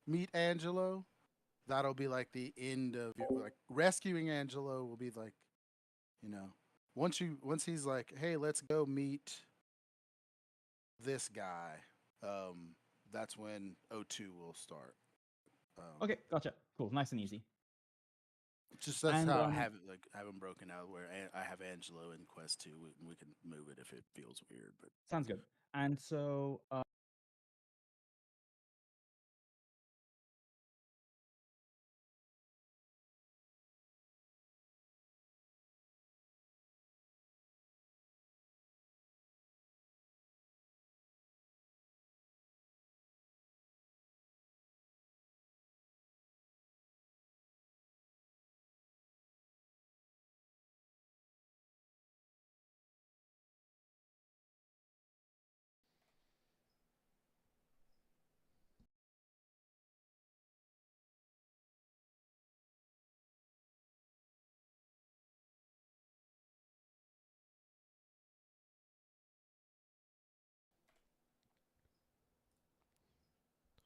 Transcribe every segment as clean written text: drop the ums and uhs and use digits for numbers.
meet Angelo. That'll be like the end of your, like rescuing Angelo will be like, you know, once he's like, hey, let's go meet this guy. Um, that's when O2 will start. Okay, gotcha. Cool, nice and easy. Just that's And how I have it, like have them broken out. Where I have Angelo in Quest 2. We can move it if it feels weird, but sounds good. And so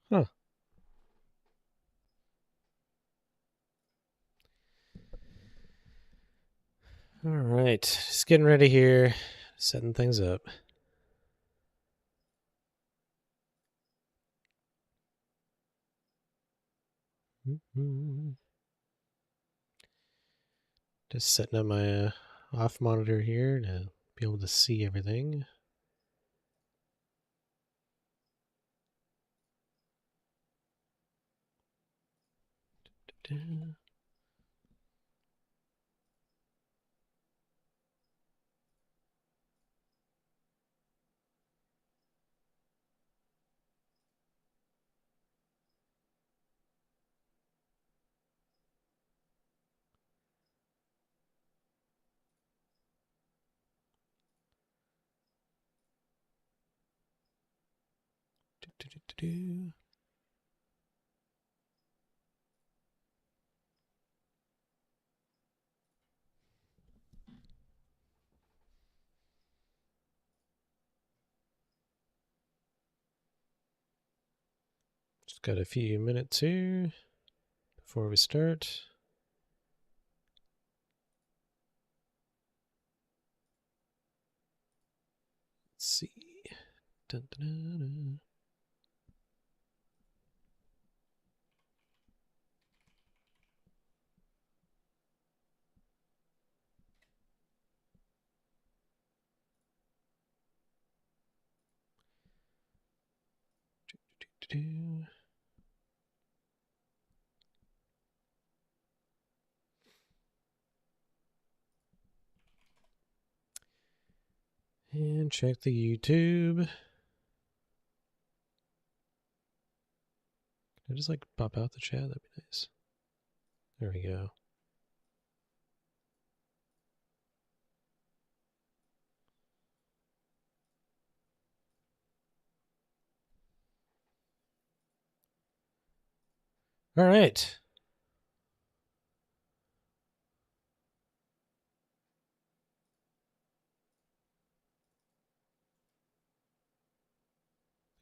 Huh. All right. Just getting ready here. Setting things up. Just setting up my off monitor here to be able to see everything. Just got a few minutes here before we start. Let's see. Dun, dun, dun, dun. And check the YouTube. Can I just like pop out the chat? That'd be nice. There we go. All right.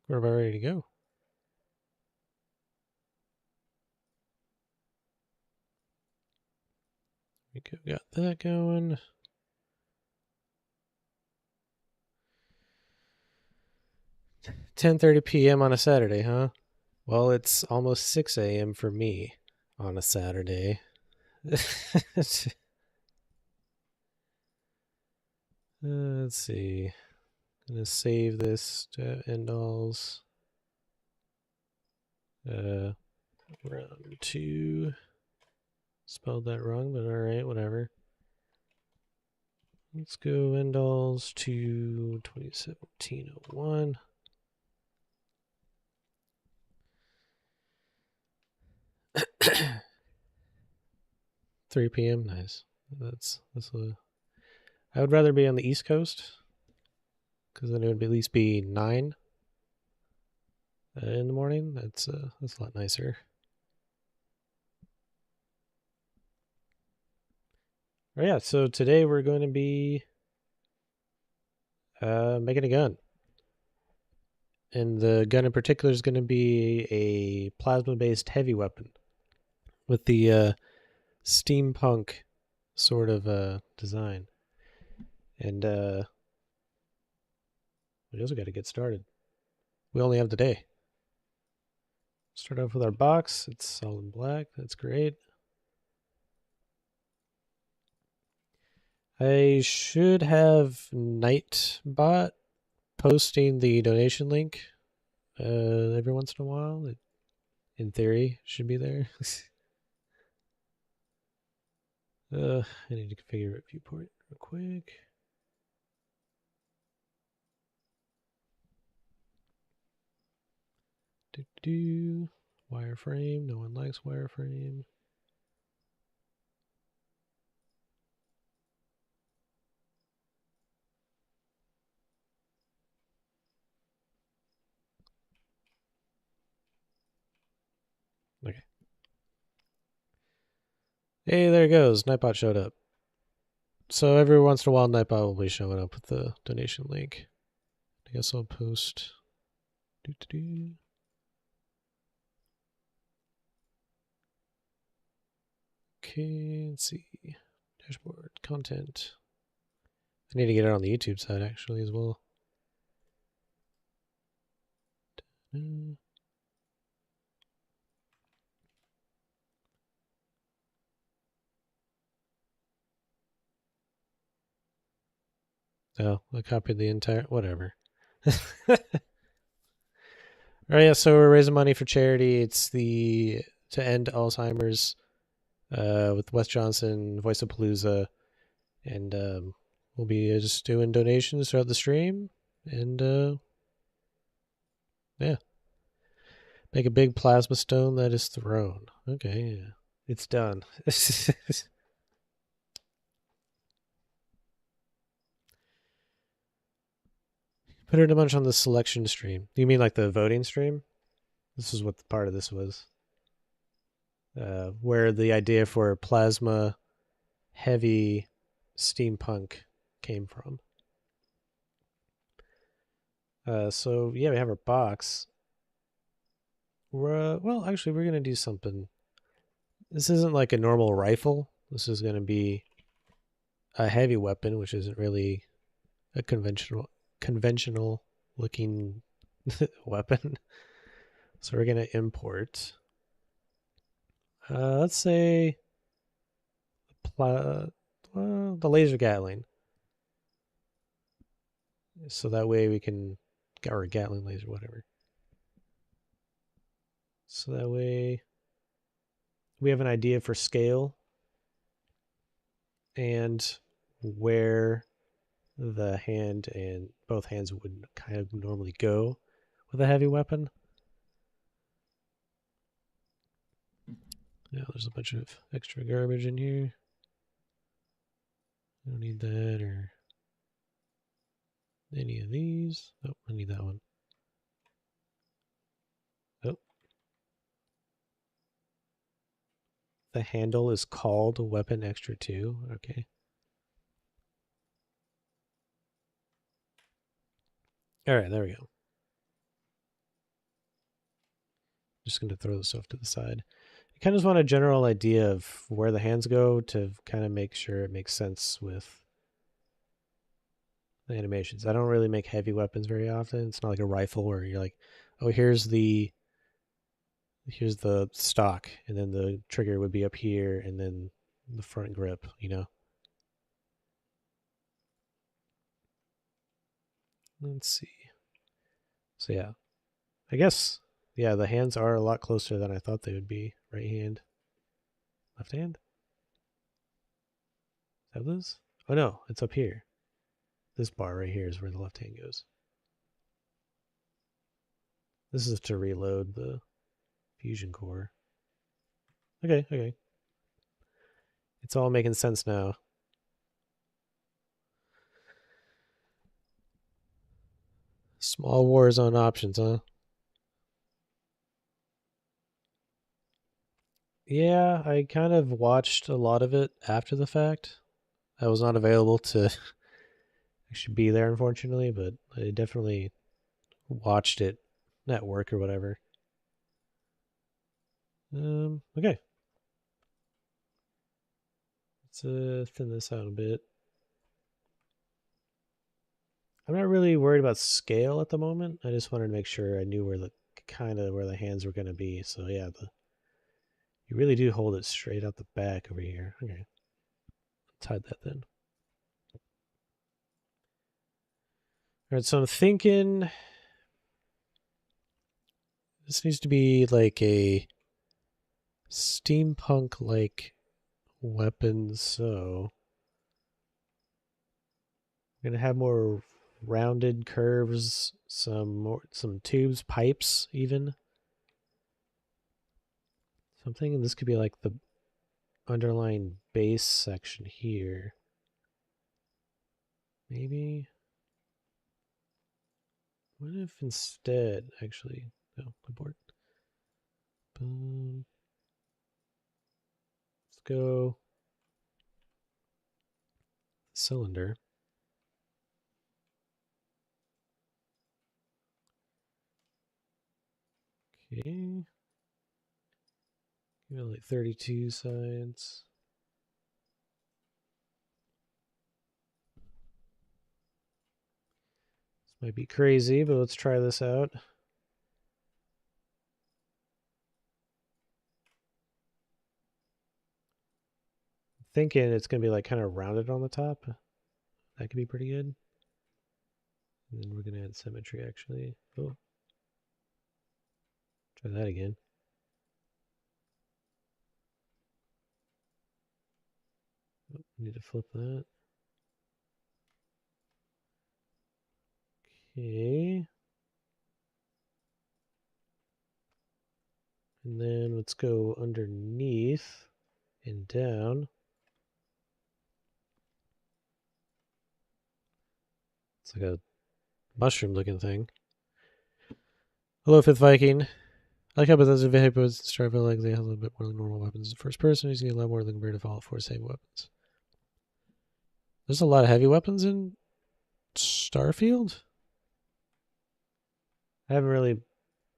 We're about ready to go. We got that going. 10:30 p.m. on a Saturday, huh? Well, it's almost 6 a.m. for me on a Saturday. Let's see. Gonna save this to Endalls. Round 2. Spelled that wrong, but alright, whatever. Let's go Endalls to 2017-01. 3 p.m. Nice. That's I would rather be on the East Coast because then it would at least be 9 in the morning. That's a lot nicer. Oh yeah, so today we're going to be making a gun. and the gun in particular is going to be a plasma-based heavy weapon with the steampunk sort of design. And we also got to get started. We only have the day. Start off with our box. It's all in black. That's great. I should have Nightbot posting the donation link every once in a while. It, in theory, should be there. I need to configure a viewport real quick. Wireframe. No one likes wireframe. Okay. Hey, there it goes. Nightbot showed up. So every once in a while, Nightbot will be showing up with the donation link. I guess I'll post. Okay, let's see. Dashboard, content. I need to get it on the YouTube side actually as well. Oh, I copied the entire, whatever. All right, yeah, so we're raising money for charity. It's to end Alzheimer's with Wes Johnson, Voice of Palooza, and we'll be just doing donations throughout the stream, and yeah, make a big plasma stone that is thrown. Okay, yeah, it's done. Put it a bunch on the selection stream. You mean like the voting stream? This is what the part of this was. Where the idea for plasma heavy steampunk came from. So yeah, we have our box. Well, actually, we're gonna do something. This isn't like a normal rifle. This is gonna be a heavy weapon, which isn't really a conventional looking weapon. So we're gonna import. Let's say the laser Gatling. So that way we can, or Gatling laser, whatever. So that way we have an idea for scale and where the hand and both hands would kind of normally go with a heavy weapon. Yeah, there's a bunch of extra garbage in here. I don't need that or any of these. Oh, I need that one. Oh. The handle is called weapon extra 2. Okay. All right, there we go. Just going to throw this off to the side. You kind of just want a general idea of where the hands go to kind of make sure it makes sense with the animations. I don't really make heavy weapons very often. It's not like a rifle where you're like, oh, here's the stock, and then the trigger would be up here, and then the front grip, you know. Let's see. So yeah, I guess, yeah, the hands are a lot closer than I thought they would be. Right hand, left hand. Is that this? Oh no, it's up here. This bar right here is where the left hand goes. This is to reload the fusion core. Okay, okay. It's all making sense now. Small wars on options, huh? Yeah, I kind of watched a lot of it after the fact. I was not available to actually be there, unfortunately, but I definitely watched it network or whatever. Okay. Let's thin this out a bit. I'm not really worried about scale at the moment. I just wanted to make sure I knew where the where the hands were going to be. So yeah, you really do hold it straight out the back over here. Okay. Tied that then. All right, so I'm thinking this needs to be like a steampunk-like weapon, so I'm gonna have more rounded curves, some tubes, pipes even. So I'm thinking this could be like the underlying base section here. Maybe. What if instead, actually, no, abort. Boom. Let's go cylinder. Okay. Give it like 32 sides. This might be crazy, but let's try this out. Thinking it's going to be like kind of rounded on the top. That could be pretty good. And then we're going to add symmetry actually. Oh. Try that again. Oh, need to flip that. Okay. And then let's go underneath and down. It's like a mushroom looking thing. Hello, Fifth Viking. I like how Bethesda vehicles start like they have a little bit more than normal weapons. The first person is getting a lot more than compared to Fallout 4 same weapons. There's a lot of heavy weapons in Starfield. I haven't really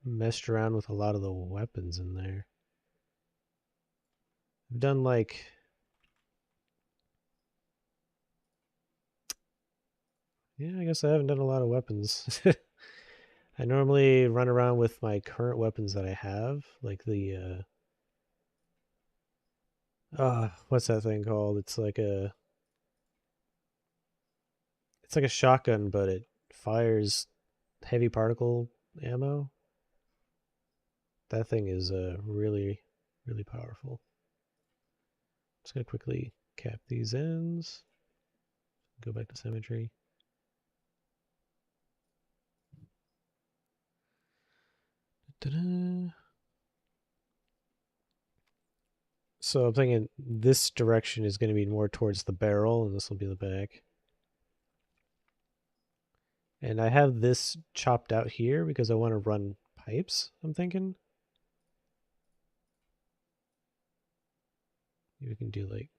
messed around with a lot of the weapons in there. I've done like I guess I haven't done a lot of weapons. I normally run around with my current weapons that I have, like the what's that thing called? It's like a shotgun, but it fires heavy particle ammo. That thing is really, really powerful. Just gonna quickly cap these ends. Go back to symmetry. Ta-da. So I'm thinking this direction is going to be more towards the barrel, and this will be the back. And I have this chopped out here because I want to run pipes, I'm thinking. Maybe we can do like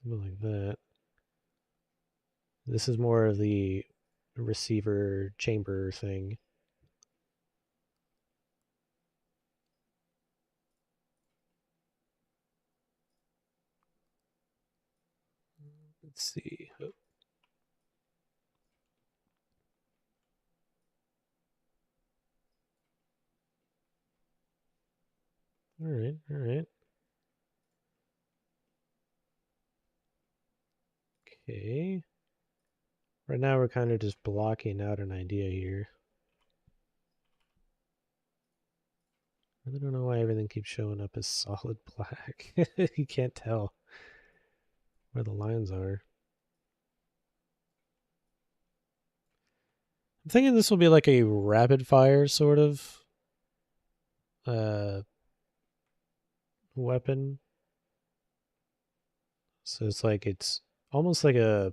something like that. This is more of the receiver chamber thing. Let's see. Oh. All right, all right. Okay. Right now we're kind of just blocking out an idea here. I really don't know why everything keeps showing up as solid black. You can't tell where the lines are. I'm thinking this will be like a rapid fire sort of weapon. So it's almost like the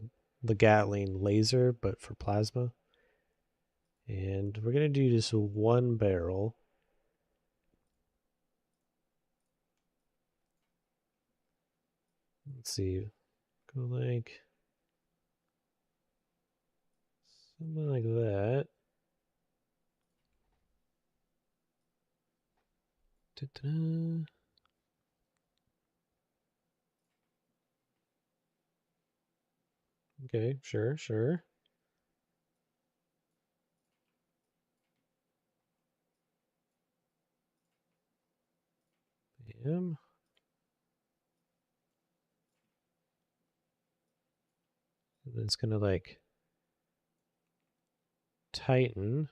Gatling laser, but for plasma. And we're gonna do just one barrel. Let's see. Go like something like that. Da-da-da. Okay, sure, sure. Bam. And then it's gonna like tighten.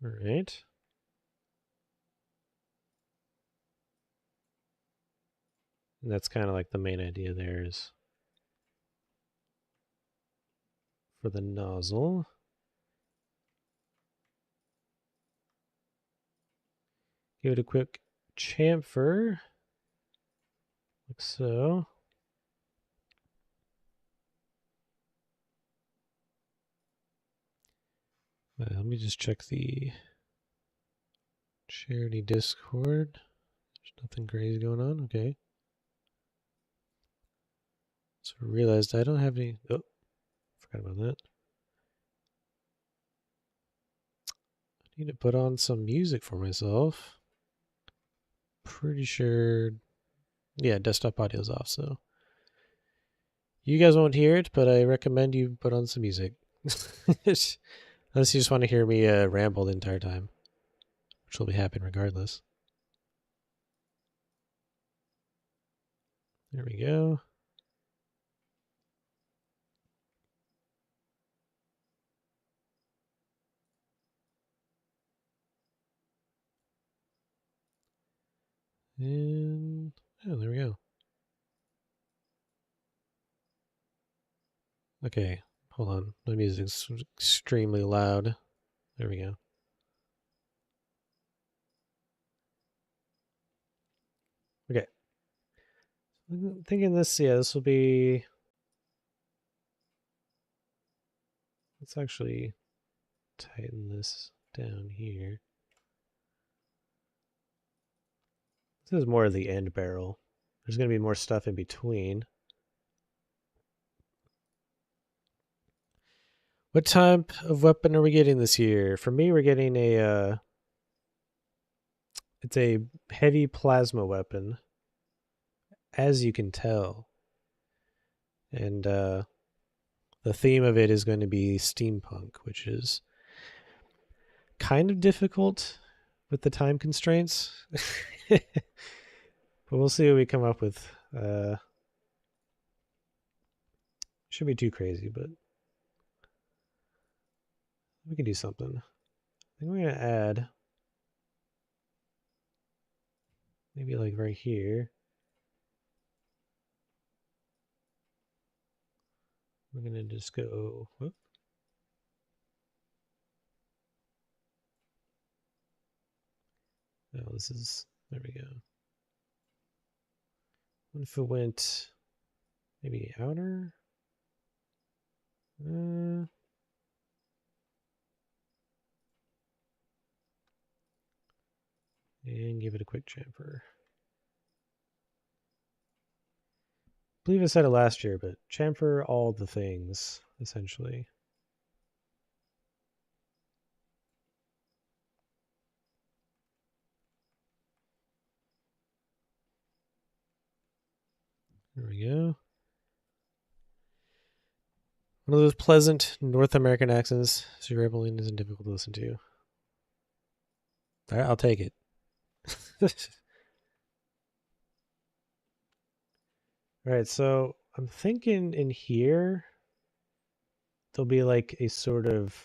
All right. And that's kind of like the main idea there is for the nozzle. Give it a quick chamfer, like so. Let me just check the charity Discord. There's nothing crazy going on. Okay. So I realized I don't have any. Oh, forgot about that. I need to put on some music for myself. Pretty sure. Yeah, desktop audio's off, so you guys won't hear it, but I recommend you put on some music. Unless you just want to hear me ramble the entire time, which will be happening regardless. There we go. And oh, there we go. Okay, hold on. My music's extremely loud. There we go. Okay. I'm thinking this, yeah, this will be. Let's actually tighten this down here. This is more of the end barrel. There's going to be more stuff in between. What type of weapon are we getting this year? For me, we're getting a it's a heavy plasma weapon, as you can tell. And the theme of it is going to be steampunk, which is kind of difficult with the time constraints. But we'll see what we come up with. Shouldn't be too crazy, but we can do something. I think we're going to add maybe like right here. We're going to just go, whoop. Oh, this is, there we go. What if it went maybe outer? And give it a quick chamfer. I believe I said it last year, but chamfer all the things, essentially. There we go. One of those pleasant North American accents, so your rambling isn't difficult to listen to. All right, I'll take it. All right, so I'm thinking in here there'll be like a sort of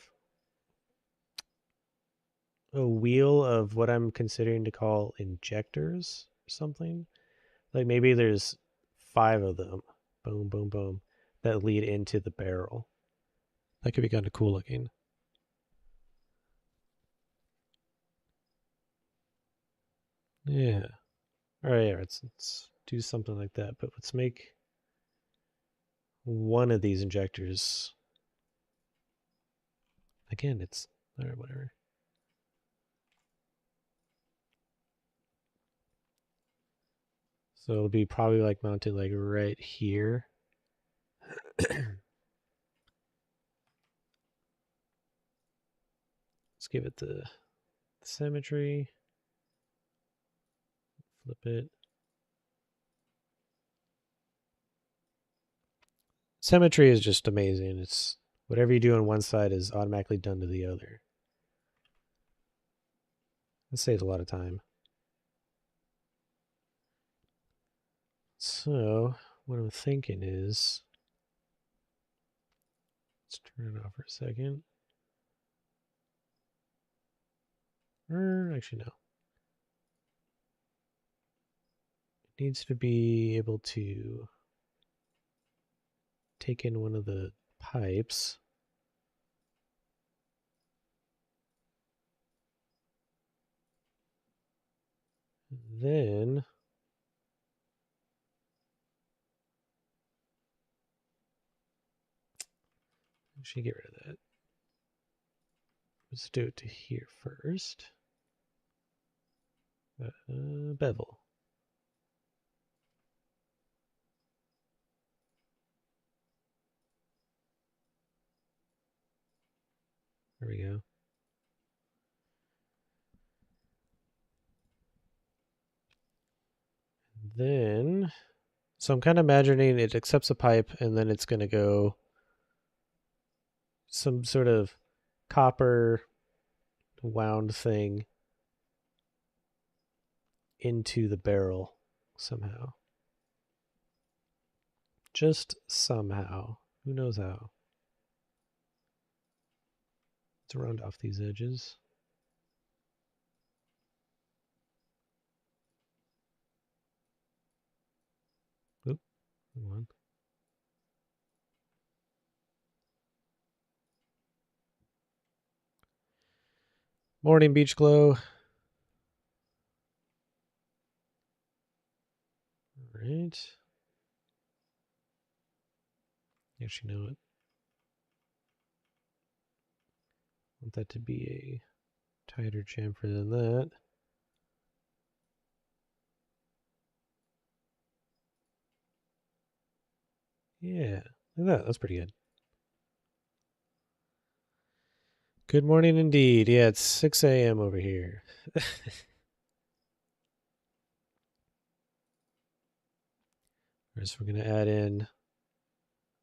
a wheel of what I'm considering to call injectors or something. Like maybe there's 5 of them, boom, boom, boom, that lead into the barrel. That could be kind of cool looking. Yeah. All right, let's do something like that. But let's make one of these injectors. Again, it's all right, whatever. So it'll be probably like mounted like right here. Let's give it the symmetry. Flip it. Symmetry is just amazing. It's whatever you do on one side is automatically done to the other. It saves a lot of time. So what I'm thinking is, let's turn it off for a second. Or actually, no. It needs to be able to take in one of the pipes. Then actually get rid of that. Let's do it to here first. Bevel. There we go. Then, so I'm kind of imagining it accepts a pipe and then it's going to go some sort of copper wound thing into the barrel somehow. Just somehow. Who knows how? Let's round off these edges. Oop, one. Morning beach glow. All right. Actually, know it. Want that to be a tighter chamfer than that. Yeah, look at that. That's pretty good. Good morning indeed. Yeah, it's 6 a.m. over here. So we're going to add in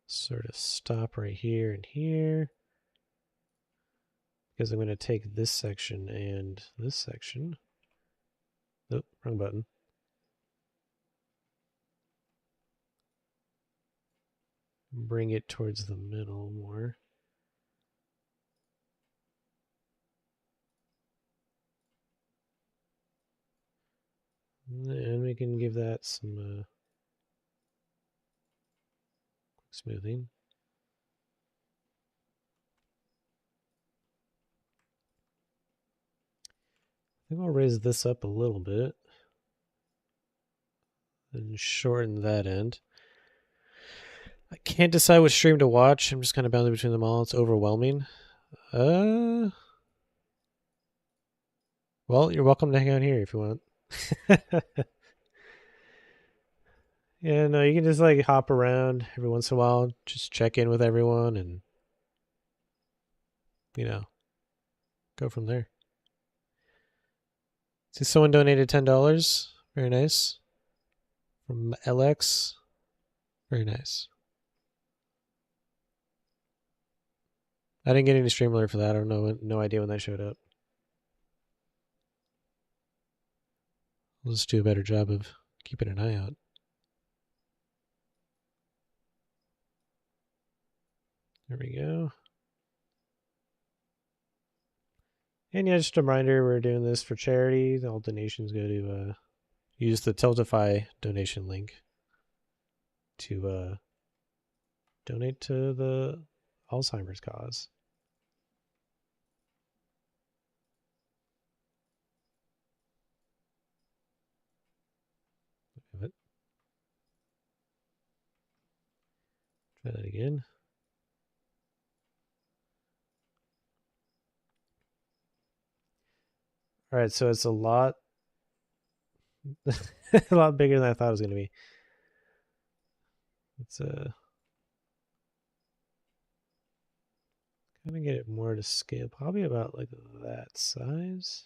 sort of stop right here and here. Because I'm going to take this section and this section. Oh, wrong button. Bring it towards the middle more. And we can give that some smoothing. I think I'll raise this up a little bit and shorten that end. I can't decide which stream to watch. I'm just kind of bouncing between them all. It's overwhelming. Well, you're welcome to hang out here if you want. Yeah, no, you can just like hop around every once in a while, just check in with everyone and, you know, go from there. See, someone donated $10. Very nice. From LX. Very nice. I didn't get any stream alert for that. I don't know, no idea when that showed up. Let's do a better job of keeping an eye out. There we go. And yeah, just a reminder, we're doing this for charity. All donations go to use the Tiltify donation link to donate to the Alzheimer's cause. Try that again. All right, so it's a lot, a lot bigger than I thought it was going to be. It's kind Gonna get it more to scale, probably about like that size.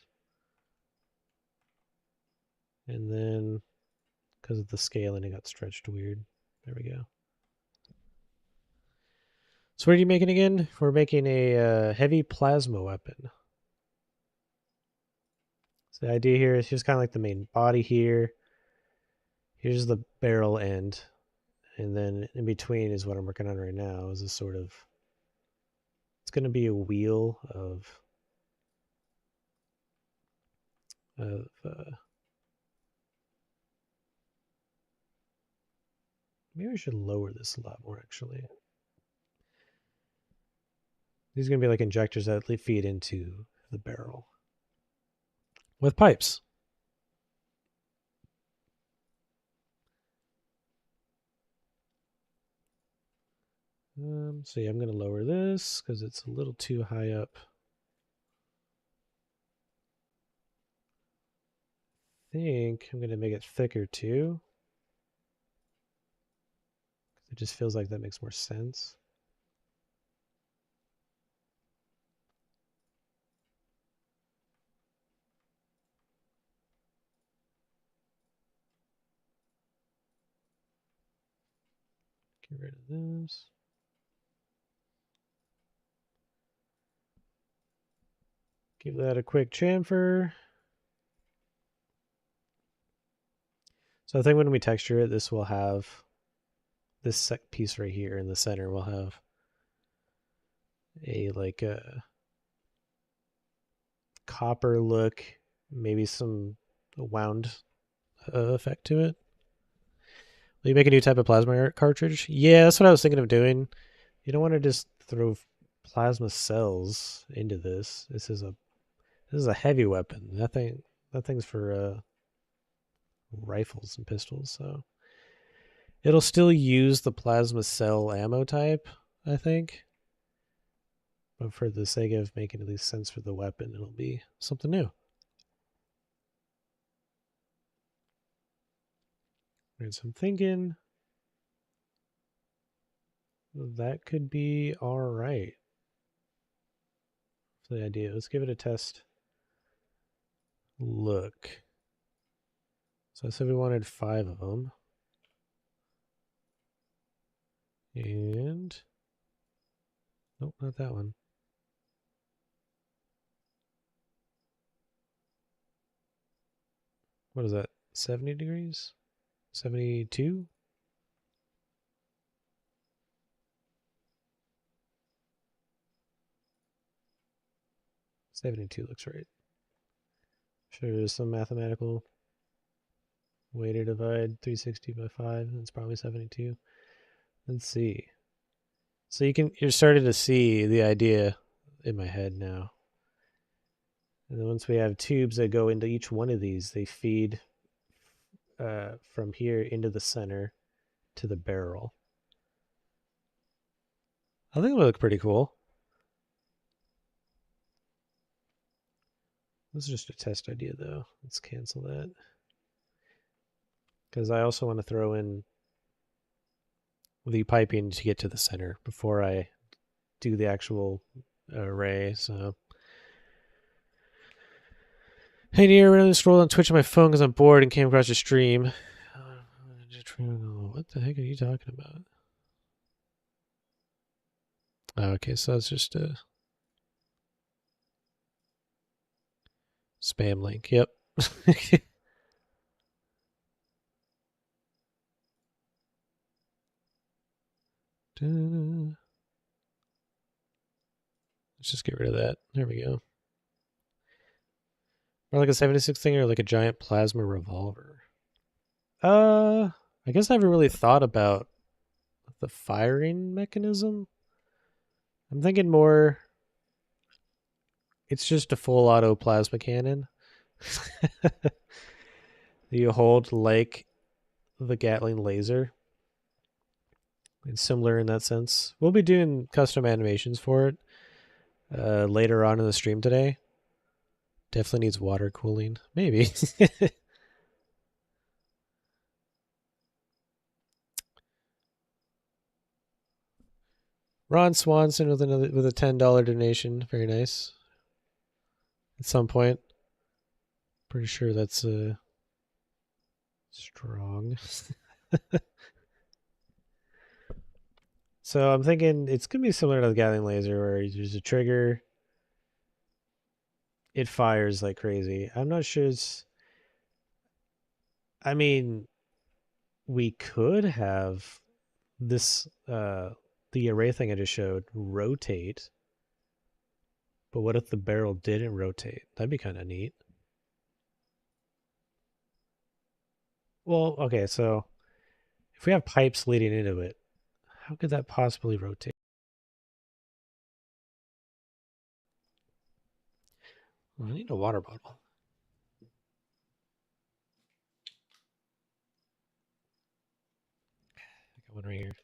And then, because of the scaling, it got stretched weird. There we go. So what are you making again? We're making a heavy plasma weapon. So the idea here is just kind of like the main body here. Here's the barrel end. And then in between is what I'm working on right now, is a sort of, it's going to be a wheel of maybe I should lower this a lot more actually. These are going to be like injectors that feed into the barrel with pipes. So yeah, I'm going to lower this because it's a little too high up. I think I'm going to make it thicker too. It just feels like that makes more sense. Get rid of this. Give that a quick chamfer. So I think when we texture it, this will have this piece right here in the center will have a like a copper look, maybe some wound effect to it. Will you make a new type of plasma cartridge? Yeah, that's what I was thinking of doing. You don't want to just throw plasma cells into this. This is a heavy weapon. That thing's for rifles and pistols, so it'll still use the plasma cell ammo type, I think. But for the sake of making at least sense for the weapon, it'll be something new. And so I'm thinking that could be all right. The idea. Let's give it a test. Look. So I said we wanted 5 of them. And nope, not that one. What is that? 70 degrees? 72? $72 looks right. Sure, there's some mathematical way to divide 360 by 5. That's probably 72. Let's see. So you're starting to see the idea in my head now. And then once we have tubes that go into each one of these, they feed from here into the center to the barrel. I think it would look pretty cool. This is just a test idea though. Let's cancel that. Because I also want to throw in the piping to get to the center before I do the actual array. So, hey, dear, I randomly scrolled on Twitch on my phone because I'm bored and came across your stream. What the heck are you talking about? Oh, okay, so it's just a spam link. Yep. Let's just get rid of that. There we go. Or like a 76 thing or like a giant plasma revolver. I guess I haven't really thought about the firing mechanism. I'm thinking more it's just a full auto plasma cannon. You hold like the Gatling laser. It's similar in that sense. We'll be doing custom animations for it later on in the stream today. Definitely needs water cooling. Maybe. Ron Swanson with a $10 donation. Very nice. At some point. Pretty sure that's strong. So I'm thinking it's gonna be similar to the Gatling laser, where there's a trigger. It fires like crazy. I'm not sure it's. I mean, we could have this the array thing I just showed rotate. But what if the barrel didn't rotate? That'd be kind of neat. Well, okay, so if we have pipes leading into it, how could that possibly rotate? Well, I need a water bottle. I got one right here.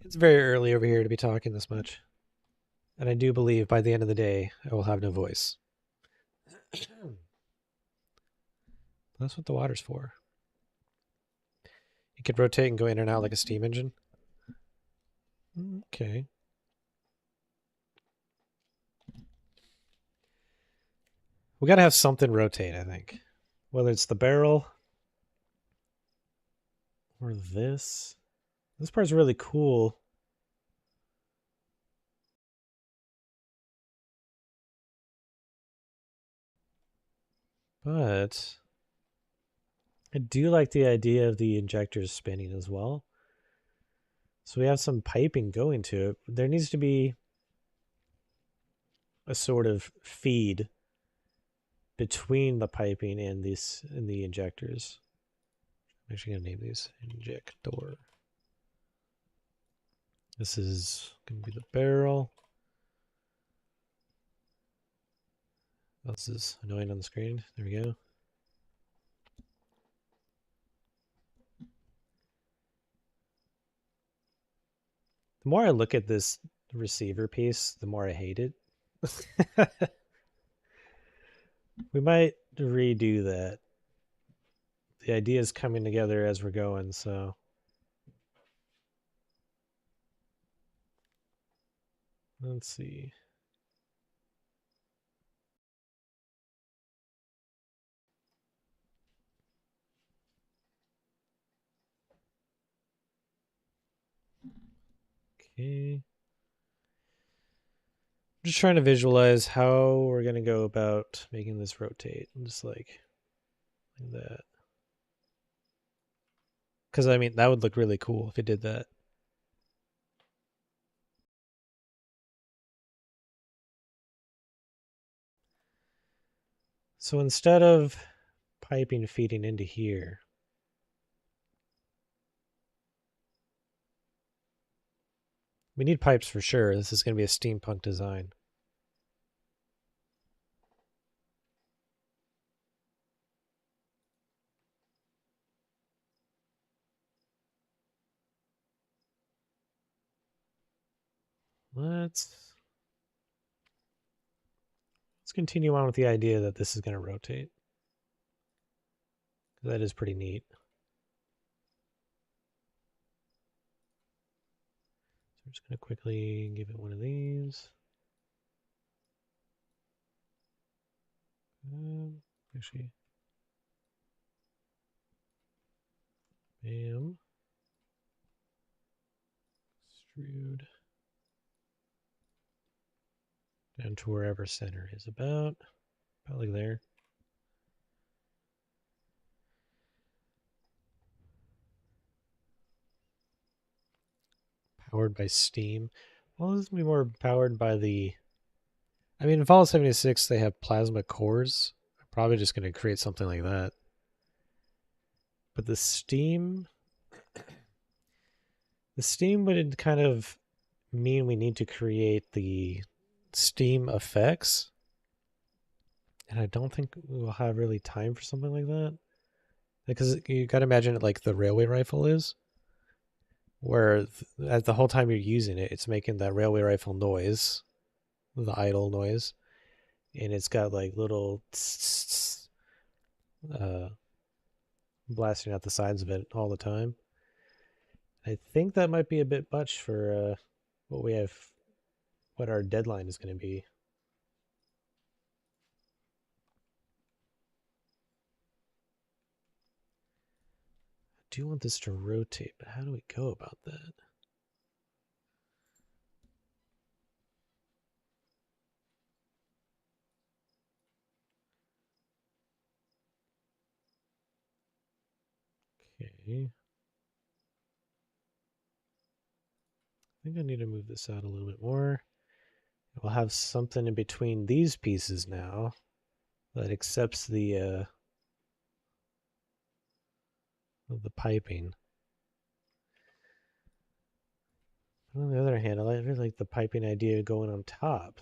It's very early over here to be talking this much. And I do believe by the end of the day, I will have no voice. That's what the water's for. You could rotate and go in and out like a steam engine. Okay. We gotta have something rotate, I think. Whether it's the barrel or this. This part's really cool. But I do like the idea of the injectors spinning as well. So we have some piping going to it. There needs to be a sort of feed between the piping and the injectors. I'm actually gonna name these injector. This is gonna be the barrel. Oh, this is annoying on the screen. There we go. The more I look at this receiver piece, the more I hate it. We might redo that. The idea is coming together as we're going, so. Let's see. Okay. I'm just trying to visualize how we're going to go about making this rotate. Just like that. Because, I mean, that would look really cool if it did that. So instead of piping feeding into here, we need pipes for sure. This is going to be a steampunk design. Let's continue on with the idea that this is going to rotate. That is pretty neat. So I'm just going to quickly give it one of these. Actually, bam. Extrude. Down to wherever center is about like there. Powered by steam. Well, this is going to be more powered by the... I mean, in Fallout 76, they have plasma cores. I'm probably just going to create something like that. But the steam... The steam would kind of mean we need to create the steam effects. And I don't think we'll have really time for something like that. Because you got to imagine it like the railway rifle is. Where at the whole time you're using it, it's making that railway rifle noise. The idle noise. And it's got like little blasting out the sides of it all the time. I think that might be a bit much for what we have, what our deadline is going to be. I do want this to rotate, but how do we go about that? Okay. I think I need to move this out a little bit more. We'll have something in between these pieces now that accepts the piping. But on the other hand, I really like the piping idea going on top.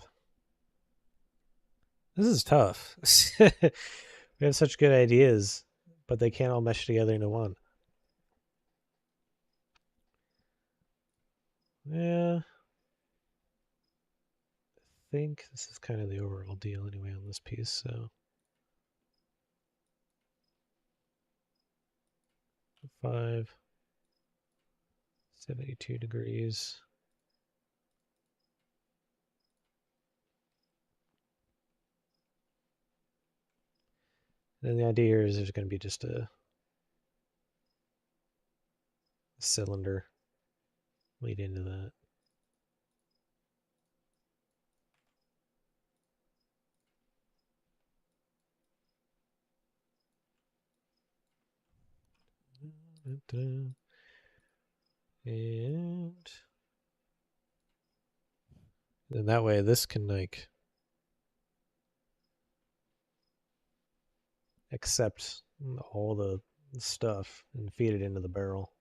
This is tough. We have such good ideas, but they can't all mesh together into one. Yeah. I think this is kind of the overall deal anyway on this piece, so. 5, 72 degrees. And the idea here is there's going to be just a cylinder lead into that. And then that way this can like accept all the stuff and feed it into the barrel.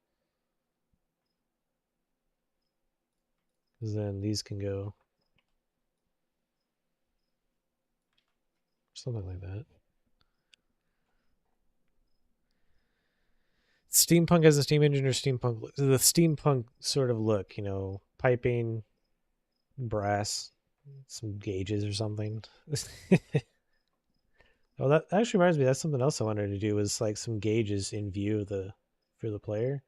Because then these can go something like that. Steampunk has a steam engine or steampunk? The steampunk sort of look, you know, piping, brass, some gauges or something. Oh, that actually reminds me. That's something else I wanted to do was like some gauges in view of for the player.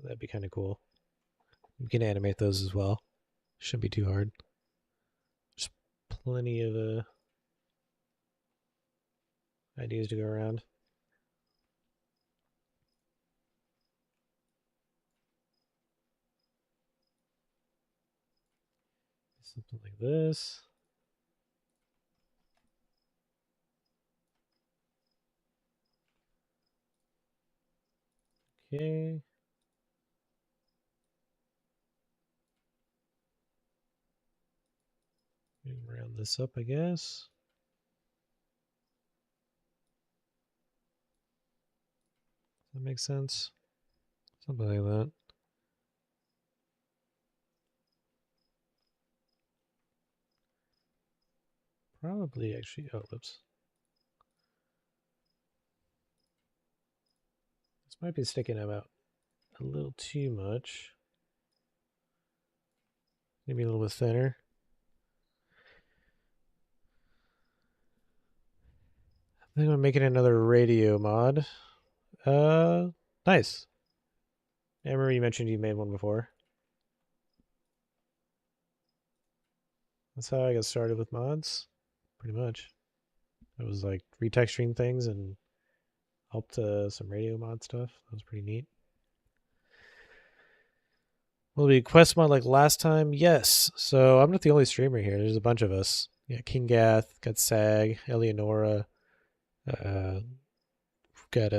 That'd be kind of cool. You can animate those as well. Shouldn't be too hard. There's plenty of ideas to go around. Something like this. Okay. Round this up, I guess. Does that make sense? Something like that. Probably actually, oh, whoops. This might be sticking out a little too much. Maybe a little bit thinner. I think I'm making another radio mod. Nice. I remember you mentioned you made one before. That's how I got started with mods, pretty much. It was like retexturing things and helped some radio mod stuff. That was pretty neat. Will it be a quest mod like last time? Yes. So I'm not the only streamer here. There's a bunch of us. Yeah, King Gath, got Sag, Eleonora, got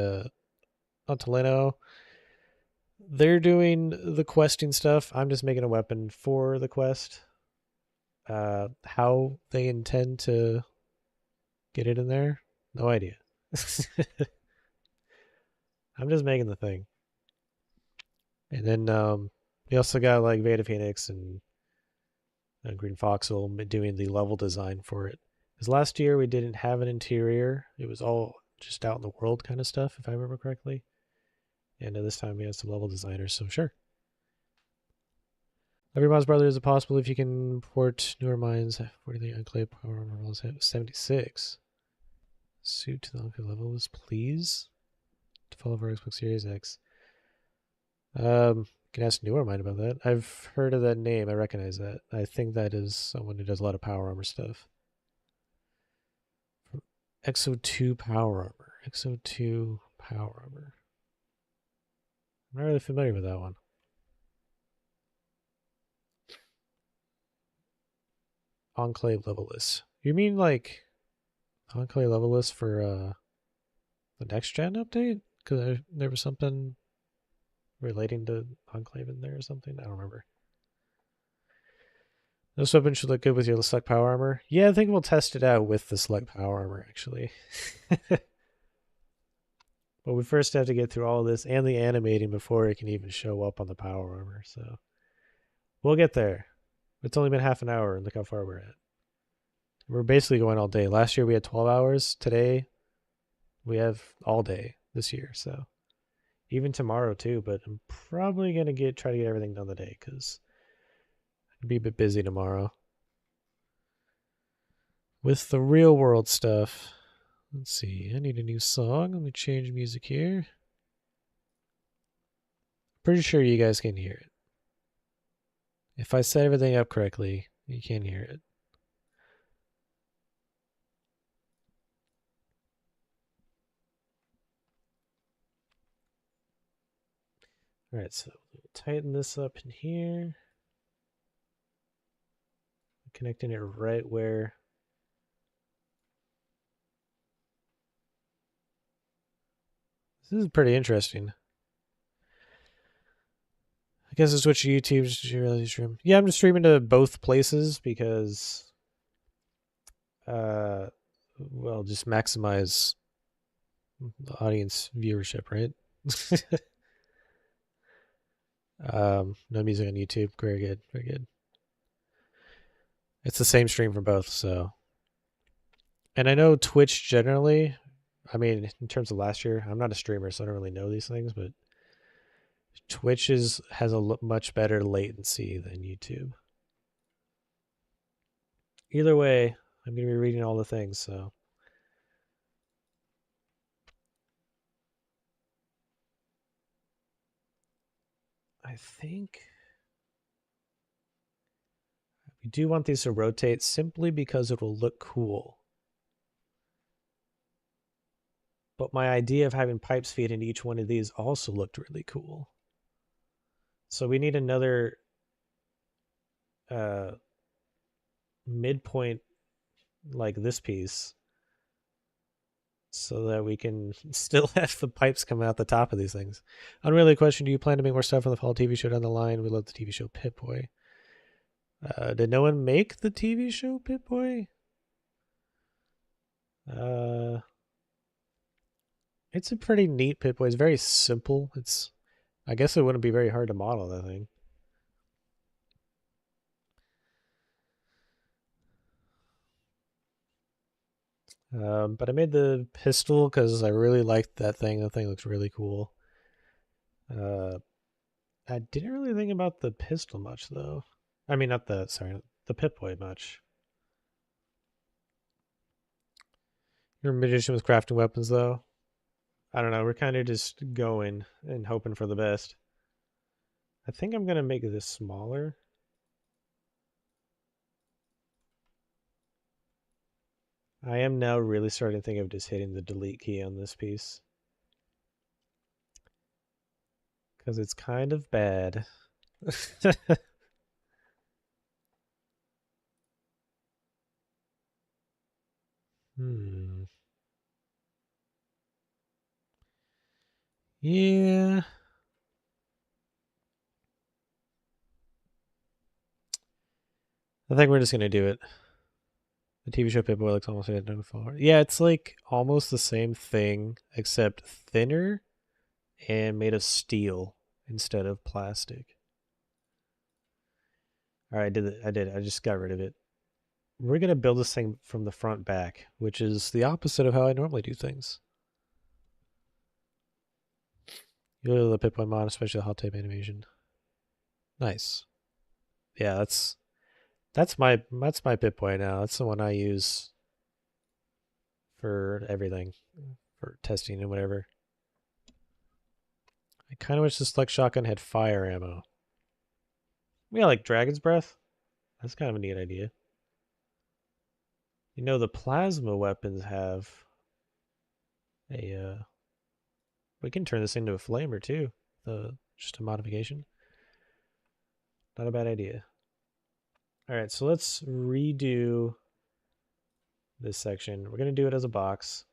Antolino. They're doing the questing stuff. I'm just making a weapon for the quest. How they intend to get it in there, no idea. I'm just making the thing. And then we also got like Veda Phoenix and Green Foxel doing the level design for it. Because last year we didn't have an interior. It was all just out in the world kind of stuff, if I remember correctly. And this time we have some level designers, so sure. Every Mods Brother is it possible if you can port newer mines 43 Enclave Power 76. Suit to the Uncle level is please. To follow for Xbox Series X. Can ask Newermind about that. I've heard of that name. I recognize that. I think that is someone who does a lot of power armor stuff. XO2 power armor. XO2 power armor. I'm not really familiar with that one. Enclave level list. You mean like Enclave level list for the next gen update? Because there was something relating to Enclave in there or something. I don't remember. This weapon should look good with your select power armor. Yeah, I think we'll test it out with the select power armor actually. But we first have to get through all this and the animating before it can even show up on the power armor. So we'll get there. It's only been half an hour and look how far we're at. We're basically going all day. Last year we had 12 hours. Today we have all day this year. So even tomorrow too, but I'm probably going to try to get everything done today because I'll be a bit busy tomorrow. With the real world stuff. Let's see. I need a new song. Let me change music here. Pretty sure you guys can hear it. If I set everything up correctly, you can hear it. All right, so we'll tighten this up in here. Connecting it right where this is pretty interesting. I guess I switch to YouTube to really stream. Yeah, I'm just streaming to both places because well, just maximize the audience viewership, right? No music on YouTube. Very good. Very good. It's the same stream for both, so. And I know Twitch generally, I mean, in terms of last year, I'm not a streamer, so I don't really know these things, but Twitch has a much better latency than YouTube. Either way, I'm going to be reading all the things, so. I think we do want these to rotate simply because it will look cool. But my idea of having pipes feed into each one of these also looked really cool. So we need another midpoint like this piece so that we can still have the pipes coming out the top of these things. Unrelated question, do you plan to make more stuff on the fall TV show down the line? We love the TV show Pip-Boy. Did no one make the TV show Pip-Boy? It's a pretty neat Pip-Boy. It's very simple. I guess it wouldn't be very hard to model that thing. But I made the pistol because I really liked that thing. That thing looks really cool. I didn't really think about the pistol much, though. I mean, not the, sorry, the Pip-Boy much. You're a magician with crafting weapons, though. I don't know. We're kind of just going and hoping for the best. I think I'm going to make this smaller. I am now really starting to think of just hitting the delete key on this piece. Because it's kind of bad. Yeah. I think we're just going to do it. The TV show Pip-Boy looks almost identical. Yeah, it's like almost the same thing, except thinner and made of steel instead of plastic. All right, I did it. I just got rid of it. We're going to build this thing from the front back, which is the opposite of how I normally do things. You really love the Pip-Boy mod, especially the hot tape animation. Nice. Yeah, that's my Pip-Boy now. That's the one I use for everything, for testing and whatever. I kind of wish the Select Shotgun had fire ammo. Yeah, like Dragon's Breath. That's kind of a neat idea. You know, the plasma weapons have a we can turn this into a flamer too. Just a modification. Not a bad idea. All right, so let's redo this section. We're going to do it as a box.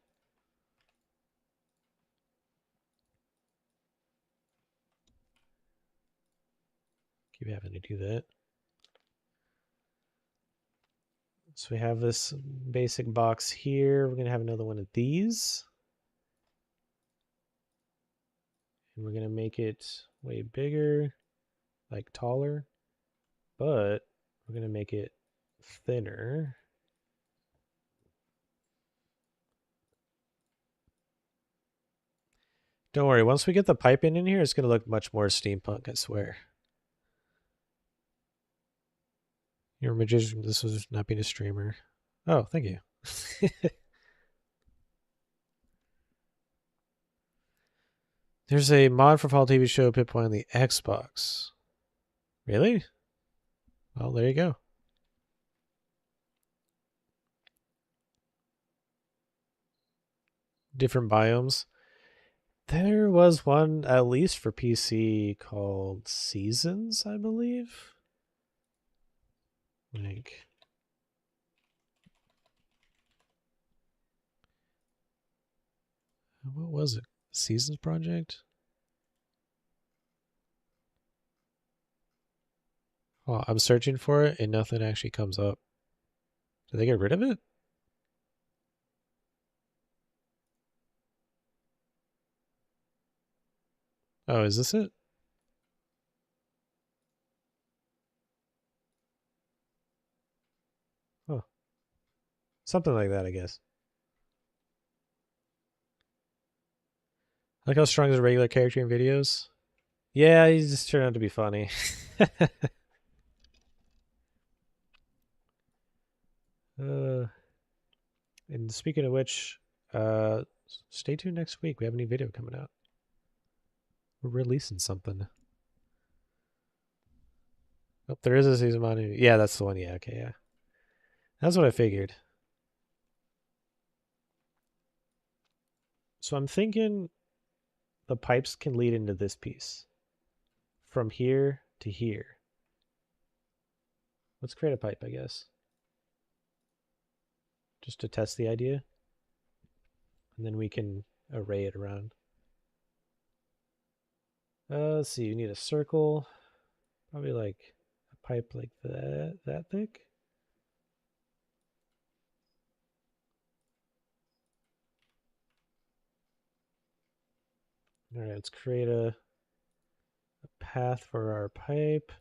Keep having to do that. So we have this basic box here. We're going to have another one of these. And we're going to make it way bigger, like taller. But we're going to make it thinner. Don't worry, once we get the piping in here, it's going to look much more steampunk, I swear. You're a magician. This was not being a streamer. Oh, thank you. There's a mod for Fall TV show Pip-Boy on the Xbox. Really? Well, there you go. Different biomes. There was one, at least for PC, called Seasons, I believe. Like, what was it? Seasons Project? Oh, I'm searching for it and nothing actually comes up. Did they get rid of it? Oh, is this it? Oh. Something like that, I guess. I like how strong is a regular character in videos. Yeah, he just turned out to be funny. And speaking of which, stay tuned next week. We have a new video coming out. We're releasing something. Oh, there is a season mod. Yeah, that's the one. Yeah, okay, yeah. That's what I figured. So I'm thinking the pipes can lead into this piece. From here to here. Let's create a pipe, I guess. Just to test the idea. And then we can array it around. Let's see, you need a circle. Probably like a pipe like that thick. All right, let's create a path for our pipe.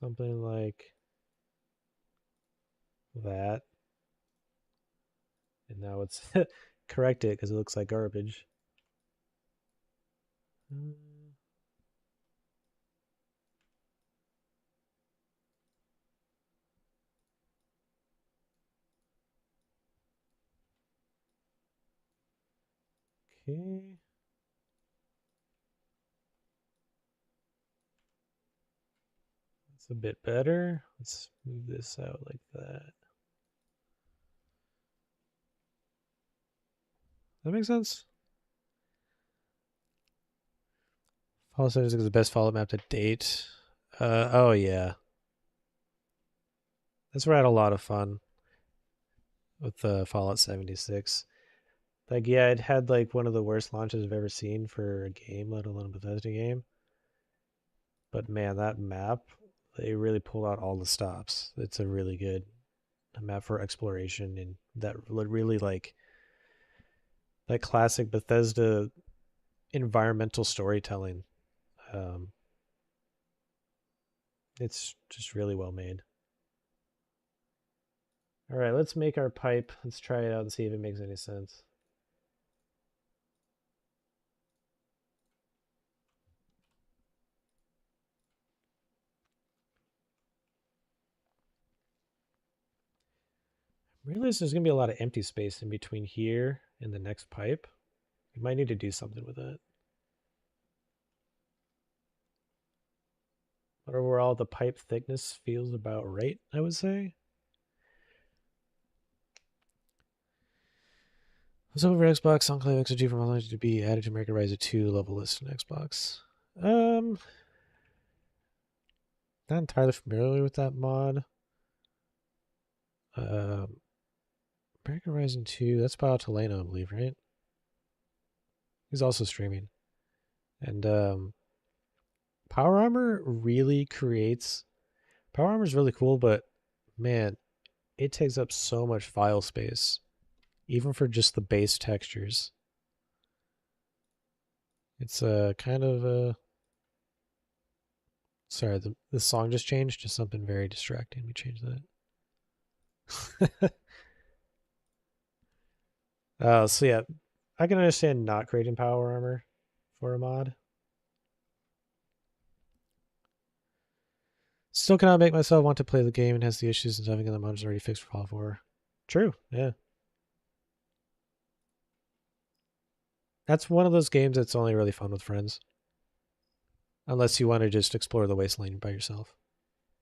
Something like that. And now it's correct it because it looks like garbage. Okay. That's a bit better. Let's move this out like that. That makes sense. Fallout 76 is the best Fallout map to date. Oh yeah. That's where I had a lot of fun with Fallout 76. Like, yeah, it had like one of the worst launches I've ever seen for a game, let alone a Bethesda game. But man, that map, they really pulled out all the stops. It's a really good map for exploration, and that really like that classic Bethesda environmental storytelling. It's just really well made. All right, let's make our pipe. Let's try it out and see if it makes any sense. realize there's going to be a lot of empty space in between here and the next pipe. We might need to do something with that. But overall, the pipe thickness feels about right, I would say. What's over Xbox? Enclave XOG from online to be added to American Rise 2 level list in Xbox. Not entirely familiar with that mod. American Horizon 2, that's by Taleno, I believe, right? He's also streaming. And Power Armor really creates... Power Armor is really cool, but man, it takes up so much file space, even for just the base textures. It's kind of... Sorry, the song just changed to something very distracting. Let me change that. So yeah, I can understand not creating power armor for a mod. Still cannot make myself want to play the game and has the issues and having the mods already fixed for Fallout 4. True, yeah. That's one of those games that's only really fun with friends. Unless you want to just explore the Wasteland by yourself.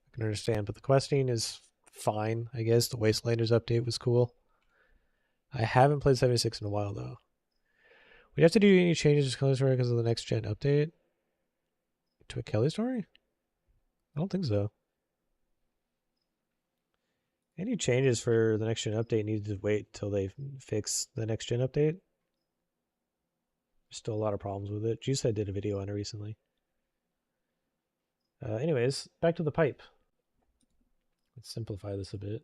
I can understand, but the questing is fine, I guess. The Wastelanders update was cool. I haven't played 76 in a while, though. We'd have to do any changes to Kelly Story because of the next gen update? To a Kelly Story? I don't think so. Any changes for the next gen update need to wait till they fix the next gen update. There's still a lot of problems with it. Juicehead did a video on it recently. Anyways, back to the pipe. Let's simplify this a bit.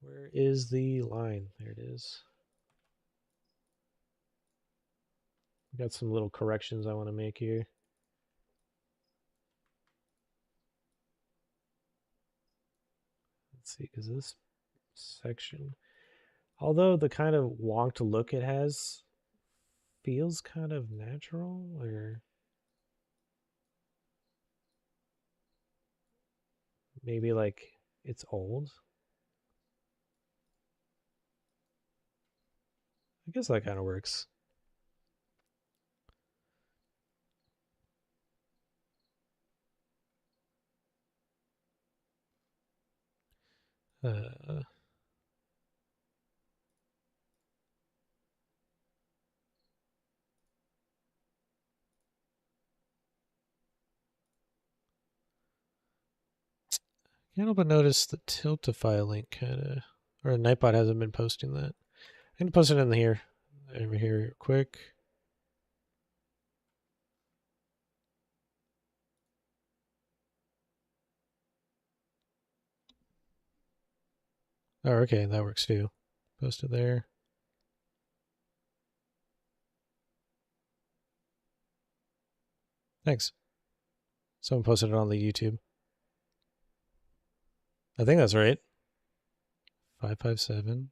Where is the line? There it is. Got some little corrections I want to make here. Let's see, because this section, although the kind of wonked look it has feels kind of natural, or maybe like it's old. I guess that kind of works. Can't help but notice the Tiltify link kind of, or Nightbot hasn't been posting that. I'm going to post it in here, over here quick. Oh, okay, that works too. Post it there. Thanks. Someone posted it on the YouTube. I think that's right. 557.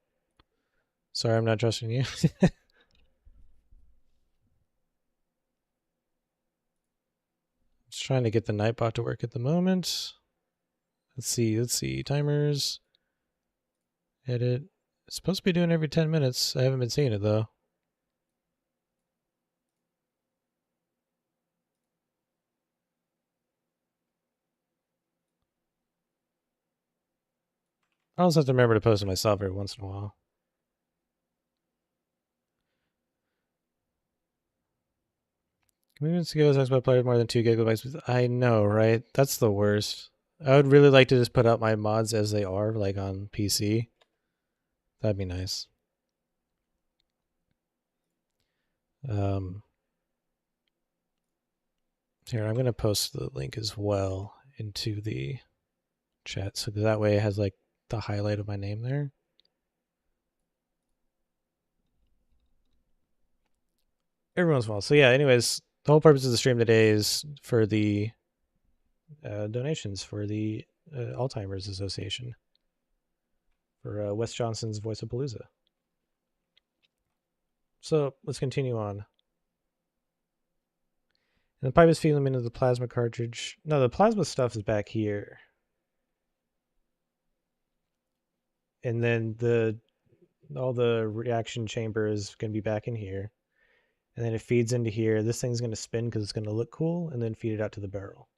Sorry, I'm not trusting you. Just trying to get the Nightbot to work at the moment. Let's see. Timers. Edit. It's supposed to be doing every 10 minutes. I haven't been seeing it though. I also have to remember to post it myself every once in a while. Commitments to give us Xbox players more than 2 gigabytes. I know, right? That's the worst. I would really like to just put up my mods as they are, like on PC. That'd be nice. Here, I'm going to post the link as well into the chat, so that way it has like the highlight of my name there. Every once in a while. So yeah, anyways, the whole purpose of the stream today is for the donations for the Alzheimer's Association, for Wes Johnson's Voice of Palooza. So let's continue on. And the pipe is feeding them into the plasma cartridge. No, the plasma stuff is back here. And then all the reaction chamber is going to be back in here. And then it feeds into here. This thing's going to spin because it's going to look cool, and then feed it out to the barrel.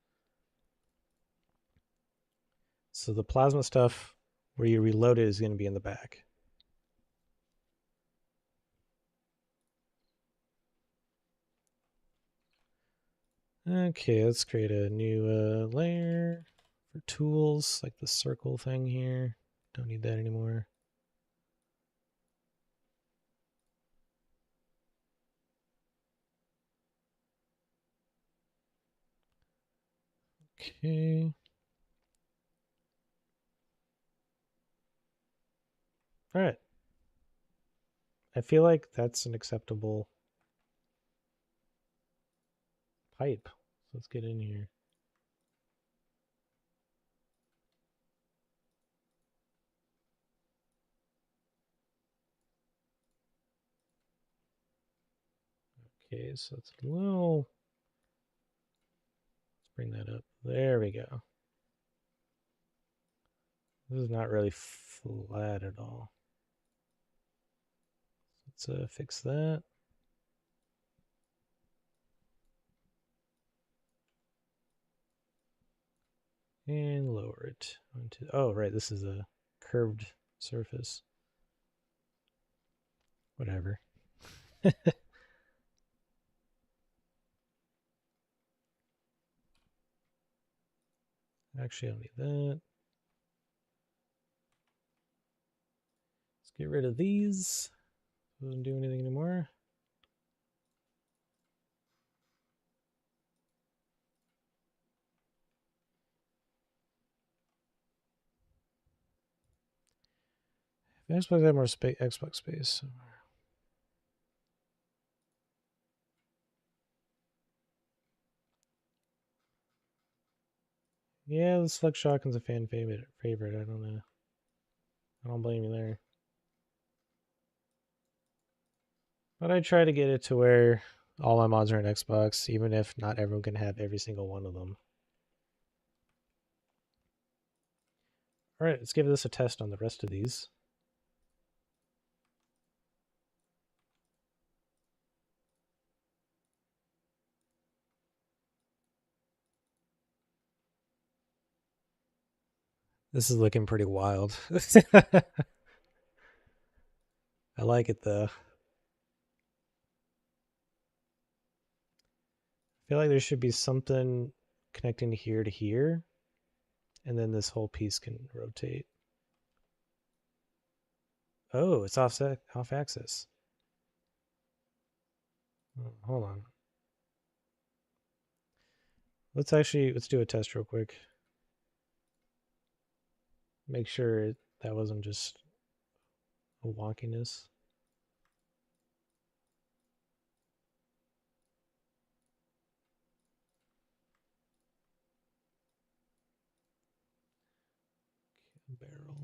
So the plasma stuff where you reload it is going to be in the back. Okay, let's create a new layer for tools, like the circle thing here. Don't need that anymore. Okay. All right. I feel like that's an acceptable pipe. So let's get in here. Okay, so it's a little... Let's bring that up. There we go. This is not really flat at all. Let's fix that. And lower it onto... Oh, right, this is a curved surface. Whatever. Actually, I don't need that. Let's get rid of these. Doesn't do anything anymore. If Xbox had more space, Xbox space. Yeah, the Slug Shotgun's a fan favorite. I don't know. I don't blame you there. But I try to get it to where all my mods are on Xbox, even if not everyone can have every single one of them. Alright, let's give this a test on the rest of these. This is looking pretty wild. I like it though. I feel like there should be something connecting here to here, and then this whole piece can rotate. Oh, it's off axis. Oh, hold on. Let's do a test real quick. Make sure that wasn't just a wonkiness. Barrel.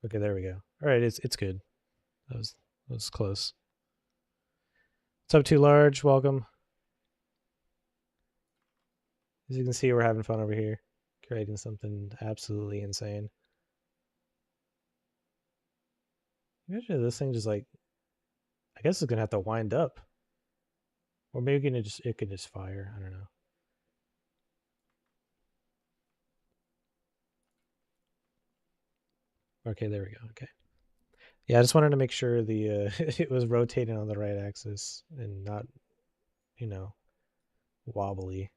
Okay, there we go. All right, it's good. That was close. What's up, Too Large? Welcome. As you can see, we're having fun over here, creating something absolutely insane. Imagine this thing just like, I guess it's gonna have to wind up, or maybe it could just fire. I don't know. Okay, there we go. Okay. Yeah, I just wanted to make sure the it was rotating on the right axis and not, you know, wobbly.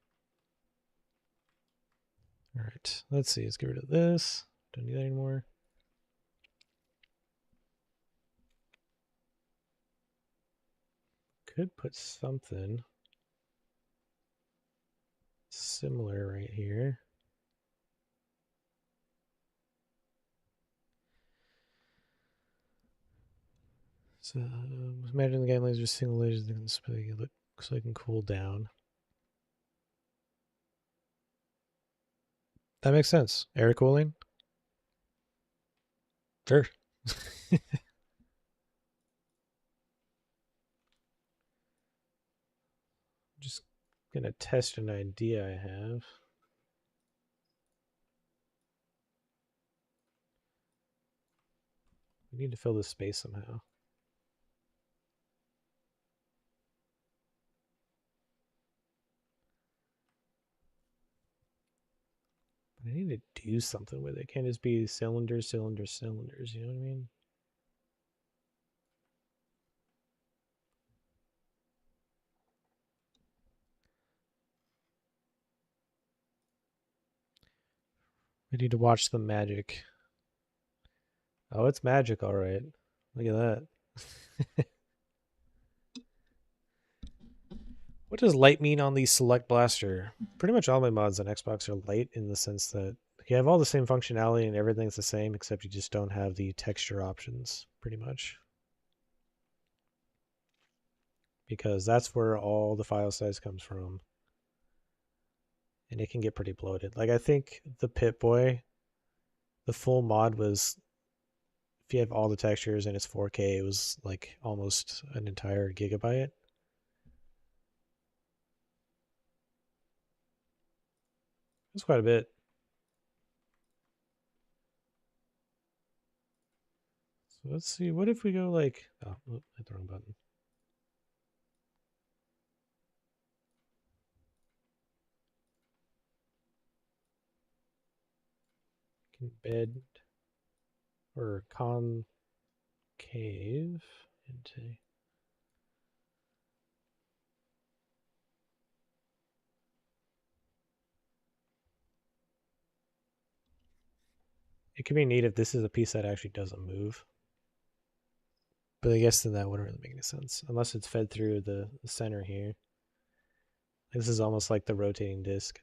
All right, let's see. Let's get rid of this. Don't need that anymore. Could put something similar right here. So imagine the game laser, single lasers that can display. It looks like it can cool down. That makes sense. Air cooling. Sure. gonna test an idea I have. We need to fill this space somehow. I need to do something with it. It can't just be cylinders, cylinders, cylinders. You know what I mean? We need to watch the magic. Oh, it's magic, all right. Look at that. What does light mean on the Select Blaster? Pretty much all my mods on Xbox are light in the sense that you have all the same functionality and everything's the same, except you just don't have the texture options, pretty much. Because that's where all the file size comes from. And it can get pretty bloated. Like, I think the Pip-Boy, the full mod was, if you have all the textures and it's 4K, it was like almost an entire gigabyte. It's quite a bit. So let's see, what if we go like, oh, hit the wrong button. Can bed or concave into. It could be neat if this is a piece that actually doesn't move. But I guess then that wouldn't really make any sense. Unless it's fed through the center here. This is almost like the rotating disc.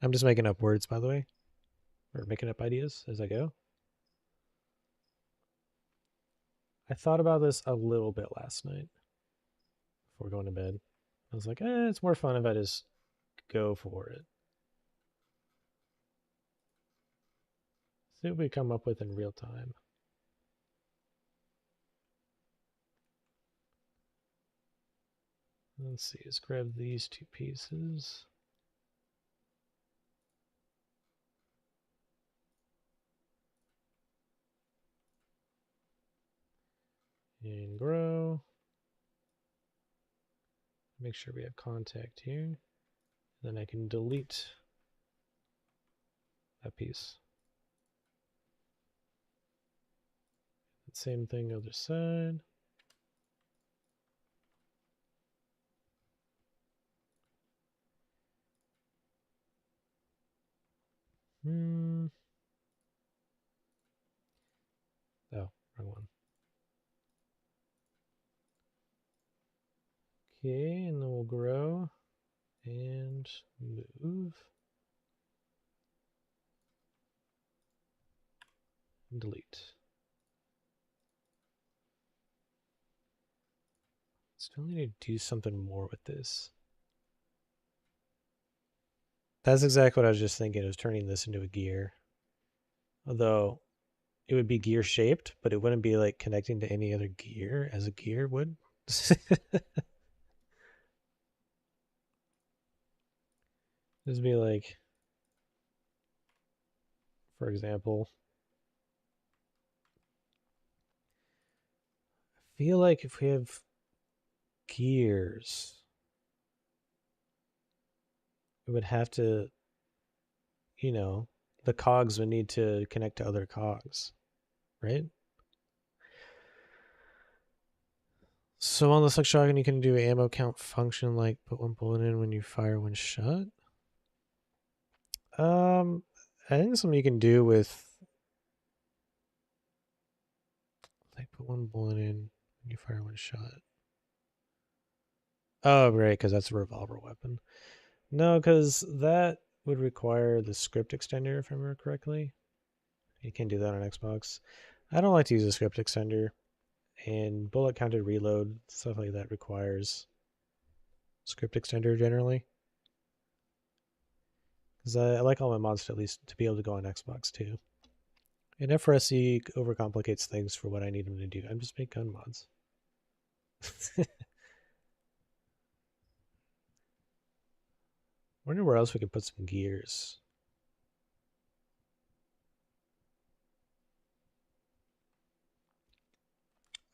I'm just making up words, by the way. Or making up ideas as I go. I thought about this a little bit last night. Before going to bed. I was like, it's more fun if I just go for it. See what we come up with in real time. Let's see, let's grab these two pieces. And grow. Make sure we have contact here. Then I can delete that piece. Same thing other side. Oh, wrong one. Okay, and then we'll grow and move. And delete. Still need to do something more with this. That's exactly what I was just thinking, was turning this into a gear. Although it would be gear shaped, but it wouldn't be like connecting to any other gear as a gear would. This would be like, for example, I feel like if we have gears, it would have to, you know, the cogs would need to connect to other cogs, right? So on the Select Shotgun, you can do an ammo count function like put one bullet in when you fire one shot. I think something you can do with like put one bullet in when you fire one shot. Oh, right, because that's a revolver weapon. No, because that would require the script extender, if I remember correctly. You can do that on Xbox. I don't like to use a script extender, and bullet counted reload, stuff like that requires script extender generally. Because I like all my mods to at least to be able to go on Xbox too. And FRSC overcomplicates things for what I need them to do. I'm just make gun mods. Wonder where else we could put some gears.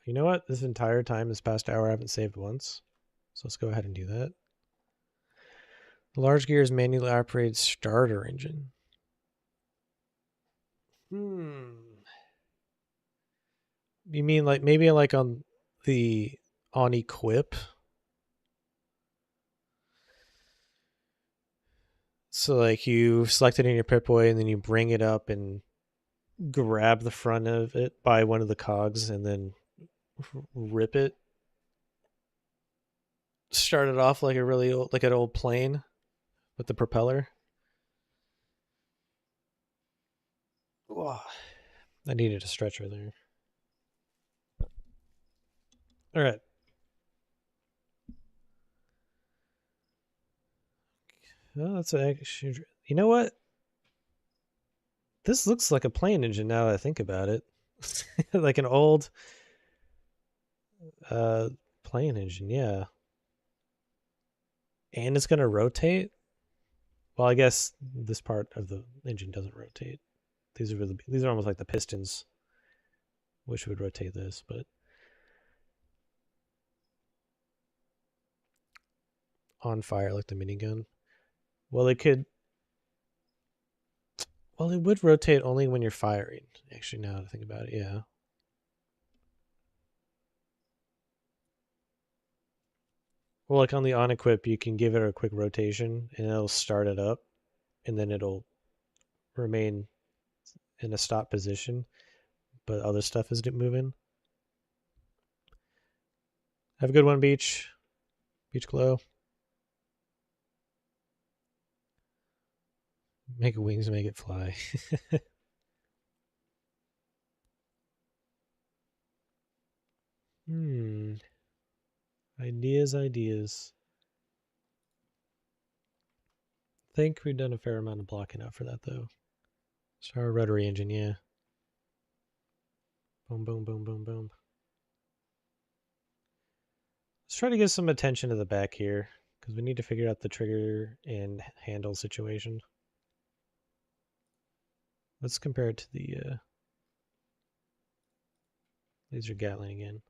You know what? This entire time, this past hour, I haven't saved once. So let's go ahead and do that. The large gears manually operate starter engine. You mean like maybe like on equip? So like you select it in your Pip-Boy and then you bring it up and grab the front of it by one of the cogs and then rip it. Start it off like a really old, like an old plane with the propeller. Oh, I needed a stretcher there. All right. Oh, that's actually. You know what? This looks like a plane engine now that I think about it. Like an old plane engine, yeah. And it's gonna rotate. Well, I guess this part of the engine doesn't rotate. These are almost like the pistons, which would rotate this, but on fire like the minigun. Well, it could. Well, it would rotate only when you're firing. Actually, now that I think about it, yeah. Well, like on the on-equip, you can give it a quick rotation, and it'll start it up, and then it'll remain in a stop position, but other stuff is moving. Have a good one, Beach. Beach Glow. Make wings, make it fly. Ideas. I think we've done a fair amount of blocking out for that, though. So our rotary engine, yeah. Boom, boom, boom, boom, boom. Let's try to get some attention to the back here, because we need to figure out the trigger and handle situation. Let's compare it to the laser Gatling again.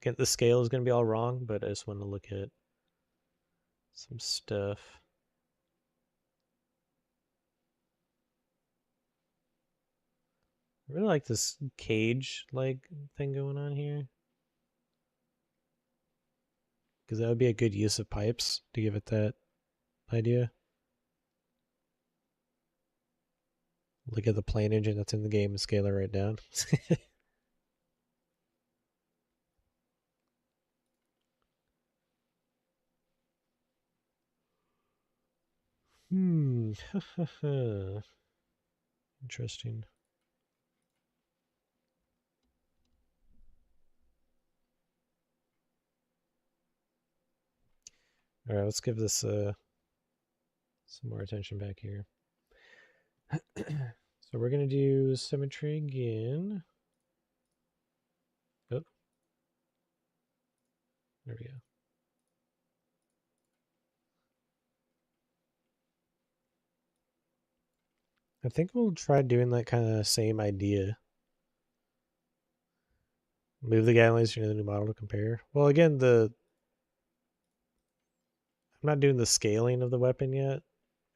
Again, the scale is going to be all wrong, but I just want to look at some stuff. I really like this cage-like thing going on here. Because that would be a good use of pipes to give it that idea. Look at the plane engine that's in the game and scale it right down. Interesting. All right, let's give this some more attention back here. So we're going to do symmetry again. Oh, there we go. I think we'll try doing that kind of same idea. Move the Gatling to the new model to compare. Well, again, I'm not doing the scaling of the weapon yet.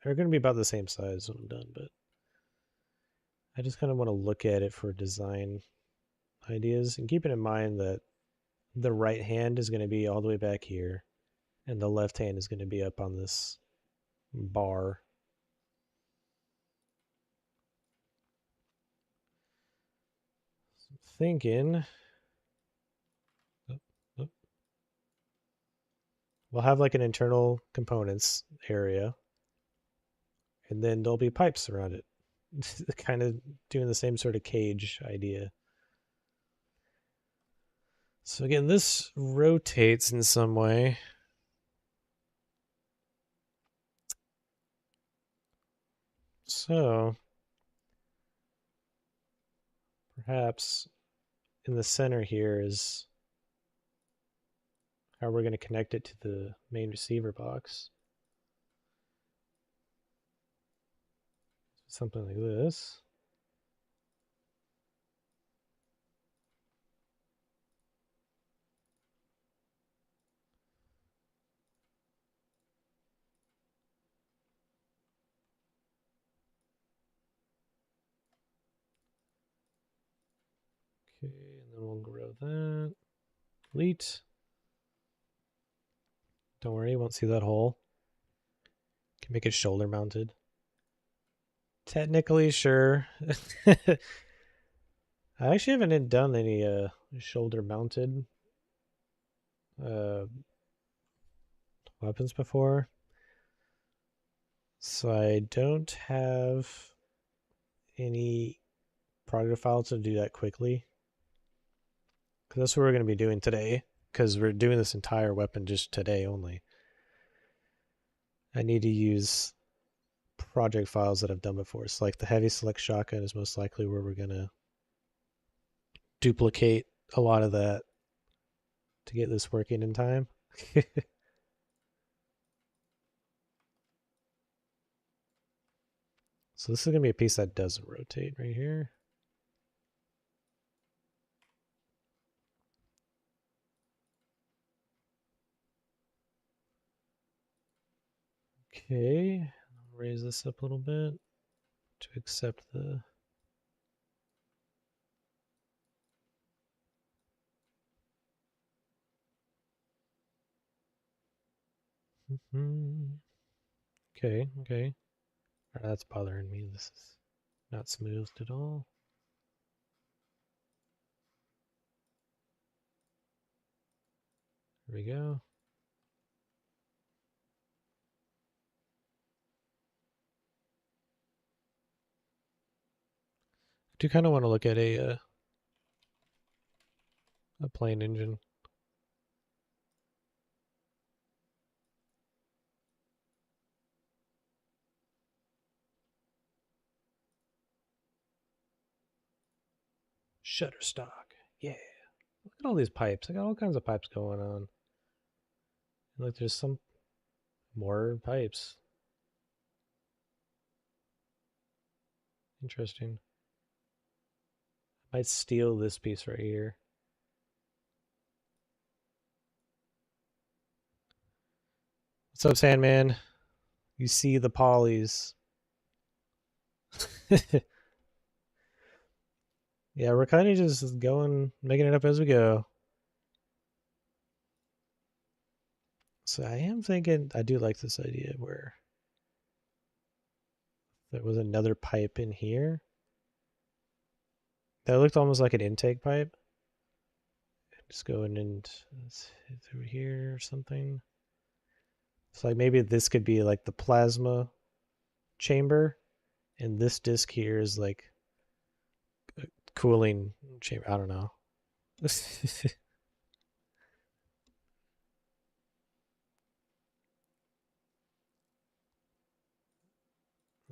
They're going to be about the same size when I'm done, but I just kind of want to look at it for design ideas and keeping in mind that the right hand is going to be all the way back here and the left hand is going to be up on this bar. So I'm thinking we'll have like an internal components area and then there'll be pipes around it. Kind of doing the same sort of cage idea. So again, this rotates in some way. So perhaps in the center here is how we're going to connect it to the main receiver box. Something like this. Okay, and then we'll grow that. Delete. Don't worry, you won't see that hole. Can make it shoulder mounted. Technically, sure. I actually haven't done any shoulder mounted weapons before. So I don't have any project files to do that quickly. Because that's what we're going to be doing today. Because we're doing this entire weapon just today only. I need to use project files that I've done before. So like the heavy select shotgun is most likely where we're going to duplicate a lot of that to get this working in time. So this is going to be a piece that doesn't rotate right here. Okay, I'll raise this up a little bit to accept the okay. Right, that's bothering me. This is not smoothed at all. There we go. I do kind of want to look at a plane engine. Shutterstock. Yeah. Look at all these pipes. I got all kinds of pipes going on. And look, there's some more pipes. Interesting. I might steal this piece right here. What's up, Sandman? You see the polys. Yeah, we're kind of just going, making it up as we go. So I am thinking, I do like this idea where there was another pipe in here. That looked almost like an intake pipe. Just go in and through here or something. So like maybe this could be like the plasma chamber, and this disc here is like a cooling chamber. I don't know. Let's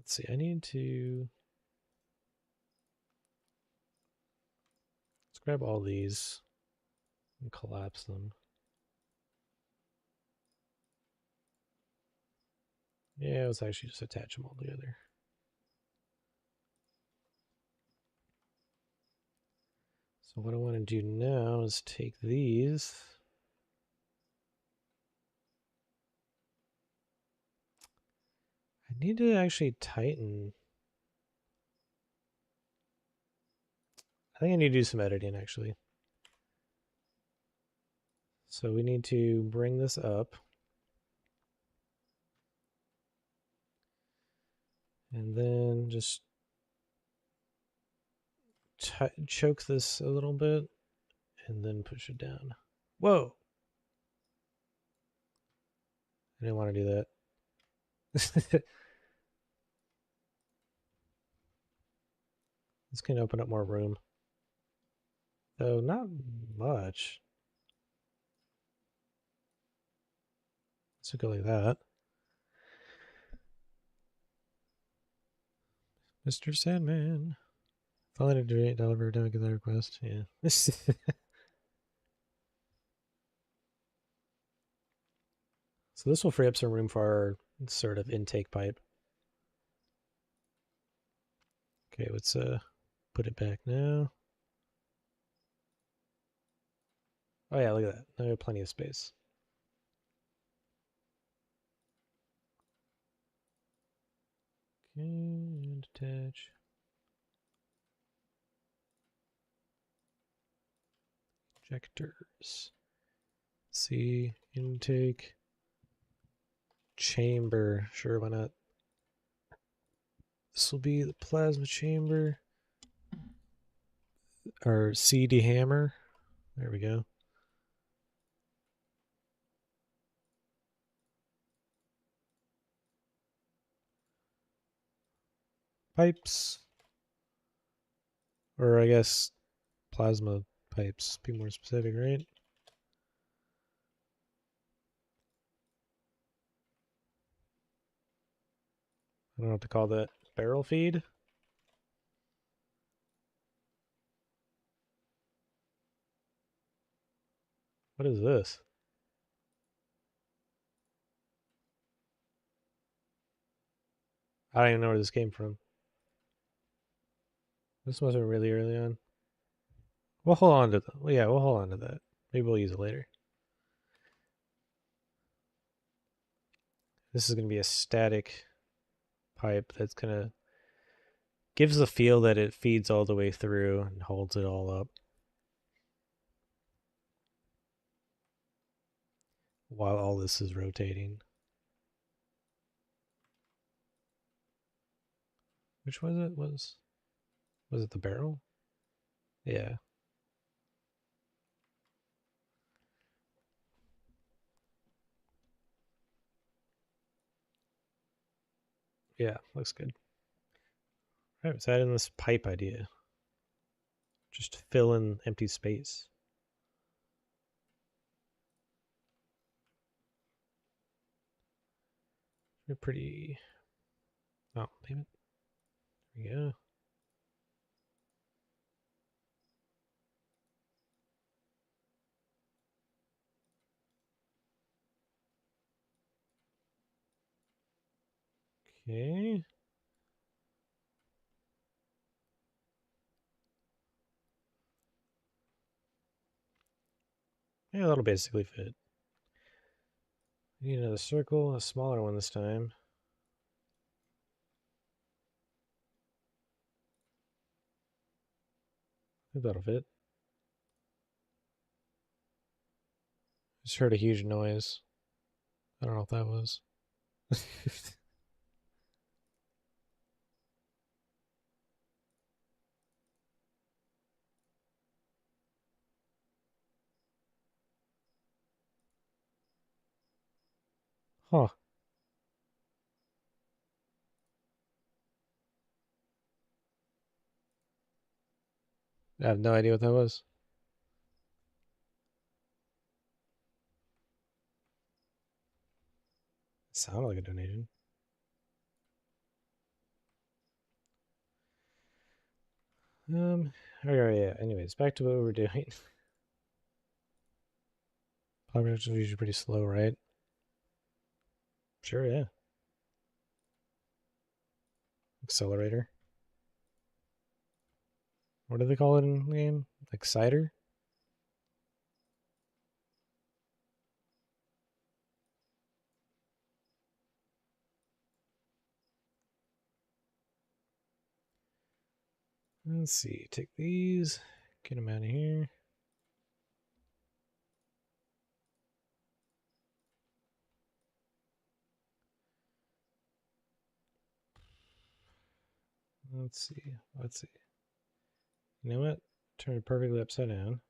see. I need to. Let's grab all these and collapse them. Yeah, let's actually just attach them all together. So what I want to do now is take these. I need to actually tighten. I think I need to do some editing actually. So we need to bring this up. And then just choke this a little bit and then push it down. Whoa! I didn't want to do that. This can open up more room. Though not much. Let's go like that. Mr. Sandman. Finally to deliver don't get that request. Yeah. So this will free up some room for our sort of intake pipe. Okay, let's put it back now. Oh yeah, look at that. Now we have plenty of space. Okay, and attach. Injectors. See, intake. Chamber. Sure, why not? This will be the plasma chamber. Our CD hammer. There we go. Pipes. Or I guess plasma pipes. Be more specific, right? I don't know what to call that. Barrel feed? What is this? I don't even know where this came from. This must have been really early on. We'll hold on to that. Well, yeah, we'll hold on to that. Maybe we'll use it later. This is going to be a static pipe that's going to gives the feel that it feeds all the way through and holds it all up while all this is rotating. Which was it? Was it the barrel? Yeah. Yeah, looks good. All right, let's add in this pipe idea. Just to fill in empty space. They're pretty. Oh, damn it. There we go. Okay. Yeah, that'll basically fit. Need another circle, a smaller one this time. I think that'll fit. Just heard a huge noise. I don't know what that was. Huh. I have no idea what that was. It sounded like a donation. Okay, yeah. Anyways, back to what we were doing. Power production is usually pretty slow, right? Sure, yeah. Accelerator. What do they call it in the game? Exciter? Let's see. Take these. Get them out of here. Let's see. Let's see. You know what? Turn it perfectly upside down.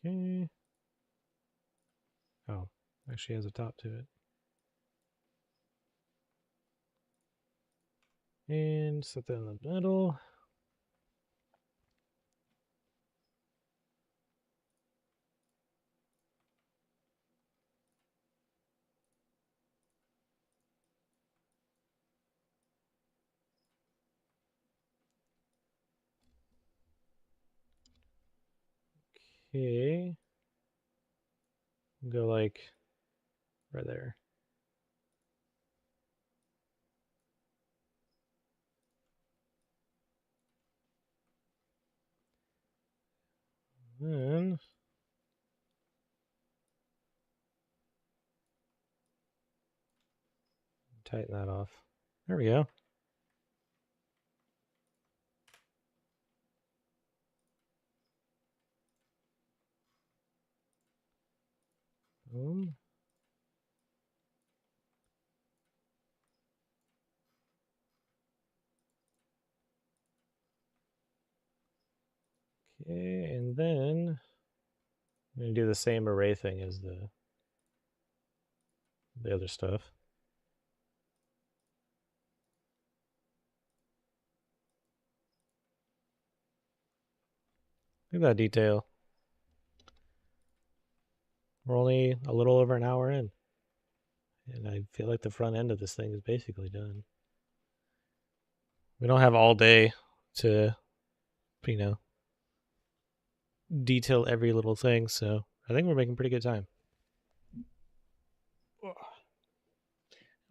Okay. Oh, actually has a top to it. And set that in the middle. Okay. Go like right there. Then tighten that off. There we go. Boom. Okay, and then I'm going to do the same array thing as the other stuff. Look at that detail. We're only a little over an hour in. And I feel like the front end of this thing is basically done. We don't have all day to, you know, detail every little thing, so I think we're making pretty good time.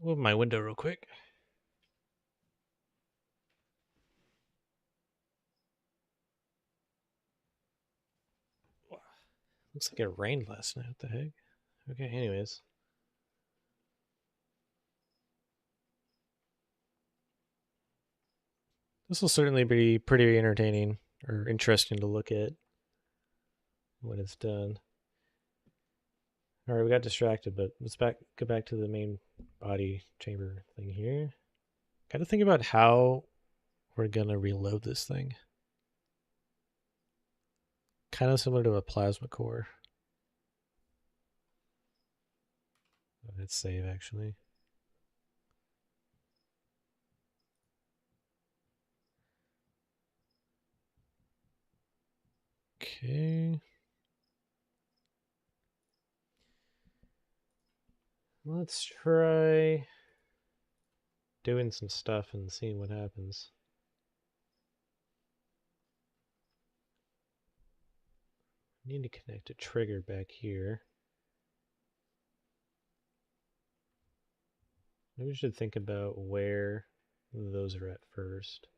Open my window real quick. Looks like it rained last night. What the heck? Okay, anyways. This will certainly be pretty entertaining or interesting to look at when it's done. All right, we got distracted, but let's go back to the main body chamber thing here. Got to think about how we're going to reload this thing. Kind of similar to a plasma core. Let's save, actually. Okay. Let's try doing some stuff and seeing what happens. Need to connect a trigger back here. Maybe we should think about where those are at first.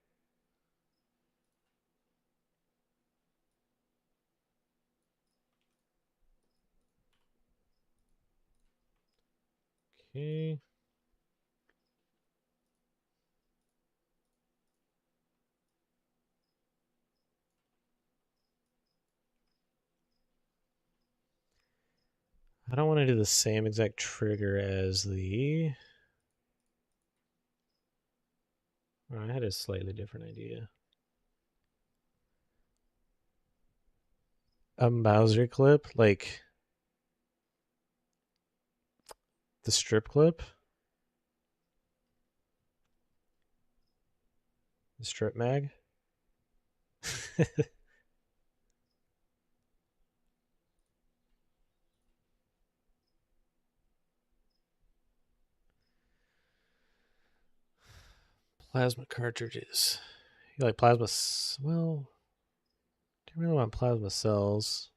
Okay. I don't want to do the same exact trigger as the... Oh, I had a slightly different idea. A Mauser clip, like the strip clip? The strip mag? Plasma cartridges. You like plasma? Well, don't really want plasma cells.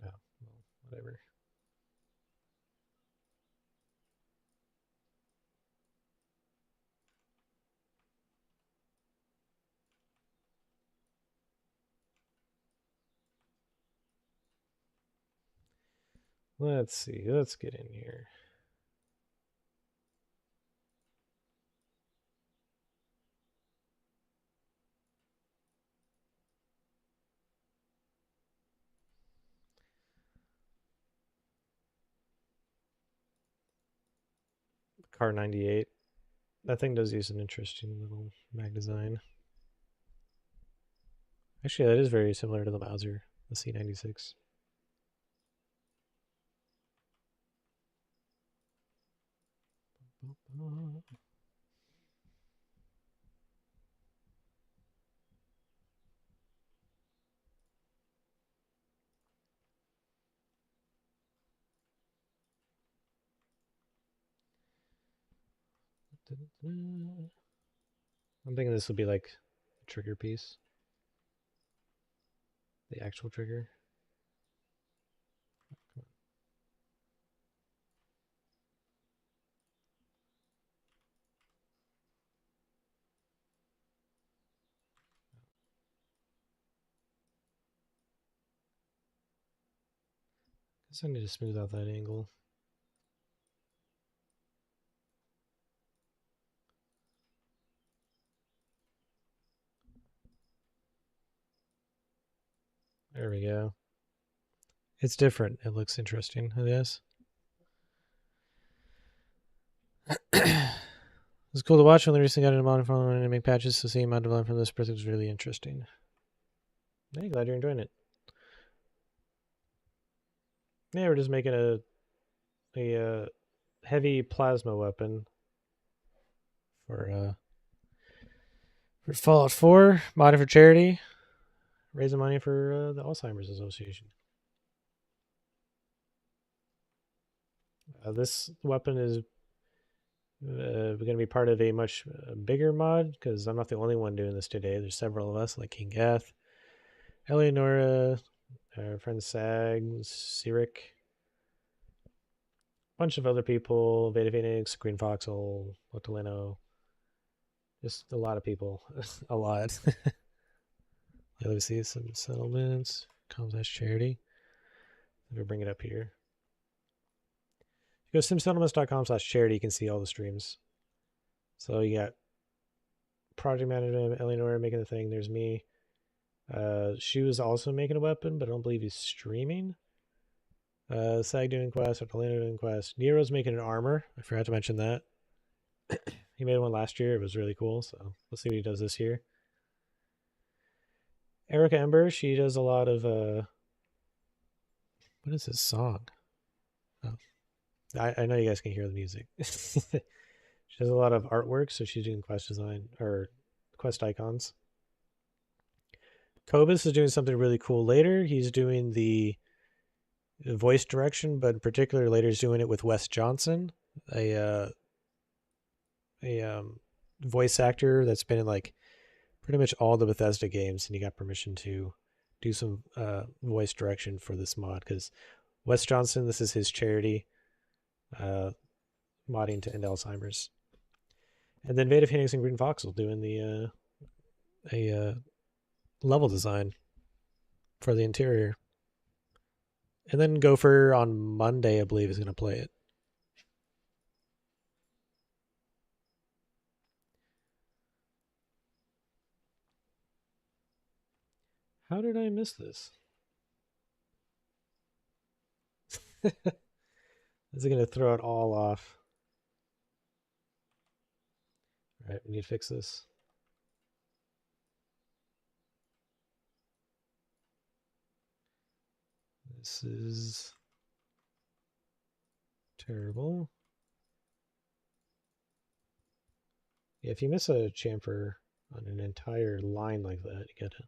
No, well, whatever. Let's see. Let's get in here. Car 98. That thing does use an interesting little mag design. Actually, that is very similar to the Mauser, the C96. I'm thinking this will be like the trigger piece. The actual trigger. Guess I need to smooth out that angle. There we go. It's different. It looks interesting, I guess. It's cool to watch. When recently got into modern following and make patches, so seeing mod development from this person was really interesting. Hey, glad you're enjoying it. Yeah, we're just making a heavy plasma weapon for Fallout 4, modded for charity, raising money for the Alzheimer's Association. This weapon is going to be part of a much bigger mod, because I'm not the only one doing this today. There's several of us, like King Gath, Eleonora, our friend Sag, Cyric, bunch of other people, Veda Phoenix, Green Foxhole, Lotolino, just a lot of people. A lot. Let me see some settlements, Comms charity. Let me bring it up here. If you go simsettlements.com/charity, you can see all the streams. So you got project manager Eleanor making the thing. There's me. She was also making a weapon, but I don't believe he's streaming. Sag doing quest, Orlando doing quest. Nero's making an armor. I forgot to mention that. He made one last year. It was really cool. So let's see what he does this year. Erica Ember, she does a lot of what is this song? Oh. I know you guys can hear the music. She does a lot of artwork, so she's doing quest design or quest icons. Cobus is doing something really cool later. He's doing the voice direction, but in particular later he's doing it with Wes Johnson, a voice actor that's been in like pretty much all the Bethesda games, and he got permission to do some voice direction for this mod because Wes Johnson, this is his charity, modding to end Alzheimer's. And then Veda Phoenix and Green Voxel doing the level design for the interior. And then Gopher on Monday, I believe, is going to play it. How did I miss this? Is it going to throw it all off? All right, we need to fix this. This is terrible. Yeah, if you miss a chamfer on an entire line like that, you gotta.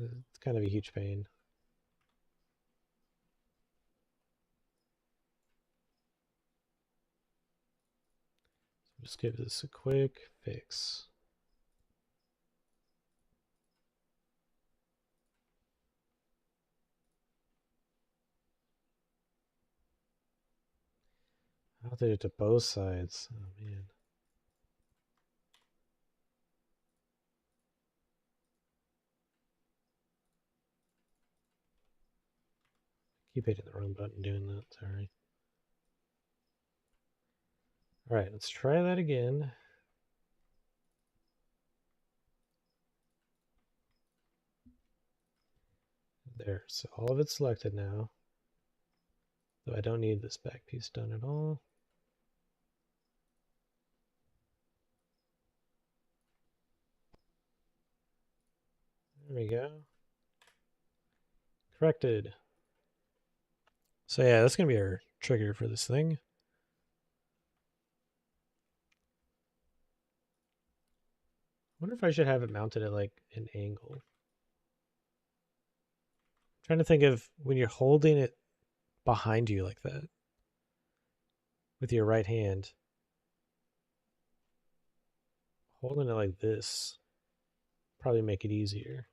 It's kind of a huge pain. Just give this a quick fix. I did it to both sides. Oh man. Keep hitting the wrong button doing that, sorry. Alright, let's try that again. There, so all of it's selected now. Though I don't need this back piece done at all. There we go. Corrected. So yeah, that's going to be our trigger for this thing. I wonder if I should have it mounted at like an angle. I'm trying to think of when you're holding it behind you like that. with your right hand. Holding it like this probably make it easier.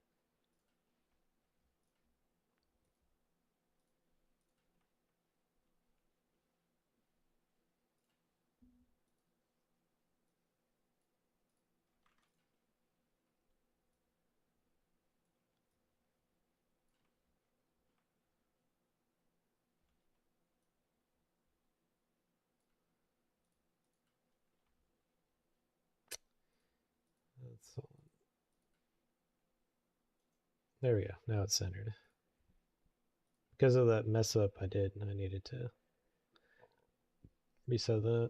That's all. There we go. Now it's centered. Because of that mess up I did, I needed to reset that.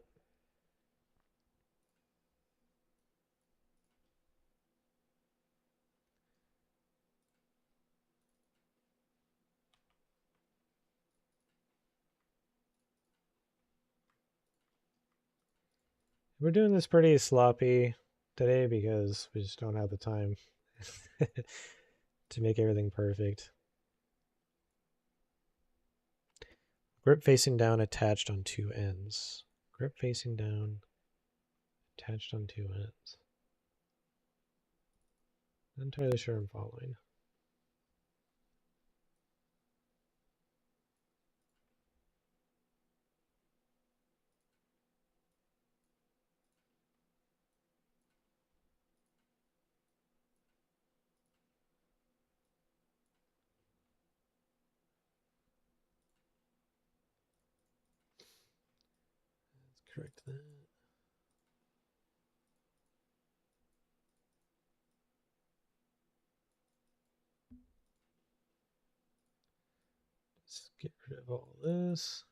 We're doing this pretty sloppy today because we just don't have the time to make everything perfect. Grip facing down, attached on two ends. Grip facing down, attached on two ends. Not entirely sure I'm following. Let's correct that. Let's get rid of all this.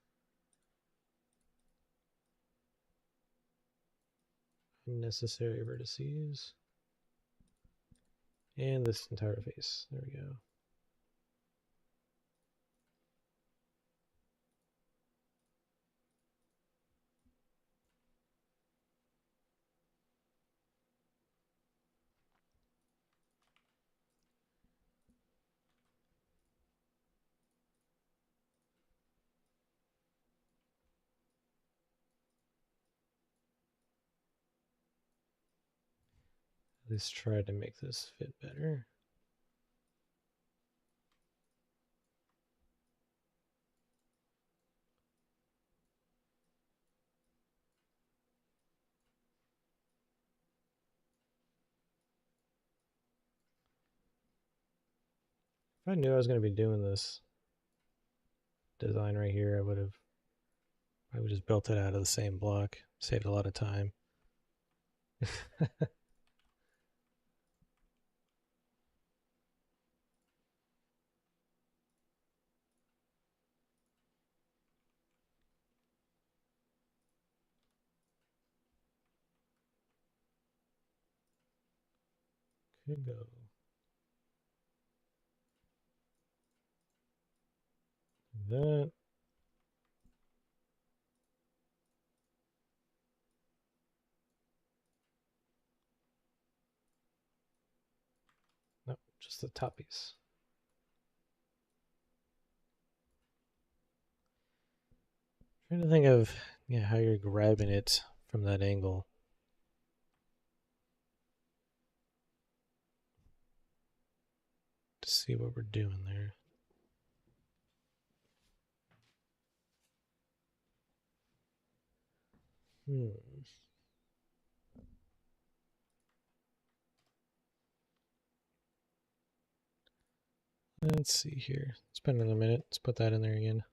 Unnecessary vertices. And this entire face. There we go. Let's try to make this fit better. If I knew I was going to be doing this design right here, I would just built it out of the same block. Saved a lot of time. Could go. That. Nope, just the top piece. Trying to think of how you're grabbing it from that angle. To see what we're doing there. Let's see here. It's been a minute. Let's put that in there again.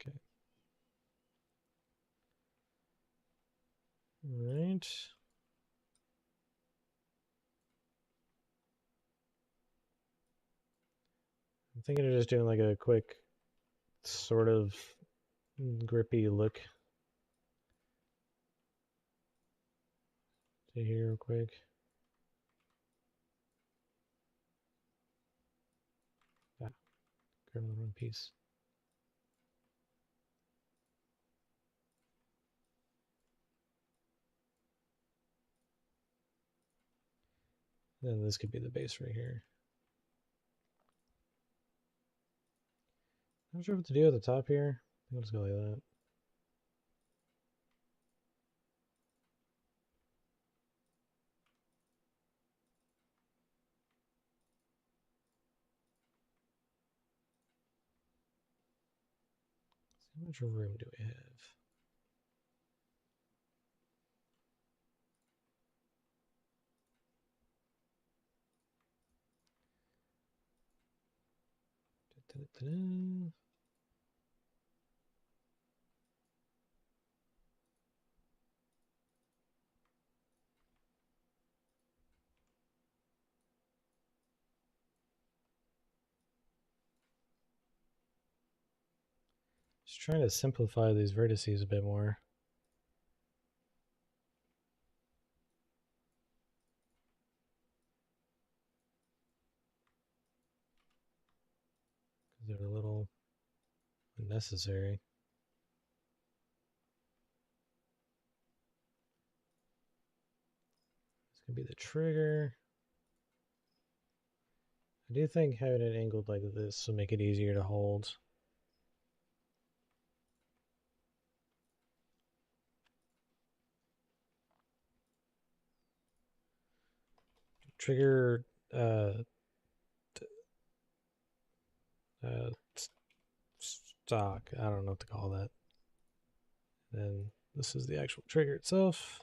Okay. All right. I'm thinking of just doing like a quick sort of grippy look to here real quick. Ah, grab the wrong piece. Then this could be the base right here. Not sure what to do at the top here. I'll just go like that. How much room do we have? Da-da-da-da. Just trying to simplify these vertices a bit more. They're a little unnecessary. It's going to be the trigger. I do think having it angled like this will make it easier to hold. Trigger stock. I don't know what to call that. Then this is the actual trigger itself.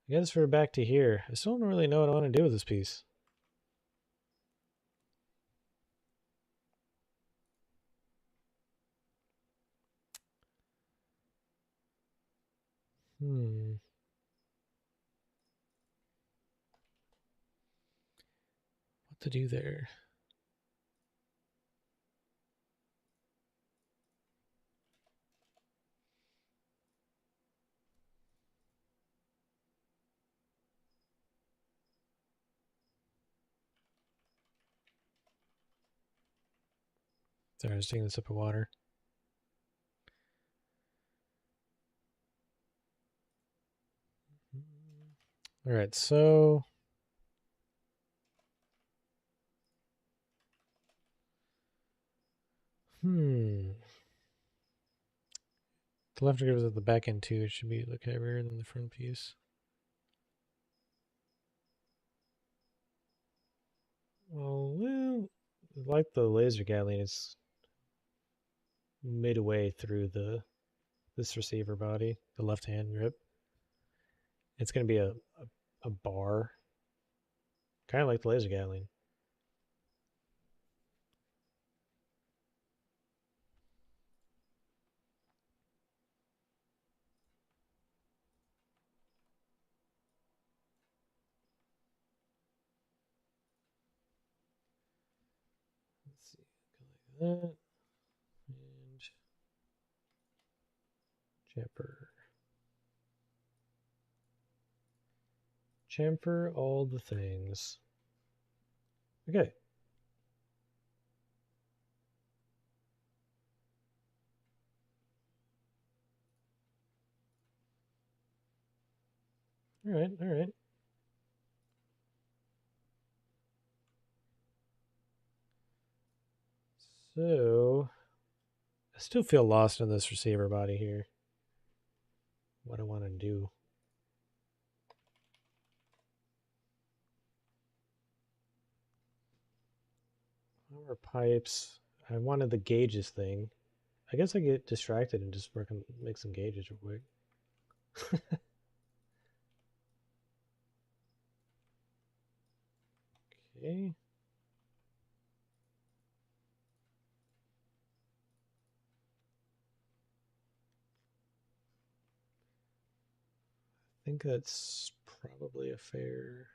I guess we're back to here. I still don't really know what I want to do with this piece. What to do there? Sorry, I was taking a sip of water. All right, so the left trigger is at the back end too. It should be look heavier than the front piece. Well, like the laser Gatling, it's midway through this receiver body, the left hand grip. It's going to be a bar, kind of like the laser Gatling. Let's see, go like that, and chamfer all the things. Okay. All right, all right. So, I still feel lost in this receiver body here. What I want to do. Power pipes. I wanted the gauges thing. I guess I get distracted and just make some gauges real quick. Okay. I think that's probably a fair.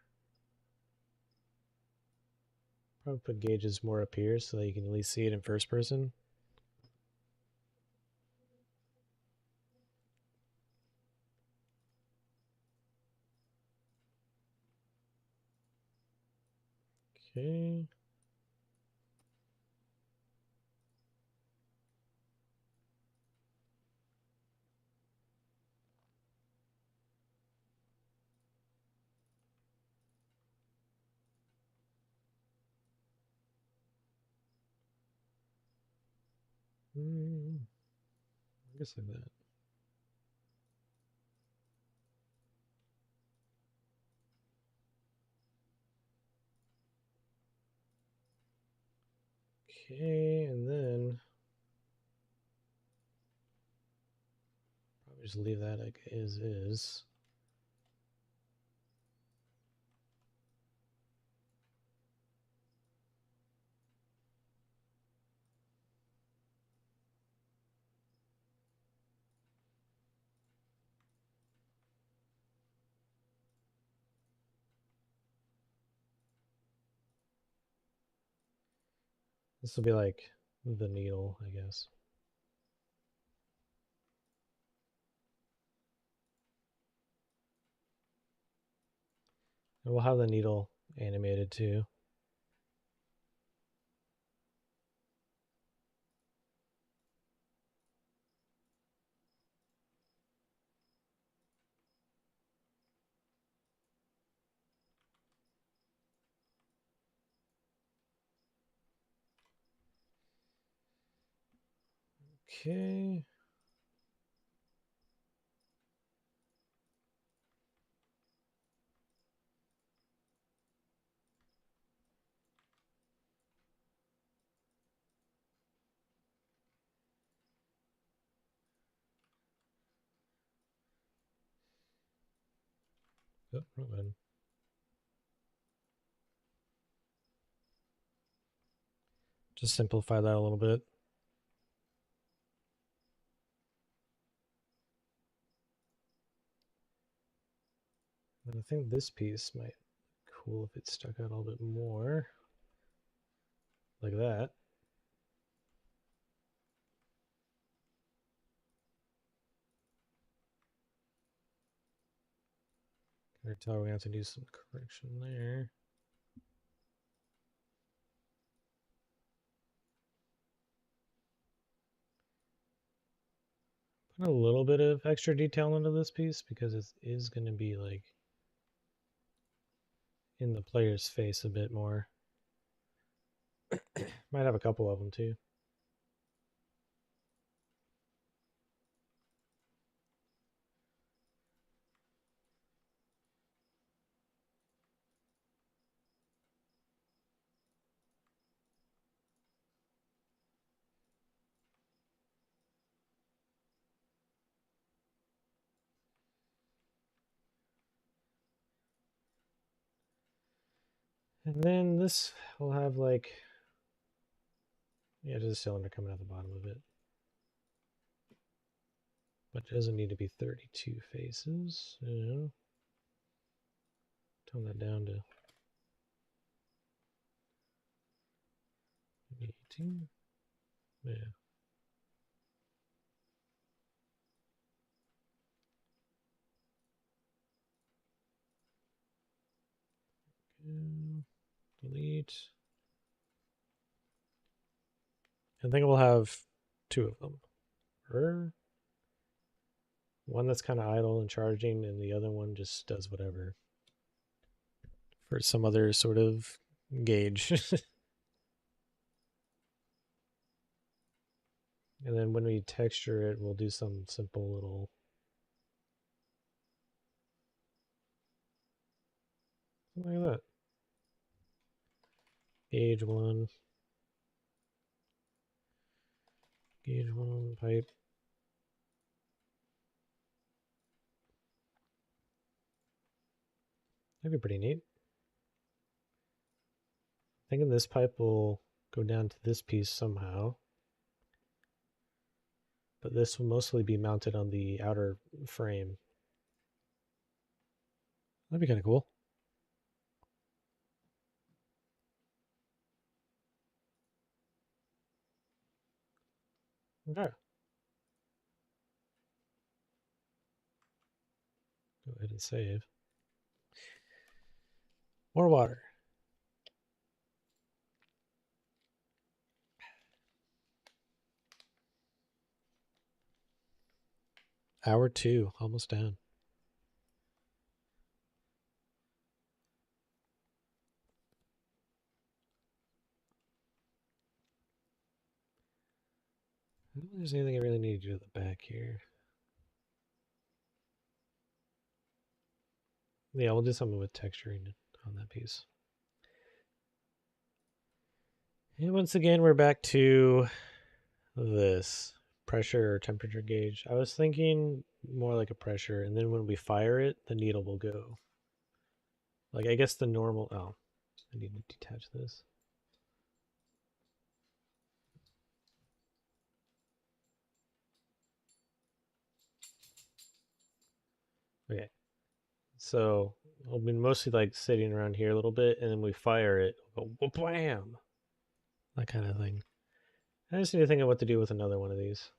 Probably put gauges more up here so that you can at least see it in first person. Okay. I guess like that. Okay, and then probably just leave that like as is. This will be like the needle, I guess. And we'll have the needle animated too. Okay. Oh, wrong button. Just simplify that a little bit. And I think this piece might be cool if it stuck out a little bit more. Like that. I can tell we have to do some correction there. Put a little bit of extra detail into this piece because it is going to be like in the player's face a bit more. Might have a couple of them too. And then this will have like, yeah, just a cylinder coming out the bottom of it. But it doesn't need to be 32 faces, you know. Tone that down to 18. Yeah. Delete. I think we'll have two of them. One that's kind of idle and charging, and the other one just does whatever for some other sort of gauge. And then when we texture it, we'll do some simple little something like that. Gauge one pipe. That'd be pretty neat. Thinking this pipe will go down to this piece somehow. But this will mostly be mounted on the outer frame. That'd be kind of cool. Okay. Go ahead and save. More water. Hour 2, almost done. I don't think there's anything I really need to do at the back here. Yeah, we'll do something with texturing on that piece. And once again, we're back to this pressure or temperature gauge. I was thinking more like a pressure, and then when we fire it, the needle will go. Like, I guess the normal... Oh, I need to detach this. Okay. So, I'll be mostly like sitting around here a little bit, and then we fire it, it'll go bam! That kind of thing. I just need to think of what to do with another one of these.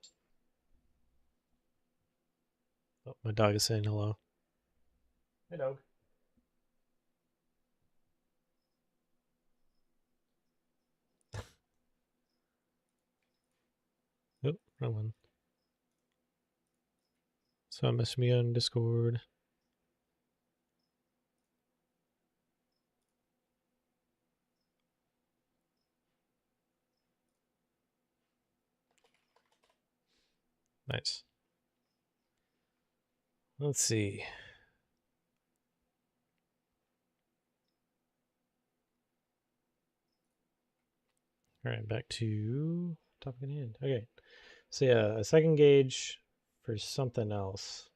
Oh, my dog is saying hello. Hey, dog. Oh, wrong one. So message me on Discord. Nice. Let's see. All right, back to topic in hand. Okay. So yeah, a second gauge for something else.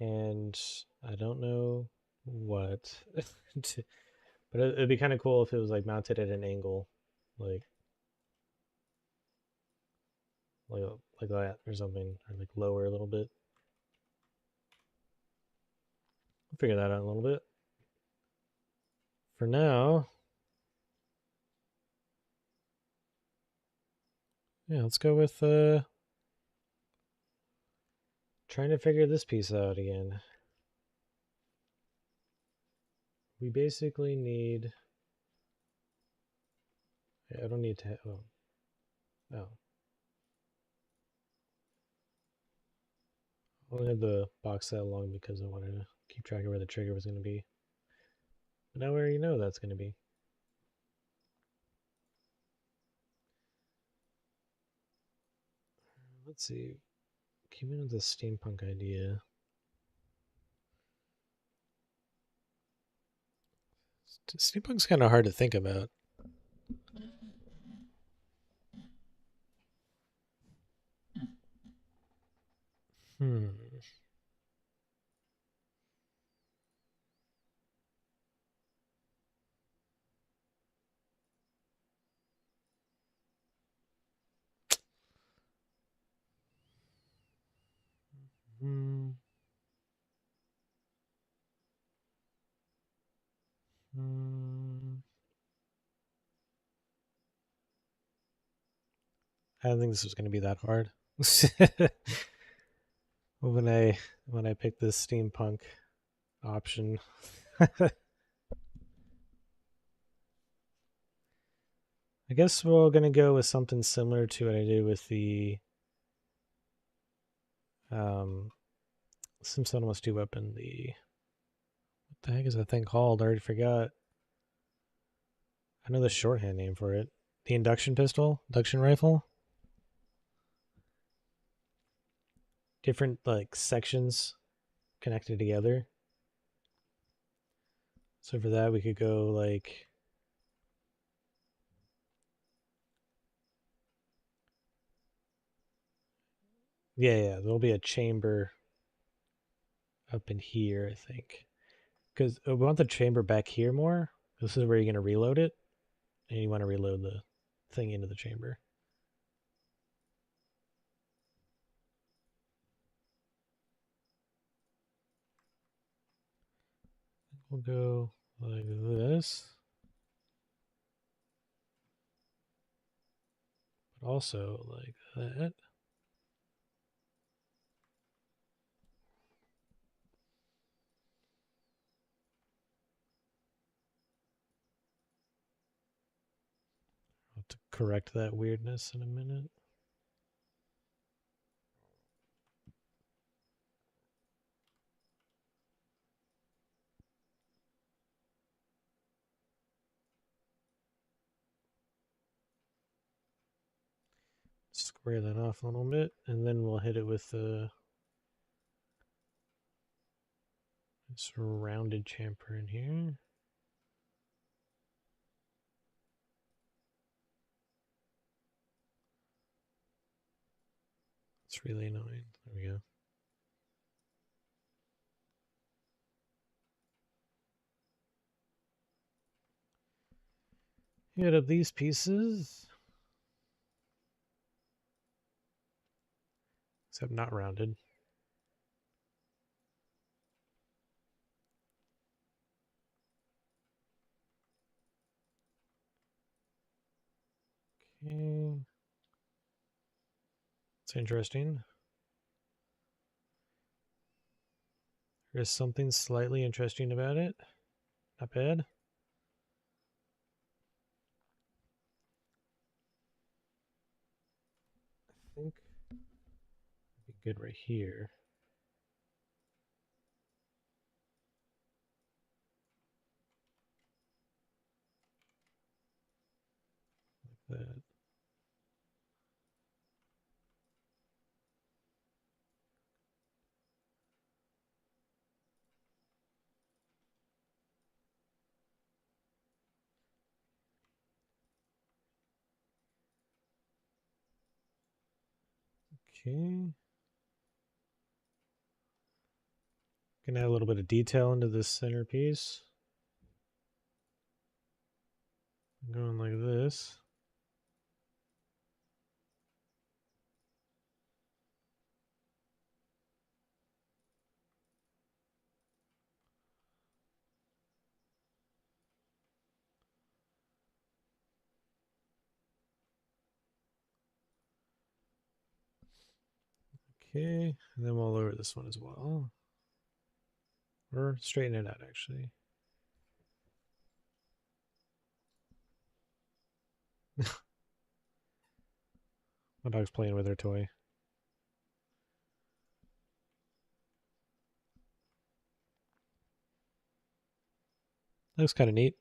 And I don't know what. But it'd be kind of cool if it was like mounted at an angle. Like like that or something. Or like lower a little bit. I'll figure that out a little bit. For now, yeah, let's go with trying to figure this piece out again. We basically need... I don't need to... Oh. I only had the box that long because I wanted to keep track of where the trigger was going to be. But now we already know that's going to be. Let's see. Came in with a steampunk idea. Steampunk's kind of hard to think about. Hmm. Hmm. Hmm. I don't think this was going to be that hard. when I picked this steampunk option. I guess we're going to go with something similar to what I did with the Simpson Almost 2 weapon. What the heck is that thing called? I already forgot. I know the shorthand name for it. The induction pistol? Induction rifle? Different, like, sections connected together. So for that, we could go, like... Yeah, there'll be a chamber up in here, I think. Because we want the chamber back here more. This is where you're going to reload it. And you want to reload the thing into the chamber. We'll go like this. But also like that. I'll have to correct that weirdness in a minute. square that off a little bit, and then we'll hit it with this rounded chamfer in here. It's really annoying. There we go. Hit up these pieces. Except not rounded. Okay. It's interesting. There's something slightly interesting about it. Not bad. I think it'd be good right here. Like that. Okay. Gonna add a little bit of detail into this centerpiece. Going like this. Okay, and then we'll lower this one as well. Or straighten it out, actually. My dog's playing with her toy. Looks kind of neat.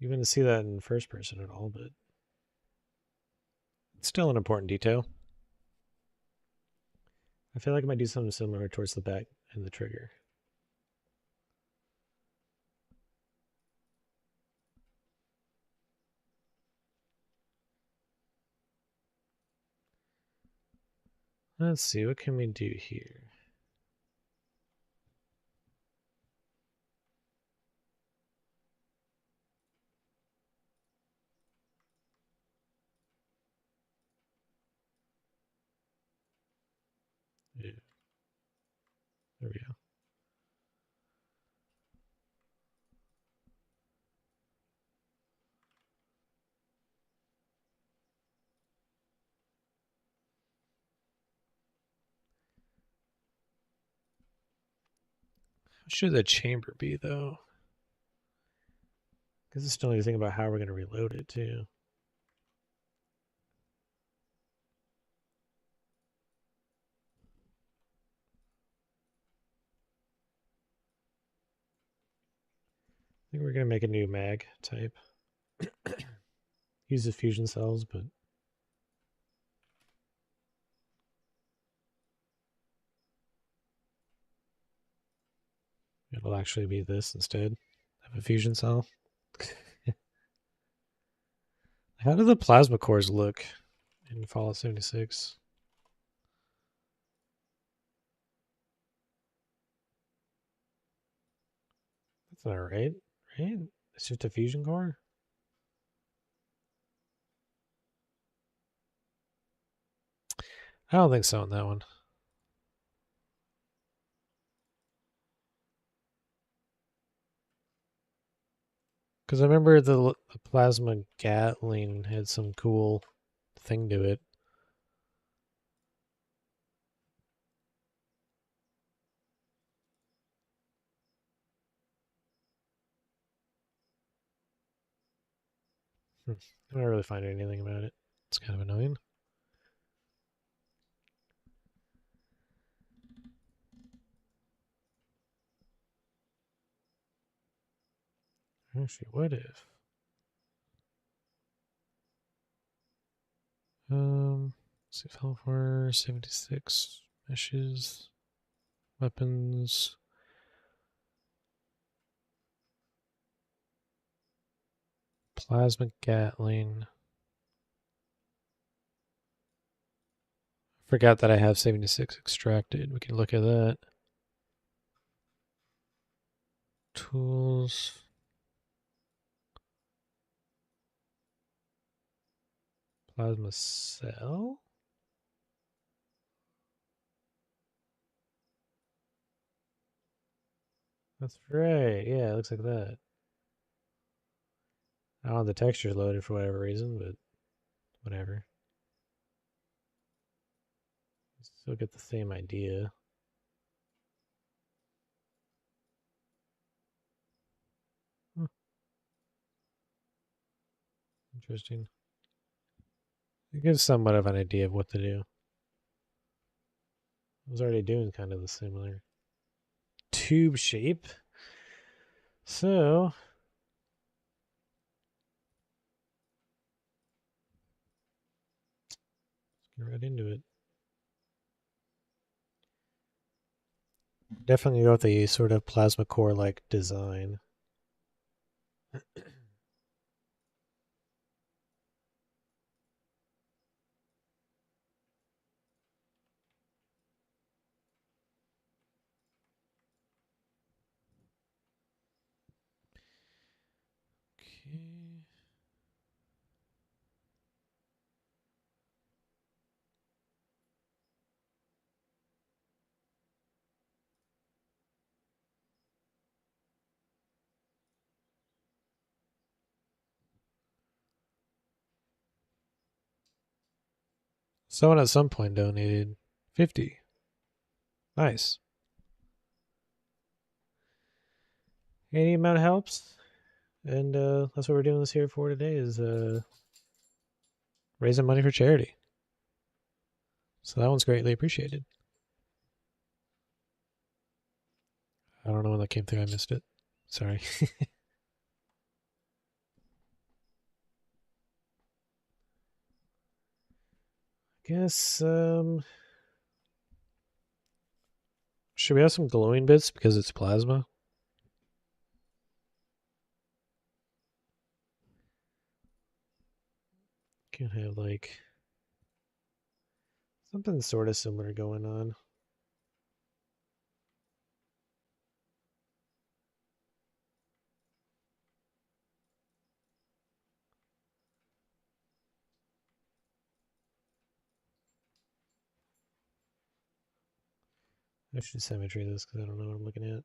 You wouldn't see that in first person at all, but it's still an important detail. I feel like I might do something similar towards the back and the trigger. Let's see, what can we do here? Yeah. There we go. How should the chamber be, though? Because I still need to think about how we're going to reload it, too. I think we're going to make a new mag type. Use the fusion cells, but it'll actually be this instead of a fusion cell. How do the plasma cores look in Fallout 76? That's not right, right? It's just a fusion core? I don't think so on that one. Because I remember the plasma Gatling had some cool thing to it. I don't really find anything about it. It's kind of annoying. Actually, what if? Let's see, file for 76 meshes, weapons. Plasma Gatling. Forgot that I have 76 extracted. We can look at that. Tools. Plasma cell? That's right. Yeah, it looks like that. I don't have the textures loaded for whatever reason, but whatever. Still get the same idea. Huh. Interesting. It gives somewhat of an idea of what to do. I was already doing kind of the similar tube shape. So let's get right into it. Definitely go with the sort of plasma core like design. Okay. Someone at some point donated 50. Nice. Any amount helps. And that's what we're doing this here for today is raising money for charity. So that one's greatly appreciated. I don't know when that came through. I missed it. Sorry. Guess should we have some glowing bits because it's plasma? Can have like something sort of similar going on. I should symmetry this because I don't know what I'm looking at.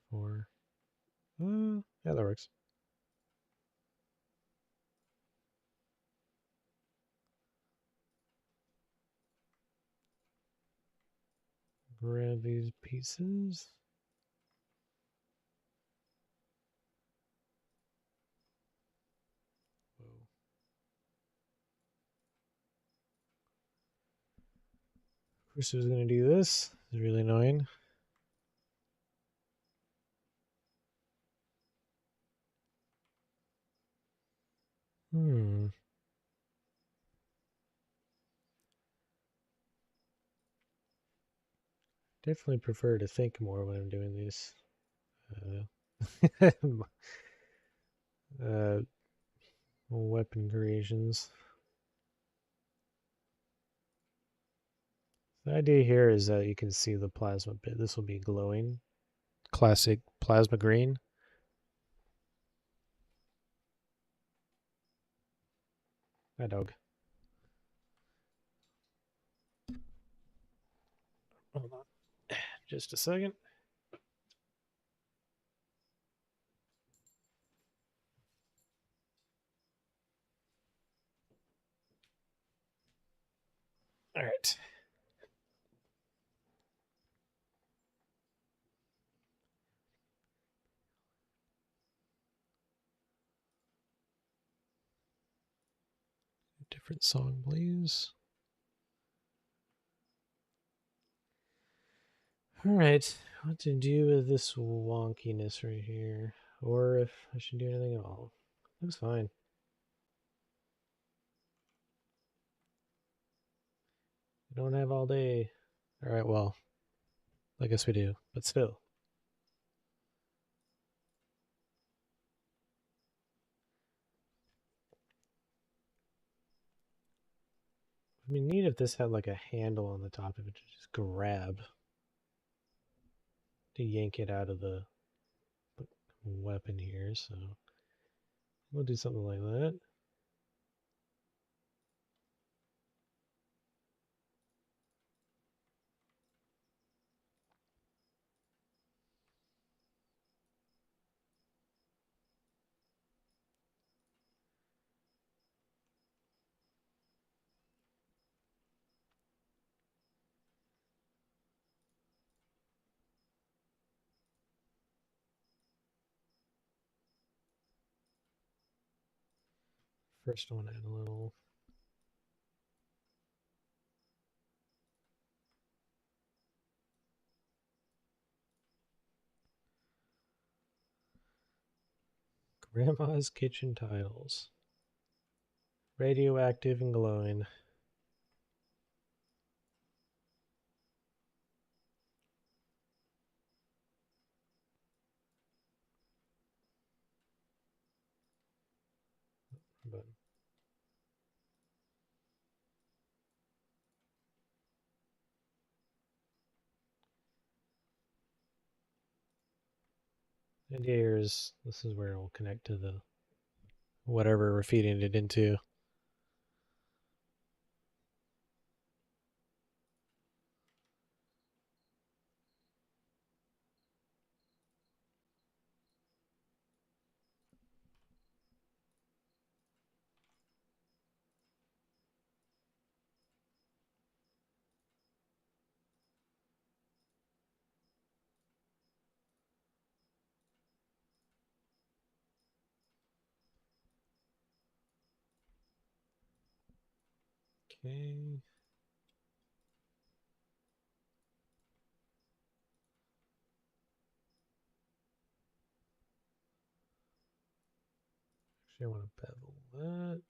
Four. Yeah, that works. Grab these pieces. Whoa. Of course, who's going to do this? It's really annoying. Definitely prefer to think more when I'm doing these. Weapon creations. The idea here is that you can see the plasma bit. This will be glowing. Classic plasma green. Hi, dog. Hold on. Just a second. All right. Different song, please. Alright, what to do with this wonkiness right here? Or if I should do anything at all. Looks fine. We don't have all day. Alright, well, I guess we do, but still. I mean, neat if this had like a handle on the top of it to just grab to yank it out of the weapon here, so we'll do something like that. First I want to add a little Grandma's kitchen tiles. Radioactive and glowing. But the idea here is this is where it will connect to the whatever we're feeding it into. Okay. Actually, I want to bevel that.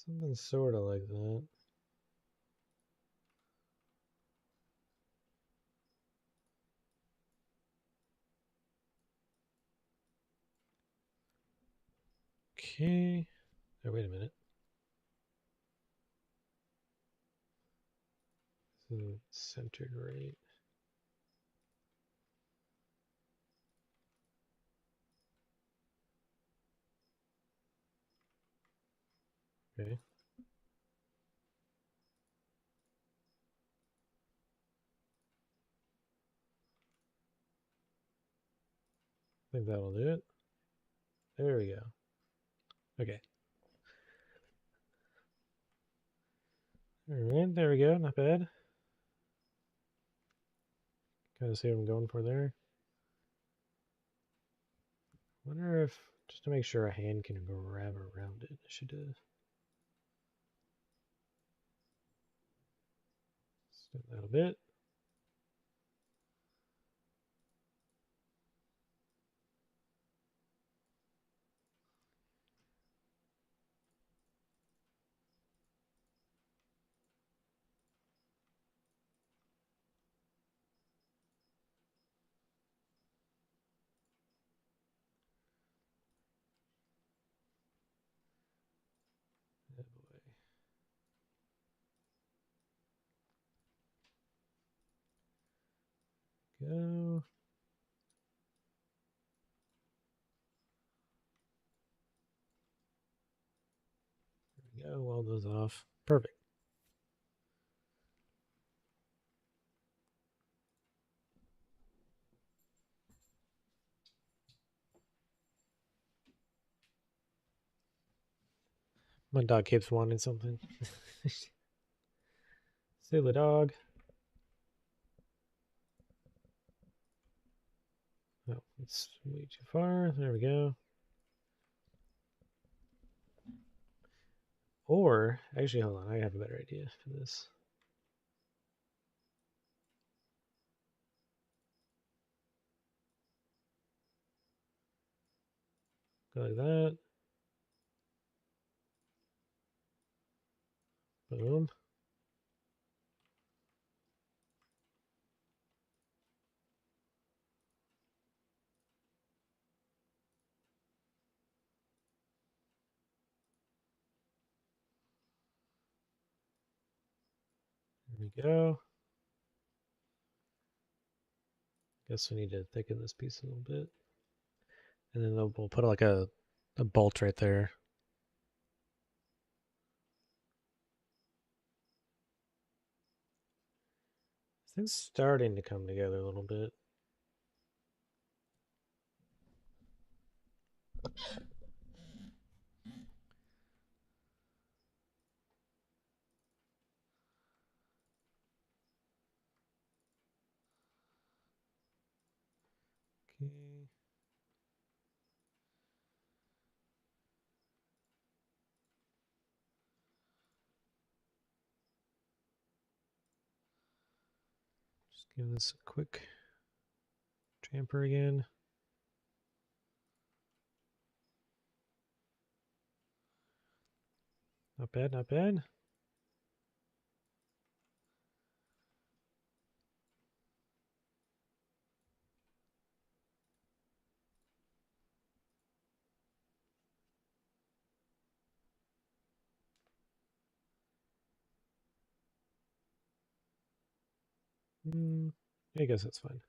Something sort of like that. Okay. Oh, wait a minute. This isn't centered right. Okay. I think that'll do it. There we go. Okay. Alright, there we go. Not bad. Kind of see what I'm going for there. Wonder if, just to make sure a hand can grab around it, I should step that a bit. Oh boy. Go. There we go. Weld those off. Perfect. My dog keeps wanting something. Silly dog. Oh, it's way too far. There we go. Or, actually, hold on. I have a better idea for this. Go like that. Boom. There we go. Guess we need to thicken this piece a little bit. And then we'll put like a bolt right there. Things starting to come together a little bit. Okay. Just give this a quick chamfer again. Not bad, not bad. I guess that's fine.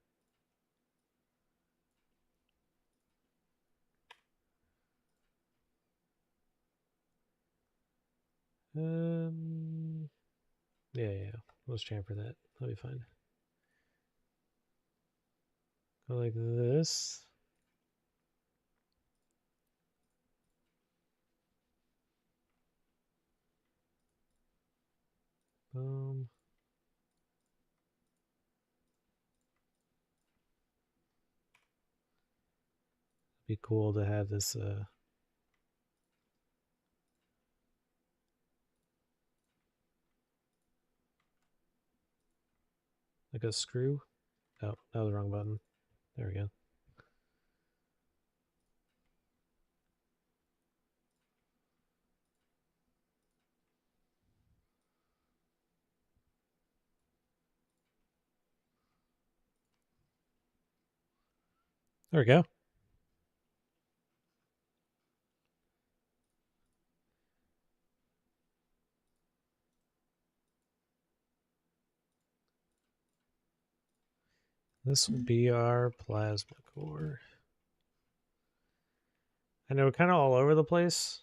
Yeah. Let's chamfer that. That'll be fine. Go like this. Boom. Be cool to have this like a screw. Oh, that was the wrong button. There we go. There we go. This will be our plasma core. I know we're kind of all over the place.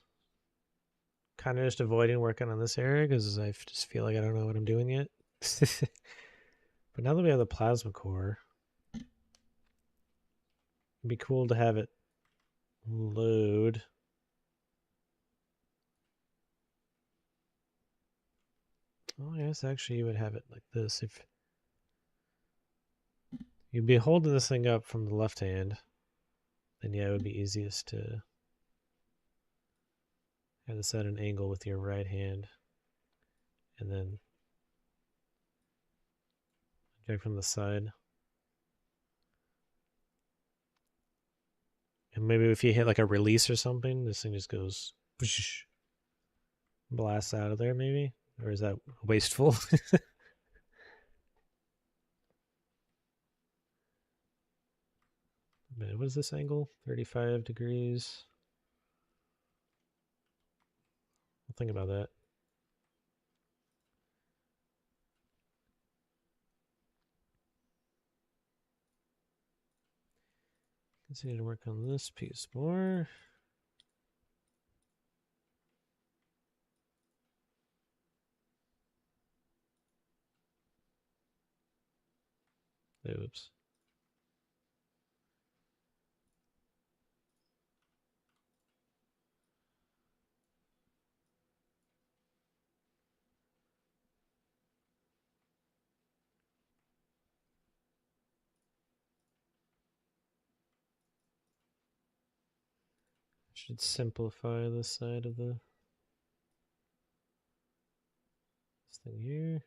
Kind of just avoiding working on this area because I just feel like I don't know what I'm doing yet. But now that we have the plasma core, it'd be cool to have it load. Oh, I guess actually you would have it like this. If you'd be holding this thing up from the left hand, then yeah, it would be easiest to have this at an angle with your right hand. And then check from the side. And maybe if you hit like a release or something, this thing just goes whoosh, blasts out of there maybe? Or is that wasteful? What is this angle? 35 degrees. I'll think about that. Continue to work on this piece more. Oops. Should simplify this side of this thing here.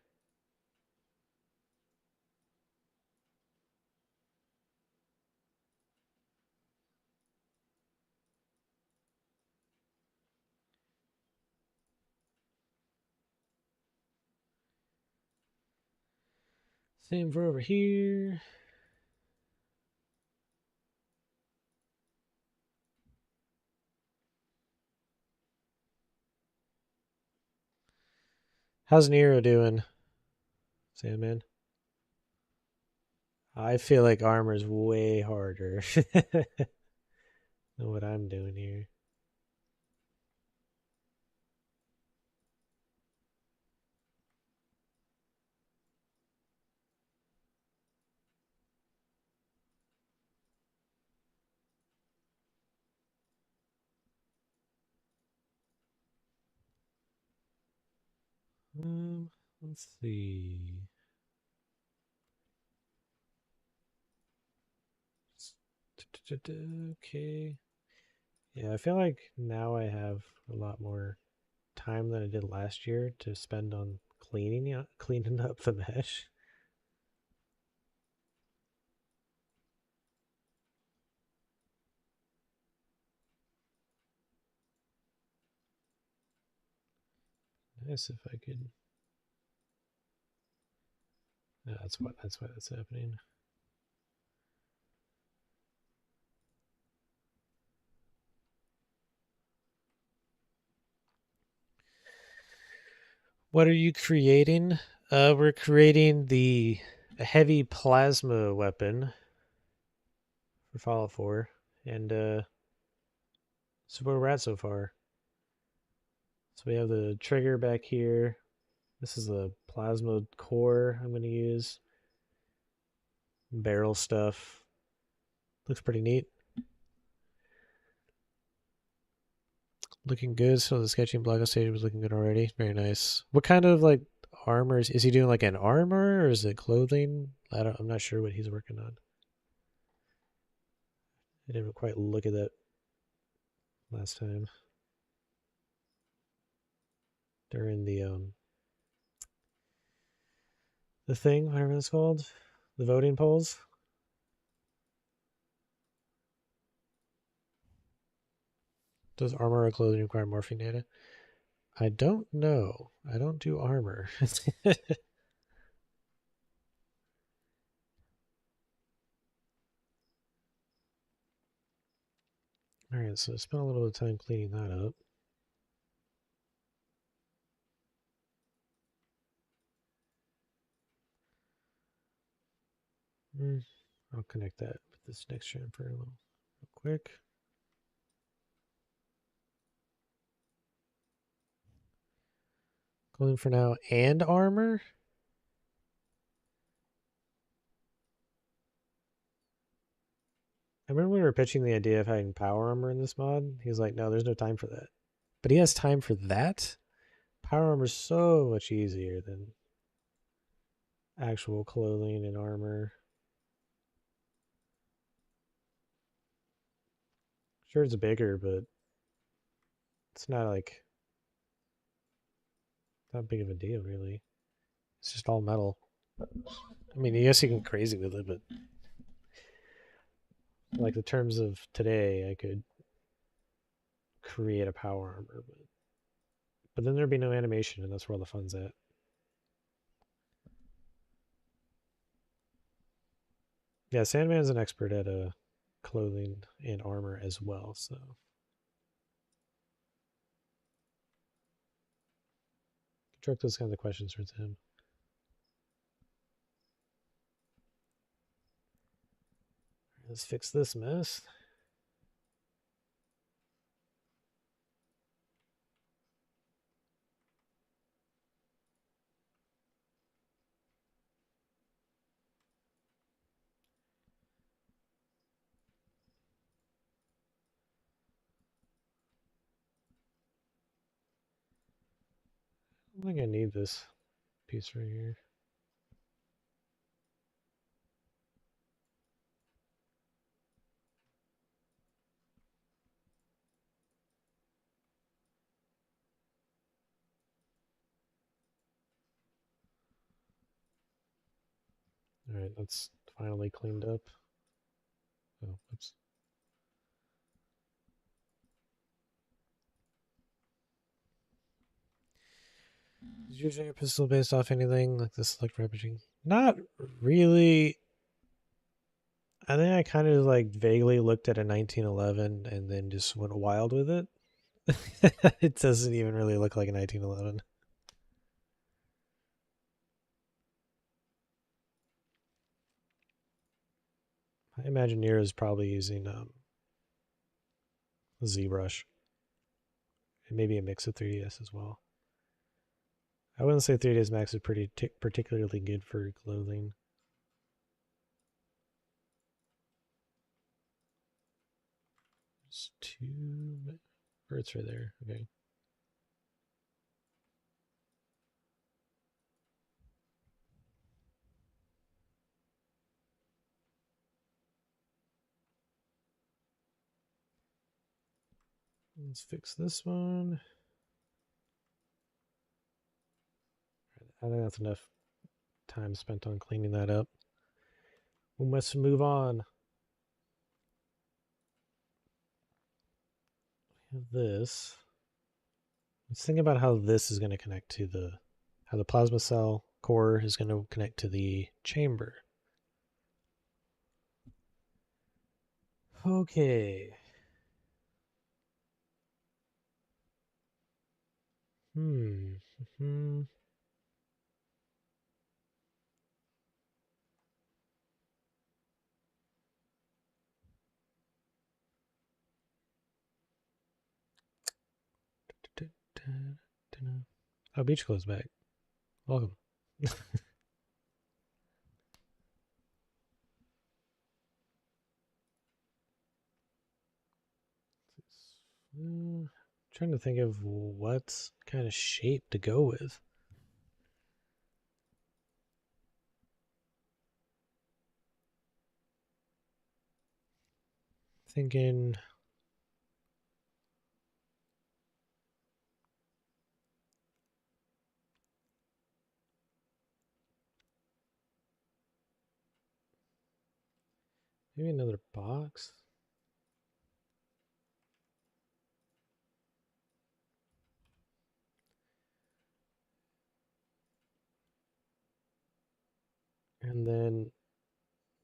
Same for over here. How's Nero doing, Sandman? I feel like armor's way harder than what I'm doing here. Let's see. Okay. Yeah, I feel like now I have a lot more time than I did last year to spend on cleaning up the mesh. Nice if I could. Yeah, that's why that's happening. What are you creating? We're creating a heavy plasma weapon for Fallout 4, and so where we're at so far. So we have the trigger back here. This is the plasma core I'm going to use. Barrel stuff. Looks pretty neat. Looking good. So the sketching block stage was looking good already. Very nice. What kind of like armor is he doing? Like an armor or is it clothing? I'm not sure what he's working on. I didn't quite look at that last time during the thing, whatever it's called, the voting polls. Does armor or clothing require morphing data? I don't know. I don't do armor. Alright, so spend a little bit of time cleaning that up. I'll connect that with this next transfer real quick. Clothing for now and armor? I remember when we were pitching the idea of having power armor in this mod. He was like, no, there's no time for that. But he has time for that? Power armor is so much easier than actual clothing and armor. Sure, it's bigger, but it's not like that big of a deal, really. It's just all metal. I mean, yes, you can get crazy with it, but like the terms of today, I could create a power armor, but then there'd be no animation, and that's where all the fun's at. Yeah, Sandman's an expert at clothing and armor as well, so. Direct those kinds of questions towards him. Let's fix this mess. I don't think I need this piece right here. Alright, that's finally cleaned up. Oh, oops. Is using your pistol based off anything like this select repaging? Not really. I think I kind of like vaguely looked at a 1911 and then just went wild with it. It doesn't even really look like a 1911. I imagine Nero is probably using ZBrush. And maybe a mix of 3ds as well. I wouldn't say 3ds Max is particularly good for clothing. There's 2 birds right there. Okay. Let's fix this one. I think that's enough time spent on cleaning that up. We must move on. We have this. Let's think about how this is going to connect to how the plasma cell core is going to connect to the chamber. Okay. Mm-hmm. Oh, Beach Clothes back. Welcome. Trying to think of what kind of shape to go with. Thinking maybe another box. And then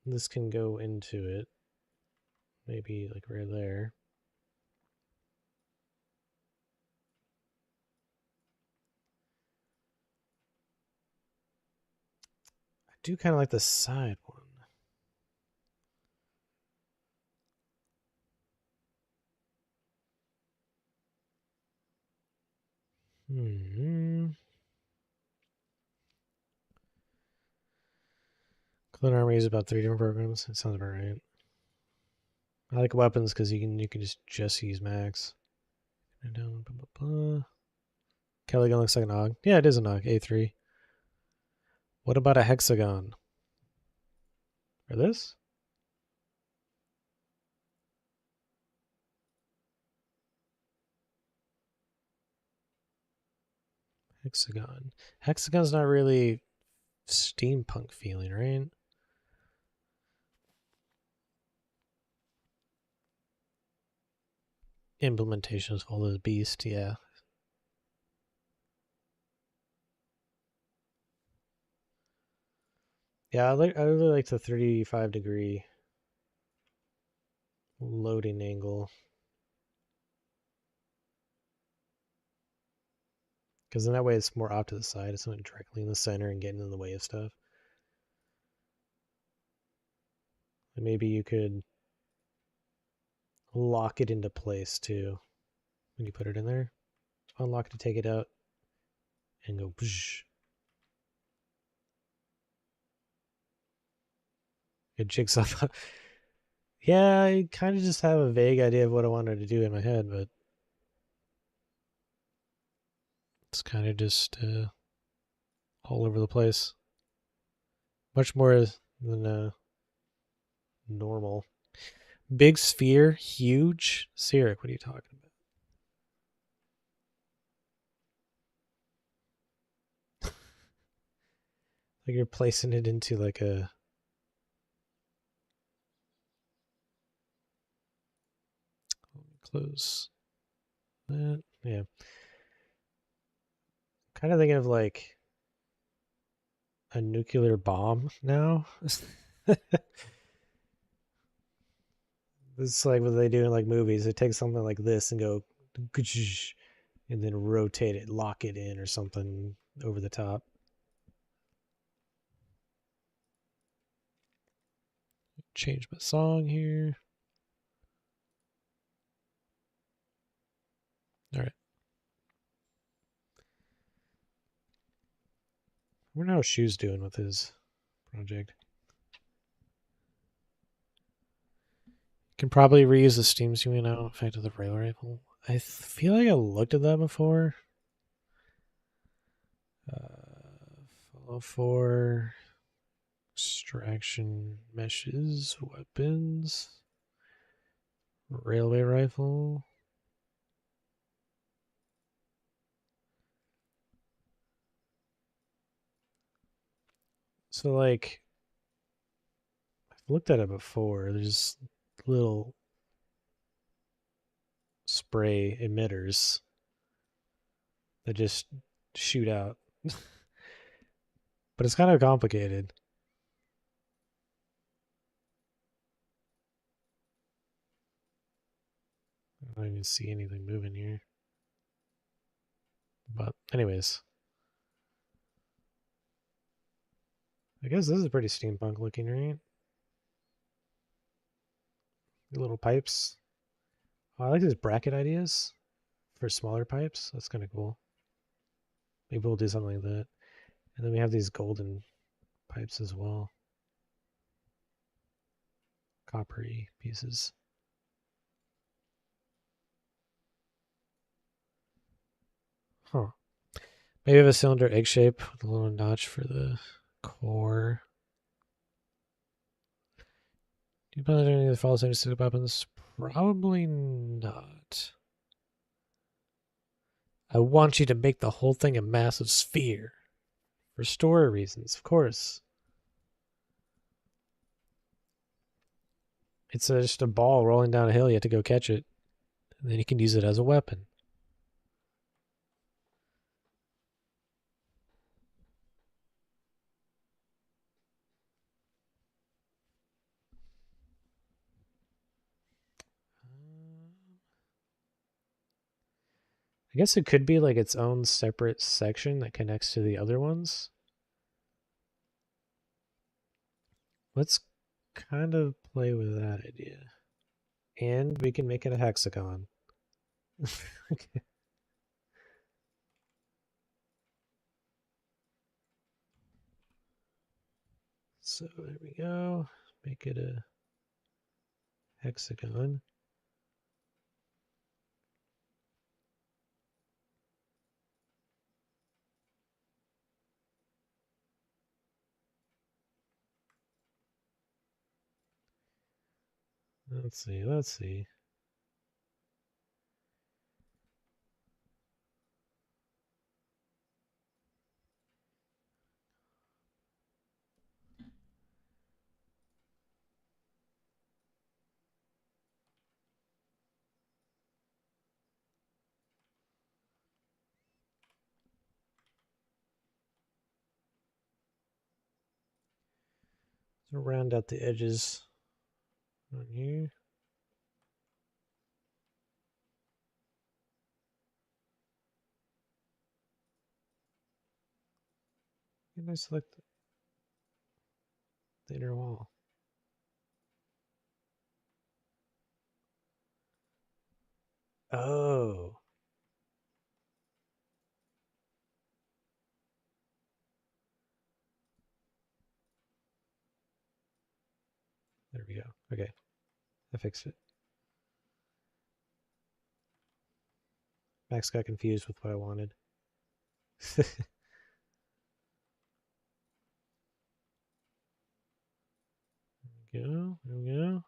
this can go into it. Maybe like right there. I do kind of like the side one. Clone Army is about 3 different programs. That sounds about right. I like weapons because you can just use max. Kelly gun looks like an AUG. Yeah, it is an AUG. A3. What about a hexagon? Or this? Hexagon. Hexagon's not really steampunk feeling, right? Implementation is all this beast, yeah. Yeah, I really like the 35-degree loading angle. Because in that way it's more off to the side. It's not directly in the center and getting in the way of stuff. And maybe you could lock it into place too when you put it in there. Unlock it to take it out and go bzz. Good jigsaw. Yeah, I kind of just have a vague idea of what I wanted to do in my head, but it's kind of just all over the place. Much more than normal. Big sphere, huge. Sirik, what are you talking about? Like you're placing it into like a Close that. Yeah. Kind of thinking of like a nuclear bomb now. It's like what they do in like movies. They take something like this and go, and then rotate it, lock it in or something over the top. Change my song here. All right. I wonder how Shoe's doing with his project. Can probably reuse the steam zooming out effect of the rail rifle. I feel like I looked at that before. Follow for extraction meshes, weapons, railway rifle. So like, I've looked at it before. There's little spray emitters that just shoot out. But it's kind of complicated. I don't even see anything moving here. But anyways. I guess this is pretty steampunk looking, right? The little pipes. Oh, I like these bracket ideas for smaller pipes. That's kind of cool. Maybe we'll do something like that. And then we have these golden pipes as well. Coppery pieces. Huh. Maybe have a cylinder egg shape with a little notch for the core. Do you plan on doing any of the follow same stick weapons? Probably not. I want you to make the whole thing a massive sphere. For story reasons, of course. It's just a ball rolling down a hill. You have to go catch it. And then you can use it as a weapon. I guess it could be like its own separate section that connects to the other ones. Let's kind of play with that idea. And we can make it a hexagon. Okay. So there we go. Make it a hexagon. Let's see. So round out the edges on here. And I select the inner wall. Oh. There we go. Okay. I fixed it. Max got confused with what I wanted. There we go.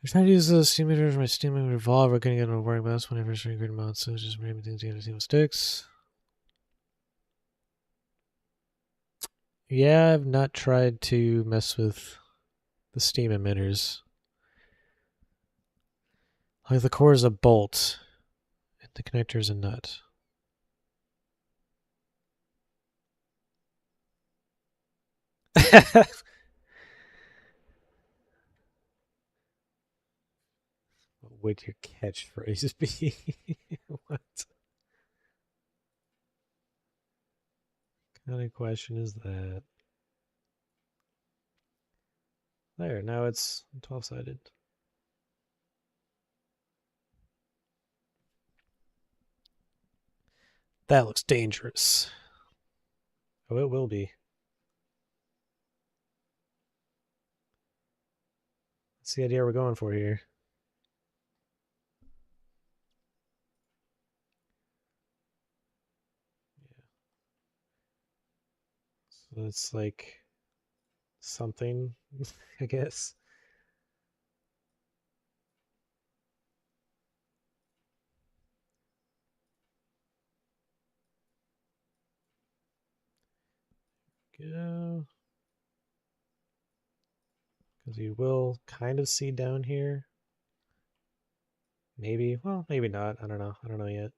I'm trying to use the steam meter for my steam revolver. Couldn't get on working best whenever it's great amount, so it's just ramming things together to see what sticks. Yeah, I've not tried to mess with the steam emitters. Like the core is a bolt, and the connector is a nut. What would your catchphrase be? What kind of question is that? There, now it's 12-sided. That looks dangerous. Oh, it will be. That's the idea we're going for here. So it's like something, I guess. Go. Because you will kind of see down here. Maybe. Well, maybe not. I don't know. I don't know yet.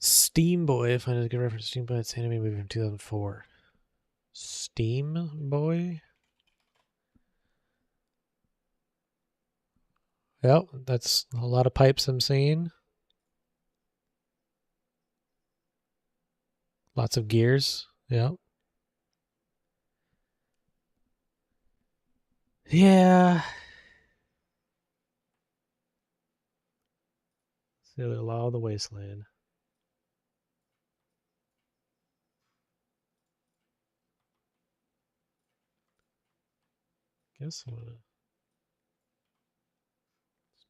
Steam Boy. Find a good reference to Steam Boy. It's an anime movie from 2004. Steam Boy? Well, that's a lot of pipes I'm seeing. Lots of gears. Yep. Yeah. It's the other law of the wasteland. Guess I'm gonna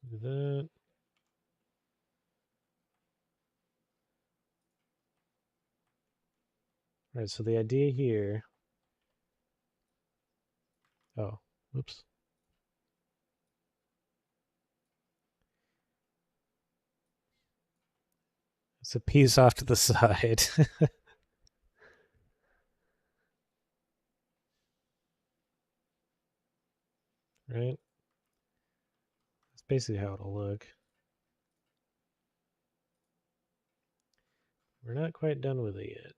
do that. All right, so the idea here. Oh, whoops. It's a piece off to the side. Right? That's basically how it'll look. We're not quite done with it yet.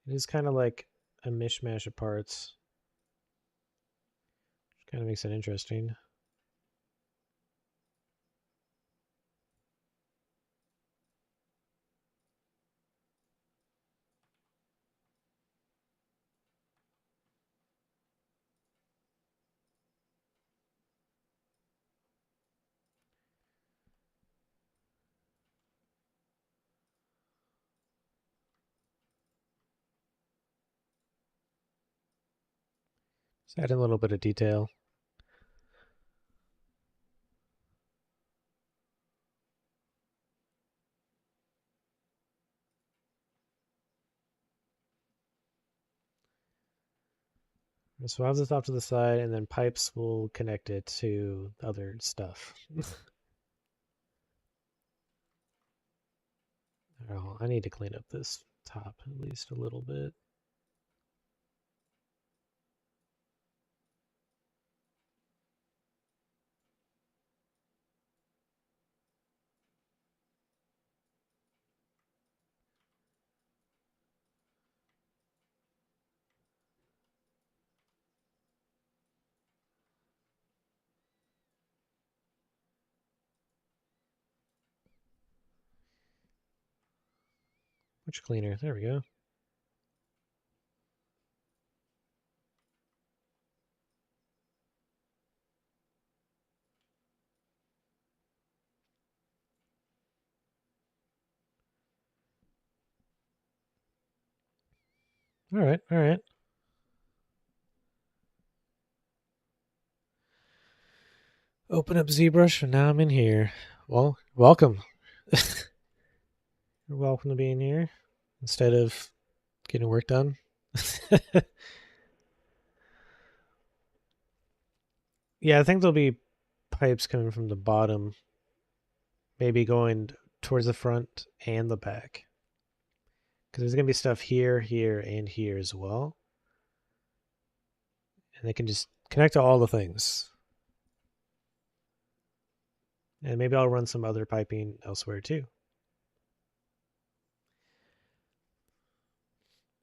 It is kind of like a mishmash of parts, which kind of makes it interesting. Just add in a little bit of detail. So I'll have this off to the side, and then pipes will connect it to other stuff. Oh, I need to clean up this top at least a little bit. Much cleaner. There we go. All right, all right. Open up ZBrush, and now I'm in here. Well, welcome. You're welcome to being here instead of getting work done. Yeah, I think there'll be pipes coming from the bottom maybe going towards the front and the back. Because there's going to be stuff here, here, and here as well. And they can just connect to all the things. And maybe I'll run some other piping elsewhere too.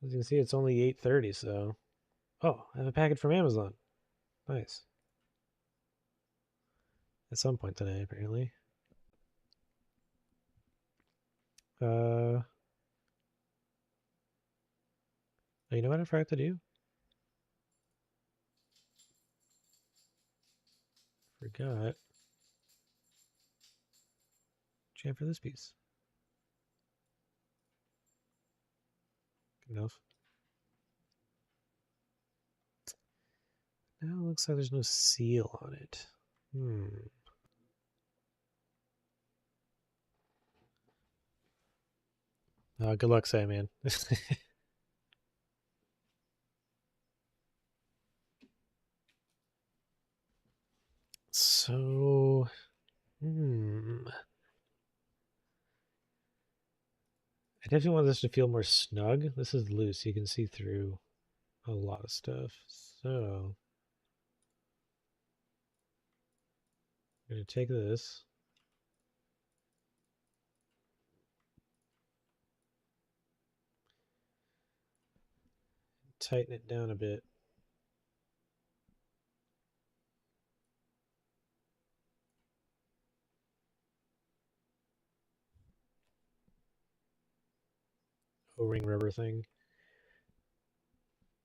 As you can see, it's only 8:30, so... Oh, I have a packet from Amazon. Nice. At some point today, apparently. Oh, you know what I forgot to do? Forgot. Jam for this piece. Good enough. Now it looks like there's no seal on it. Good luck, Sandman. So, I definitely want this to feel more snug. This is loose. You can see through a lot of stuff. So, I'm going to take this. Tighten it down a bit. O-ring rubber thing.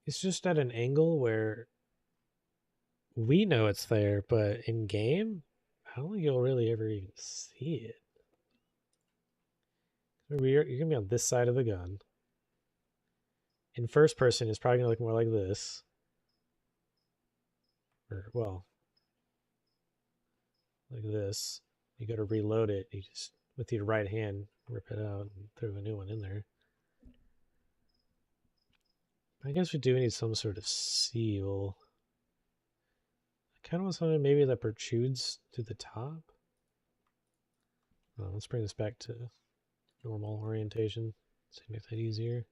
It's just at an angle where we know it's there, but in game, I don't think you'll really ever even see it. You're going to be on this side of the gun. In first person, it's probably going to look more like this. Or, well, like this. You go to reload it, you just, with your right hand, rip it out and throw a new one in there. I guess we do need some sort of seal. I kind of want something maybe that protrudes to the top. Oh, let's bring this back to normal orientation. So make that easier.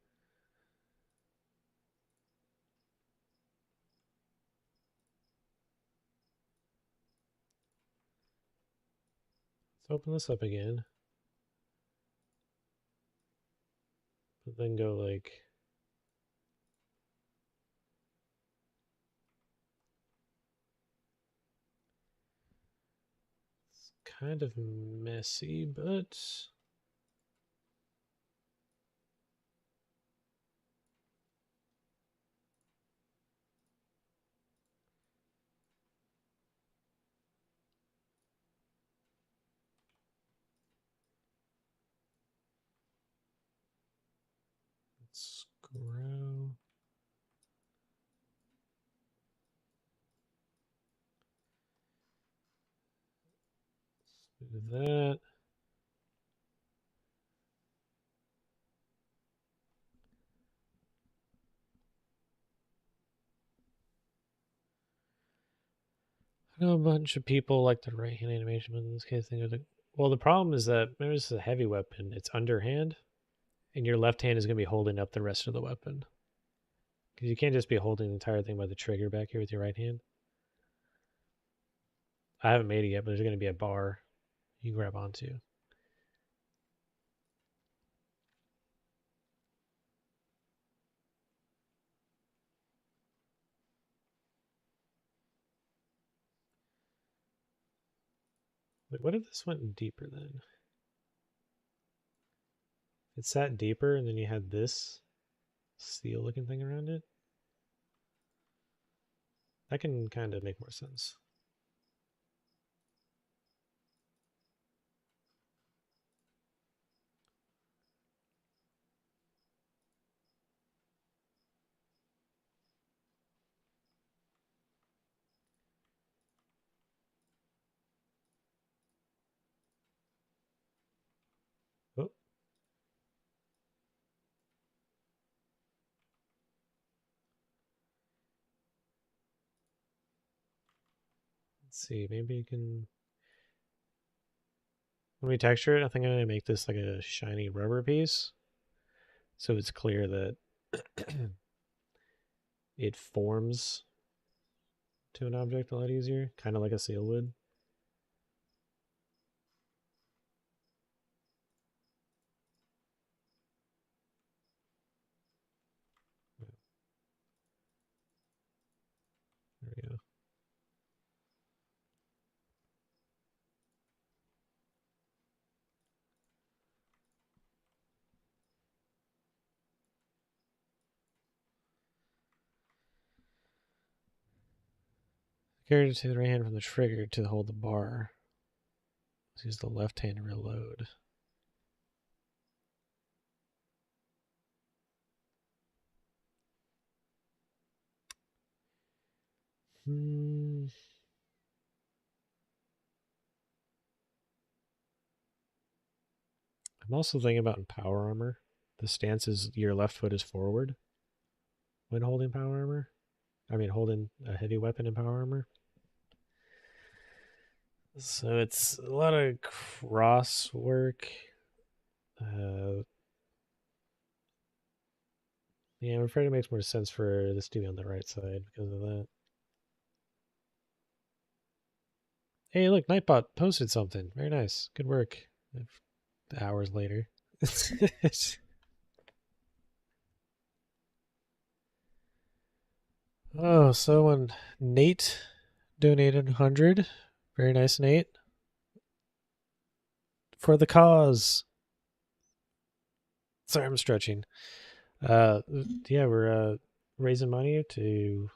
Let's open this up again. But then go like... It's kind of messy, but... Let's grow. Let's do that. I know a bunch of people like the right hand animation, but in this case, well, the problem is that remember this is a heavy weapon. It's underhand, and your left hand is going to be holding up the rest of the weapon. Because you can't just be holding the entire thing by the trigger back here with your right hand. I haven't made it yet, but there's going to be a bar you grab onto. Wait, what if this went deeper then? It sat deeper and then you had this steel looking thing around it. That can kind of make more sense. Oh. Let's see, maybe you can... when we texture it, I think I'm going to make this like a shiny rubber piece. So it's clear that it forms to an object a lot easier, kind of like a seal would. There we go. Carry to the right hand from the trigger to hold the bar. Let's use the left hand to reload. I'm also thinking about in power armor. The stance is your left foot is forward when holding power armor. I mean, holding a heavy weapon in power armor. So it's a lot of cross work. Yeah, I'm afraid it makes more sense for this to be on the right side because of that. Hey, look, Nightbot posted something. Very nice. Good work. Hours later. Oh, someone, Nate donated 100. Very nice, Nate. For the cause. Sorry, I'm stretching. Yeah, we're raising money to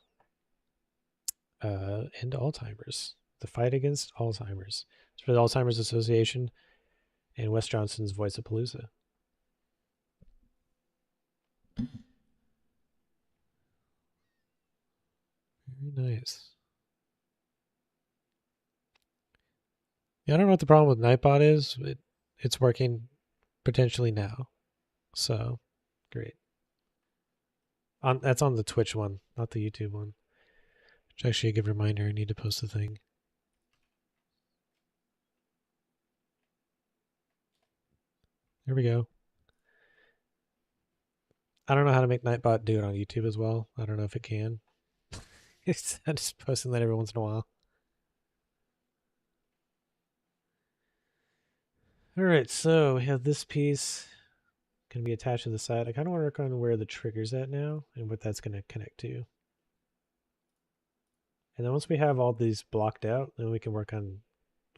end Alzheimer's. The fight against Alzheimer's. It's for the Alzheimer's Association and Wes Johnson's Voice of Palooza. Very nice. Yeah, I don't know what the problem with Nightbot is. It's working potentially now. So, great. That's on the Twitch one, not the YouTube one. Which actually a good reminder, I need to post the thing. There we go. I don't know how to make Nightbot do it on YouTube as well. I don't know if it can. I'm just posting that every once in a while. Alright, so we have this piece going to be attached to the side. I kind of want to work on where the trigger's at now and what that's going to connect to. And then once we have all these blocked out, then we can work on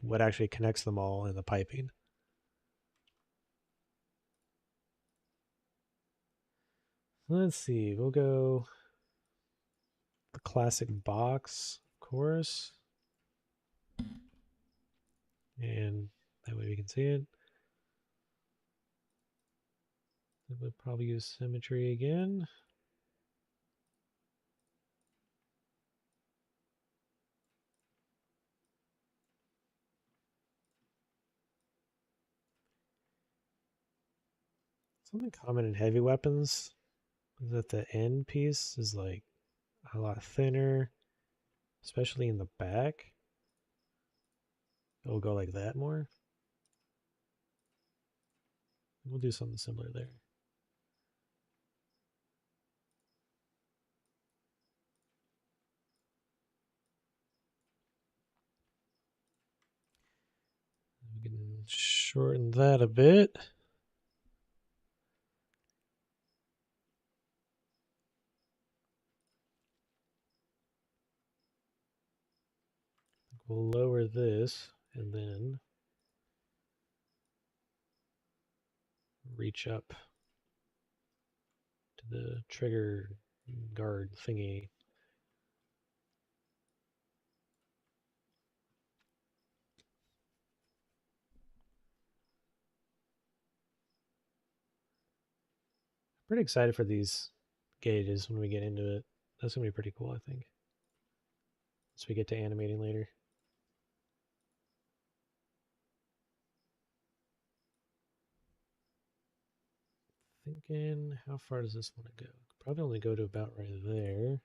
what actually connects them all in the piping. Let's see, we'll go the classic box, of course. And that way we can see it. We'll probably use symmetry again. Something common in heavy weapons is that the end piece is like a lot thinner, especially in the back. It'll go like that more. We'll do something similar there. We can shorten that a bit. We'll lower this and then reach up to the trigger guard thingy. Pretty excited for these gauges when we get into it. That's going to be pretty cool, I think. Once we get to animating later. Thinking, how far does this want to go? Probably only go to about right there.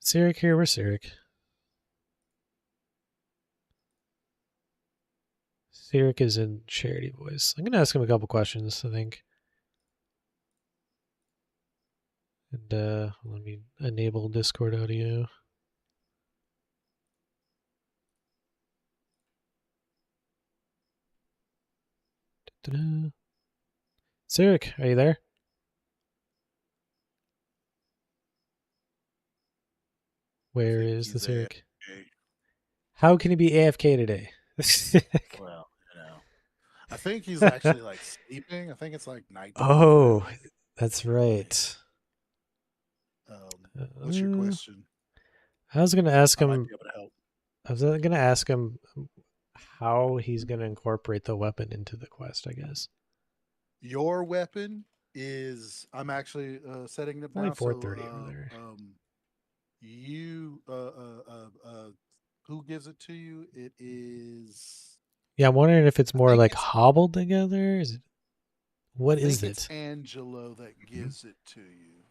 Sirik here. Where's Sirik? Sirik is in Charity Voice. I'm going to ask him a couple questions, I think. And let me enable Discord audio. Da-da-da. Sirik, are you there? Where is the Sirik? How can he be AFK today? Well, I think he's actually like sleeping. I think it's like night. Oh, that's right. What's your question? I was going to ask I might him. be able to help. I was going to ask him how he's going to incorporate the weapon into the quest, I guess. Your weapon is. I'm actually setting it Only now. 4:30 over there. You who gives it to you? It is. Yeah, I'm wondering if it's more like hobbled together. Is it? What is it? It's Angelo that gives it to you.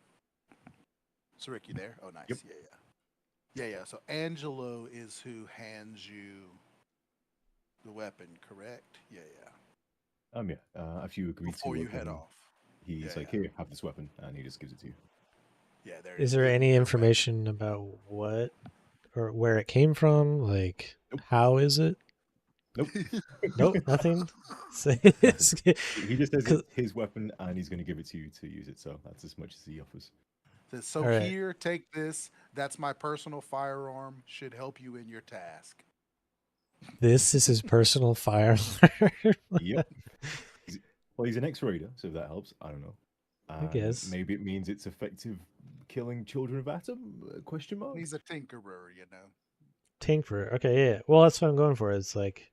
So Rick, you there? Oh, nice. Yep. Yeah. So Angelo is who hands you the weapon, correct? Yeah. Yeah. If you agree before to you head off, he's like, "Here, have this weapon," and he just gives it to you. Yeah. Is there any information about what or where it came from? Like, nope. How is it? Nope. Nope, nothing. He just says it's his weapon, and he's going to give it to you to use it. So that's as much as he offers. So right. Here, take this. That's my personal firearm. Should help you in your task. This is his personal firearm. Yep. He's an ex-raider, so if that helps. I don't know. I guess maybe it means it's effective killing children of Atom? Question mark. He's a tinkerer, Tinkerer. Okay, yeah. Well, that's what I'm going for. It's like,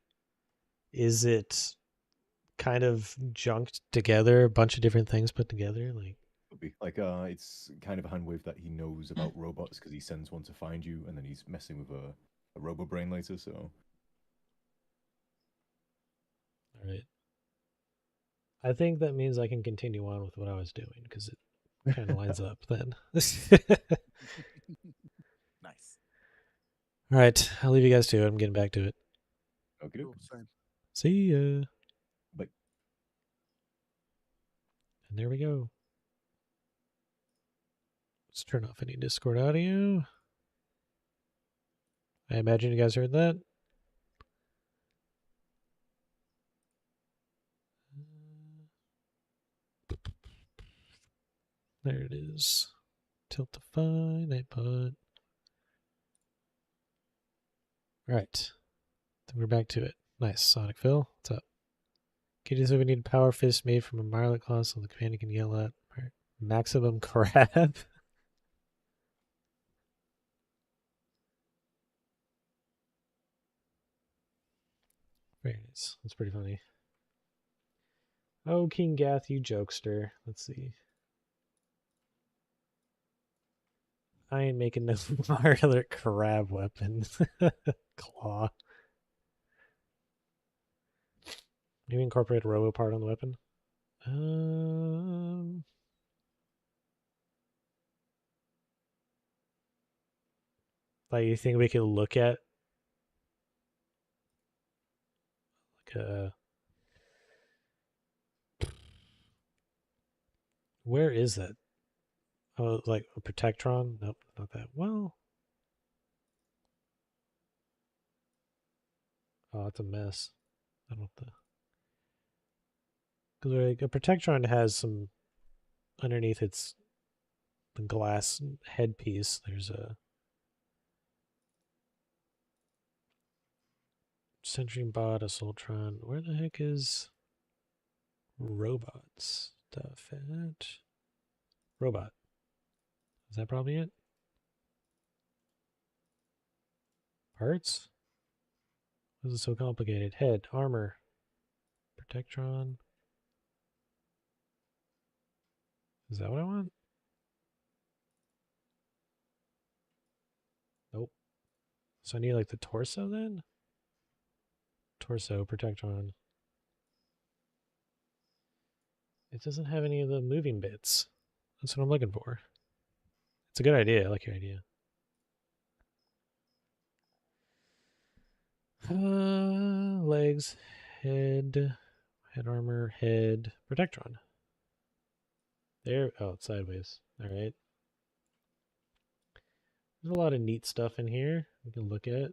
is it kind of junked together, a bunch of different things put together? It's kind of a hand wave that he knows about robots because he sends one to find you, and then he's messing with a robo brain later. So, all right. I think that means I can continue on with what I was doing because it kind of lines up then. Nice. All right, I'll leave you guys to it. I'm getting back to it. Okay. Cool. See ya. Bye. And there we go. Let's turn off any Discord audio. I imagine you guys heard that. There it is. Tiltify, Nightbot. All right. Then we're back to it. Nice. Sonic Phil, what's up? Kitty said we need a power fist made from a Marlet claw so the commander can yell at maximum crab. Very nice. That's pretty funny. Oh, King Gath, you jokester. Let's see. I ain't making no Marlet crab weapon. Claw. Do you incorporate a robo part on the weapon? Like, you think we could look at like a... Where is that? Oh, like a Protectron? Nope, not that. Well... Oh, it's a mess. I don't know. Because like, a Protectron has some... Underneath its the glass headpiece, there's a... Sentry Bot, Assaultron. Where the heck is robots stuff at? Robot. Is that probably it? Parts? Why is it so complicated? Head, armor, Protectron. Is that what I want? Nope. So I need like the torso then? Torso, Protectron. It doesn't have any of the moving bits. That's what I'm looking for. It's a good idea. I like your idea. Legs, head armor, head, Protectron. There, oh, it's sideways. All right. There's a lot of neat stuff in here we can look at.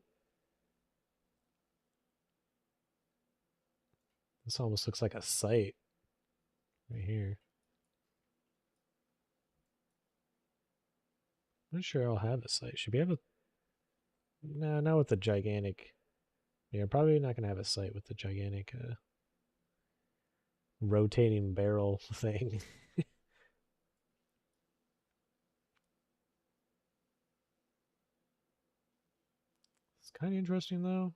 This almost looks like a site right here. I'm not sure I'll have a site. Should we have a... No, not with the gigantic... Yeah, probably not going to have a site with the gigantic rotating barrel thing. It's kind of interesting, though.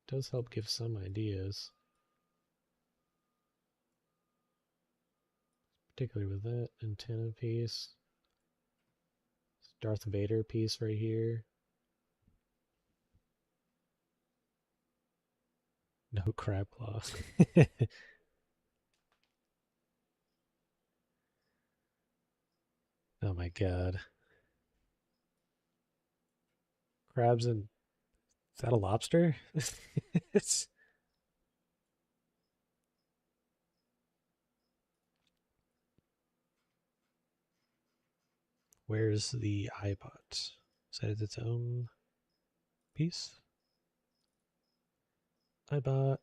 It does help give some ideas. Particularly with that antenna piece. Darth Vader piece right here. No crab claw. Oh my god. Crabs and... Is that a lobster? It's... Where's the iBot? Is that its own piece? iBot.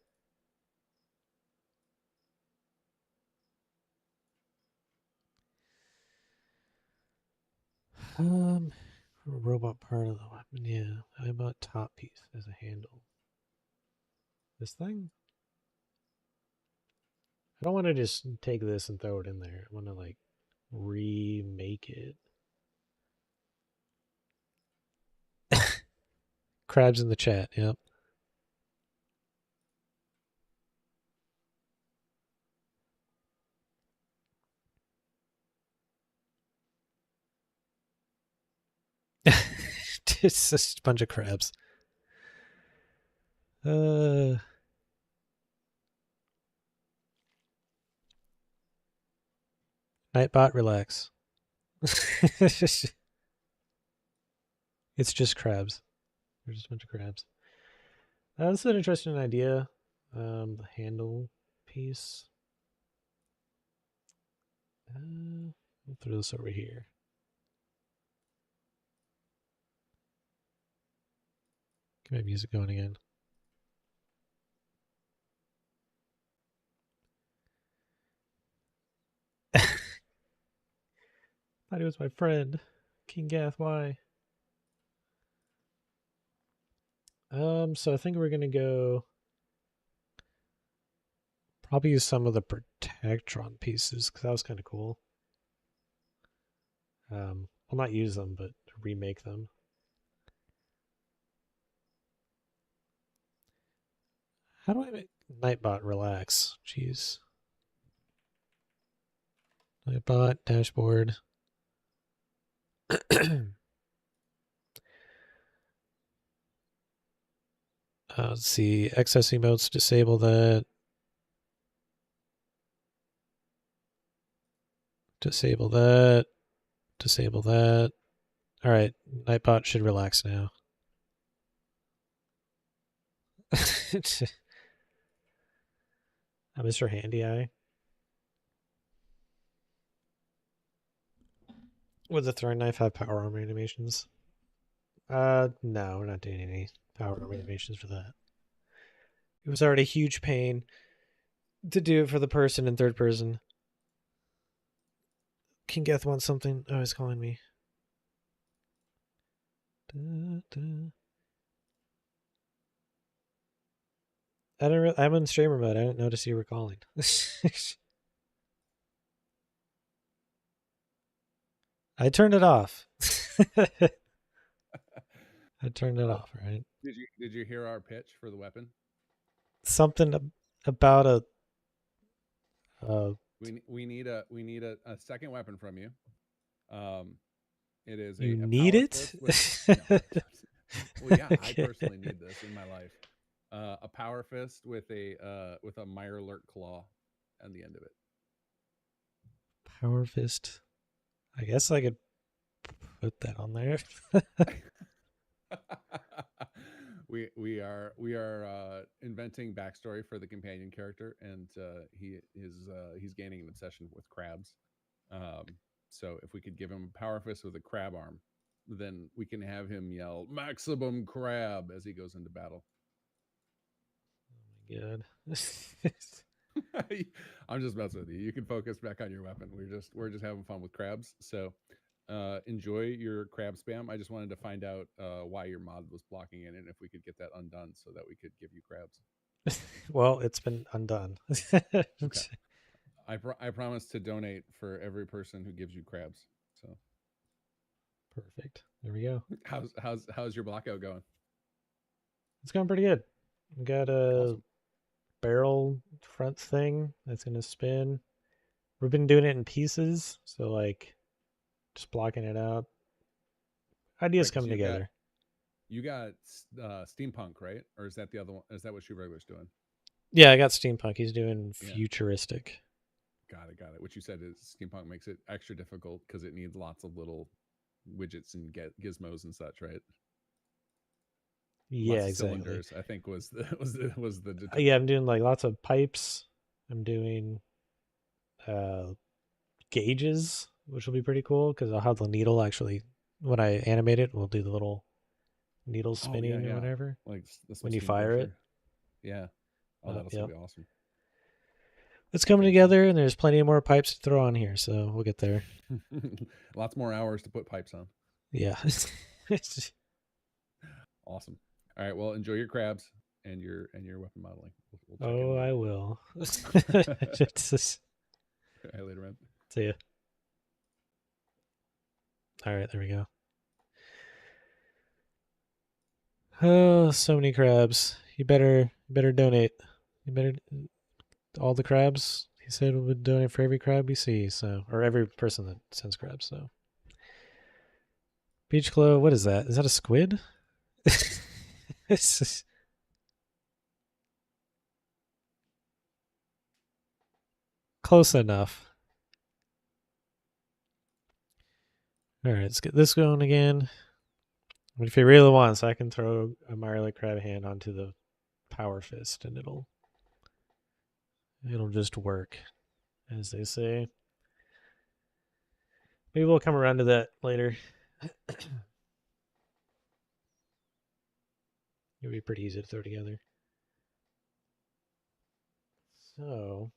Robot part of the weapon, yeah. iBot top piece as a handle. This thing? I don't want to just take this and throw it in there. I want to like remake it. Crabs in the chat, yep. It's just a bunch of crabs. Nightbot, relax. It's just crabs. There's just a bunch of crabs. That's an interesting idea. The handle piece. I'll throw this over here. Get my music going again. Thought he was my friend. King Gath, why? So I think we're gonna go probably use some of the Protectron pieces because that was kind of cool. Well, not use them, but remake them. How do I make Nightbot relax? Jeez. Nightbot dashboard. Let's see. Excess emotes, disable that. Disable that. Disable that. All right. Nightbot should relax now. Mr. Handy Eye. Would the throwing knife have power armor animations? No, we're not doing any power armor animations for that. It was already a huge pain to do it for the person in third person. King Geth wants something. Oh, he's calling me. I'm in streamer mode. I didn't notice you were calling. I turned it off. I turned it off, right? Did you hear our pitch for the weapon? Something about a we need a second weapon from you. It is you a need it? Well, yeah, okay. I personally need this in my life. A power fist with a Mirelurk claw on the end of it. Power fist. I guess I could put that on there. we are inventing backstory for the companion character, and he's gaining an obsession with crabs. So if we could give him a power fist with a crab arm, then we can have him yell "Maximum Crab" as he goes into battle. Oh my god. I'm just messing with you. You can focus back on your weapon. We're just having fun with crabs. So enjoy your crab spam. I just wanted to find out why your mod was blocking it and if we could get that undone so that we could give you crabs. Well, it's been undone. Okay. I promise to donate for every person who gives you crabs. So Perfect. There we go. how's your blockout going? It's going pretty good. We got a Awesome. barrel front thing that's gonna spin. We've been doing it in pieces, so like just blocking it out. Ideas Right, 'cause coming together. You got steampunk, right? Or is that the other one? Is that what Shoe Regular's doing? Yeah, I got steampunk. He's doing Yeah. futuristic. Got it. What you said is steampunk makes it extra difficult because it needs lots of little widgets and gizmos and such, right? Yeah, Lots of exactly. cylinders, I think was the Yeah, I'm doing like lots of pipes. I'm doing gauges, which will be pretty cool because I'll have the needle actually when I animate it. We'll do the little needle spinning or whatever like when you fire it. Yeah. Oh, that'll still be awesome. It's coming Okay, together, and there's plenty more pipes to throw on here, so we'll get there. Lots more hours to put pipes on. Yeah. Awesome. All right. Well, enjoy your crabs and your weapon modeling. We'll check Oh, in I later. will. All right, later, man. See ya. All right, there we go. Oh, so many crabs. You better donate. You better all the crabs. He said we would donate for every crab we see. So, or every person that sends crabs. So, Beach Glow. What is that? Is that a squid? It's just... Close enough. All right, let's get this going again. But if he really wants, I can throw a Marley Crab hand onto the power fist, and it'll just work, as they say. Maybe we'll come around to that later. It'll be pretty easy to throw together. So,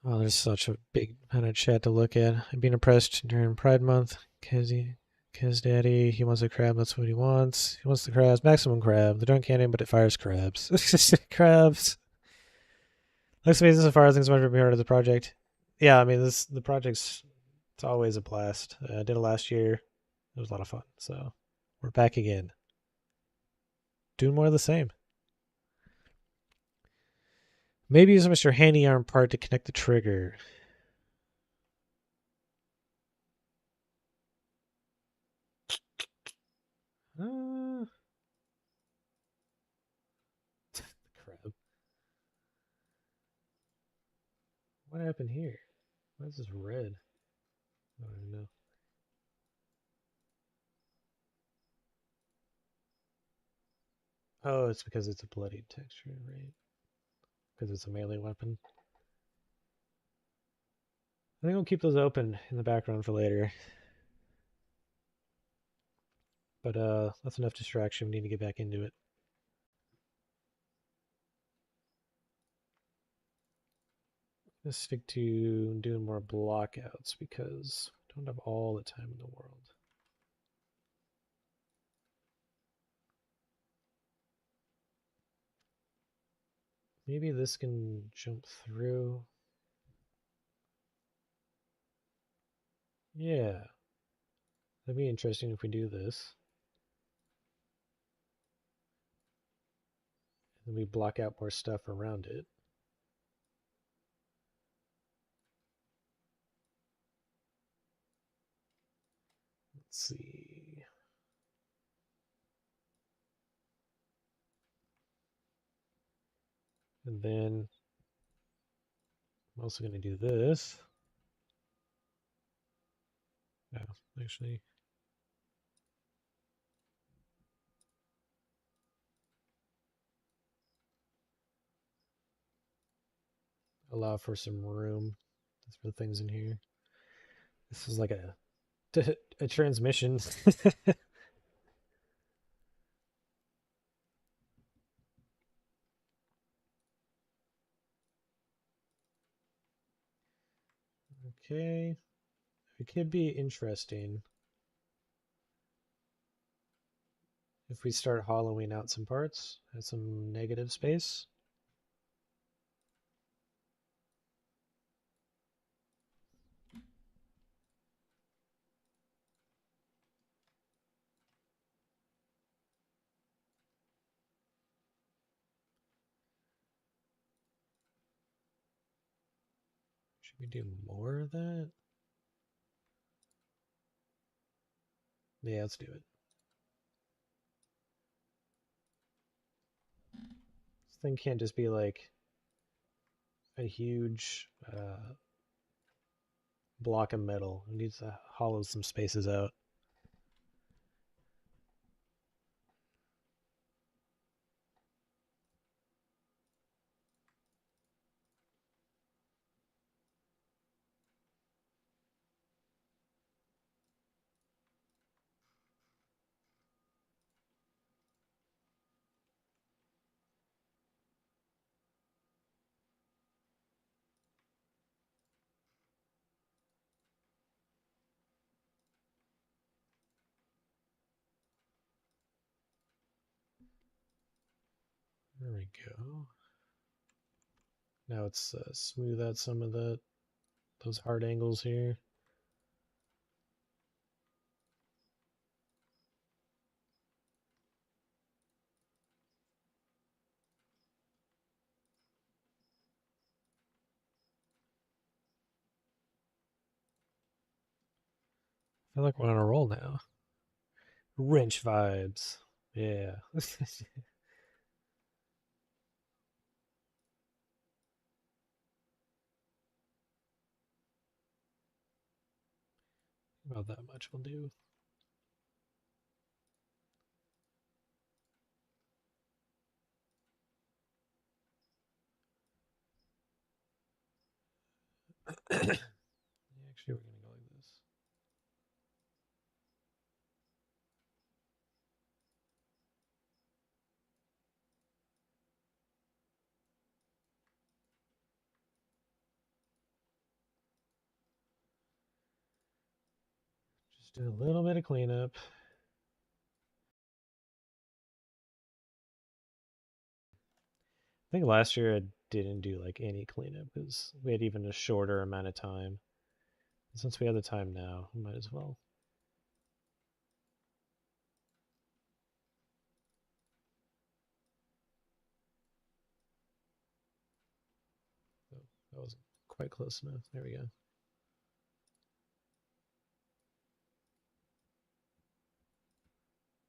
Oh, there's such a big amount of chat to look at. I'm being oppressed during Pride Month. Kez Daddy, he wants a crab. That's what he wants. He wants the crabs. Maximum crab. They don't cannon, but it fires crabs. Crabs. Looks amazing so far. Things might be part of the project. Yeah, I mean, the project's it's always a blast. I did it last year. It was a lot of fun. So we're back again. Doing more of the same. Maybe use Mr. Handy Arm part to connect the trigger. Crap. What happened here? Why is this red? I don't even know. Oh, it's because it's a bloodied texture, right? Because it's a melee weapon. I think I'll keep those open in the background for later. But that's enough distraction. We need to get back into it. Let's stick to doing more blockouts because we don't have all the time in the world. Maybe this can jump through. Yeah. That'd be interesting if we do this. And we block out more stuff around it. Let's see. And then I'm also going to do this. Yeah, actually. Allow for some room for things in here. This is like a transmission. Okay. It could be interesting if we start hollowing out some parts, add some negative space. Should we do more of that? Yeah, let's do it. This thing can't just be like a huge block of metal. It needs to hollow some spaces out. There we go. Now it's smooth out some of those hard angles here. I feel like we're on a roll now. Wrench vibes. Yeah. About that much will do. Actually, we're going to go like this. Just do a little bit of cleanup. I think last year I didn't do like any cleanup because we had even a shorter amount of time. Since we have the time now, we might as well. Oh, that wasn't quite close enough. There we go.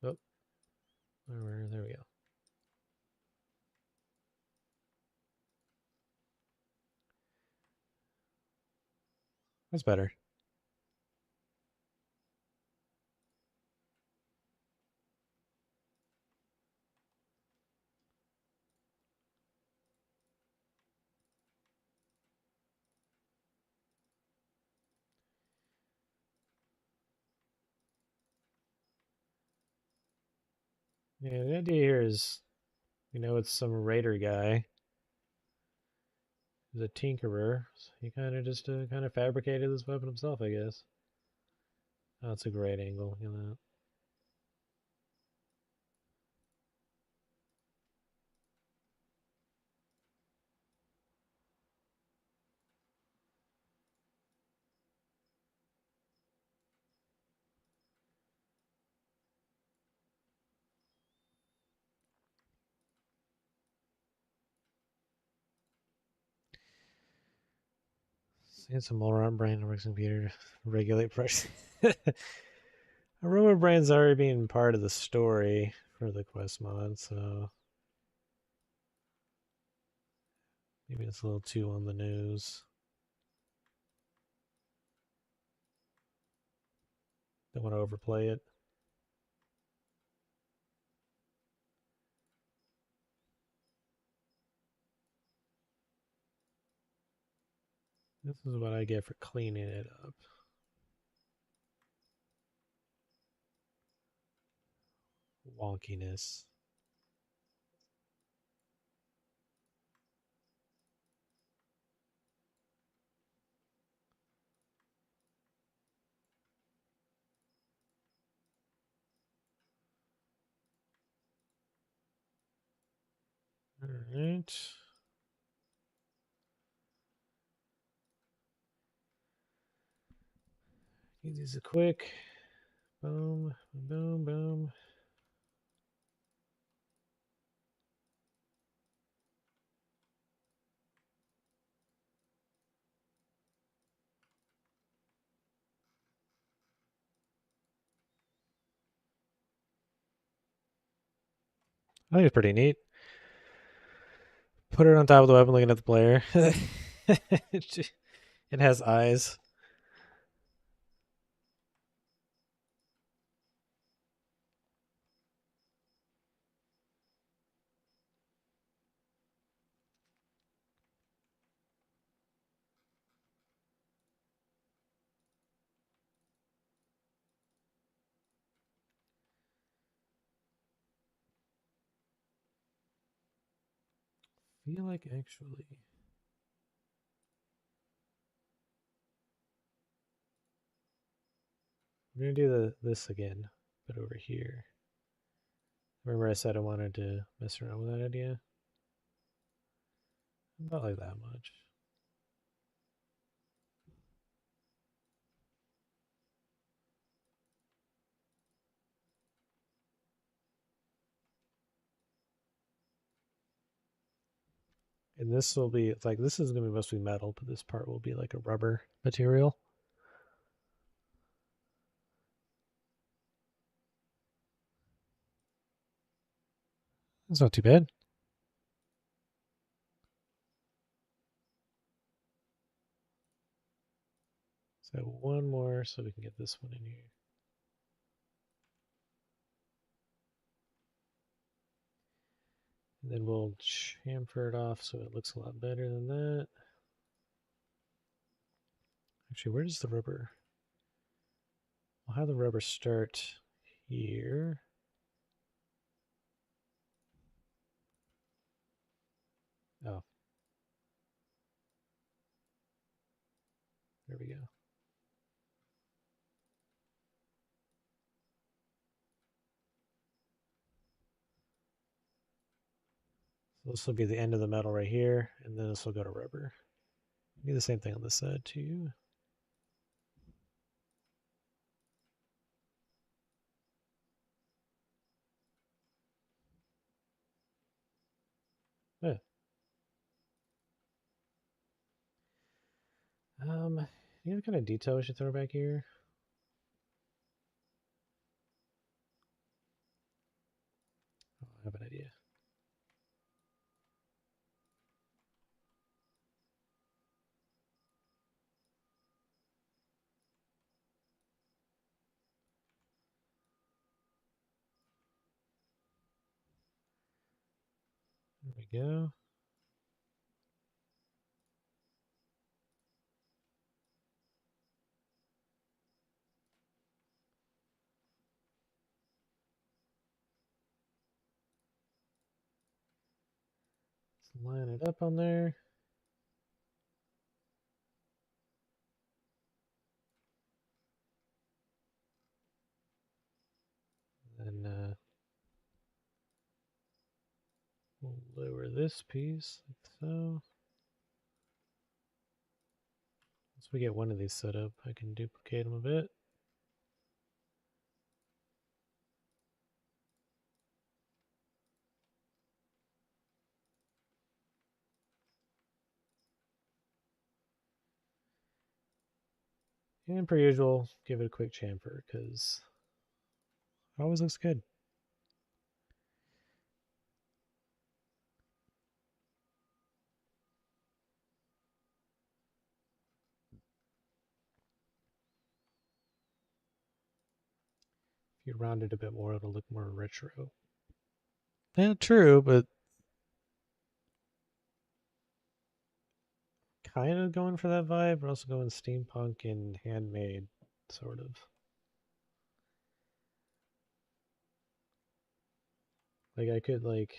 Oh, there we go. That's better. Yeah, the idea here is, it's some raider guy. He's a tinkerer. So he kind of just kind of fabricated this weapon himself, I guess. Oh, that's a great angle. Look at that. And some more on brain works computer to regulate pressure. Aroma Brain's already being part of the story for the quest mod, so Maybe it's a little too on the nose. Don't want to overplay it. This is what I get for cleaning it up. Wonkiness. All right. Easy as a quick. Boom, boom, boom. I think it's pretty neat. Put it on top of the weapon looking at the player. It has eyes. Feel like actually we're gonna do this again, but over here. Remember I said I wanted to mess around with that idea? Not like that much. And this will be like, this is going to be mostly metal, but this part will be like a rubber material. It's not too bad. So one more so we can get this one in here. And then we'll chamfer it off so it looks a lot better than that. Actually, where does the rubber? I'll have the rubber start here. Oh. There we go. So this will be the end of the metal right here, and then this will go to rubber. Do the same thing on this side too. Yeah. Any other kind of detail we should throw back here? Oh, I have an idea. There we go. Let's line it up on there. Then we'll lower this piece like so. Once we get one of these set up, I can duplicate them a bit. And per usual, give it a quick chamfer because it always looks good. you round it a bit more, it'll look more retro. Yeah, true, but kind of going for that vibe, but also going steampunk and handmade, sort of. Like I could like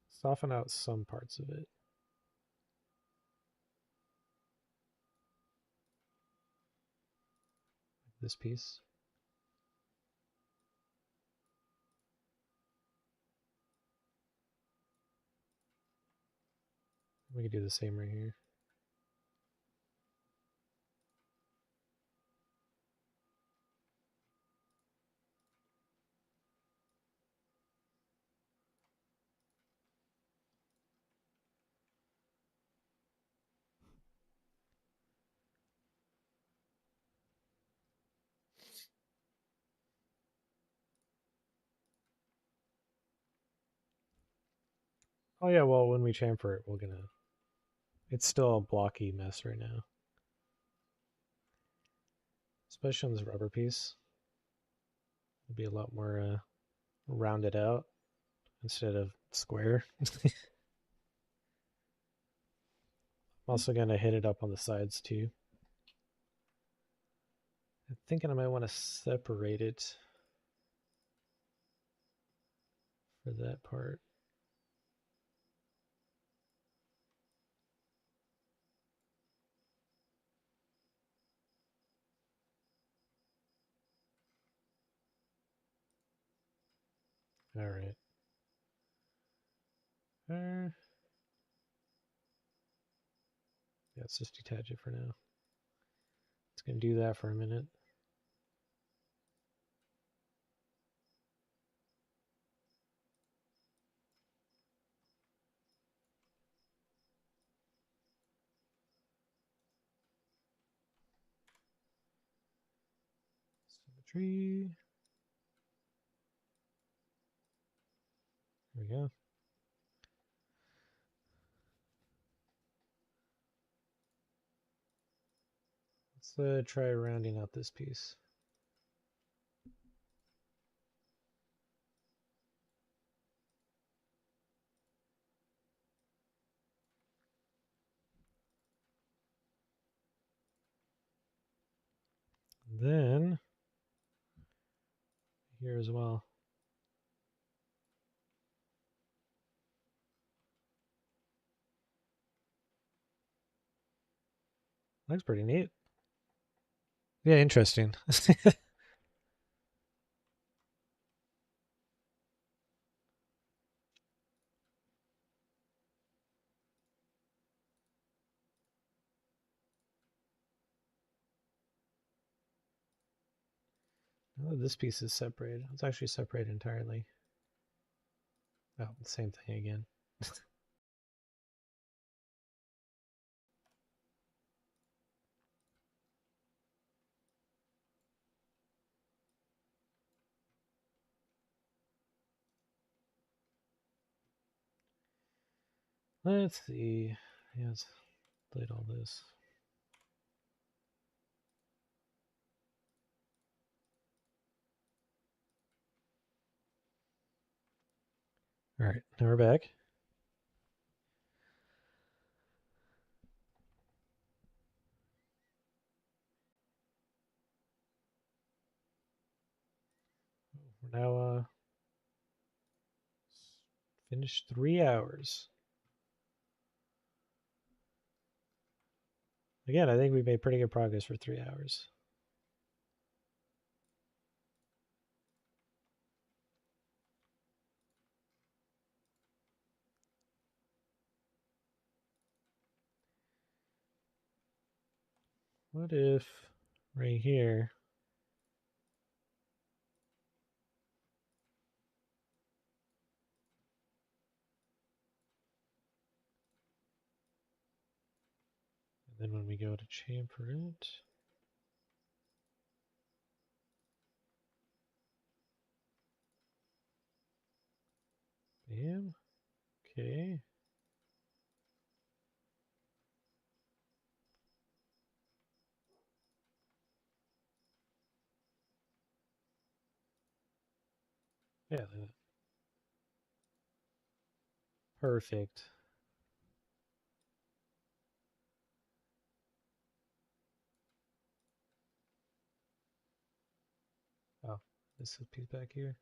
soften out some parts of it. This piece. We could do the same right here. Oh yeah, well when we chamfer it, we're gonna... It's still a blocky mess right now. Especially on this rubber piece. It'll be a lot more rounded out instead of square. I'm also gonna hit it up on the sides too. I'm thinking I might want to separate it for that part. All right. Yeah, let's just detach it for now. It's gonna do that for a minute. Symmetry. There we go. Let's try rounding out this piece. Then here as well. Looks pretty neat. Yeah, interesting. Oh, this piece is separated. It's actually separated entirely. Oh, same thing again. Let's see. Yeah, let's delete all this. All right, now we're back. We're now finished 3 hours. Again, I think we made pretty good progress for 3 hours. What if right here and then when we go to chamfer it, bam, okay. Yeah. Like that. Perfect. Oh, this is piece back here.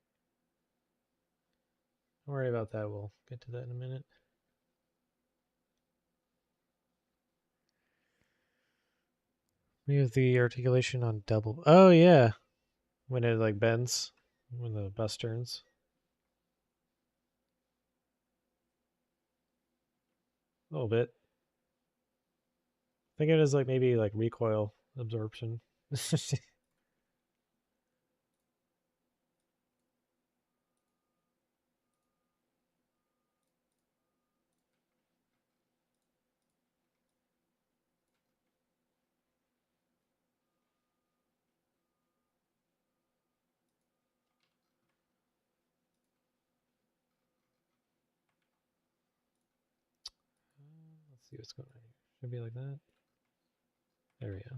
Don't worry about that. We'll get to that in a minute. We have the articulation on double. Oh yeah, when it like bends, when the bus turns. A little bit. Think of it as like maybe like recoil absorption. Let's see what's going on here. Should be like that. There we go.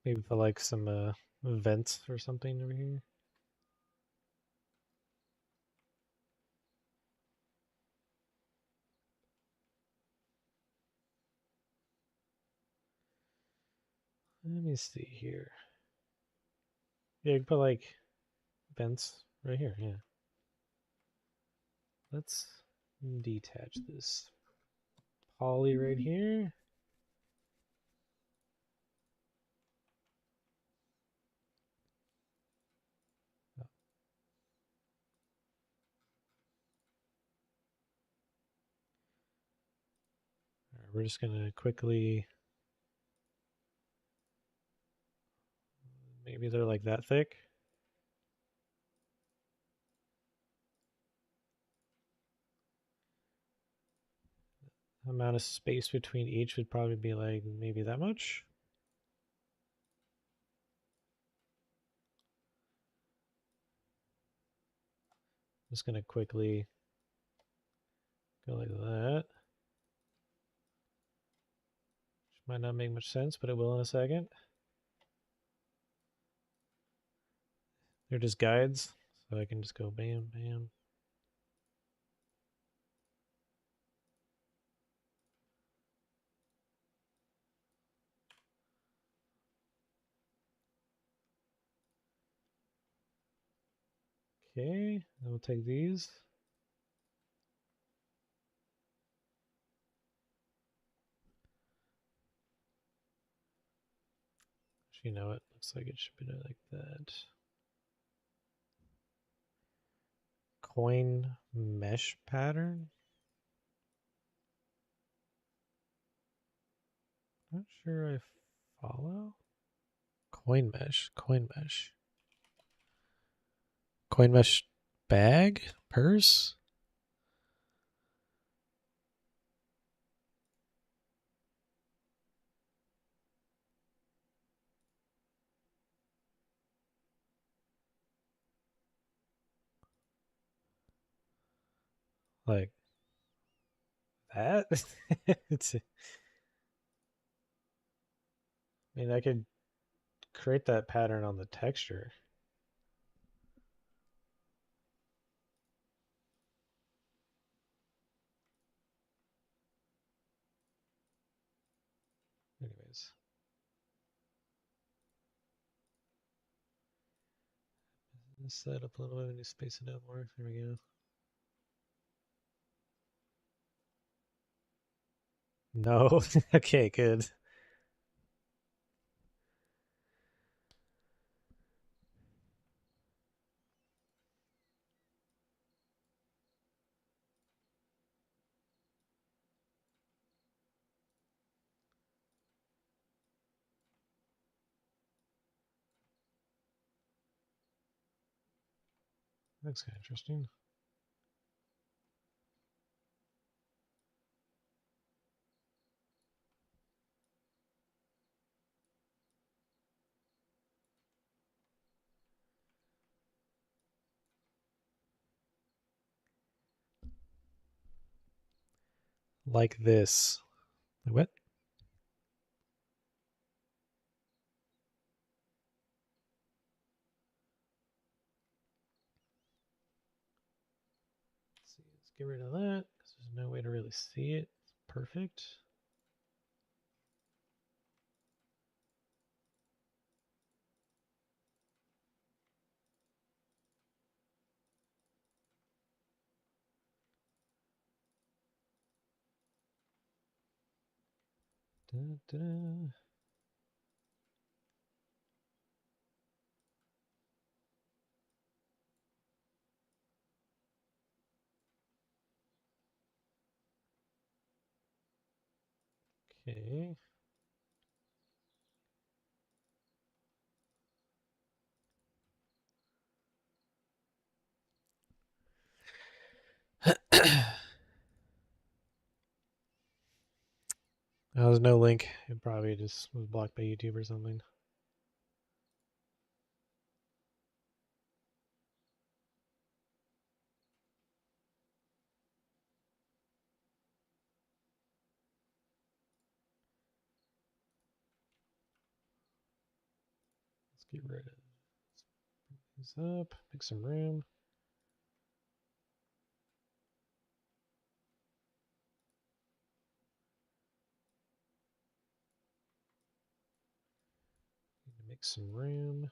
Maybe for like some vents or something over here. Let me see here. Yeah, you can put like vents right here. Yeah. Let's detach this poly right here. Oh. All right, we're just gonna quickly. Maybe they're like that thick. Amount of space between each would probably be like maybe that much. Just gonna quickly go like that. Which might not make much sense, but it will in a second. They're just guides, so I can just go bam, bam. Okay, then we'll take these. Actually, you know what? Looks like it should be like that. Coin mesh pattern? Not sure I follow. Coin mesh, coin mesh. Coin mesh bag? Purse? Like that? It's, I mean, I could create that pattern on the texture. Anyways. Let's set up a little bit and just space it out more. There we go. No. Okay, good. That's kind of interesting. like this. What? Let's see. Let's get rid of that because there's no way to really see it. Perfect. Da, da. Okay. There's no link. It probably just was blocked by YouTube or something. Let's get rid of this up, make some room. Need to make some room.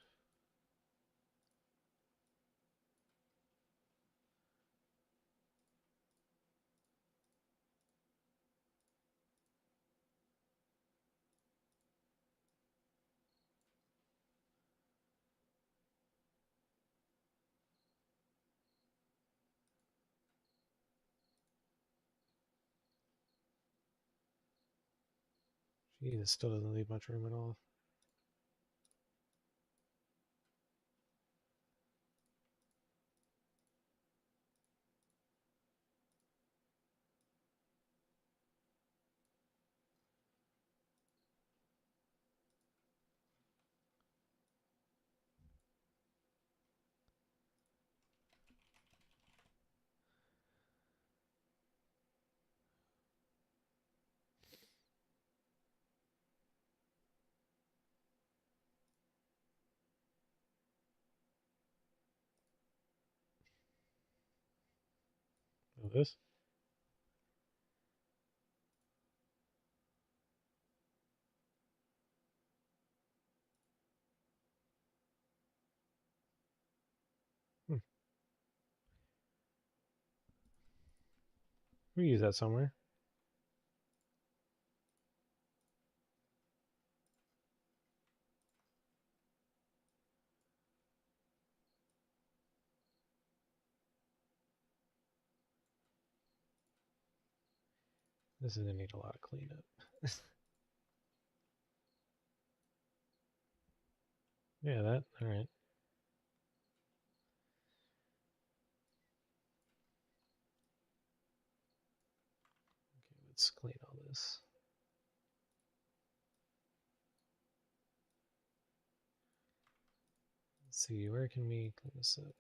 Gee, this still doesn't leave much room at all. Oh, this? We use that somewhere. This is gonna need a lot of cleanup. Yeah, that. All right. Okay, let's clean all this. Let's see, where can we clean this up?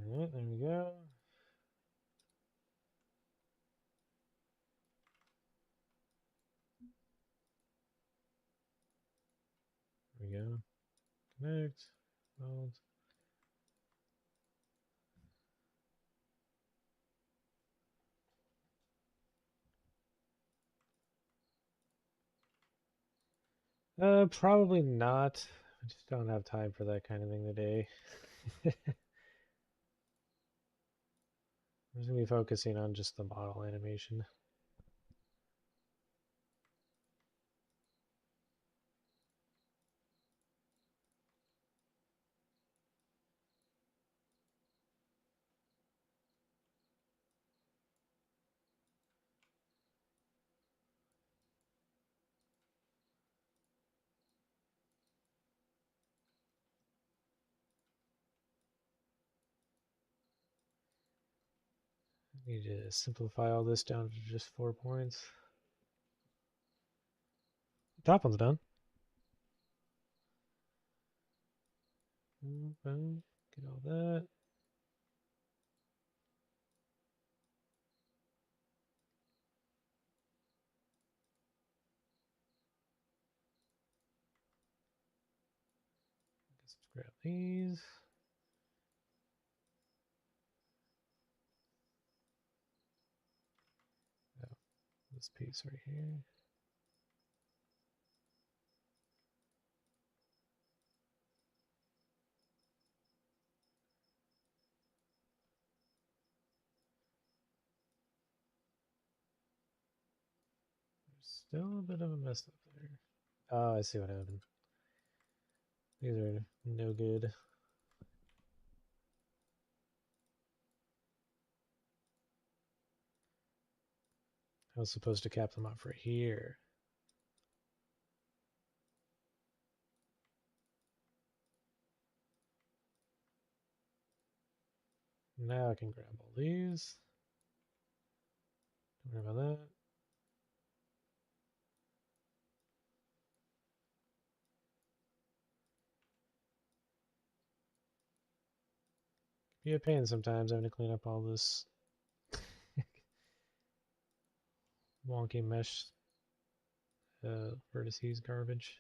All right, there we go. There we go. Connect. Weld. Probably not. I just don't have time for that kind of thing today. I'm just gonna be focusing on just the model animation. Need to simplify all this down to just 4 points. Top one's done. Boom. Get all that. Let's grab these. Oh, this piece right here. There's still a bit of a mess up there. Oh, I see what happened. These are no good. I was supposed to cap them off right here. Now I can grab all these. Don't worry about that. Be a pain sometimes having to clean up all this wonky mesh vertices garbage.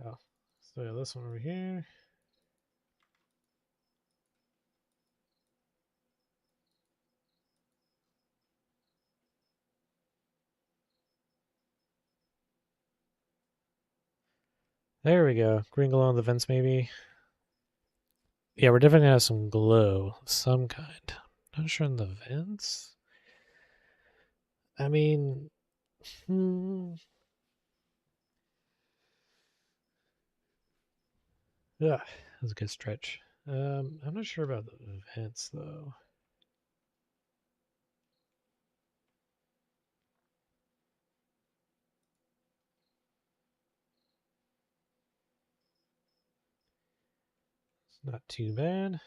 Oh, so yeah, this one over here. There we go. Green glow on the vents, maybe. Yeah, we're definitely gonna have some glow of some kind. Not sure on the vents. I mean, yeah, that's a good stretch. I'm not sure about the vents though. It's not too bad.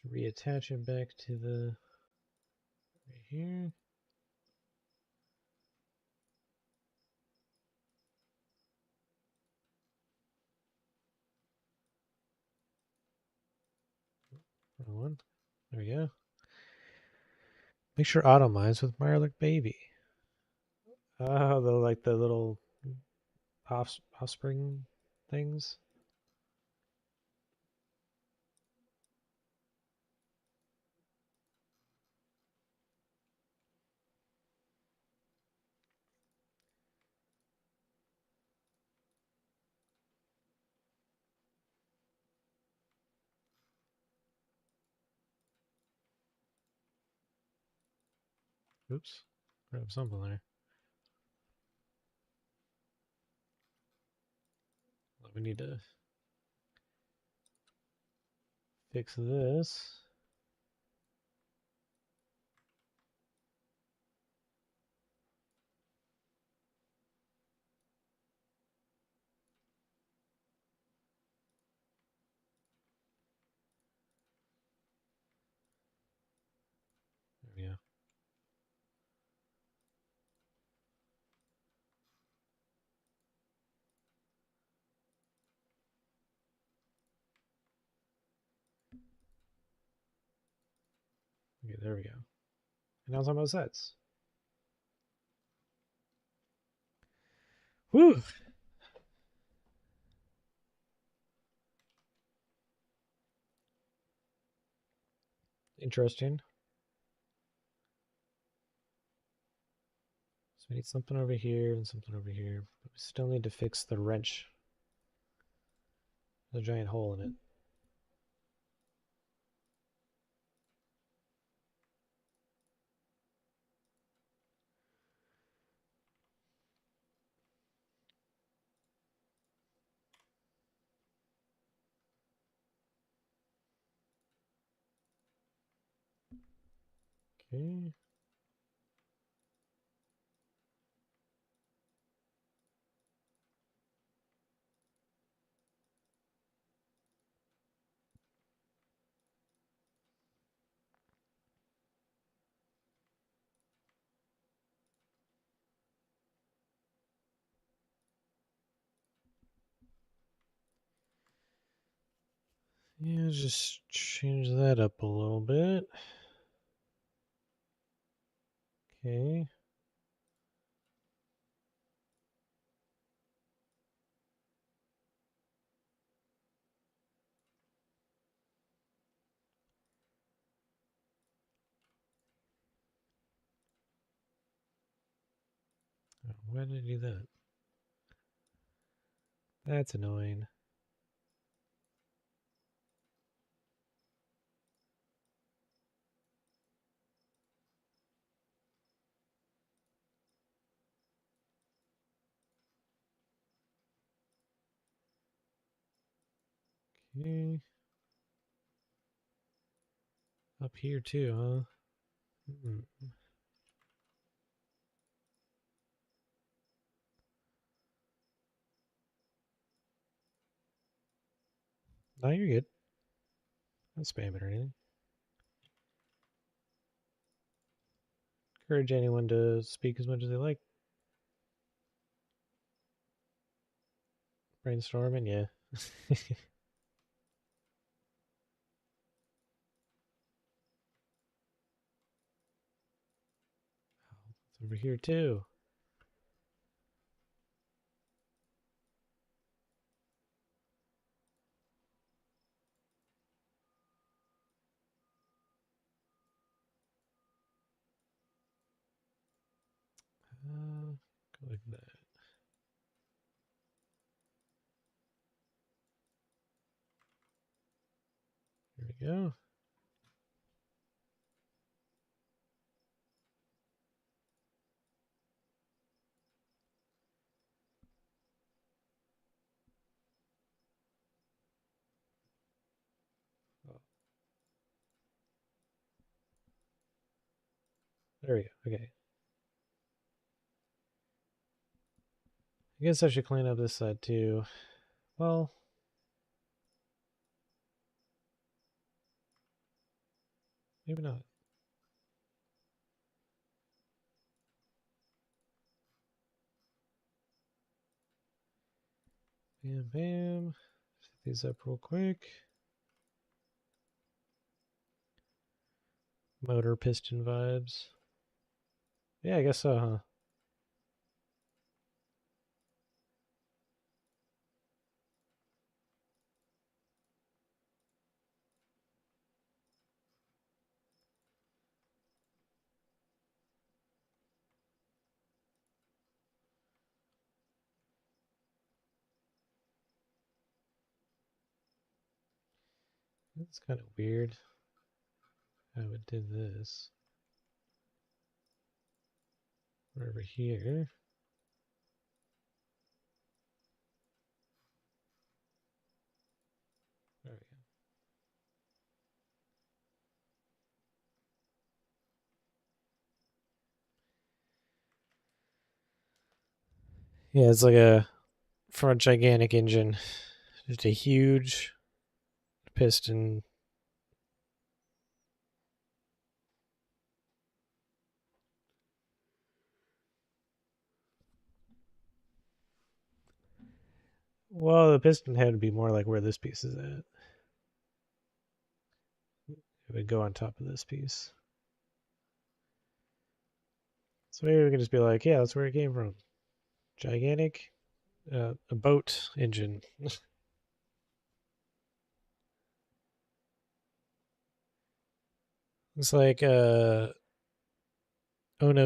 Let's reattach it back to the right here. Wrong one. There we go. Make sure auto mines with Mirelurk Baby. Oh, the little offspring things. Oops, grab something there. We need to fix this. There we go. Okay, there we go. And now it's on both sides. Whew. Interesting. So we need something over here and something over here. But we still need to fix the wrench. There's a giant hole in it. Okay. Yeah, just change that up a little bit. Okay. Why did I do that? That's annoying. Okay. Up here too, huh? No, you're good. Don't spam it or anything. Encourage anyone to speak as much as they like. Brainstorming, yeah. It's over here too. Go like that. Here we go. Oh, there we go. Okay. I guess I should clean up this side too. Well, maybe not. Bam, bam. Set these up real quick. Motor piston vibes. Yeah, I guess so, huh? That's kind of weird how it did this. We're over here. There we go. Yeah, it's like a for a gigantic engine. Just a huge piston. Well, the piston head would be more like where this piece is at. It would go on top of this piece. So maybe we can just be like, yeah, that's where it came from. Gigantic, a boat engine. Looks like Ono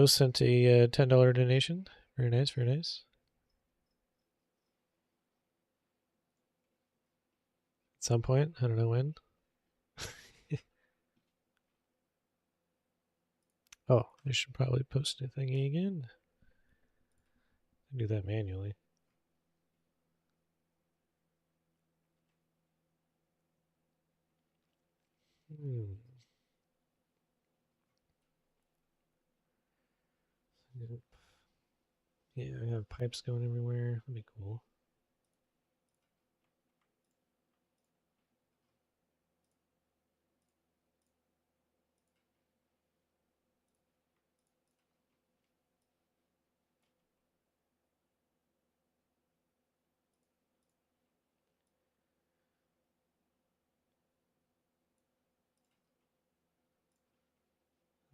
sent a $10 donation. Very nice, very nice. At some point, I don't know when. Oh, I should probably post a thingy again. Do that manually. Yeah, I have pipes going everywhere. That'd be cool.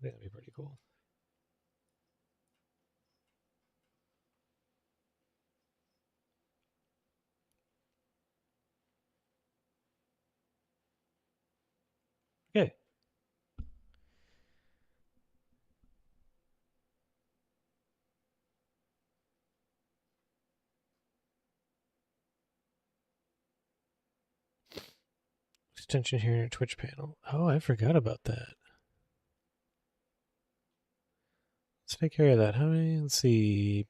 I think that'd be pretty cool. Okay. Extension here in our Twitch panel. Oh, I forgot about that. Let's take care of that. How many? Let's see.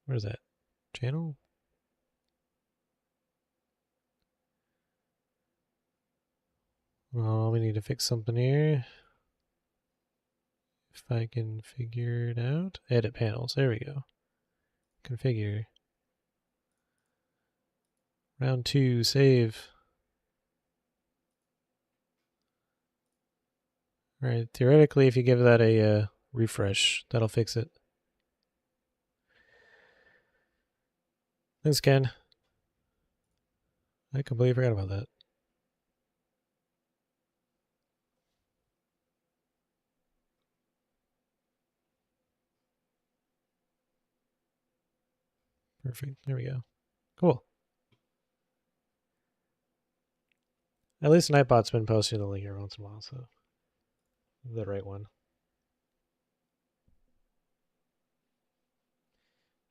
Where's that? Channel? Well, we need to fix something here. If I can figure it out. Edit panels. There we go. Configure. Round 2. Save. Alright, theoretically, if you give that a refresh, that'll fix it. Thanks, Ken. I completely forgot about that. Perfect. There we go. Cool. At least Nightbot's been posting the link every once in a while, so the right one.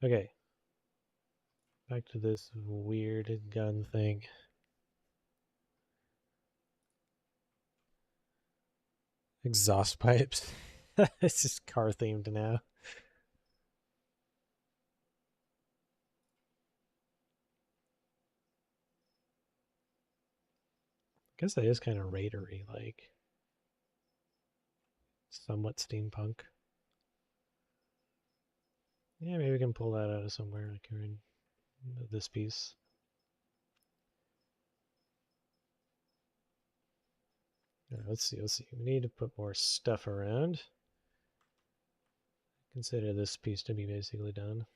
Okay. Back to this weird gun thing. Exhaust pipes. It's just car themed now. I guess that is kind of raidery, like somewhat steampunk. Yeah, maybe we can pull that out of somewhere, like here in this piece. Let's see. We need to put more stuff around. Consider this piece to be basically done.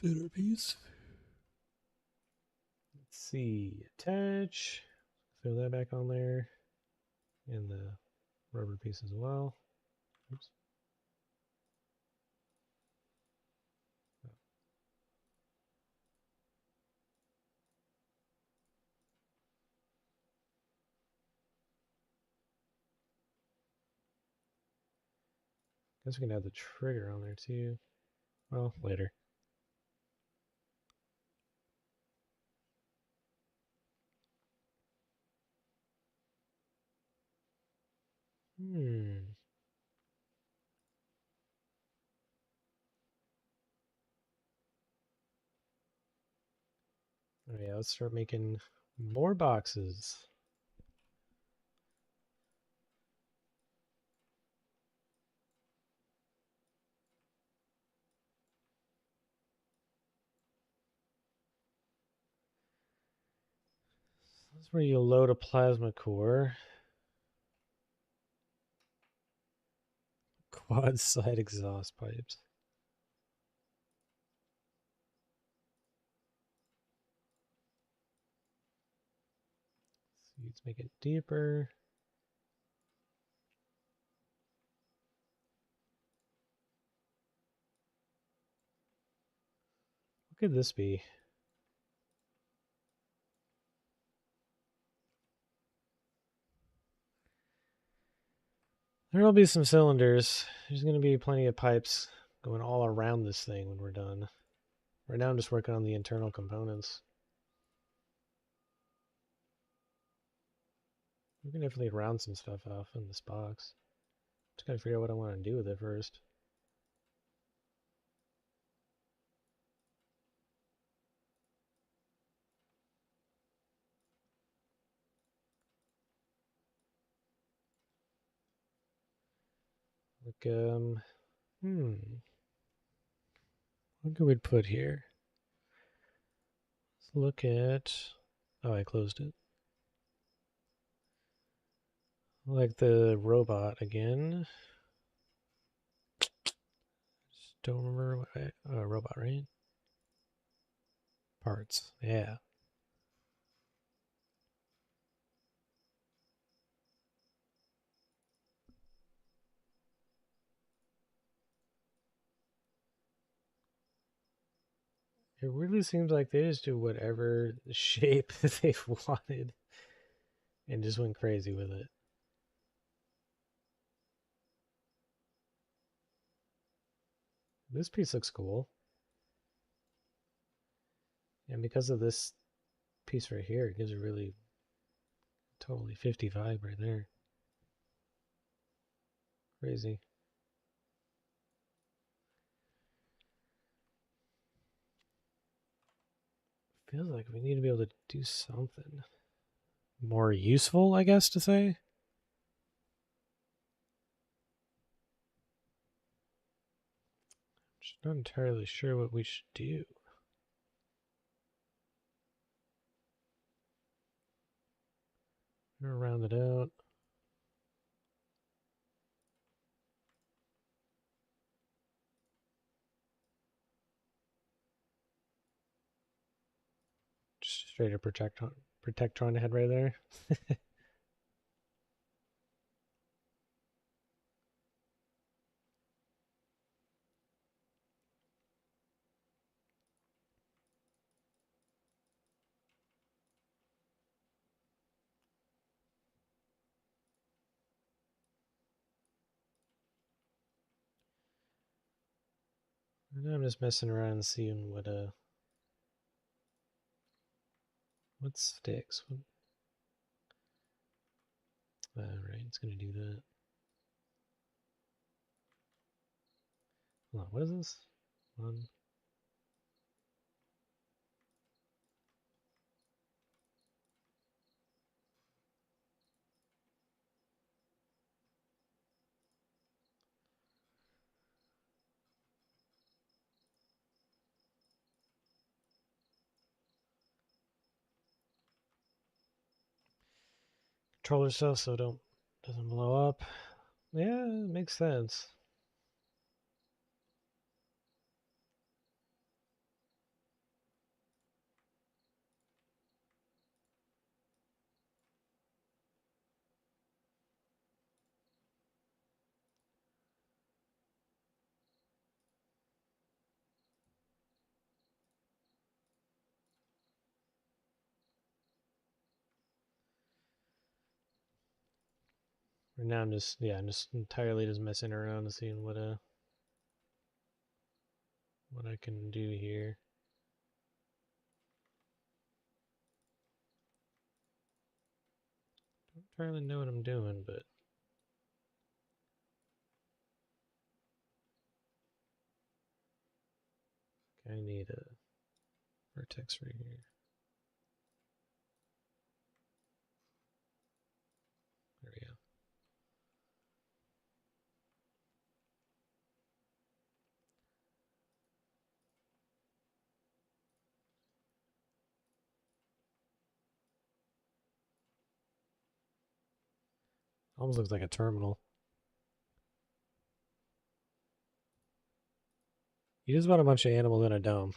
Centerpiece. Let's see. Attach. Throw that back on there. And the rubber piece as well. Oops. Guess we can add the trigger on there too. Well, later. Oh yeah, let's start making more boxes. That's where you load a plasma core. Quad side exhaust pipes. Let's make it deeper. What could this be? There'll be some cylinders. There's going to be plenty of pipes going all around this thing when we're done. Right now I'm just working on the internal components. We can definitely round some stuff off in this box. Just gotta figure out what I want to do with it first. Like, what could we put here? Let's look at, oh, I closed it. Like the robot again. Just don't remember what robot, right? Parts, yeah. It really seems like they just do whatever shape they wanted and just went crazy with it. This piece looks cool. And because of this piece right here, it gives a really totally 55 right there. Crazy. Feels like we need to be able to do something more useful, I guess, to say. Just not entirely sure what we should do. I'm gonna round it out. Just straight up Protectron head right there. And I'm just messing around and seeing what sticks. Alright, it's gonna do that. Hold on, what is this? One. Controller stuff so doesn't blow up. Yeah, it makes sense. Right now I'm just entirely just messing around and seeing what I can do here. Don't entirely know what I'm doing, but I need a vertex right here. There we go. Almost looks like a terminal. You just want a bunch of animals in a dome.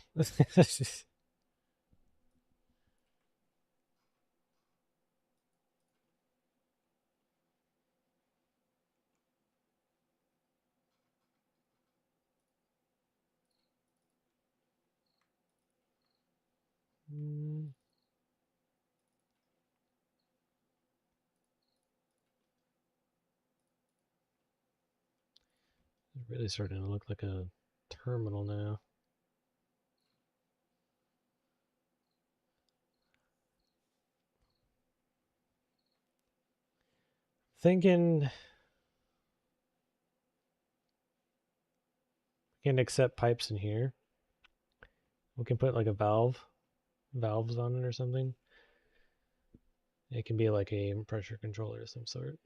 It's really starting to look like a terminal now. Thinking we can accept pipes in here. We can put like valves on it or something. It can be like a pressure controller of some sort.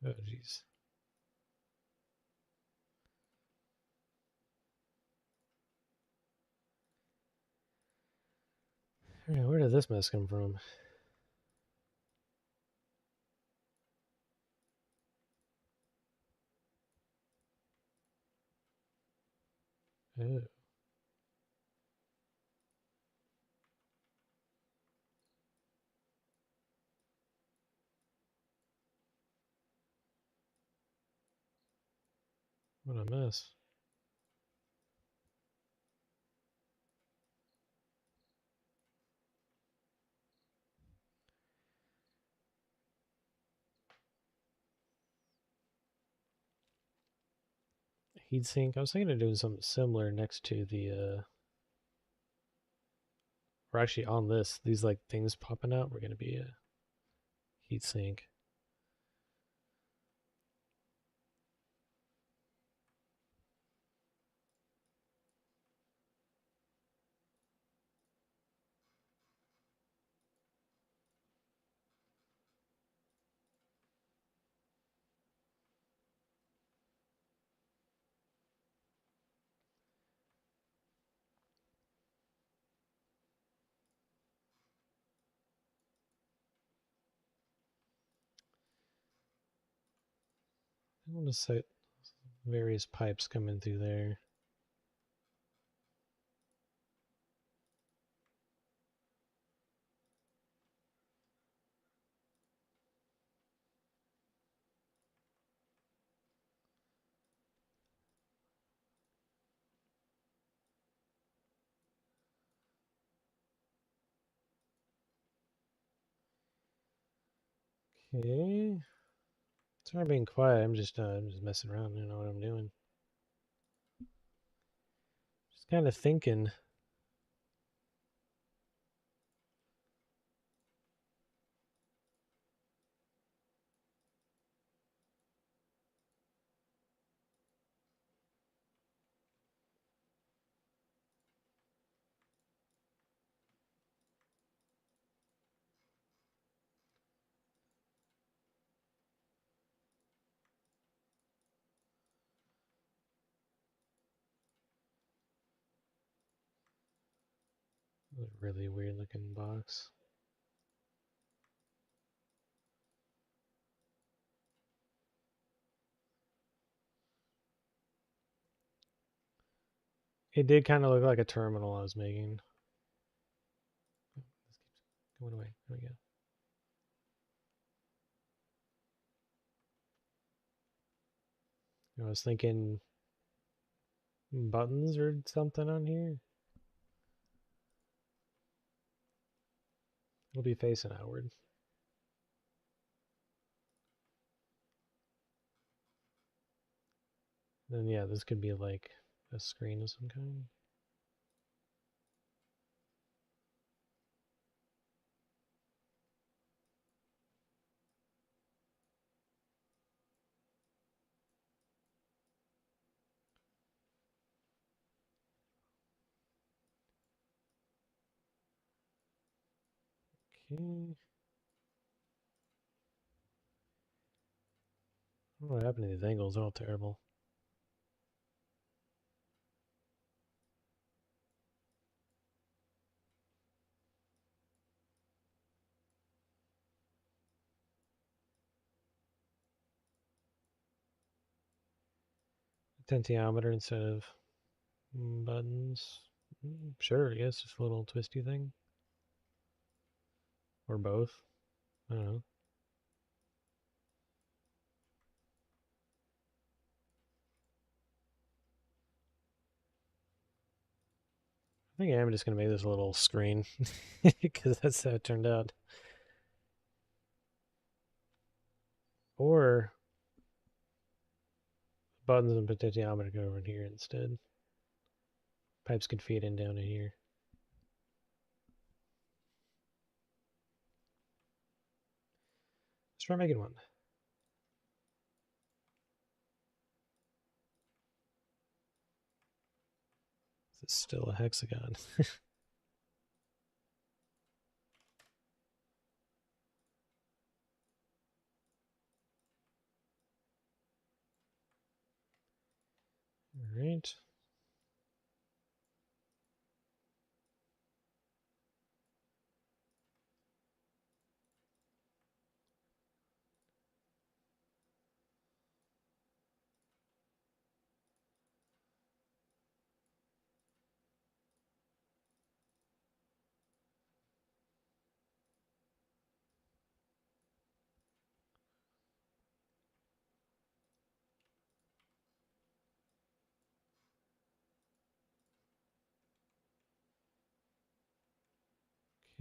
Oh, jeez. Alright, where did this mess come from? Oh. What a mess. Heatsink. I was thinking of doing something similar next to the or actually on this. These like things popping out. We're gonna be a heatsink. I want to set various pipes coming through there. Okay. Sorry being quiet. I'm just messing around. I don't know what I'm doing. Just kind of thinking. A really weird looking box. It did kind of look like a terminal I was making. This keeps going away. There we go. I was thinking buttons or something on here. It'll be facing outward. Then yeah, this could be like a screen of some kind. Okay. I don't know what happened to these angles. They're all terrible. Potentiometer instead of buttons. Sure, I guess just a little twisty thing. Or both. I don't know. I think I'm just going to make this a little screen because that's how it turned out. Or buttons and potentiometer go over in here instead. Pipes could feed in down in here. Let's try making one. This is still a hexagon. right.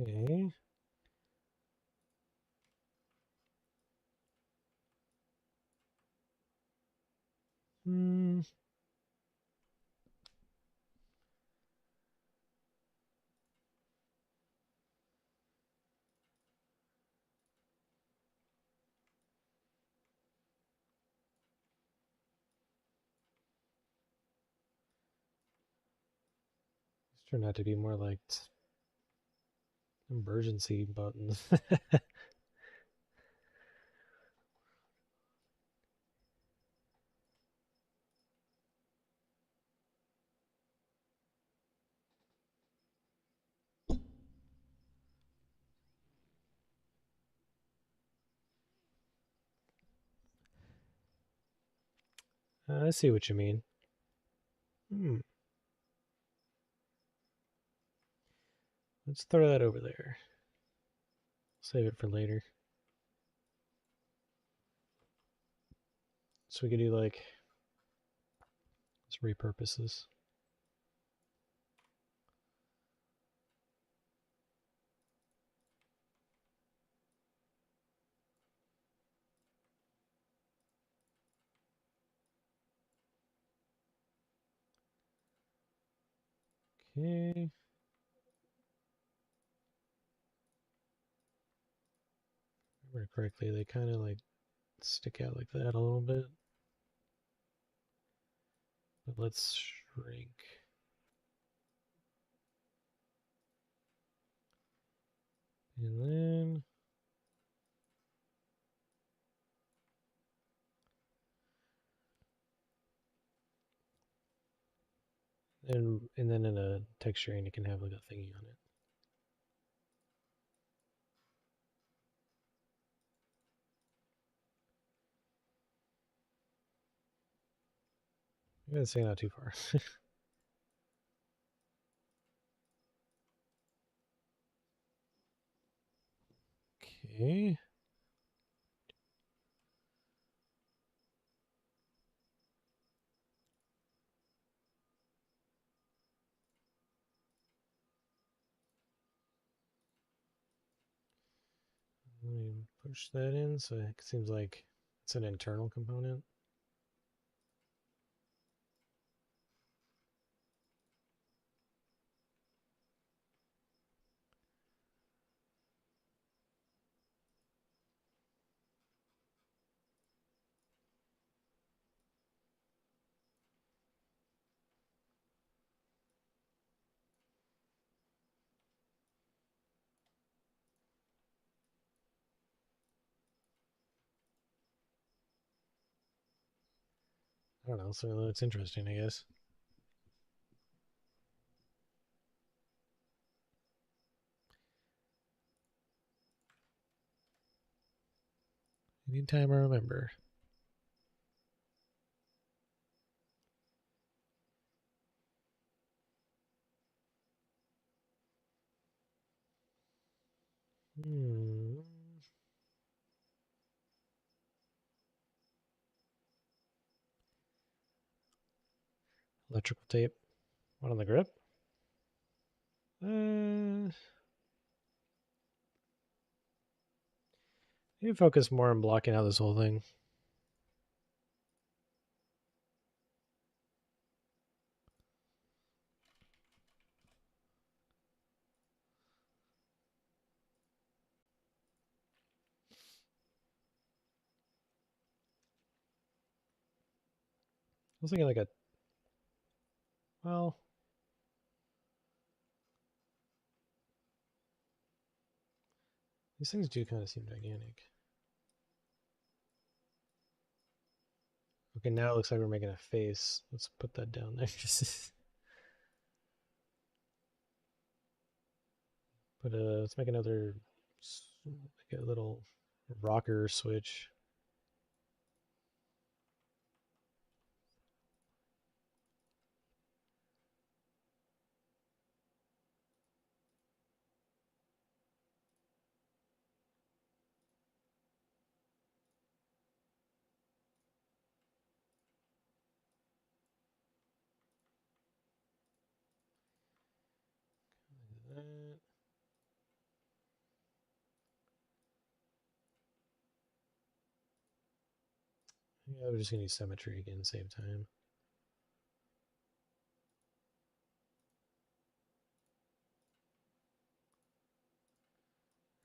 Okay. Hmm. These turn out to be more like emergency buttons. I see what you mean. Let's throw that over there. Save it for later. So we could do like, let's repurpose this. Okay. Remember correctly, they kind of like stick out like that a little bit. But let's shrink. And then and then in a texturing you can have like a thingy on it. I'm gonna say not too far. Okay. Let me push that in so it seems like it's an internal component. I don't know, so it's interesting, I guess. Anytime I remember. Electrical tape. What on the grip? Maybe focus more on blocking out this whole thing. I was thinking like well, these things do kind of seem gigantic. Okay, now it looks like we're making a face. Let's put that down there. But let's make another, like a little rocker switch. That. Yeah, we're just gonna use symmetry again, same time.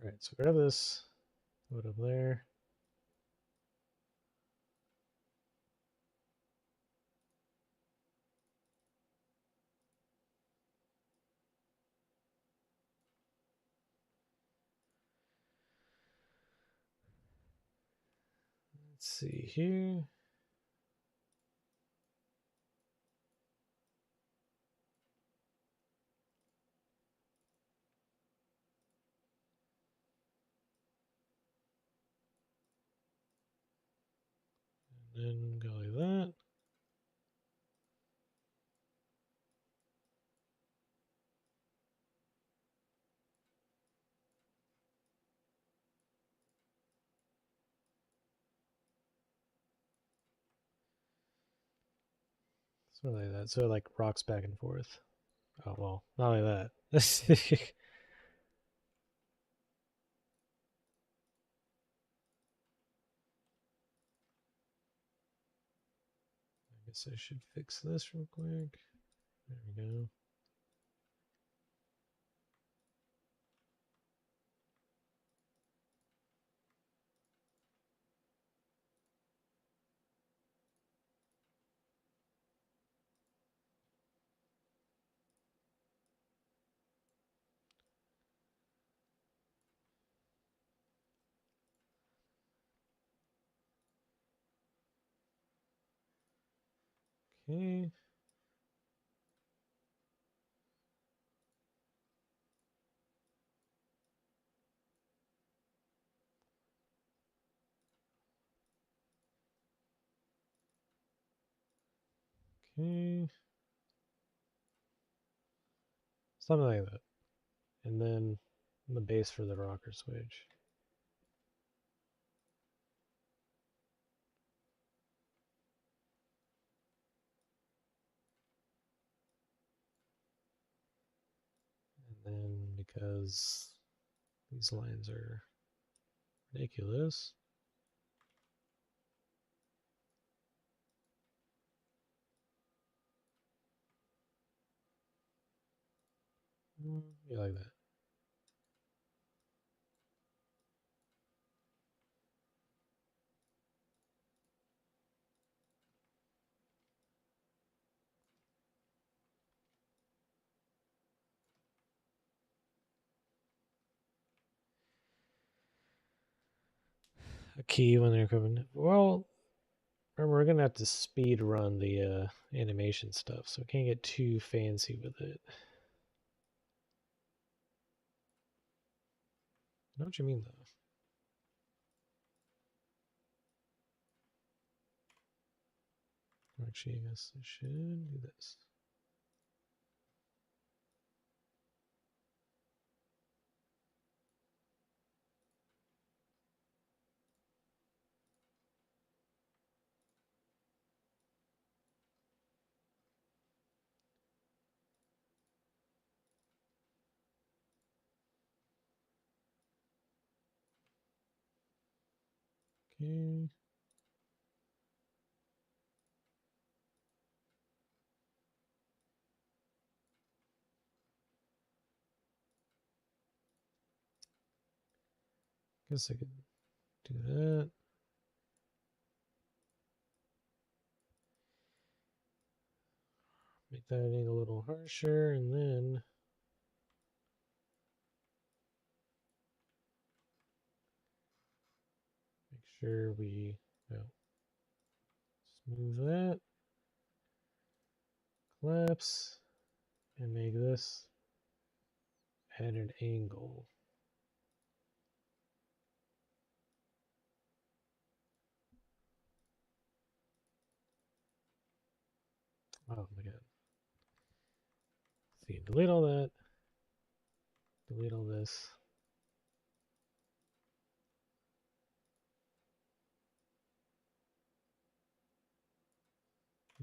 All right, so grab this, put it up there. Let's see here. And then go like that. Sort of like that. So it like rocks back and forth. Oh well, not like that. I guess I should fix this real quick. There we go. Okay. Okay. Something like that. And then the base for the rocker switch. And then because these lines are ridiculous, yeah, like that. A key when they're equivalent. Well, remember, we're gonna have to speed run the animation stuff, so we can't get too fancy with it. I know what you mean, though. Actually, I guess I should do this. Okay. Guess I could do that. Make that angle a little harsher, and then make sure we move that. Collapse. And make this at an angle. Oh my god. See, delete all that. Delete all this.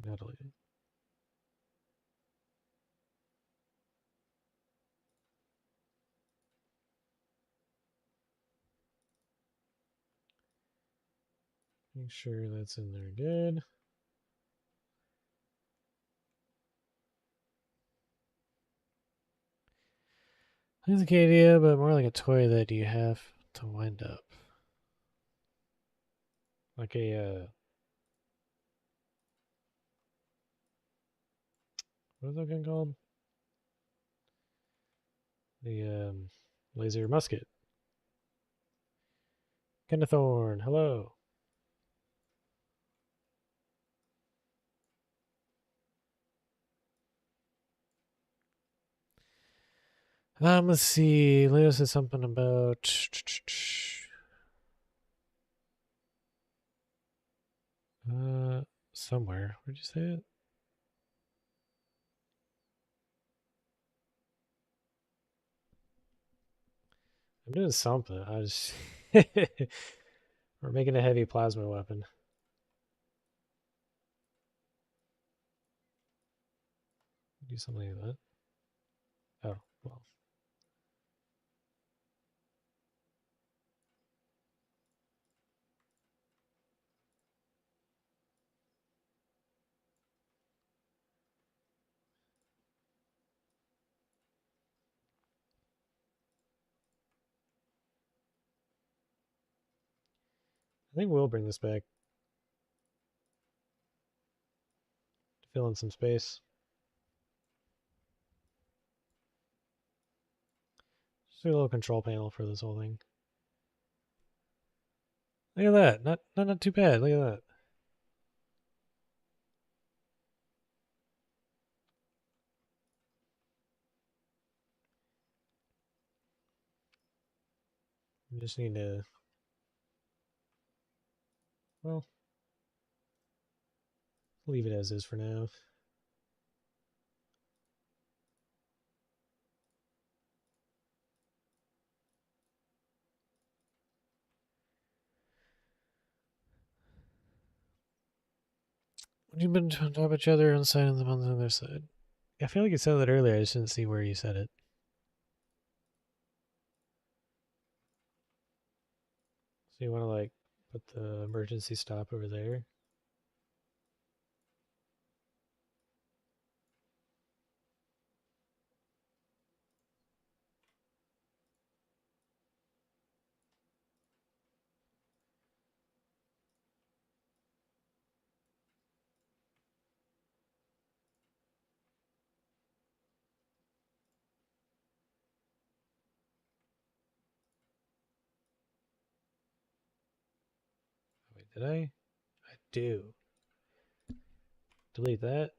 Now delete it. Make sure that's in there good. It's a good idea, but more like a toy that you have to wind up. Like a, what is that thing called? The laser musket. Kenethorn, hello. Let's see. Leo said something about somewhere. Where'd you say it? I'm doing something. I just we're making a heavy plasma weapon. Do something like that. Oh, well. I think we'll bring this back to fill in some space. Just do a little control panel for this whole thing. Look at that. Not too bad. Look at that. We just need to, well, leave it as is for now. When you've been on top of each other on side and them on the other side. I feel like you said that earlier. I just didn't see where you said it. So you want to like put the emergency stop over there? Wait, did I? I do. Delete that.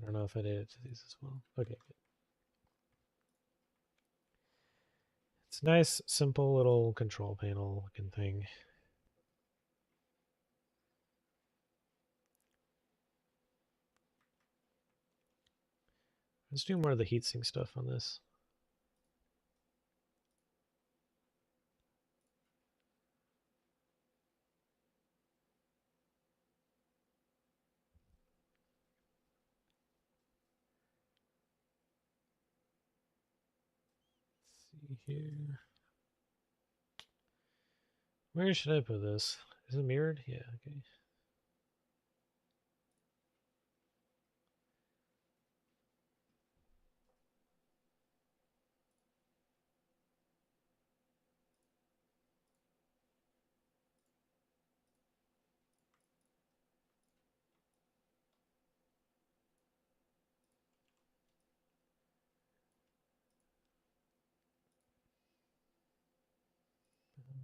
I don't know if I did it to these as well. Okay, good. It's a nice, simple little control panel looking thing. Let's do more of the heatsink stuff on this. Let's see here. Where should I put this? Is it mirrored? Yeah, okay.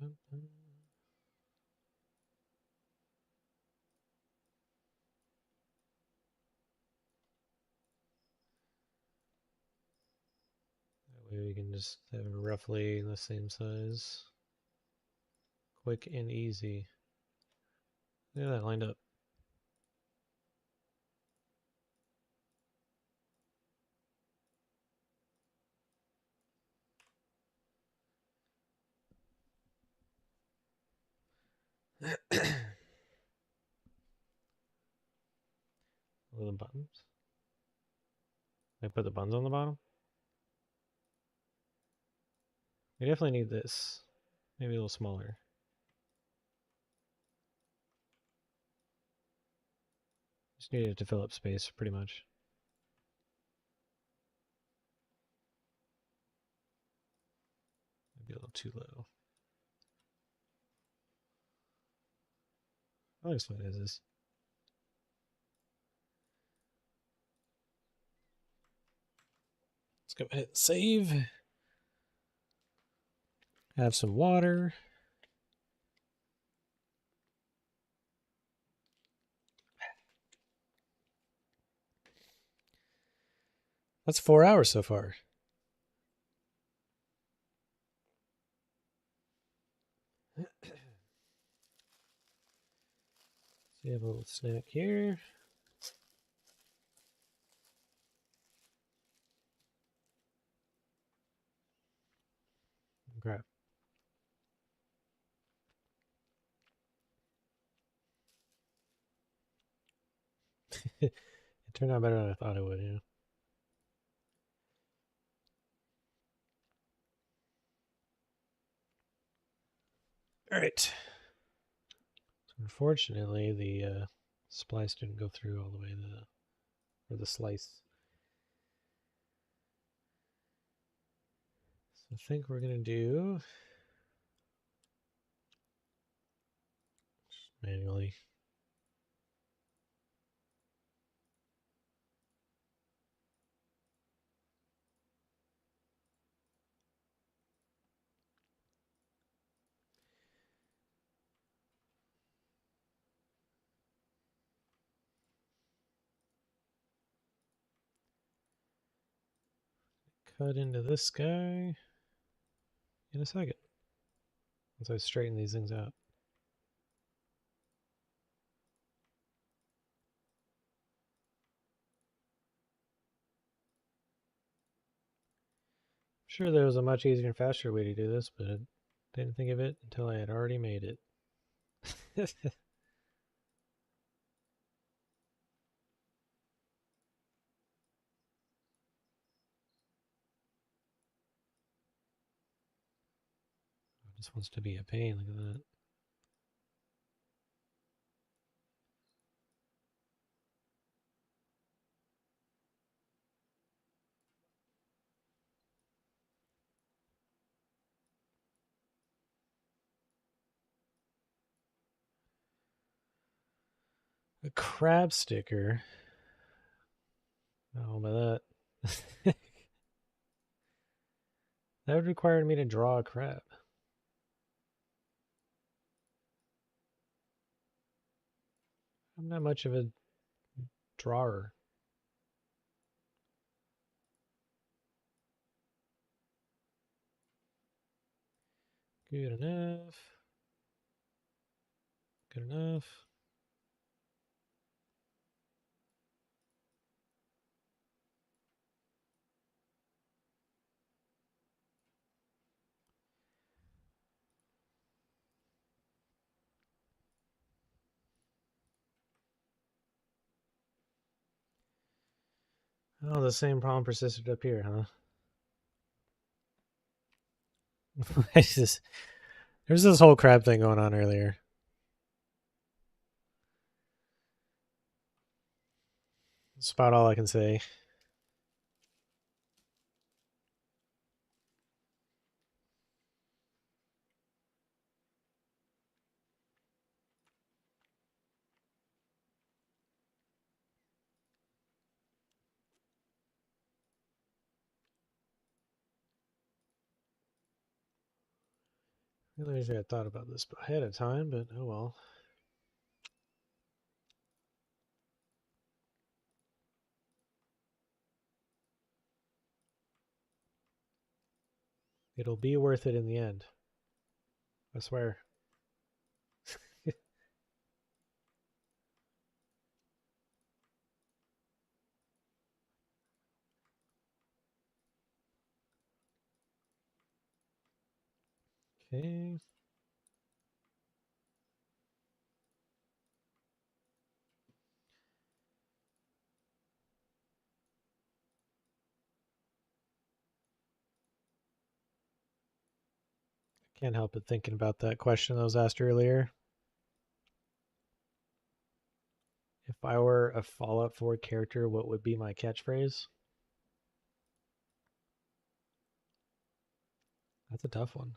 That way we can just have it roughly the same size. Quick and easy. Look at that lined up. What are the buttons? I put the buttons on the bottom? We definitely need this. Maybe a little smaller. Just needed to fill up space, pretty much. Maybe a little too low. I like what it is. Let's go ahead and save. Have some water. That's 4 hours so far. So you have a little snack here. Crap. It turned out better than I thought it would, yeah. All right. So unfortunately, the splice didn't go through all the way to the slice. So I think we're gonna do just manually. Cut into this guy in a second. Once I straighten these things out. Sure, there was a much easier and faster way to do this, but I didn't think of it until I had already made it. Just wants to be a pain, look at that. A crab sticker. How about that? That would require me to draw a crab. I'm not much of a drawer. Good enough. Good enough. Oh, the same problem persisted up here, huh? There's this whole crab thing going on earlier. That's about all I can say. The only reason I thought about this ahead of time, but oh well. It'll be worth it in the end. I swear. Okay. Can't help but thinking about that question that was asked earlier. If I were a Fallout 4 character, what would be my catchphrase? That's a tough one.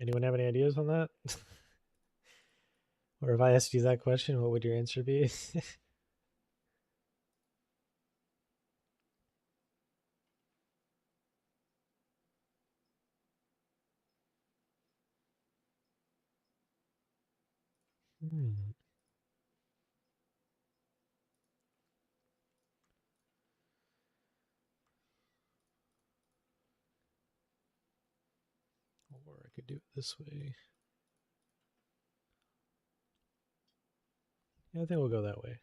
Anyone have any ideas on that? Or if I asked you that question, what would your answer be? Hmm. Or I could do it this way. Yeah, I think we'll go that way.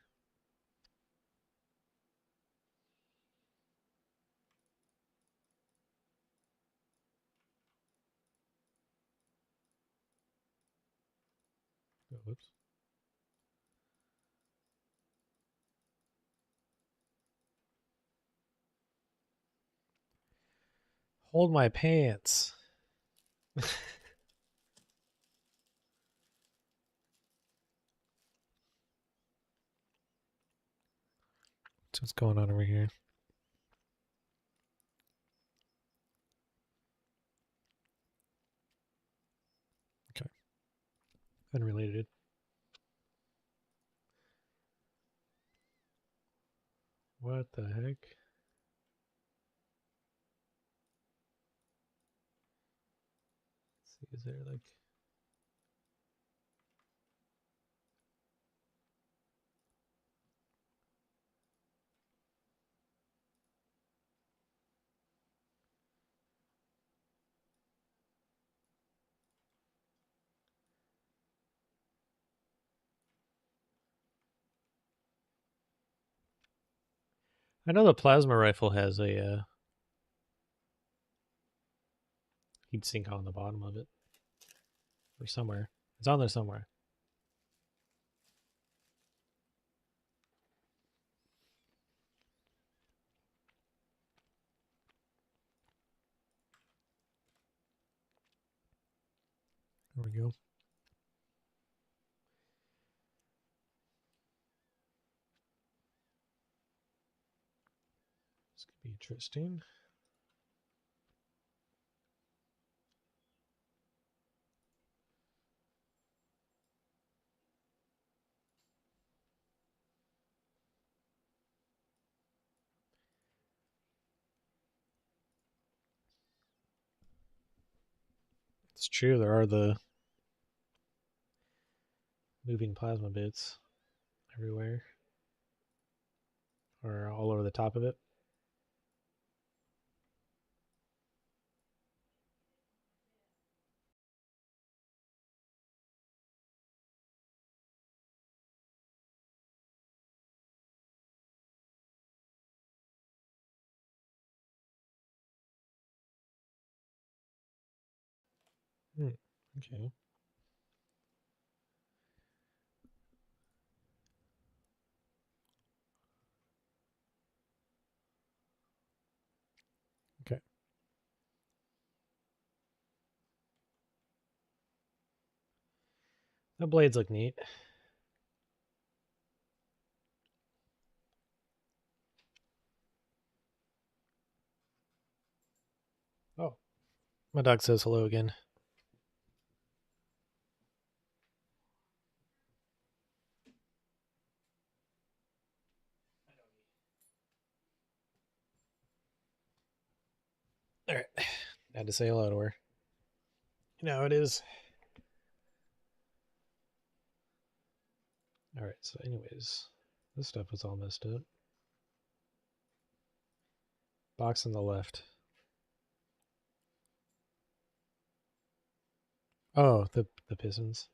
Oh, whoops. Hold my pants. What's going on over here? Okay. Unrelated. What the heck? Let's see, is there like... I know the plasma rifle has a heat sink on the bottom of it. Or somewhere. It's on there somewhere. There we go. This could be interesting. It's true, there are the moving plasma bits everywhere. Or all over the top of it. Okay. Okay. The blades look neat. Oh. My dog says hello again. All right. Had to say hello to her. You know how it is. All right. So, anyways, this stuff was all messed up. Box on the left. Oh, the pistons.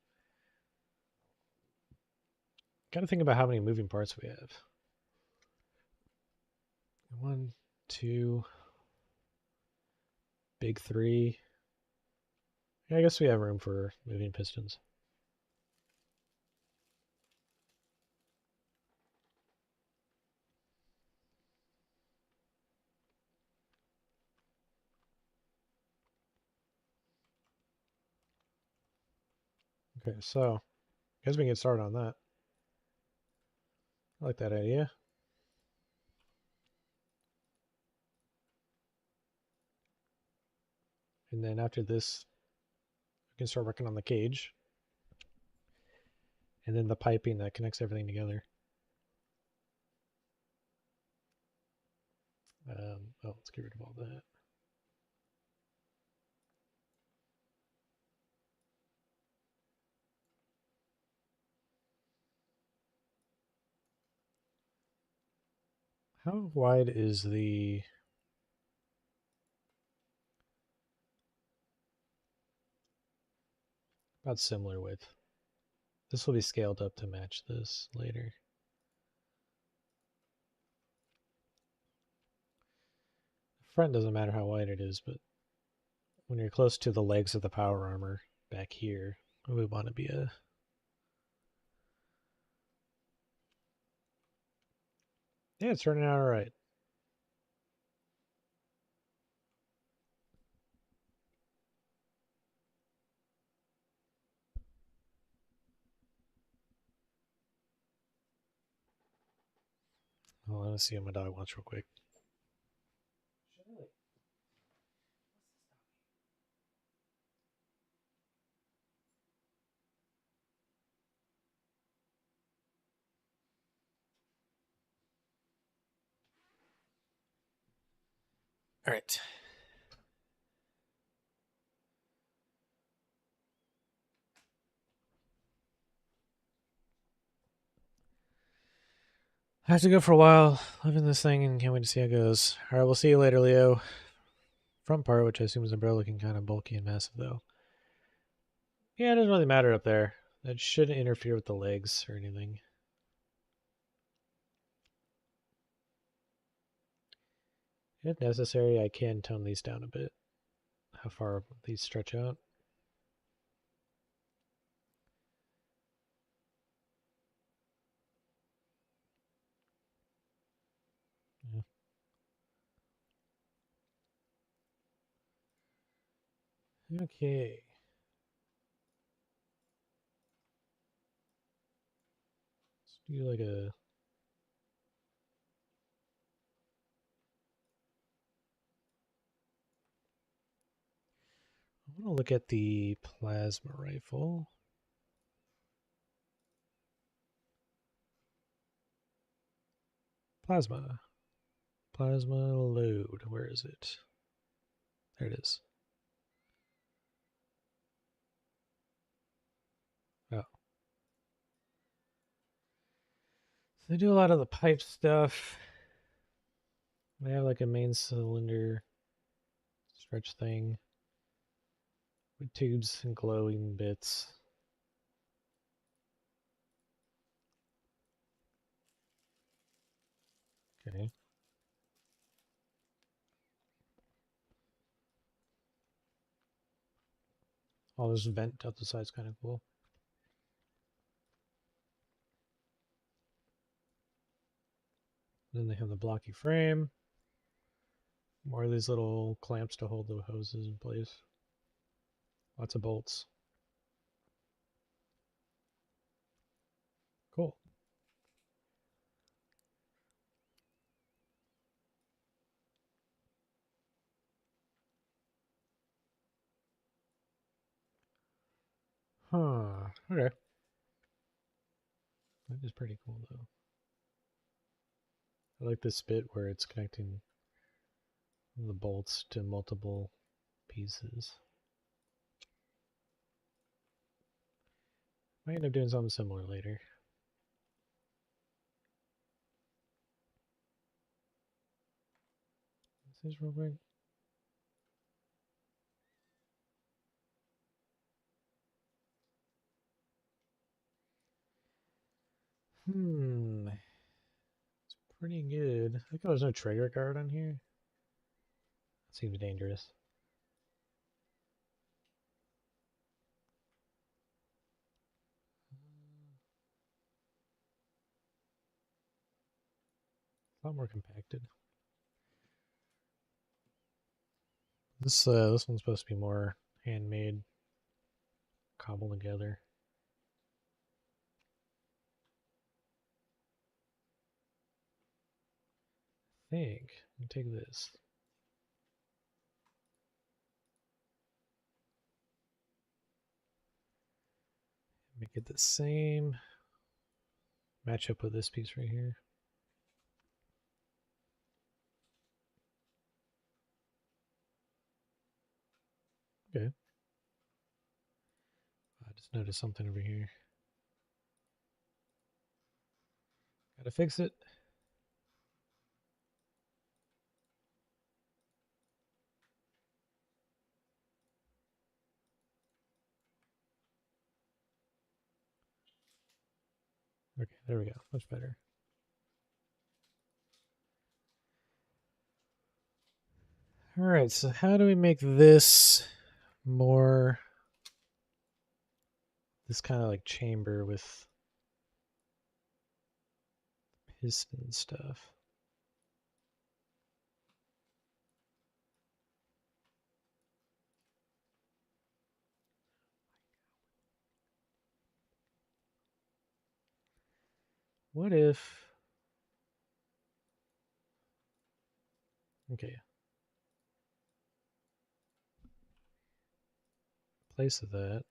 Got to think about how many moving parts we have. 1, 2, big 3. Yeah, I guess we have room for moving pistons. Okay, so I guess we can get started on that. I like that idea. And then after this, we can start working on the cage. And then the piping that connects everything together. Let's get rid of all that. How wide is the... About similar width. This will be scaled up to match this later. The front doesn't matter how wide it is, but when you're close to the legs of the power armor back here, we want to be a... Yeah, it's turning out all right. Hold on, let's see how my dog wants real quick. All right. I have to go for a while, living this thing, and can't wait to see how it goes. All right, we'll see you later, Leo. Front part, which I assume is umbrella, looking kind of bulky and massive, though. Yeah, it doesn't really matter up there. That shouldn't interfere with the legs or anything. If necessary, I can tone these down a bit. How far these stretch out. Yeah. Okay. Let's do like a... I want to look at the plasma rifle. Plasma. Plasma load. Where is it? There it is. Oh. They do a lot of the pipe stuff. They have like a main cylinder stretch thing with tubes and glowing bits. Okay. All this vent out the side's kind of cool. Then they have the blocky frame. More of these little clamps to hold the hoses in place. Lots of bolts. Cool. Huh. Okay. That is pretty cool, though. I like this bit where it's connecting the bolts to multiple pieces. Might end up doing something similar later. This is real quick. It's pretty good. I think there's no trigger guard on here. That seems dangerous. A lot more compacted. This one's supposed to be more handmade, cobbled together. I think I'll take this. Make it the same. Match up with this piece right here. Okay. I just noticed something over here. Gotta fix it. Okay, there we go. Much better. All right, so how do we make this more, this kind of like chamber with piston stuff? What if, okay, place of that.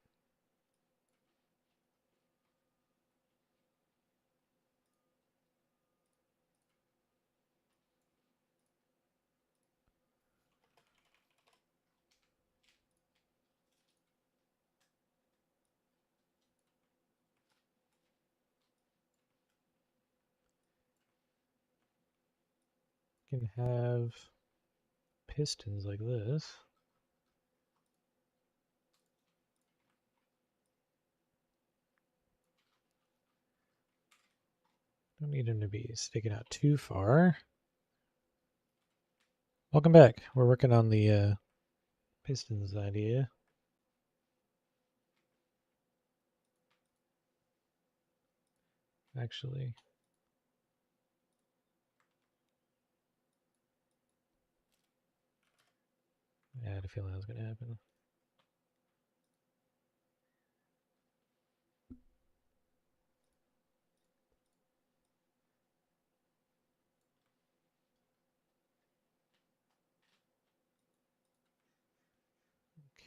Can have pistons like this. Don't need them to be sticking out too far. Welcome back. We're working on the pistons idea. Actually, I had a feeling that was going to happen.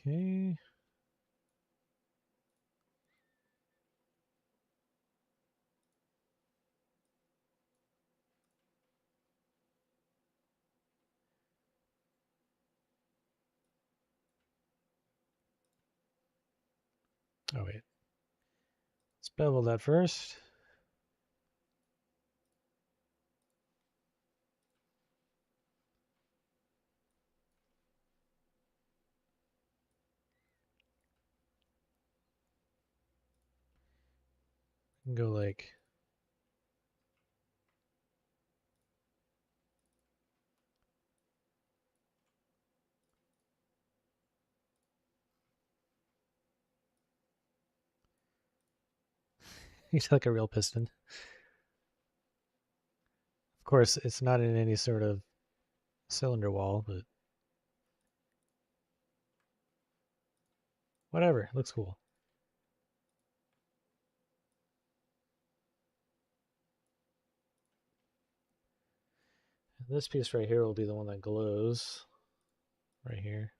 Okay. Oh, wait. Let's bevel that first. And go like he's like a real piston. Of course, it's not in any sort of cylinder wall, but whatever, looks cool. And this piece right here will be the one that glows right here.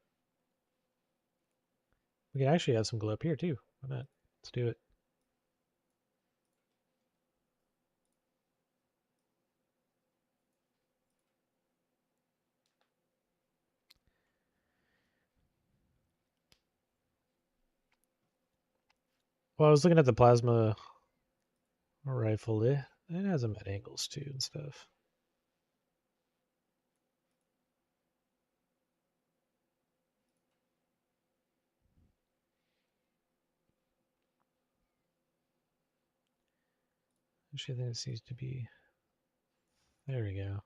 We can actually add some glow up here too. Why not? Let's do it. Well, I was looking at the plasma rifle. It has them at angles too and stuff. Actually, I think this needs to be. There we go.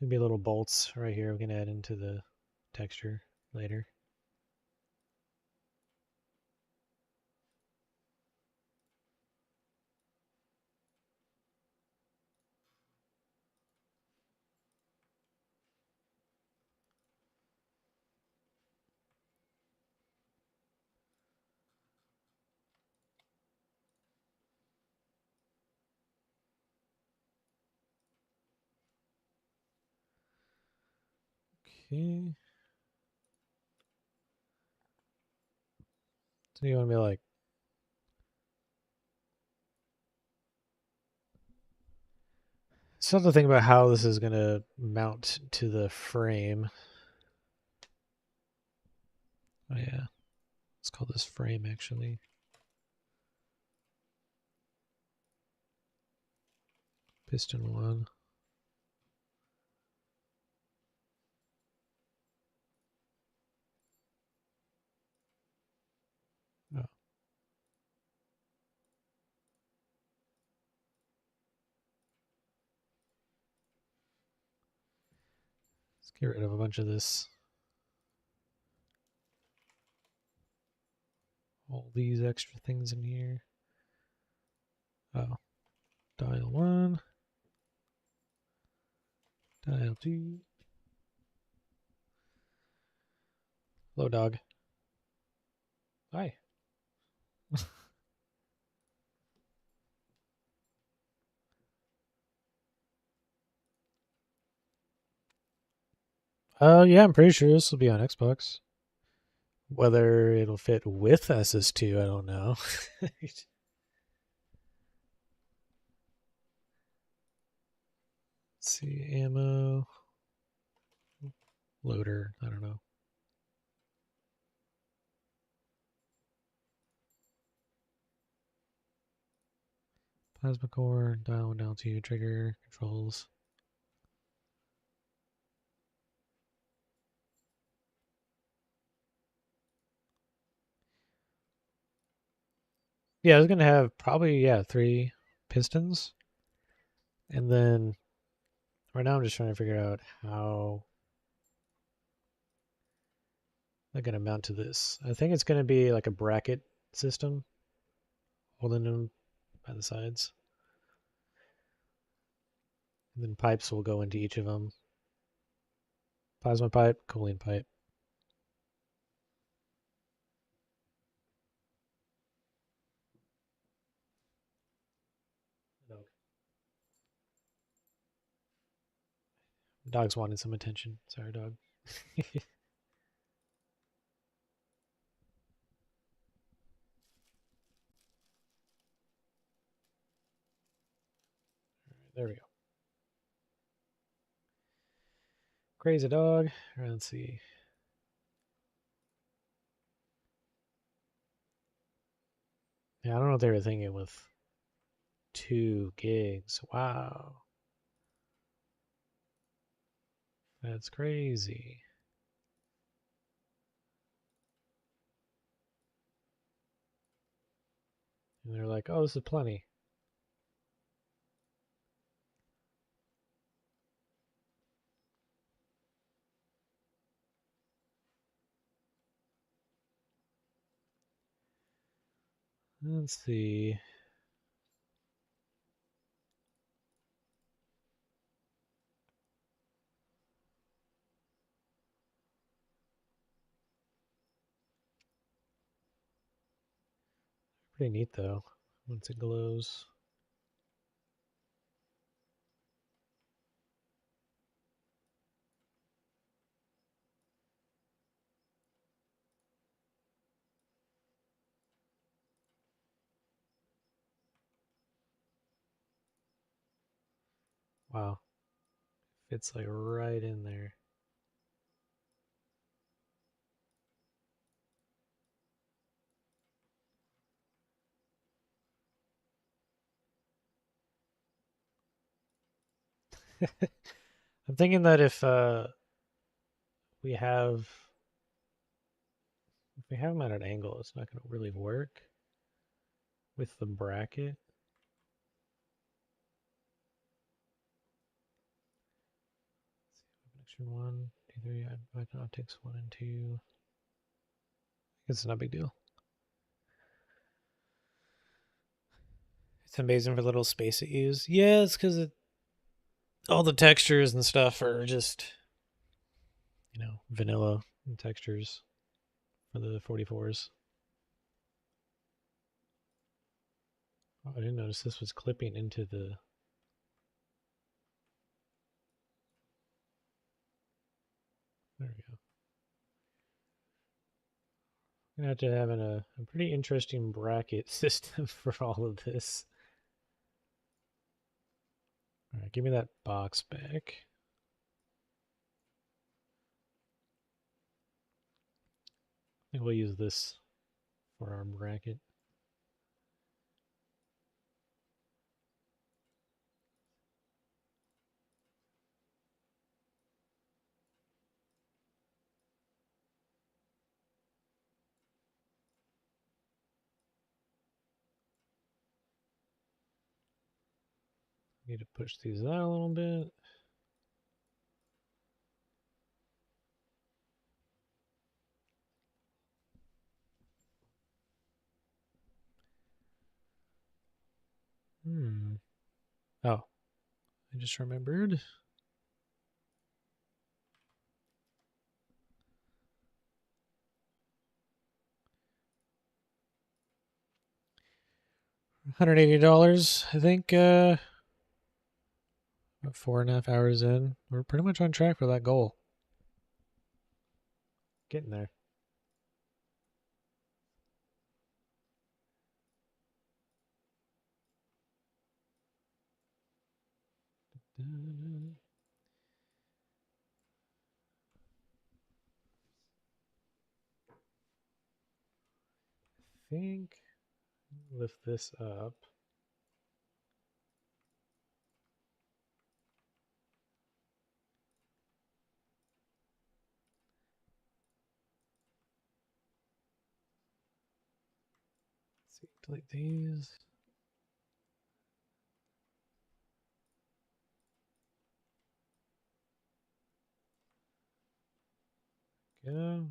Maybe little bolts right here we can add into the texture later. Okay. So you want to be like. So the thing about how this is going to mount to the frame. Oh yeah, let's call this frame actually. Piston 1. Oh. Let's get rid of a bunch of this. All these extra things in here. Oh. Dial 1. Dial 2. Hello, dog. Hi. Yeah, I'm pretty sure this will be on Xbox. Whether it'll fit with SS2, I don't know. Let's see, ammo. Loader, I don't know. Plasma core, dial 1, dial 2, trigger, controls. Yeah, I was going to have probably, 3 pistons. And then right now I'm just trying to figure out how I'm going to mount to this. I think it's going to be like a bracket system, holding them by the sides. And then pipes will go into each of them. Plasma pipe, cooling pipe. Dog's wanted some attention. Sorry, dog. There we go. Crazy dog. All right, let's see. Yeah, I don't know what they were thinking with 2 gigs. Wow. That's crazy. And they're like, oh, this is plenty. Let's see. Pretty neat though, once it glows. Wow. Fits like right in there. I'm thinking that we have if we have them at an angle, it's not going to really work with the bracket. Let's see, 1, 2, 3. I optics 1 and 2. It's not a big deal. It's amazing for the little space it uses. Yeah, it's because all the textures and stuff are just, vanilla textures for the 44s. Oh, I didn't notice this was clipping into the... There we go. I'm going to have to have a pretty interesting bracket system for all of this. All right, give me that box back. I think we'll use this for our bracket. Need to push these out a little bit. Oh, I just remembered. $180, I think. About 4.5 hours in. We're pretty much on track for that goal. Getting there. I think lift this up. Let's see, delete these. Go.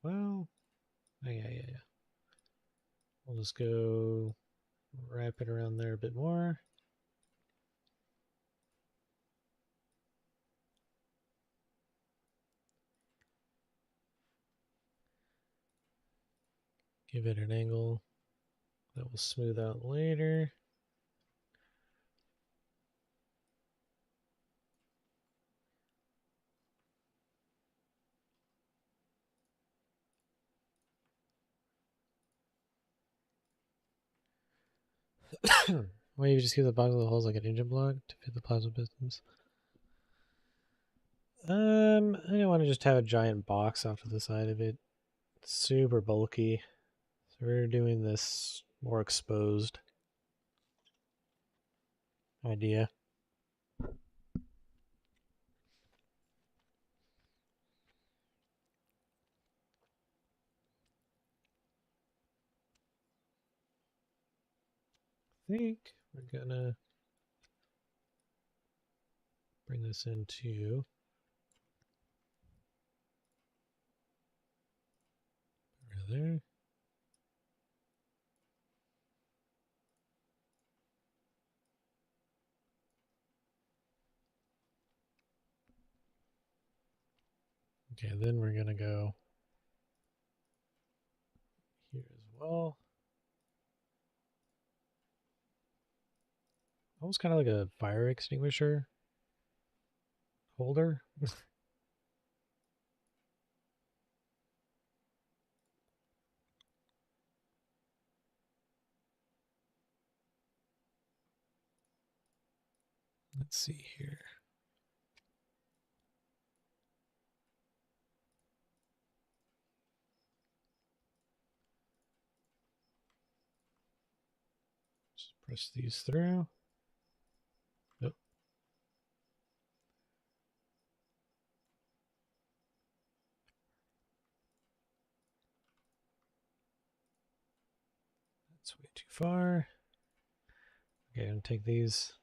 Well, yeah. We'll just go wrap it around there a bit more. Give it an angle that will smooth out later. Why you just give the box of the holes like an engine block to fit the plasma pistons? I don't want to just have a giant box off to the side of it. It's super bulky. So we're doing this more exposed idea. I think we're gonna bring this into right there. Okay, then we're gonna go here as well. Almost kind of like a fire extinguisher holder. Let's see here. Just press these through. Yep. That's way too far. Okay, I'm gonna take these.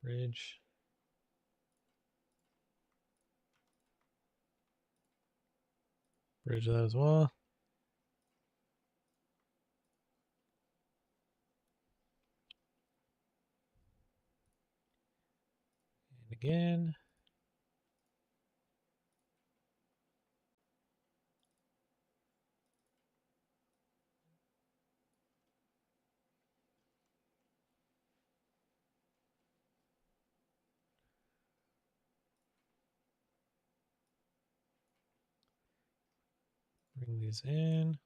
Bridge. Bridge that as well. And again. Bring these in.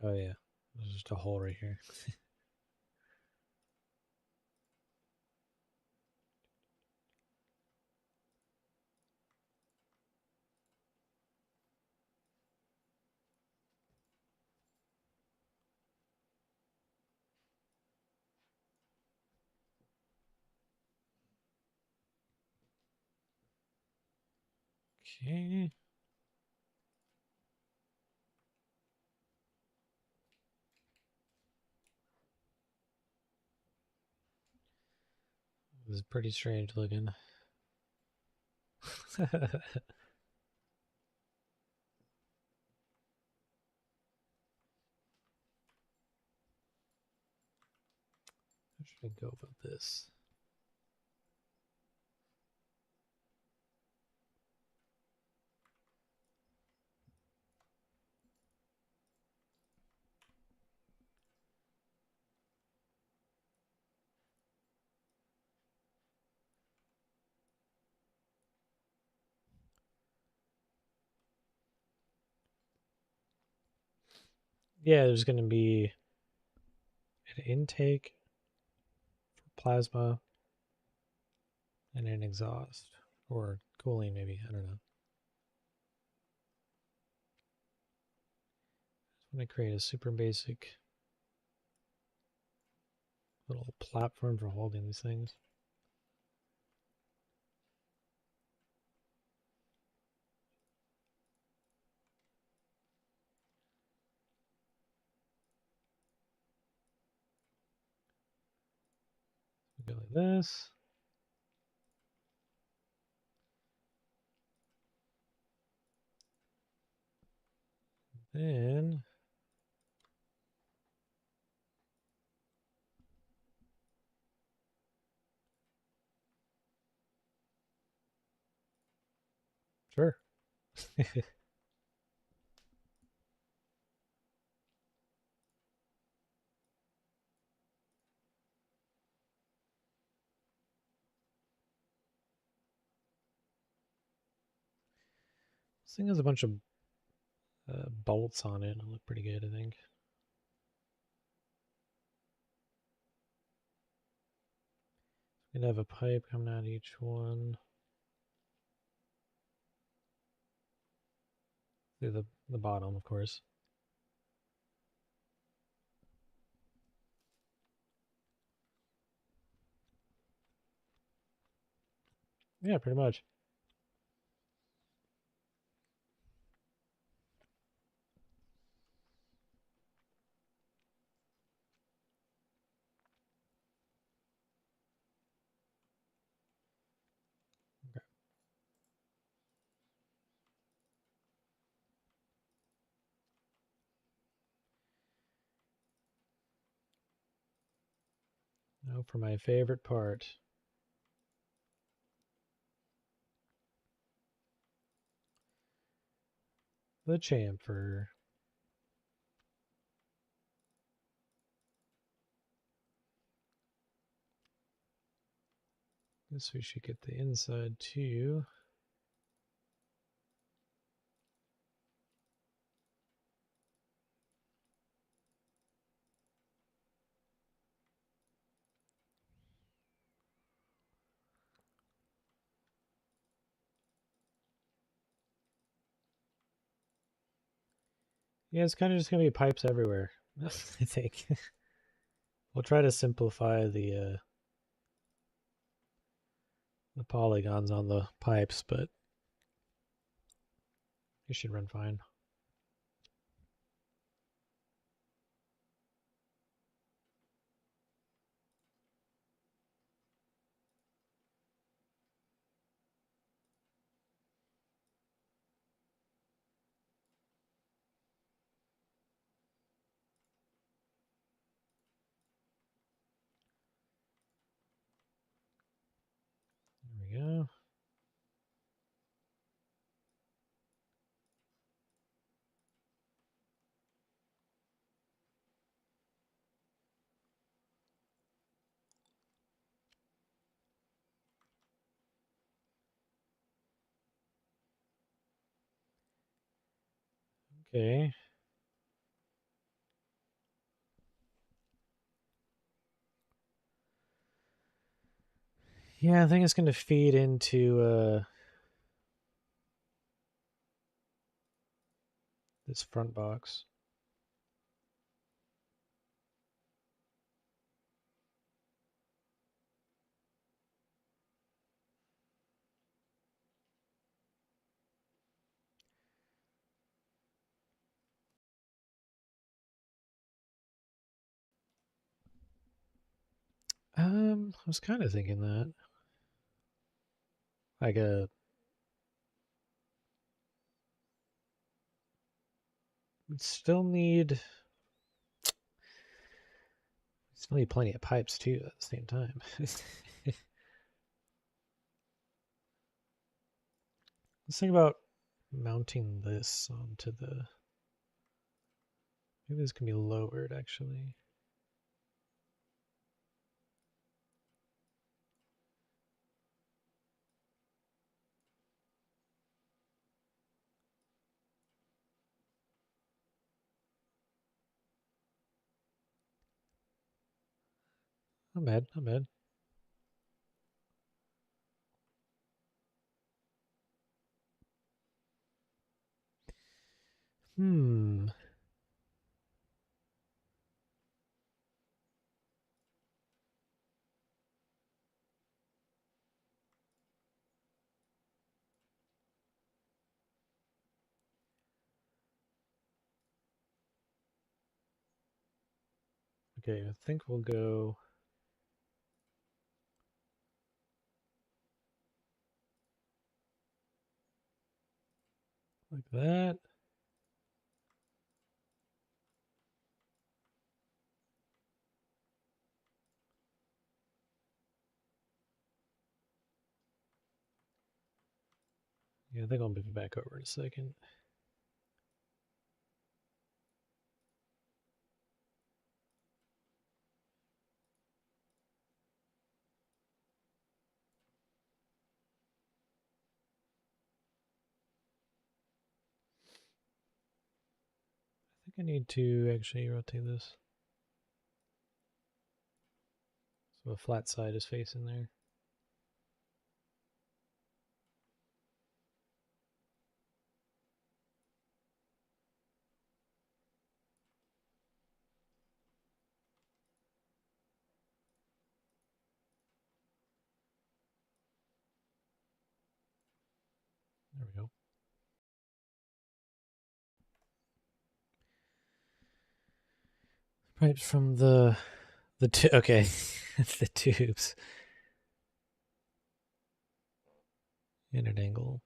Oh yeah, there's just a hole right here. Okay. This is pretty strange looking. How should I go about this? Yeah, there's going to be an intake for plasma and an exhaust, or cooling maybe, I don't know. I'm going to create a super basic little platform for holding these things. Go like this. Then sure. This thing has a bunch of bolts on it. It'll look pretty good, I think. We'd have a pipe coming out of each one. Through the bottom, of course. Yeah, pretty much. Okay. Now for my favorite part. The chamfer. Guess we should get the inside too. Yeah, it's kind of just gonna be pipes everywhere. I think we'll try to simplify the polygons on the pipes, but it should run fine. There we go. Okay. Yeah, I think it's going to feed into this front box. I was kind of thinking that. Like we'd still need plenty of pipes too at the same time. Let's think about mounting this onto the. Maybe this can be lowered actually. Not bad, not bad. Hmm. Okay, I think we'll go like that. Yeah, I think I'll move it back over in a second. I think I need to actually rotate this. So a flat side is facing there. There we go. Right from the okay, the tubes. In an angle.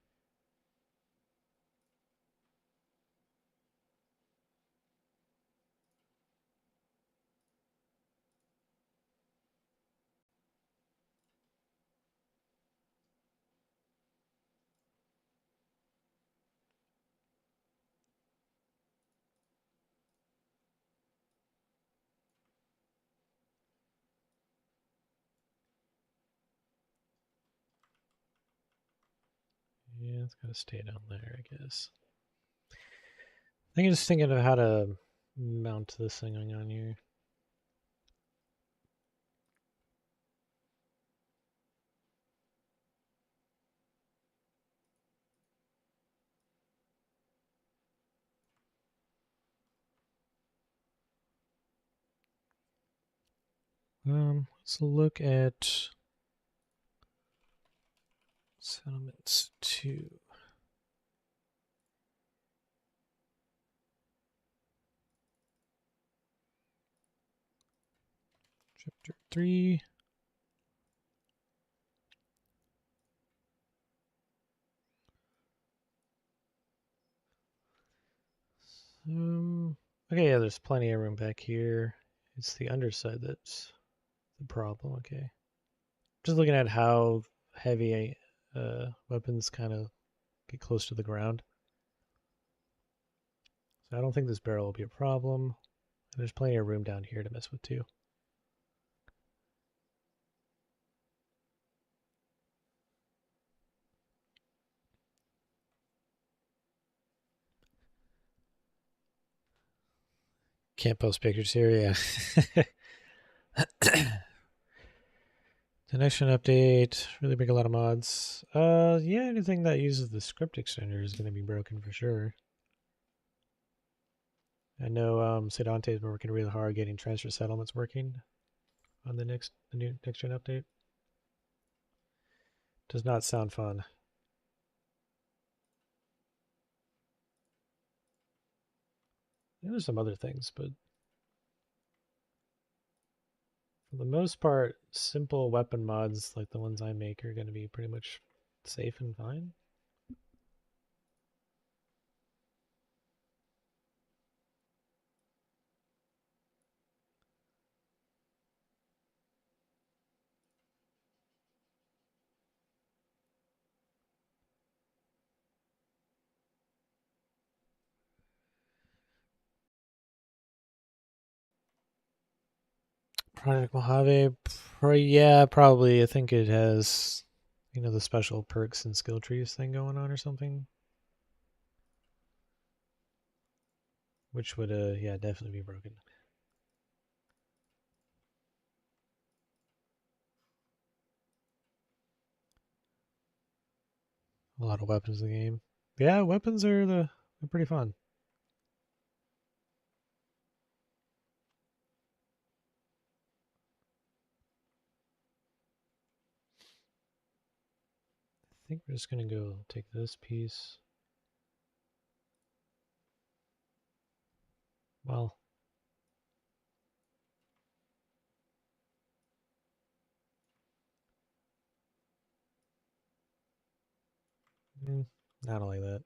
Yeah, it's gotta stay down there, I guess. I think I'm just thinking of how to mount this thing on here. Let's look at settlements 2. Chapter 3. Okay, yeah, there's plenty of room back here. It's the underside that's the problem. Okay. Just looking at how heavy weapons kind of get close to the ground. So I don't think this barrel will be a problem. There's plenty of room down here to mess with too. Can't post pictures here, yeah. The next one update, really bring a lot of mods. Yeah, anything that uses the script extender is going to be broken for sure. I know Sedante's been working really hard getting transfer settlements working on the new next gen update. Does not sound fun. Yeah, there's some other things, but for the most part, simple weapon mods like the ones I make are going to be pretty much safe and fine. Project Mojave, yeah, probably. I think it has, the special perks and skill trees thing going on or something. Which would, yeah, definitely be broken. A lot of weapons in the game. Yeah, weapons are pretty fun. I think we're just gonna go take this piece. Well, not only that.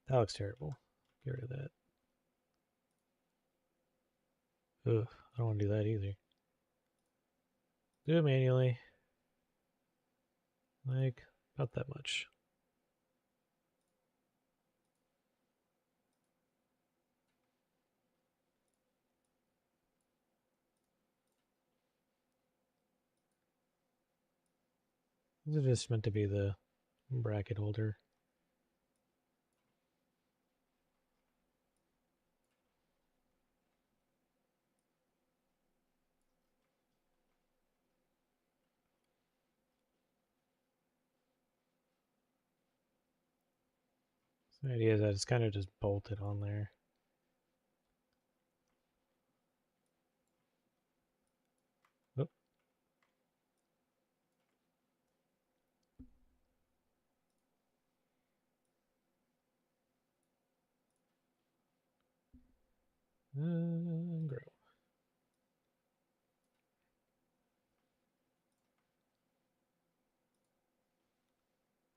That looks terrible. Get rid of that. Ugh, I don't want to do that either. Do it manually. Like, about that much. This is just meant to be the bracket holder. So the idea is that it's kind of just bolted on there. Oh. Grow.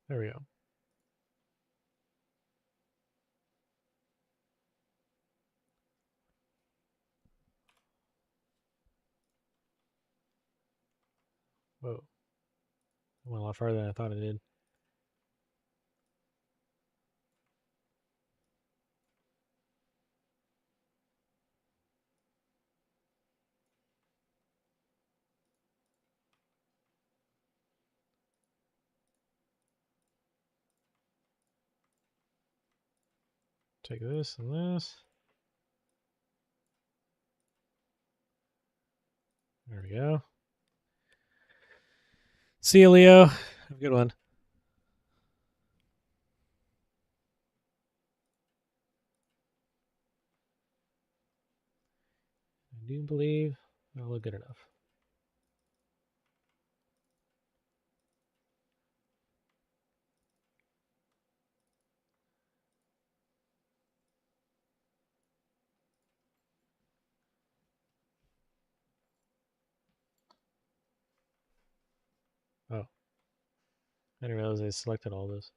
There we go. Whoa. I went a lot farther than I thought it did. Take this and this. There we go. See you, Leo. Have a good one. I do believe That'll look good enough. Oh. I didn't realize they selected all this.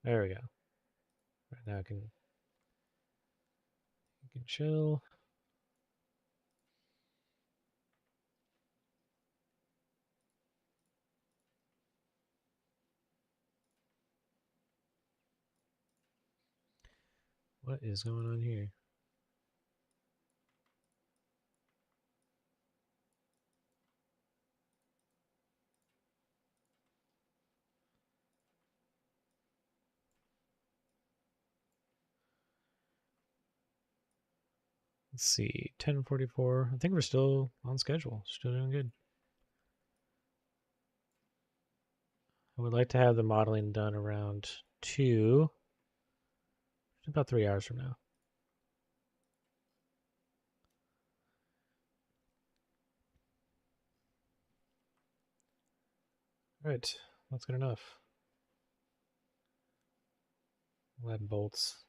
There we go. Right now I can chill. What is going on here? Let's see, 10:44. I think we're still on schedule. Still doing good. I would like to have the modeling done around 2. About 3 hours from now. All right, that's good enough. We'll add bolts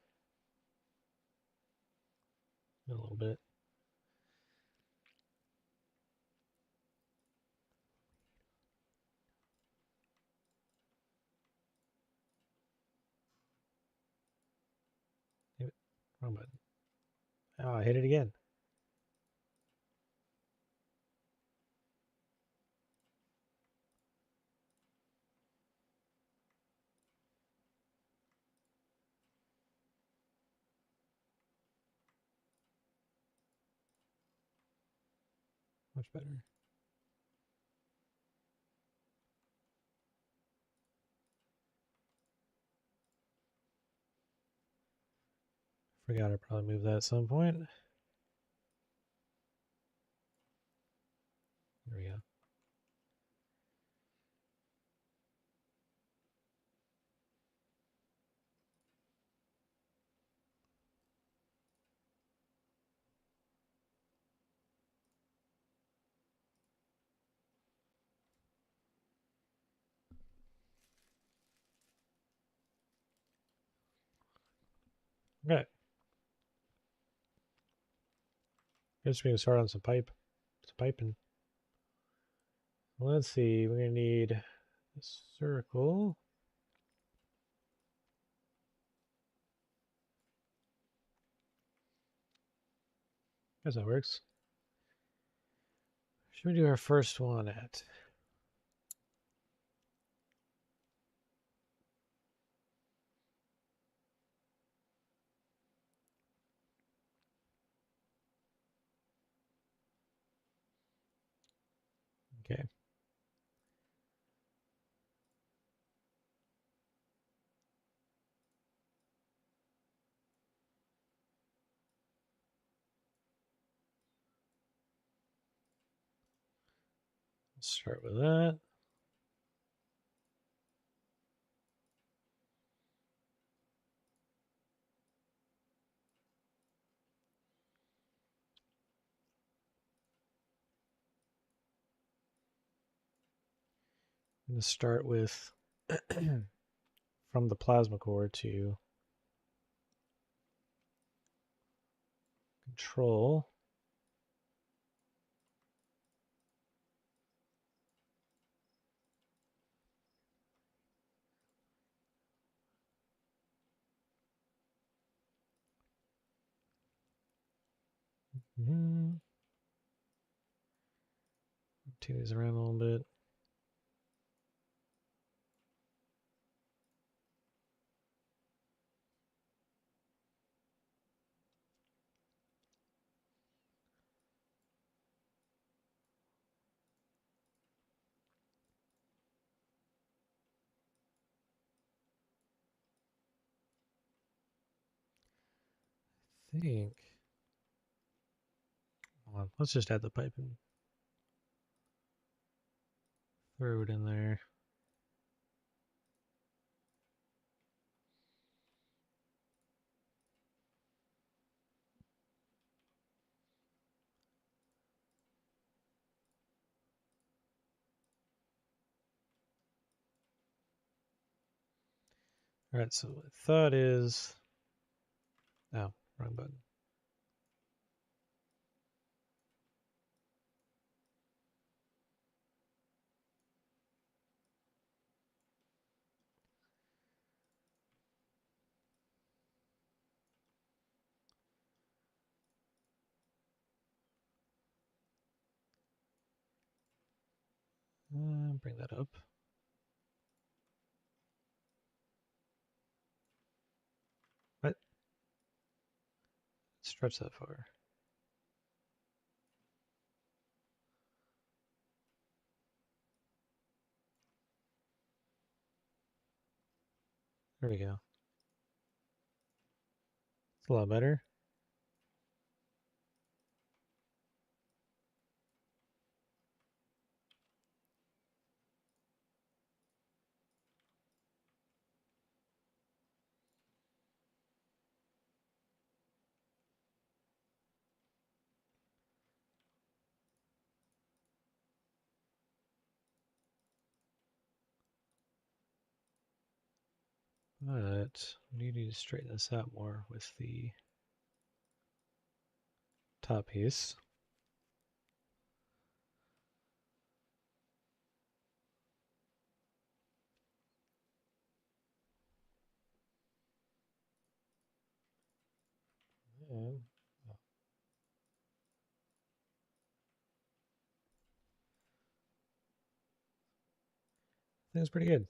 in a little bit. Wrong button. Oh, I hit it again. Much better. Forgot I'd probably move that at some point. There we go. Okay. Guess we can start on some piping. Let's see, we're gonna need a circle. Guess that works. Should we do our first one at? Okay. Let's start with that. I'm going to start with from the plasma core to control. Rotate these around a little bit. I think. Hold on, let's just add the pipe and throw it in there. All right, so my thought is, oh, wrong button. Bring that up. What? Stretch that far. There we go. It's a lot better. But we need to straighten this out more with the top piece. And, oh. I think it's pretty good.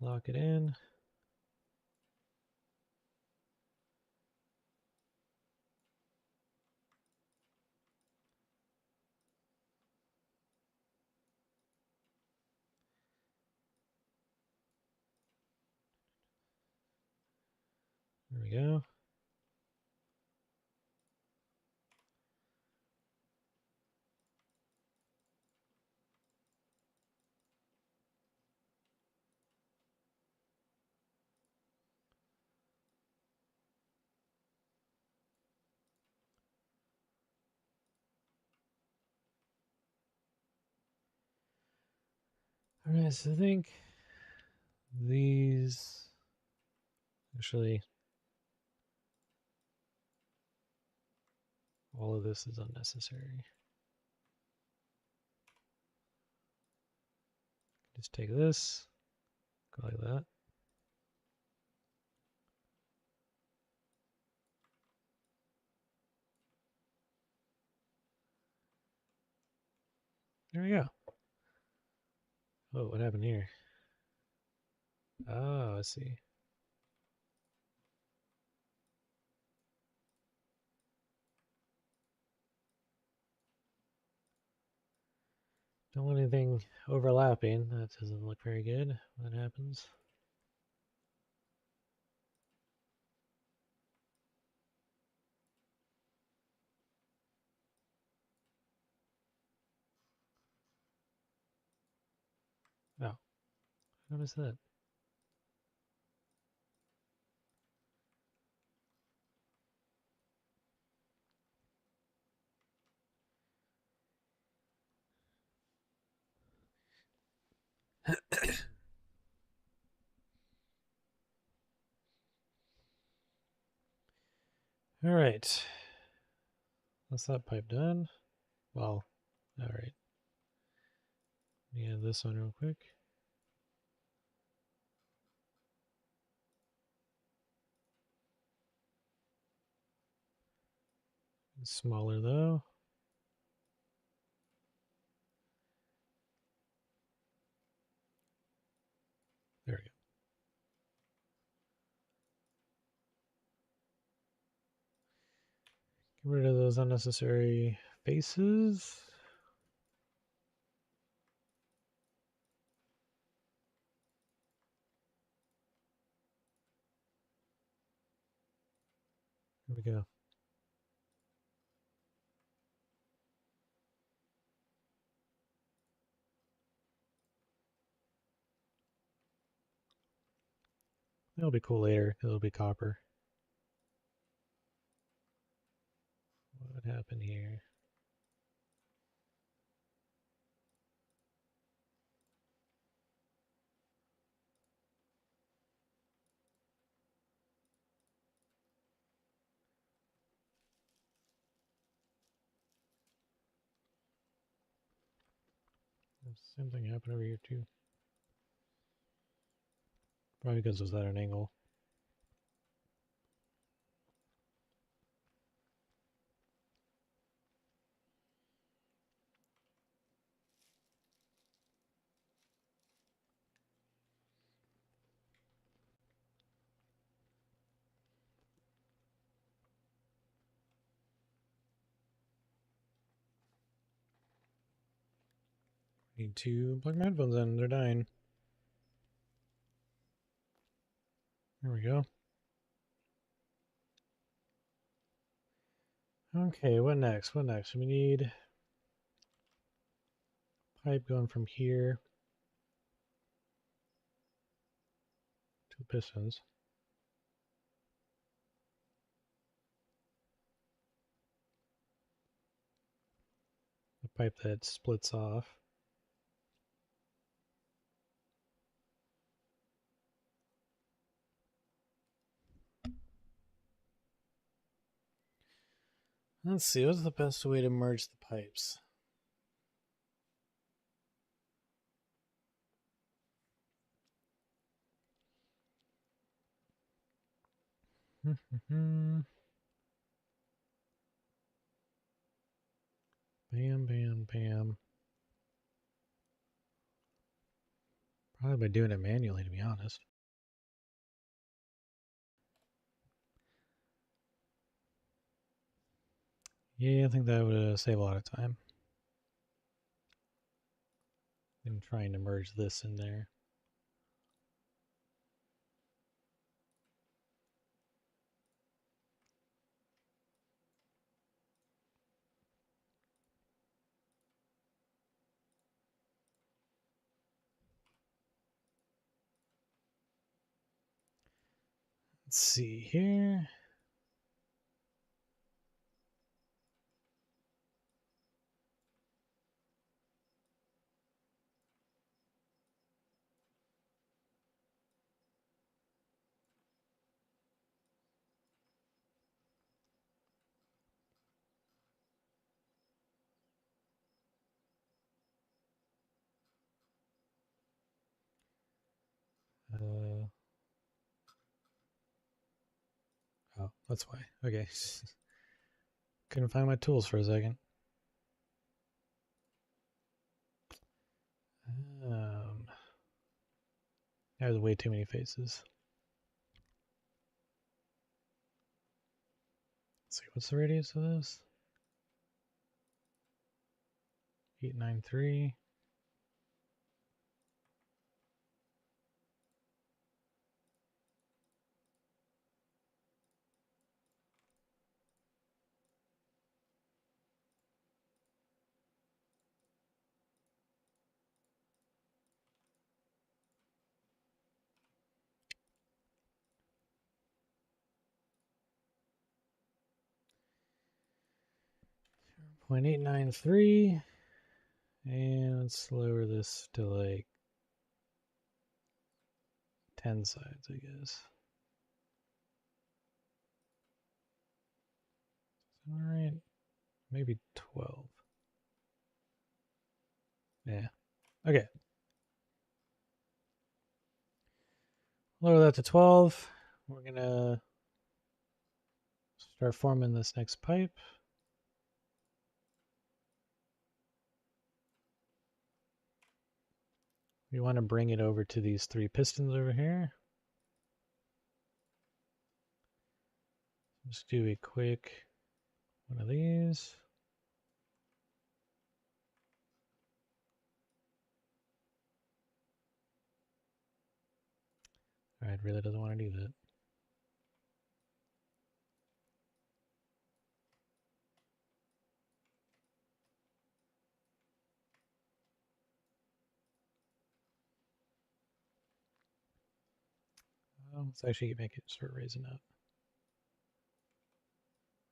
Lock it in. There we go. All right, so I think these actually, all of this is unnecessary. Just take this, go like that. There we go. Oh, what happened here? Oh, I see. Don't want anything overlapping. That doesn't look very good when that happens. Oh, notice that. All right. That's that pipe done. Well, all right. Let me add this on real quick. It's smaller though. There we go. Get rid of those unnecessary faces. There we go. It'll be cool later. It'll be copper. What happened here? Same thing happened over here too. Probably because it was at an angle. Need to plug my headphones in. They're dying. There we go. Okay, what next? What next? We need pipe going from here to pistons. The pipe that splits off. Let's see, what's the best way to merge the pipes? Bam, bam, bam. Probably by doing it manually, to be honest. Yeah, I think that would save a lot of time. In trying to merge this in there. Let's see here. Oh, that's why. Okay. Couldn't find my tools for a second. There's way too many faces. Let's see, what's the radius of this? 893. .893, and let's lower this to like 10 sides, I guess. All right, maybe 12. Yeah, okay. Lower that to 12. We're gonna start forming this next pipe. We want to bring it over to these 3 pistons over here. Just do a quick one of these. All right, really doesn't want to do that. Let's actually make it start raising up.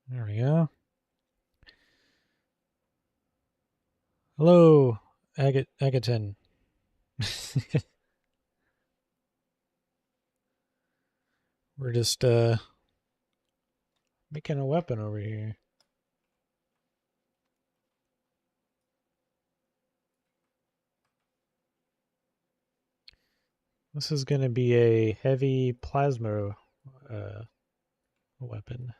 There we go. Hello, Agaton. We're just making a weapon over here. This is going to be a heavy plasma weapon.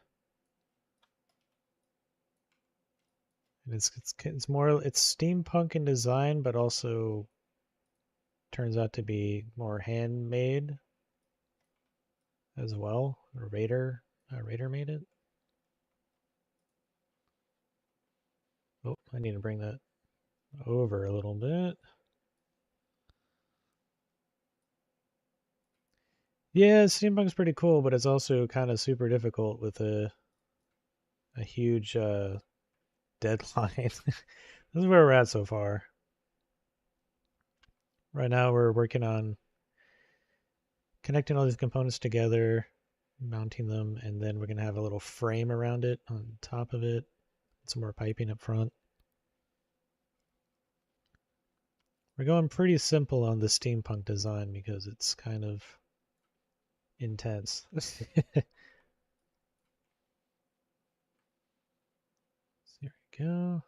And it's more, it's steampunk in design, but also turns out to be more handmade as well. Raider made it. Oh, I need to bring that over a little bit. Yeah, steampunk's pretty cool, but it's also kind of super difficult with a huge deadline. This is where we're at so far. Right now we're working on connecting all these components together, mounting them, and then we're going to have a little frame around it on top of it, some more piping up front. We're going pretty simple on the steampunk design because it's kind of intense. There we go.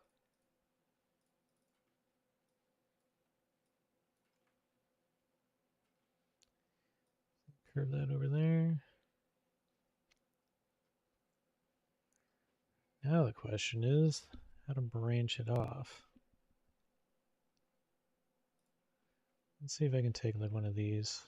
Curve that over there. Now the question is how to branch it off. Let's see if I can take like one of these.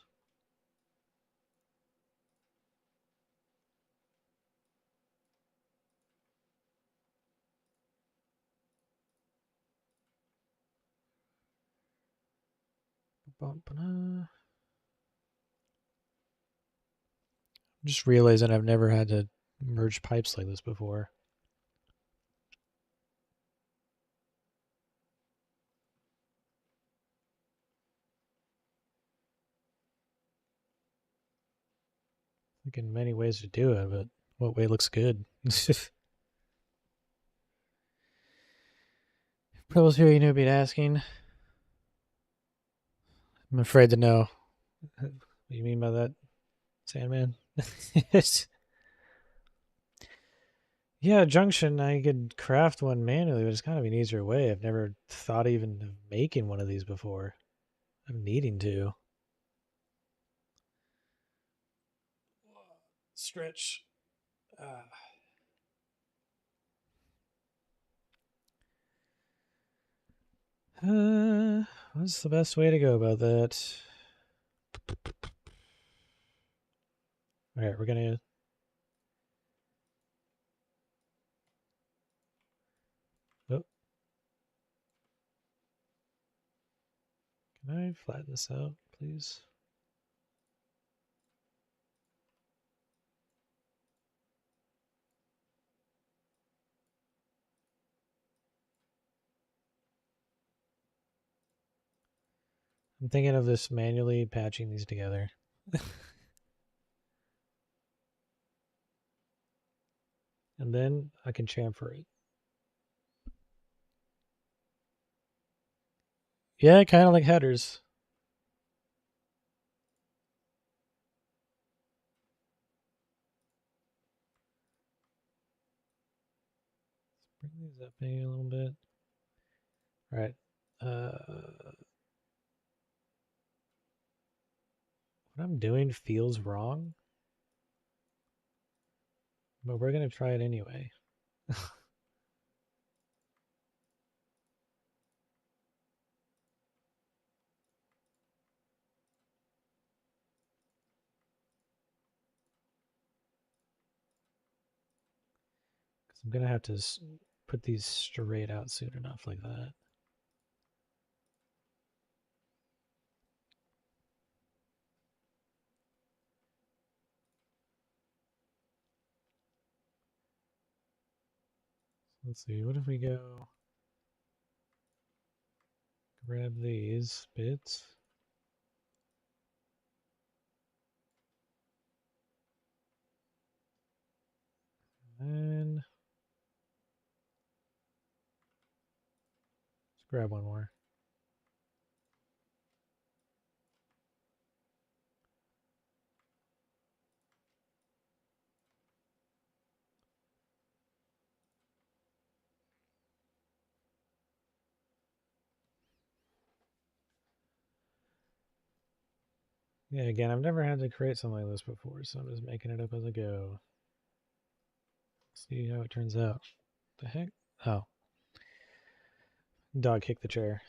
Just realizing I've never had to merge pipes like this before. Like in many ways to do it, but what way looks good? For those of you who've been asking, I'm afraid to know. What do you mean by that, Sandman? Yeah, junction, I could craft one manually, but it's kind of an easier way. I've never thought even of making one of these before. I'm needing to. Stretch. What's the best way to go about that? All right, we're gonna. Oh. Can I flatten this out, please? I'm thinking of this manually patching these together. And then I can chamfer it. Yeah, kind of like headers. Let's bring these up maybe a little bit. All right. What I'm doing feels wrong, but we're going to try it anyway. I'm going to have to put these straight out soon enough like that. Let's see, what if we go grab these bits. And let's grab one more. Yeah, again, I've never had to create something like this before, so I'm just making it up as I go. See how it turns out. The heck? Oh. Dog kicked the chair.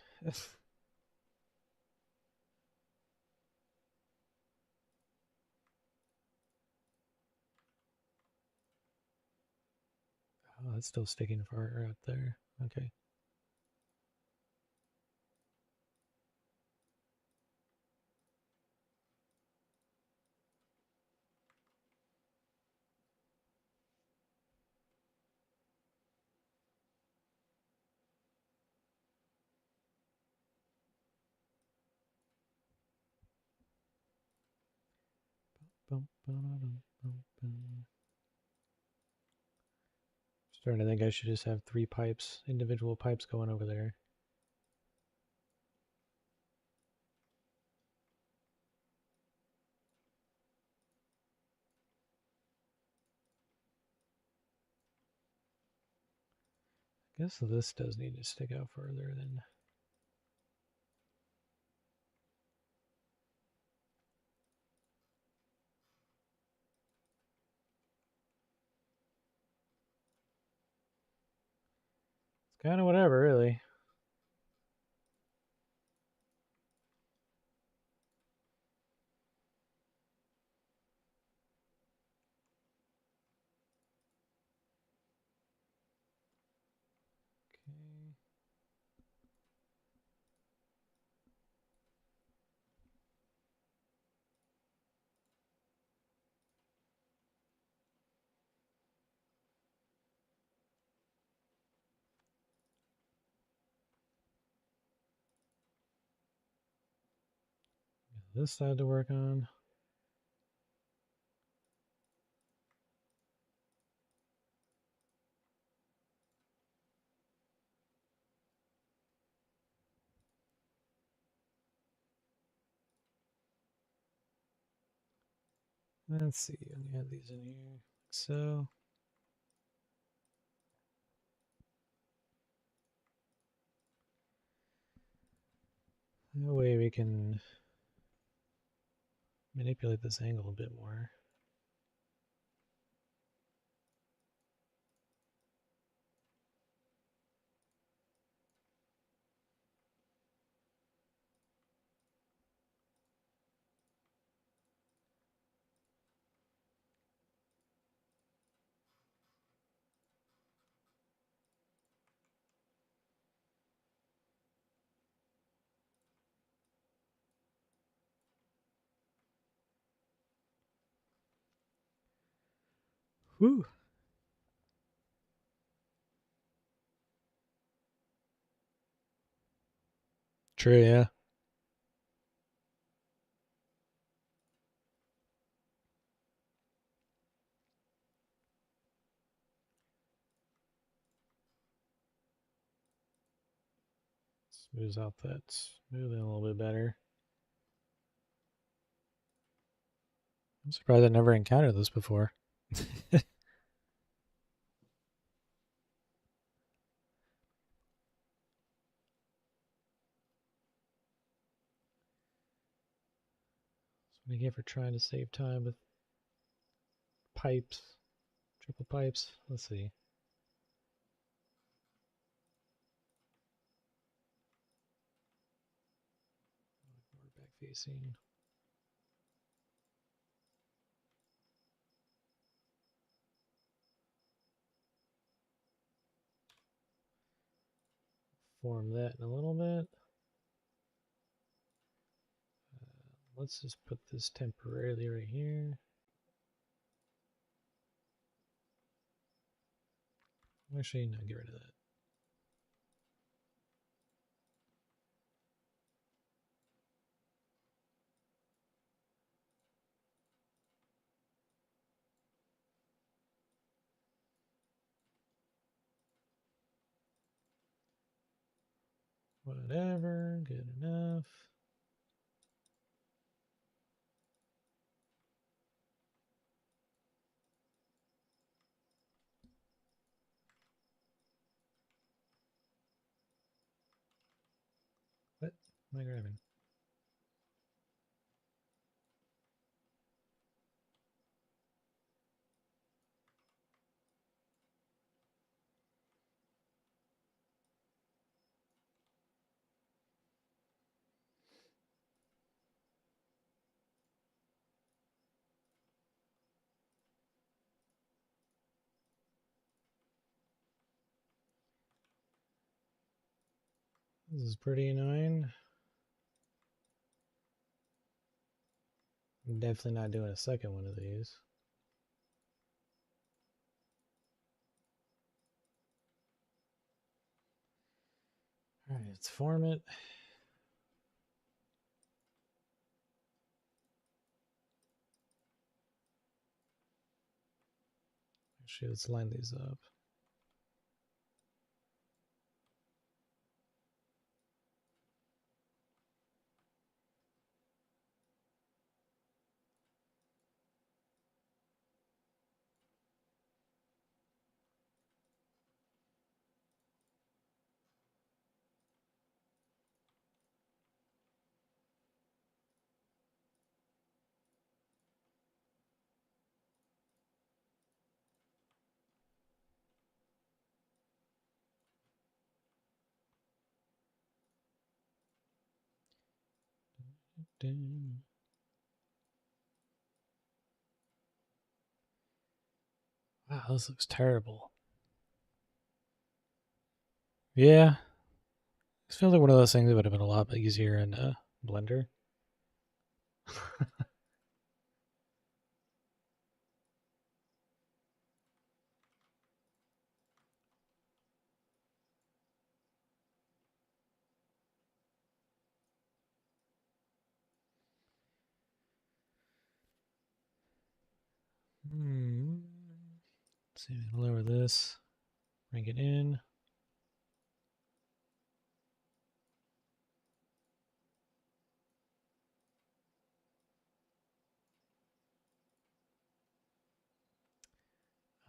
Oh, it's still sticking far out there. Okay. Starting to think I should just have 3 pipes, individual pipes going over there. I guess this does need to stick out further than. It's kind of whatever, really. Okay. This side to work on. Let's see, let me add these in here. So. That way we can manipulate this angle a bit more. Whew. True, yeah. Smooths out that smoothing a little bit better. I'm surprised I never encountered this before. That's what I get for trying to save time with pipes, triple pipes. Let's see. More back facing. Form that in a little bit. Let's just put this temporarily right here. Actually, no, get rid of that. Whatever, good enough. What am I grabbing? This is pretty annoying. I'm definitely not doing a second one of these. All right, let's form it. Actually, let's line these up. Wow, this looks terrible. Yeah. This feels like one of those things that would have been a lot easier in Blender. Let's see, lower this, bring it in.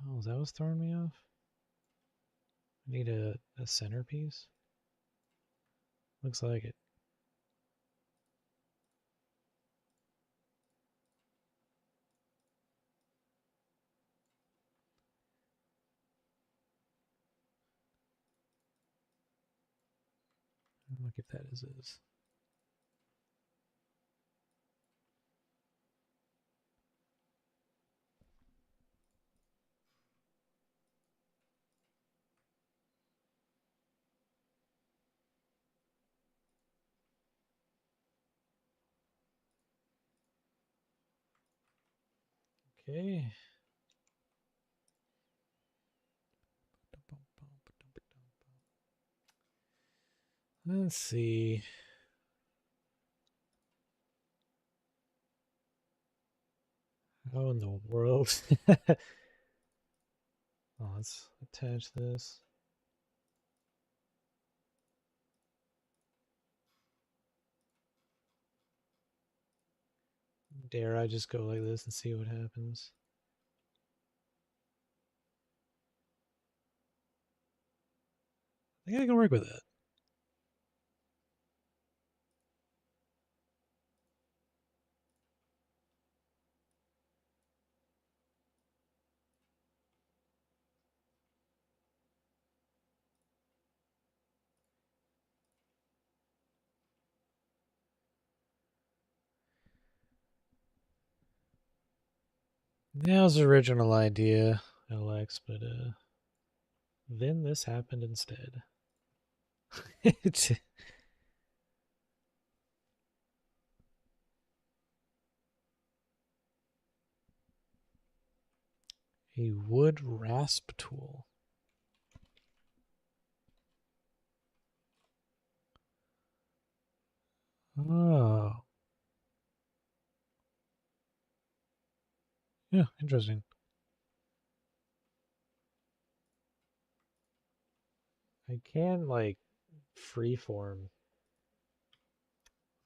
Oh, is that what's throwing me off? I need a centerpiece. Looks like it. Look if that is. Okay. Let's see. How in the world? Oh, let's attach this. Dare I just go like this and see what happens? I think I can work with that. That was the original idea, Alex, but then this happened instead. A wood rasp tool. Oh. Yeah, interesting. I can, like, freeform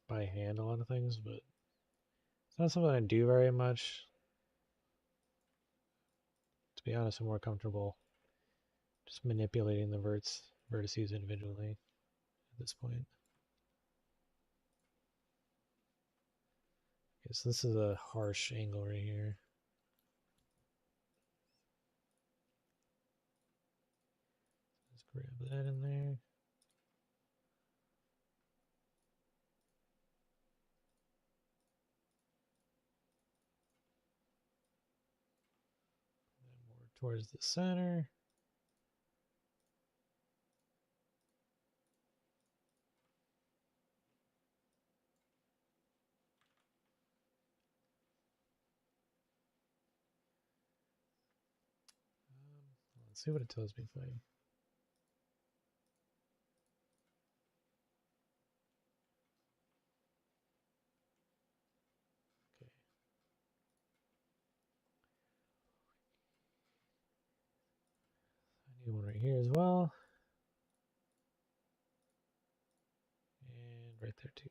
by hand a lot of things, but it's not something I do very much. To be honest, I'm more comfortable just manipulating the vertices individually at this point. Okay, so this is a harsh angle right here. Let's grab that in there. More towards the center. Let's see what it tells me fighting. Okay. I need one right here as well. And right there too.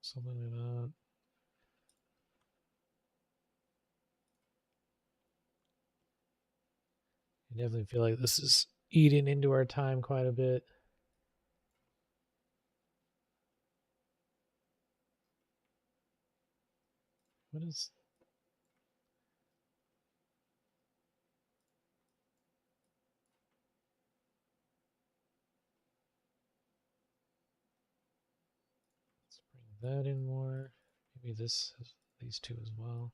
Something like that. I definitely feel like this is eating into our time quite a bit. What is... Let's bring that in more. Maybe this, these two as well.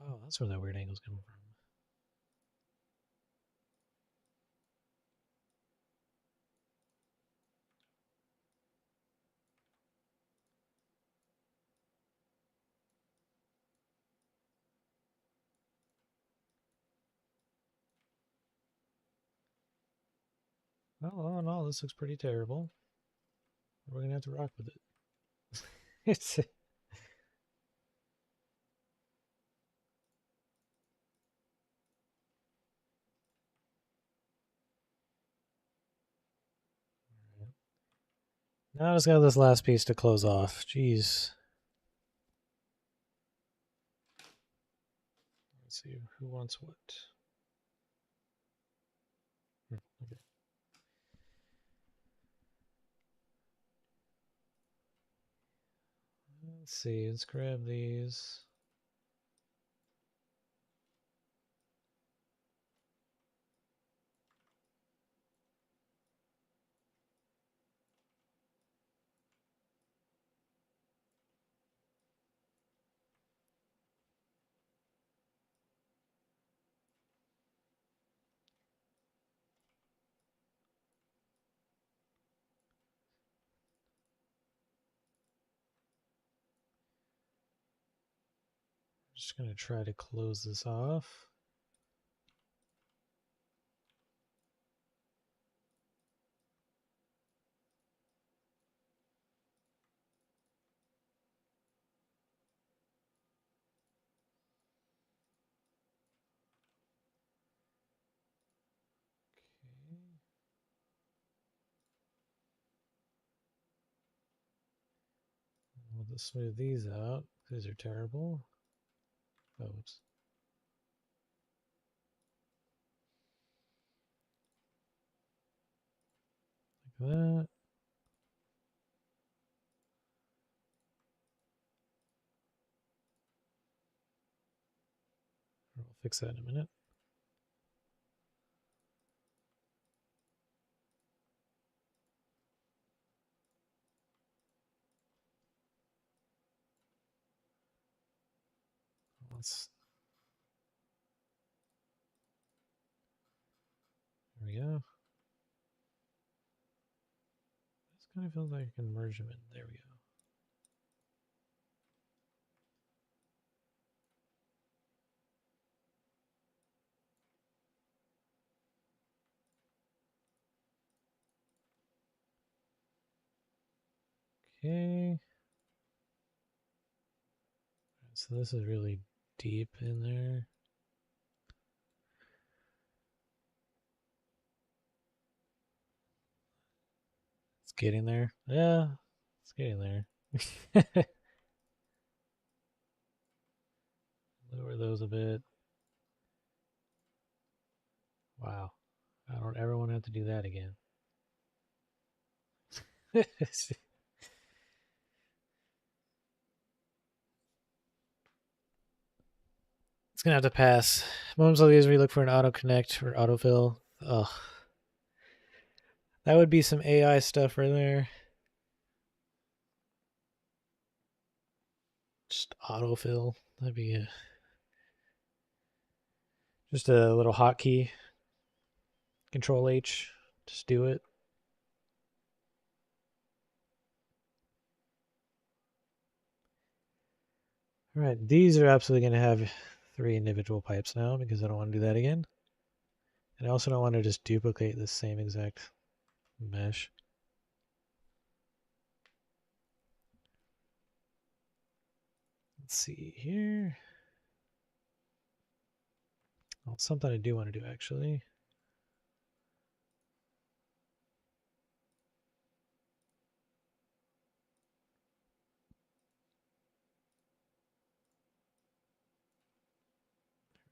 Oh, that's where that weird angle's coming from. Well, all in all, this looks pretty terrible. We're gonna have to rock with it. It's... Now I just got this last piece to close off. Jeez. Let's see who wants what. Okay. Let's see. Let's grab these. Just gonna try to close this off. Okay. We'll just smooth these out. These are terrible. Oh, oops. Like that. We'll fix that in a minute. Let's... There we go. This kind of feels like I can merge them in. There we go. Okay. So this is really deep in there. It's getting there. Yeah, it's getting there. Lower those a bit. Wow. I don't ever want to have to do that again. gonna have to pass. Moments like these, we look for an auto connect or autofill. Ugh, that would be some AI stuff right there. Just autofill. That'd be just a little hotkey. Control H. Just do it. All right, these are absolutely going to have 3 individual pipes now because I don't want to do that again. And I also don't want to just duplicate the same exact mesh. Let's see here. Well, it's something I do want to do actually.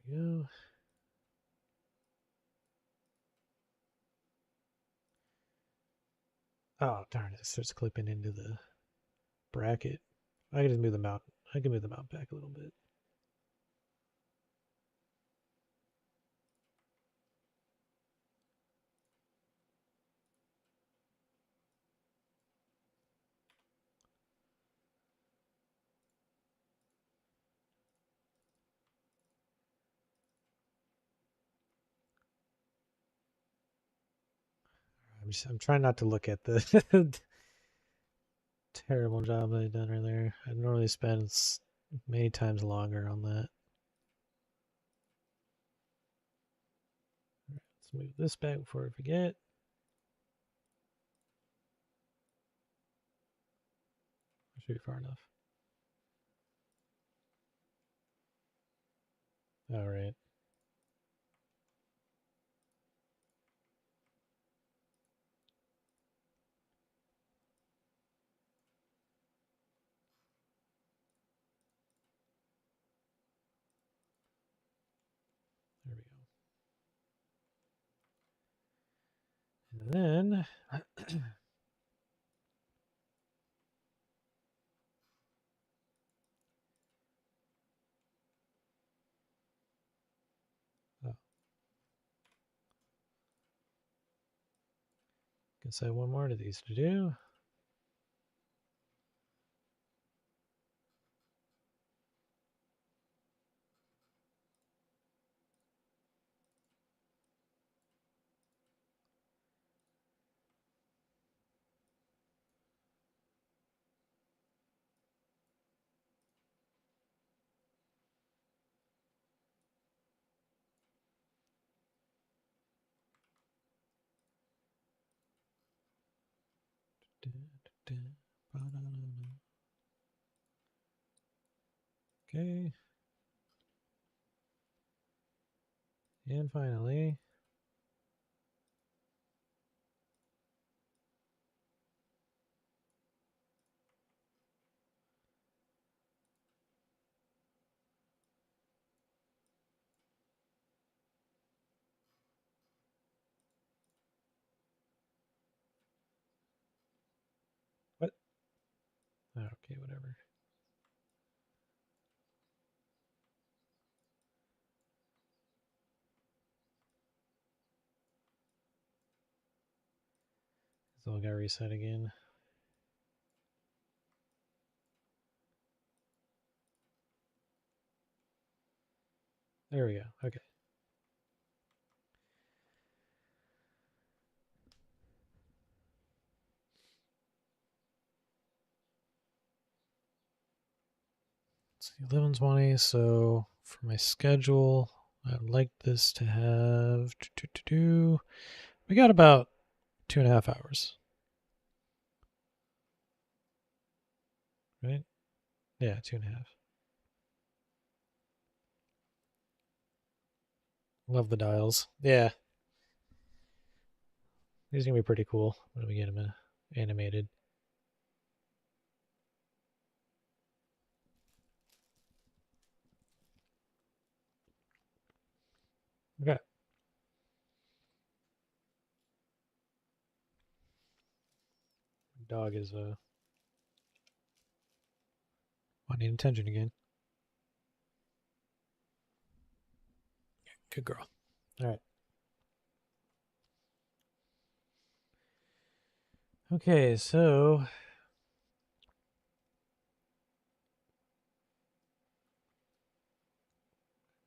There we go. Oh, darn it. It starts clipping into the bracket. I can just move the mount. I can move the mount back a little bit. I'm trying not to look at the terrible job that I've done earlier. I normally spend many times longer on that. All right, let's move this back before I forget. Should be far enough. All right. There we go. And then guess I have one more of these to do. Okay. And finally, what? Okay, whatever. It's all got reset again. There we go. Okay. Let's see, 11:20. So for my schedule, I'd like this to have. We got about 2.5 hours. Right? Yeah, 2.5. Love the dials. Yeah. These are going to be pretty cool when we get them animated. Okay. Dog is wanting attention again. Good girl. All right. Okay, so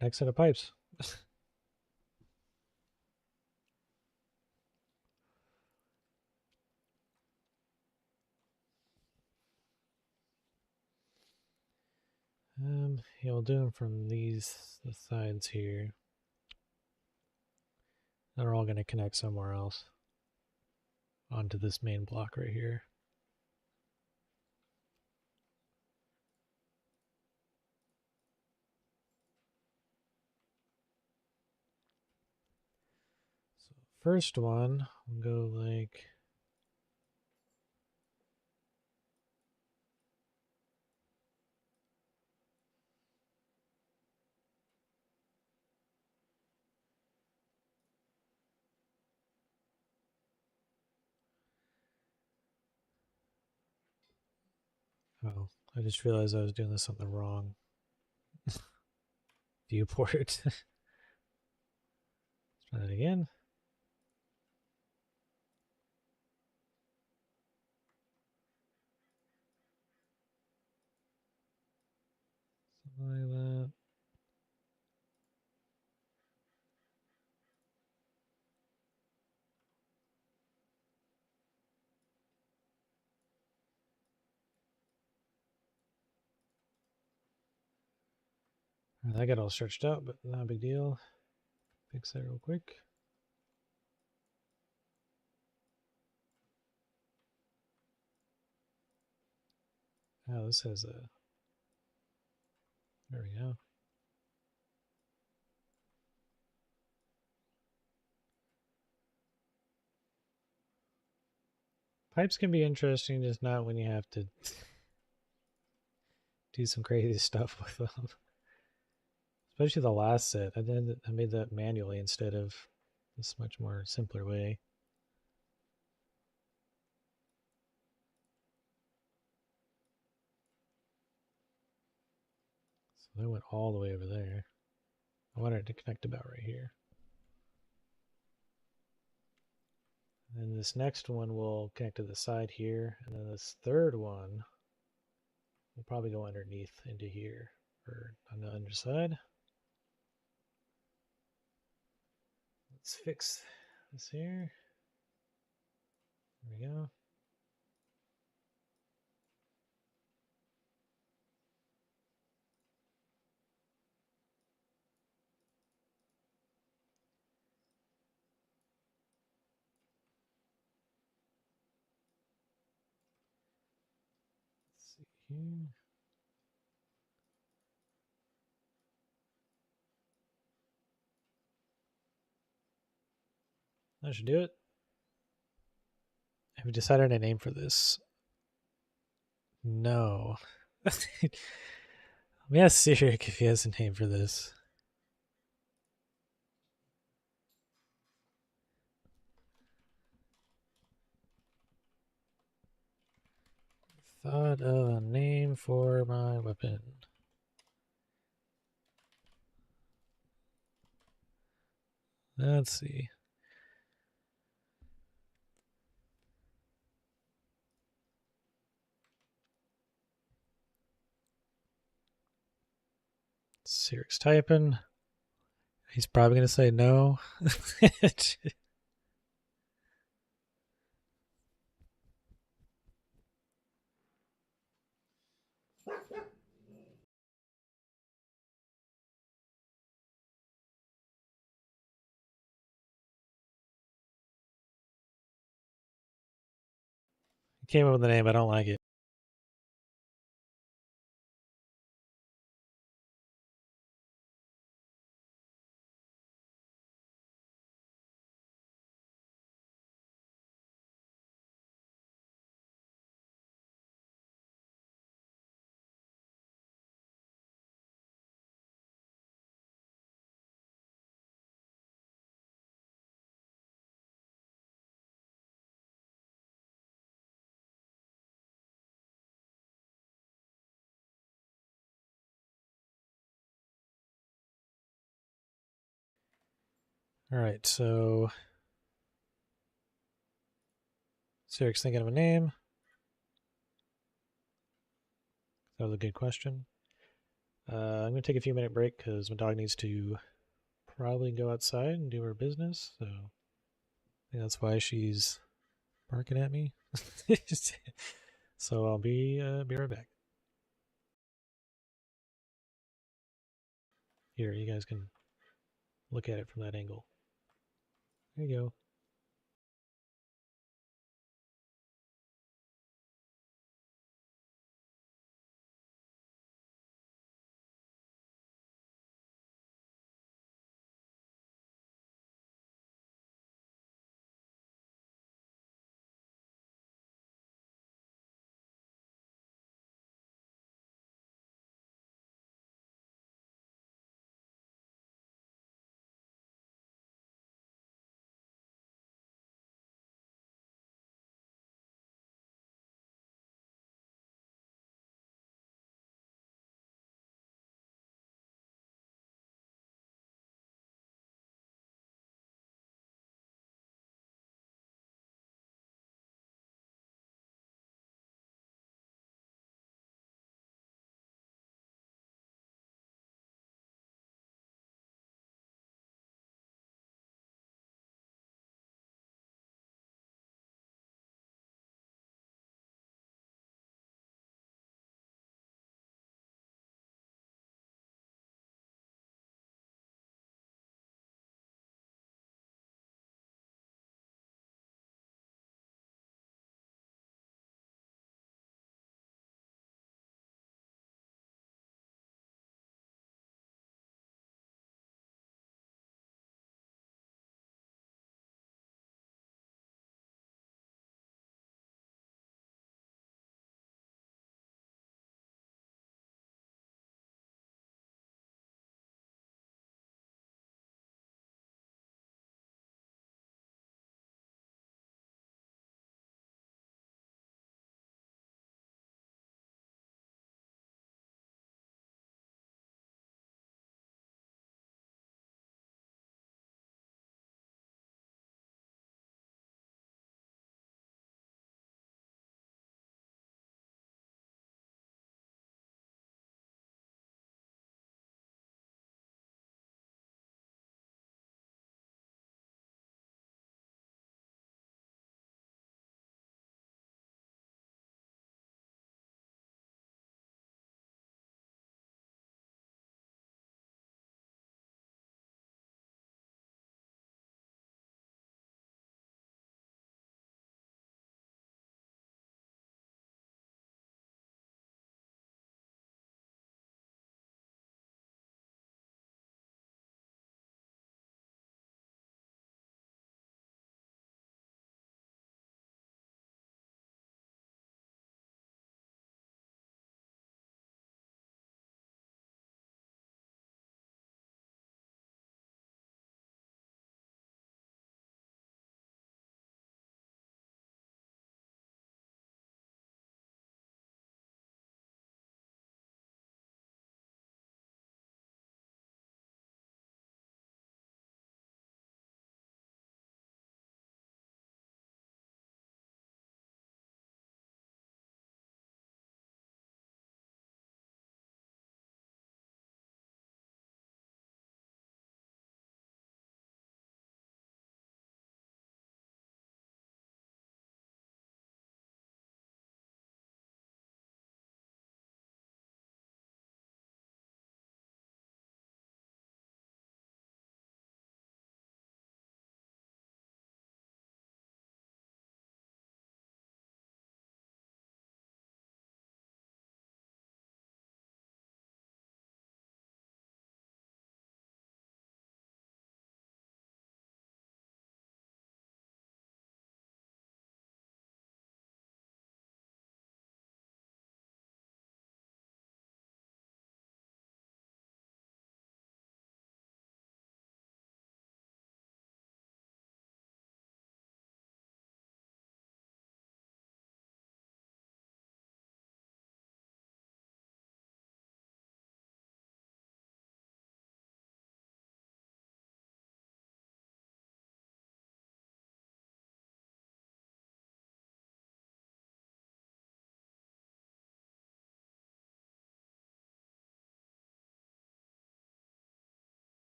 next set of pipes. Yeah, we'll do them from the sides here. They're all going to connect somewhere else onto this main block right here. So first one, we'll go like oh, I just realized I was doing this on the wrong viewport. Let's try that again. Something like that. That got all stretched out, but not a big deal. Fix that real quick. Oh, this has a... There we go. Pipes can be interesting, just not when you have to do some crazy stuff with them. Especially the last set. I made that manually instead of this much more simpler way. So that went all the way over there. I wanted it to connect about right here. And then this next one will connect to the side here. And then this third one will probably go underneath into here or on the underside. Let's fix this here. There we go. Let's see here. That should do it. Have we decided a name for this? No. Let me ask Cyric if he has a name for this. Thought of a name for my weapon. Let's see. Cyric's typing. He's probably going to say no. He came up with a name. I don't like it. All right, so Siric's thinking of a name. That was a good question. I'm going to take a few minute break because my dog needs to probably go outside and do her business. So I think that's why she's barking at me. So I'll be right back. Here, you guys can look at it from that angle. There you go.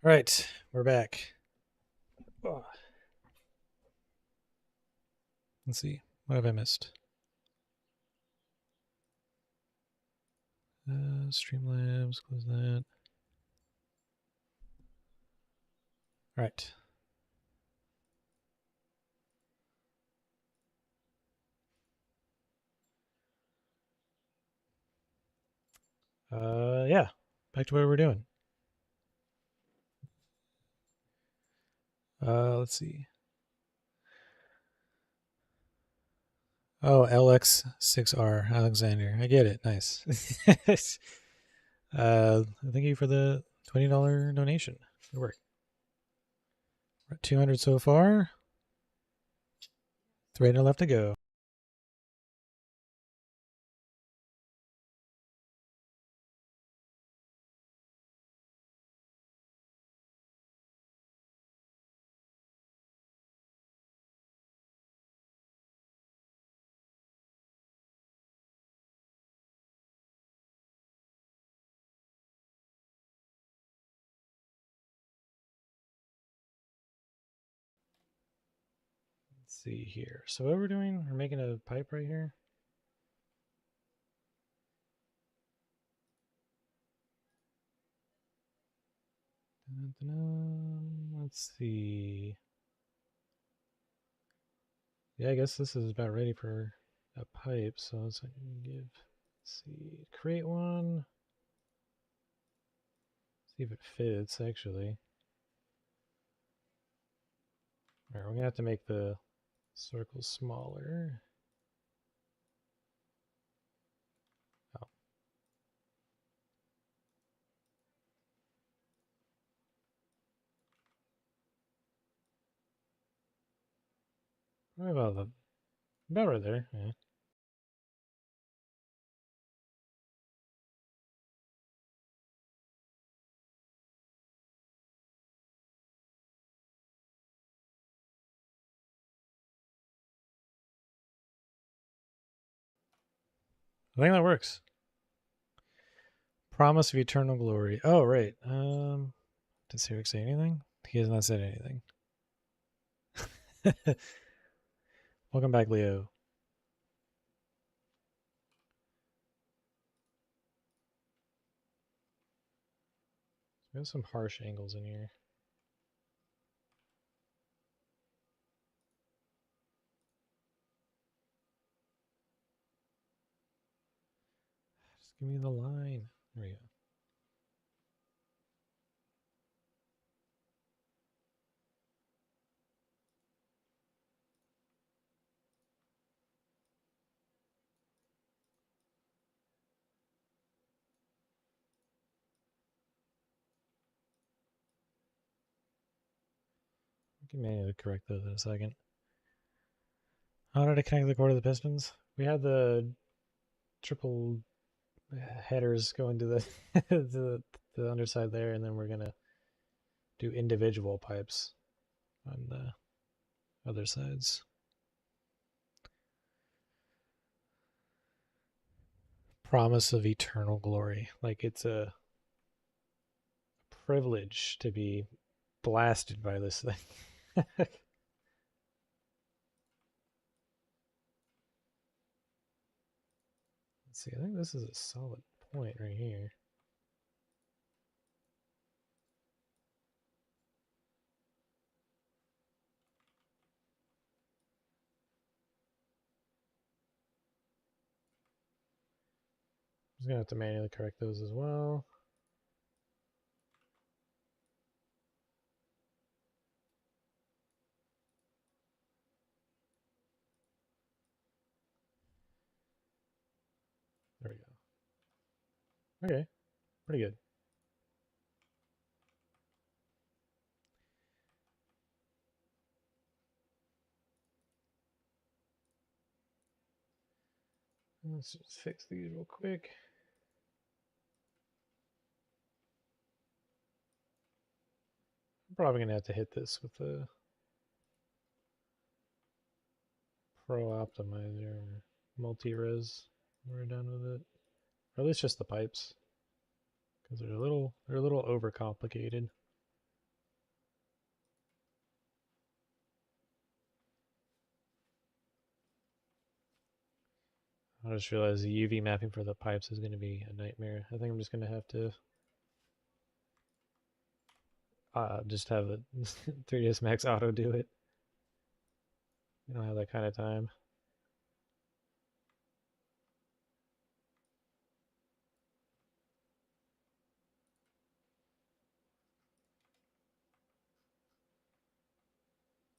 All right, we're back. Oh. Let's see. What have I missed? Streamlabs, close that. All right. Yeah, back to what we're doing. Let's see. Oh, LX6R, Alexander. I get it. Nice. Thank you for the $20 donation. Good work. We're at 200 so far. 300 left to go. Let's see here. So what we're doing, we're making a pipe right here. Let's see. Yeah, I guess this is about ready for a pipe. So let's give. Let's see. Create one. See if it fits actually. All right, we're gonna have to make the circle smaller. Oh. About right there. Yeah. I think that works. Promise of eternal glory. Oh, right. Did Sarek say anything? He has not said anything. Welcome back, Leo. We have some harsh angles in here. Just give me the line. There we go. I can manually correct those in a second. How did I connect the cord to the pistons? We had the triple headers going to the to the underside there, and then we're gonna do individual pipes on the other sides. Promise of eternal glory. Like it's a privilege to be blasted by this thing. Let's see, I think this is a solid point right here. I'm just gonna have to manually correct those as well. There we go. Okay, pretty good. Let's just fix these real quick. I'm probably gonna have to hit this with the Pro Optimizer or multi-res when we're done with it. Or at least just the pipes. Because they're a little overcomplicated. I just realized the UV mapping for the pipes is going to be a nightmare. I think I'm just going to have to just have a 3ds Max Auto do it. I don't have that kind of time.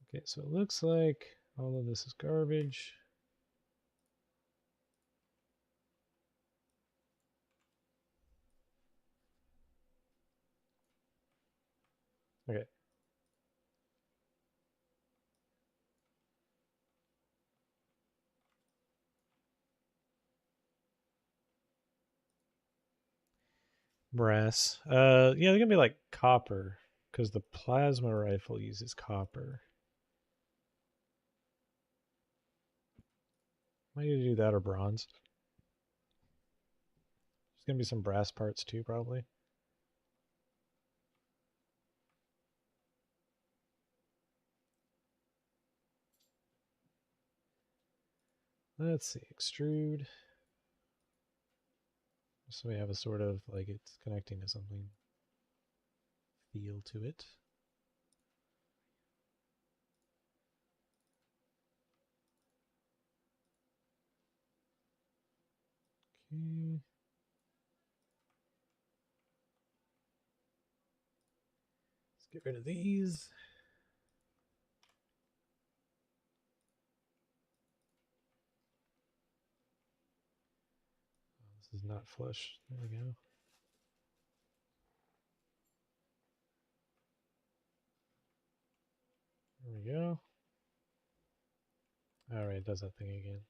Okay, so it looks like all of this is garbage. Okay. Brass. Yeah, they're gonna be like copper, because the plasma rifle uses copper. Might need to do that or bronze. There's gonna be some brass parts too, probably. Let's see, extrude. So we have a sort of like it's connecting to something feel to it. Okay. Let's get rid of these. This is not flush. There we go. There we go. All right, it does that thing again.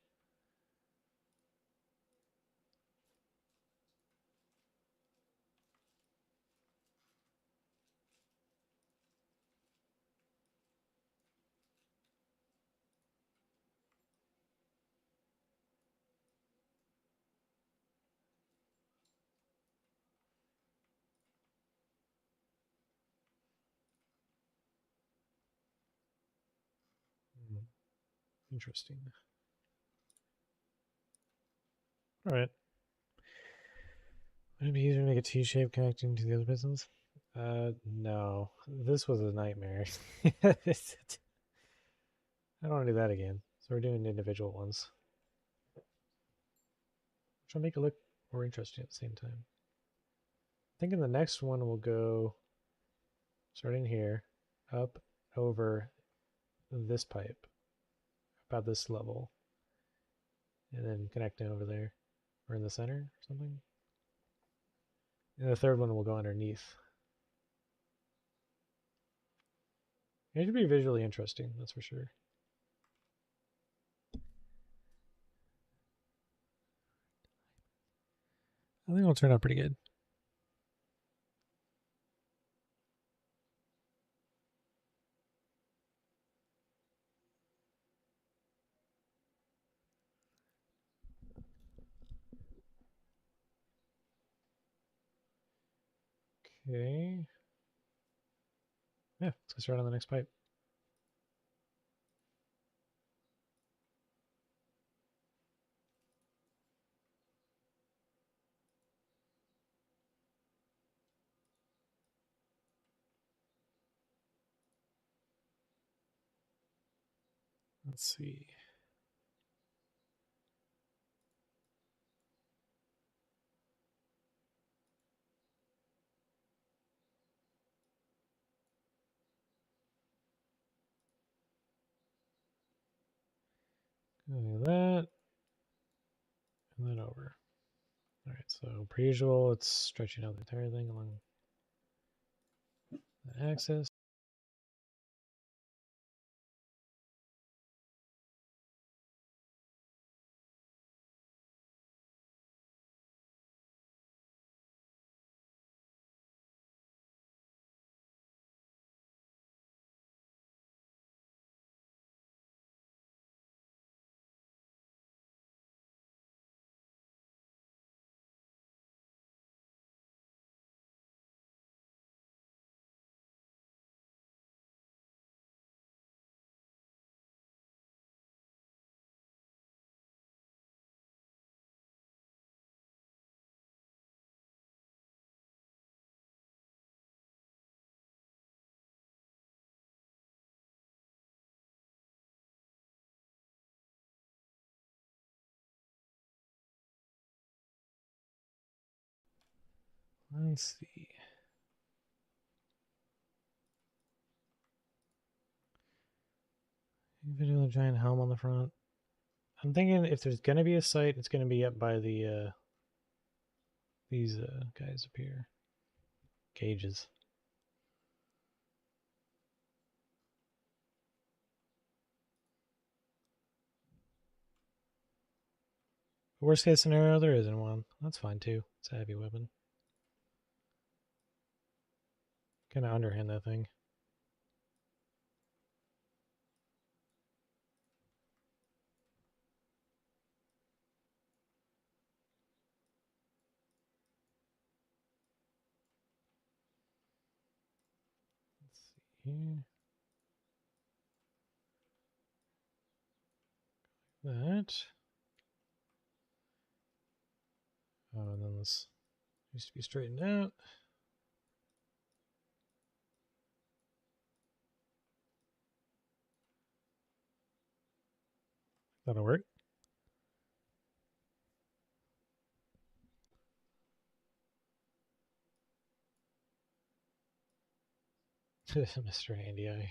Interesting. All right. Would it be easier to make a T-shape connecting to the other business? No. This was a nightmare. I don't want to do that again. So we're doing individual ones. Try to make it look more interesting at the same time. I think in the next one we'll go starting here, up over this pipe, about this level, and then connecting over there, or in the center or something. And the third one will go underneath. It should be visually interesting, that's for sure. I think it'll turn out pretty good. Okay. Yeah, let's go start on the next pipe. Let's see. Like that. And then over. All right, so per usual, it's stretching out the entire thing along the axis. Let's see. Video of the giant helm on the front. I'm thinking if there's gonna be a site, it's gonna be up by the these guys up here. Cages. Worst case scenario, there isn't one. That's fine too. It's a heavy weapon. Kind of underhand that thing. Let's see here. That. Oh, and then this needs to be straightened out. That'll work. Mr. Handy Eye.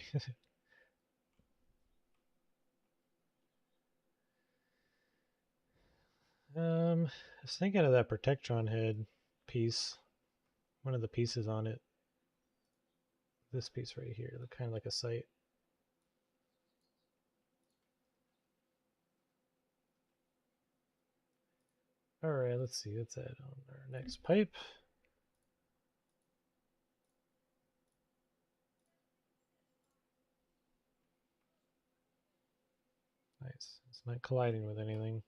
I was thinking of that Protectron head piece. One of the pieces on it. This piece right here, kind of like a sight. All right, let's see. Let's add on our next pipe. Nice. It's not colliding with anything.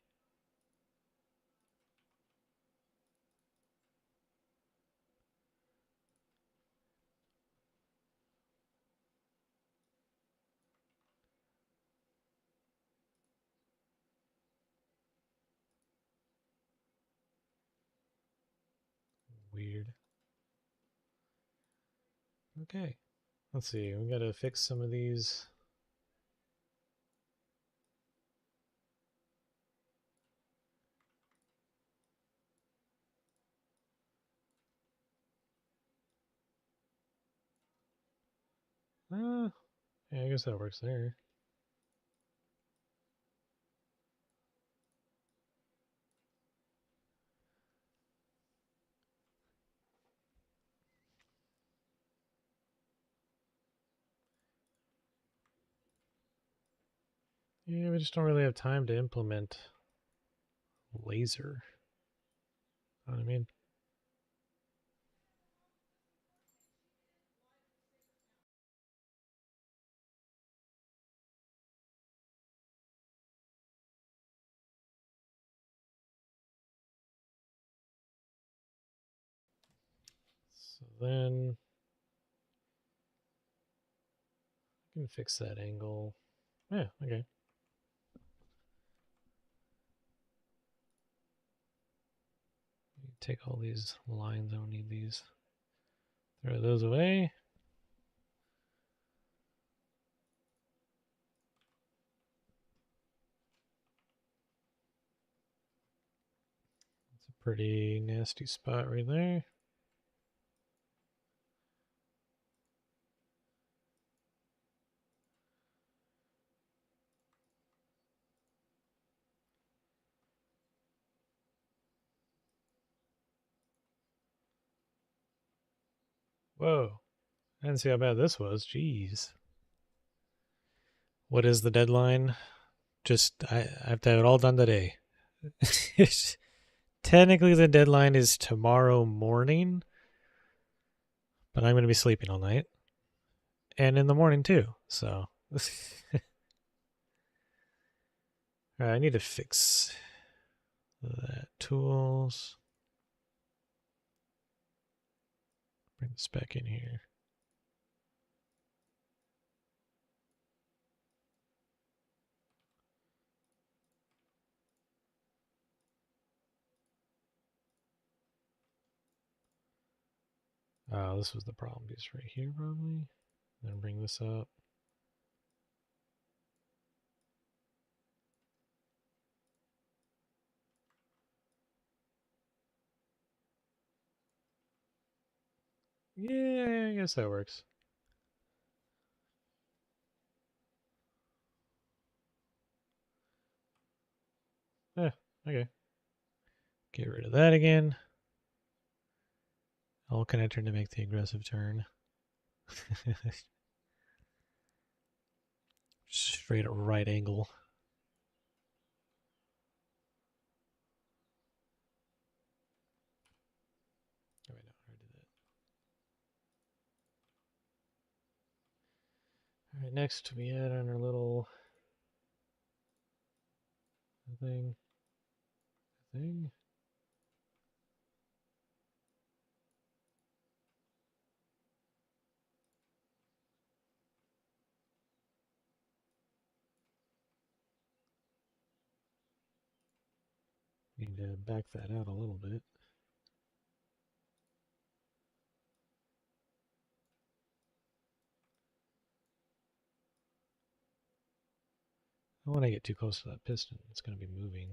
Weird. Okay. Let's see. We got to fix some of these. Yeah, I guess that works there. Yeah, we just don't really have time to implement laser. Know what I mean? So then I can fix that angle. Yeah, okay. Take all these lines, I don't need these. Throw those away. It's a pretty nasty spot right there. Whoa. I didn't see how bad this was. Jeez. What is the deadline? Just, I have to have it all done today. Technically, the deadline is tomorrow morning, but I'm going to be sleeping all night. And in the morning, too. So. Alright, I need to fix that. Tools. Bring this back in here. Oh, this was the problem piece right here, probably. Then bring this up. Yeah, I guess that works. Okay. Get rid of that again. All connector to make the aggressive turn. Straight at right angle. Oh, wait, no, I already did that. All right, next we add on our little thing. Need to back that out a little bit. I don't want to get too close to that piston. It's going to be moving.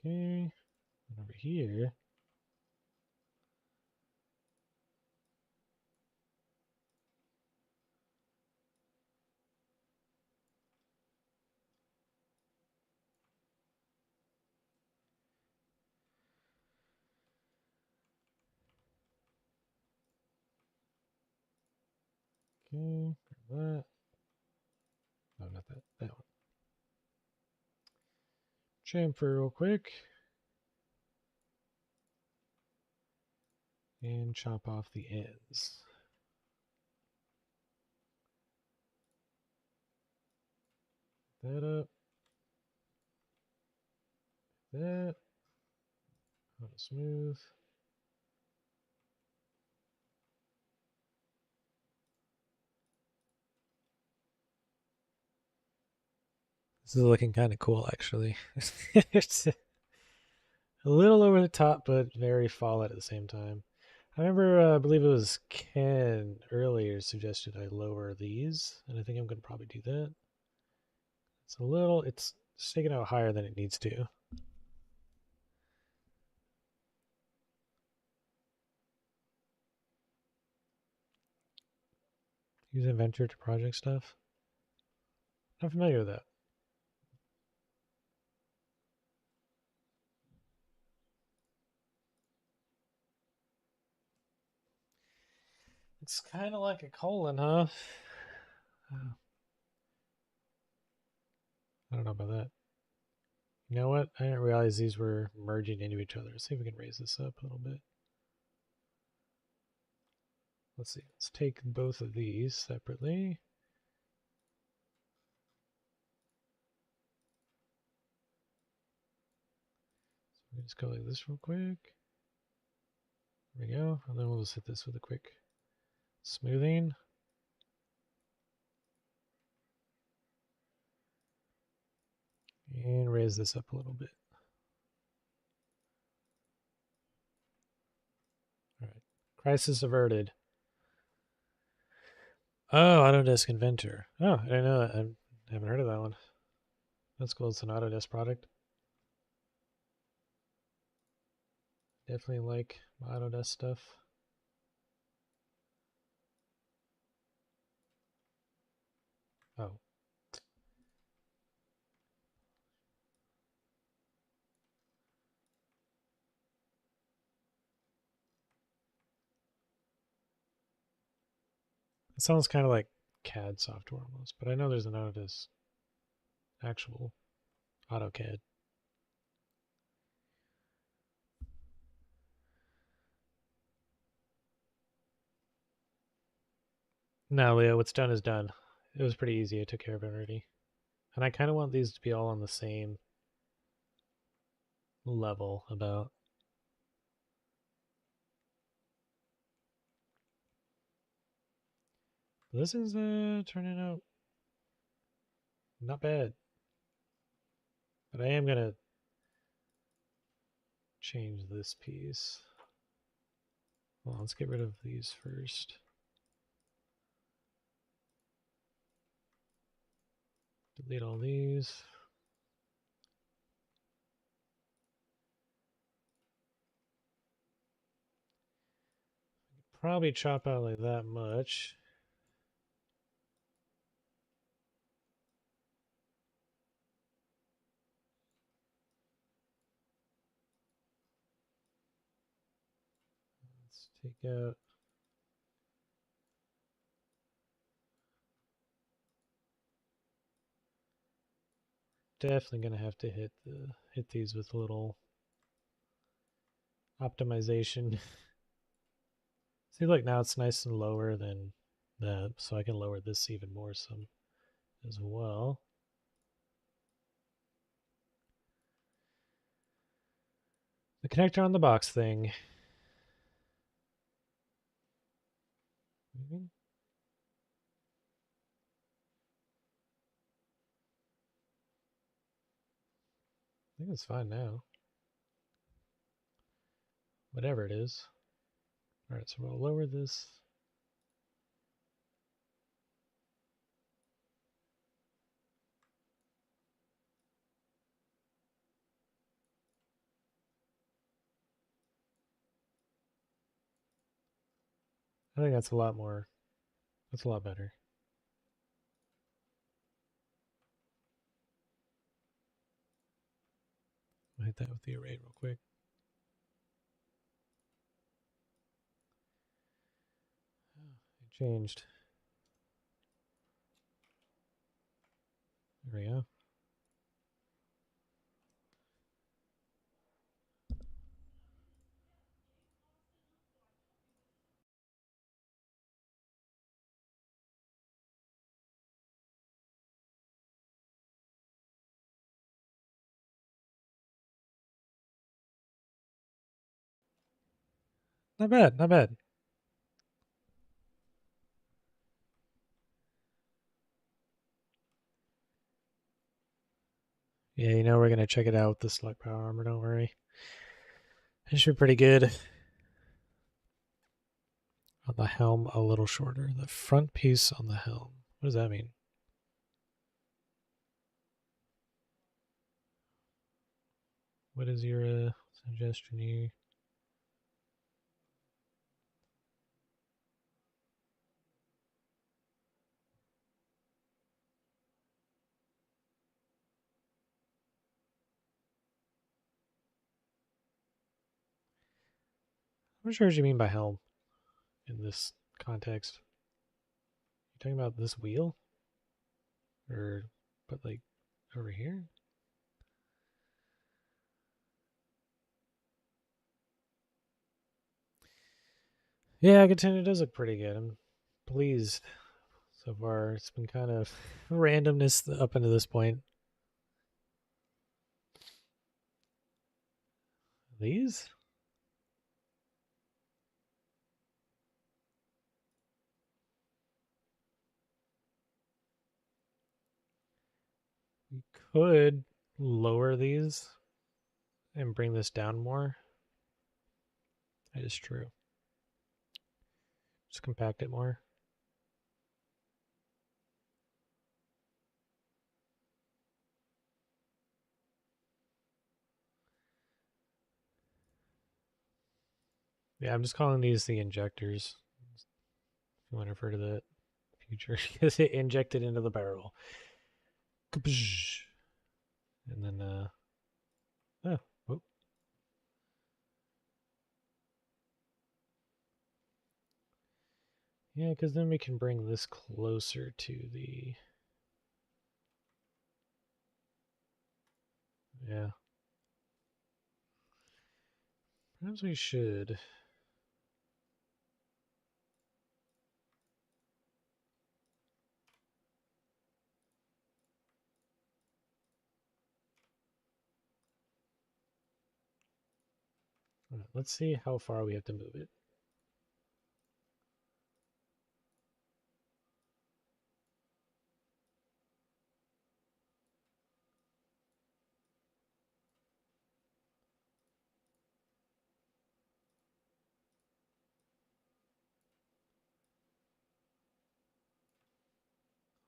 Okay. And over here. Okay, grab that. No, not that. That one. Chamfer real quick. And chop off the ends. That up. That. Auto smooth. This is looking kind of cool, actually. It's a little over the top, but very fallout at the same time. I remember, I believe it was Ken earlier suggested I lower these, and I think I'm going to probably do that. It's sticking out higher than it needs to. Use Inventor to project stuff. I'm familiar with that. It's kind of like a colon, huh? I don't know about that. You know what? I didn't realize these were merging into each other. Let's see if we can raise this up a little bit. Let's see. Let's take both of these separately. So we just go like this real quick. There we go. And then we'll just hit this with a quick smoothing. And raise this up a little bit. All right. Crisis averted. Oh, Autodesk Inventor. Oh, I didn't know that. I haven't heard of that one. That's cool. It's an Autodesk product. Definitely like Autodesk stuff. Oh. It sounds kind of like CAD software almost, but I know there's an Autodesk actual AutoCAD. No, Leo, what's done is done. It was pretty easy. I took care of it already. And I kind of want these to be all on the same level about. This is turning out not bad. But I am going to change this piece. Well, let's get rid of these first. Delete all these. probably chop out like that much. Let's take out. Definitely gonna have to hit these with a little optimization. See, look, now it's nice and lower than that, so I can lower this even more some as well. The connector on the box thing. I think it's fine now. Whatever it is. Alright, so we'll lower this. I think that's a lot more. That's a lot better. I'll hit that with the array real quick. It changed. There we go. Not bad, not bad. Yeah, you know we're gonna check it out with the select power armor, don't worry. It should be pretty good. On the helm, a little shorter. The front piece on the helm. What does that mean? What is your suggestion here? I'm not sure what you mean by helm in this context. You talking about this wheel? Or, but like, over here? Yeah, Katana does look pretty good. I'm pleased so far. It's been kind of randomness up until this point. These? We could lower these and bring this down more. That is true. Just compact it more. Yeah, I'm just calling these the injectors. If you want to refer to the future, because it injected into the barrel. And then, oh, whoop. Yeah, because then we can bring this closer to the. Yeah. Perhaps we should. All right, let's see how far we have to move it.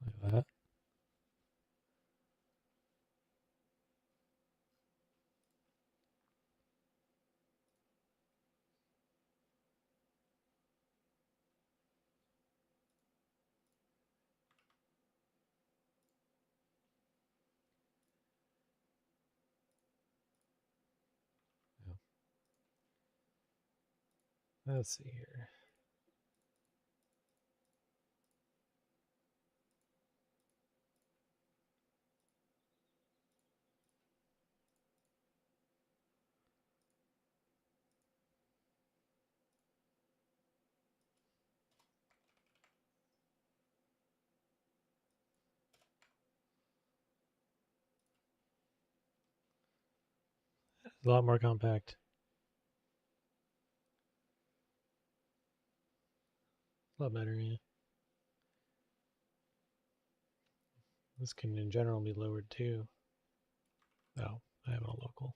Like that. Let's see here. A lot more compact. A lot better, yeah. This can in general be lowered too. Oh, I have it on local.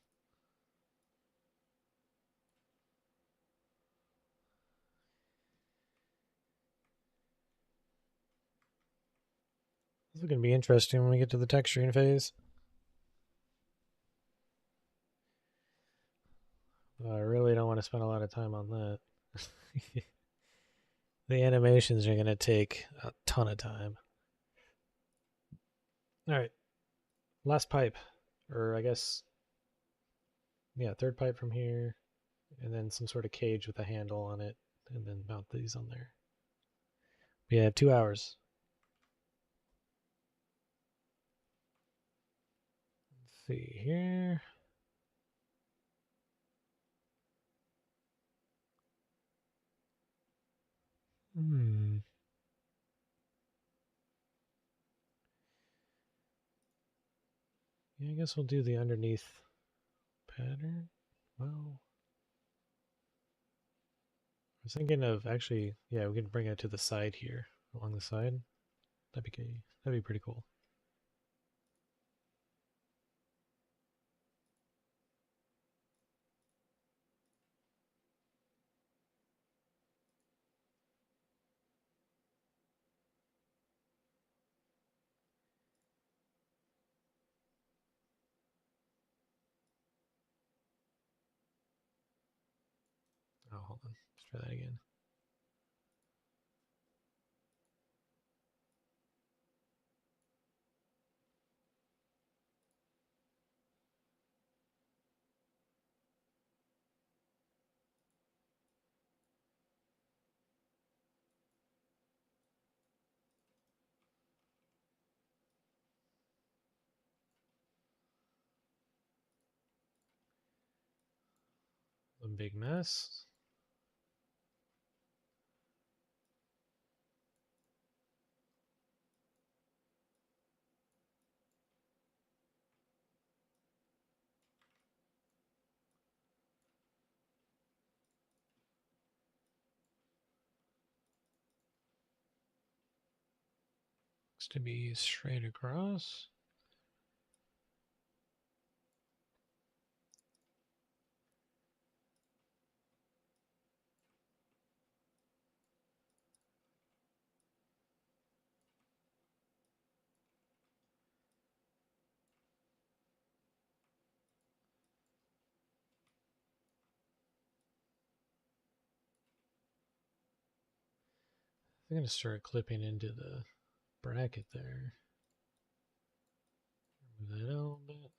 This is going to be interesting when we get to the texturing phase. I really don't want to spend a lot of time on that. The animations are going to take a ton of time. All right. Last pipe. Or I guess, yeah, third pipe from here. And then some sort of cage with a handle on it. And then mount these on there. We have 2 hours. Let's see here. Yeah, I guess we'll do the underneath pattern. Well, I was thinking of actually, yeah, we can bring it to the side here, along the side. That'd be pretty cool. Oh, hold on. Let's try that again. A big mess. Looks to be straight across. I'm going to start clipping into the bracket there. Move that out a little bit.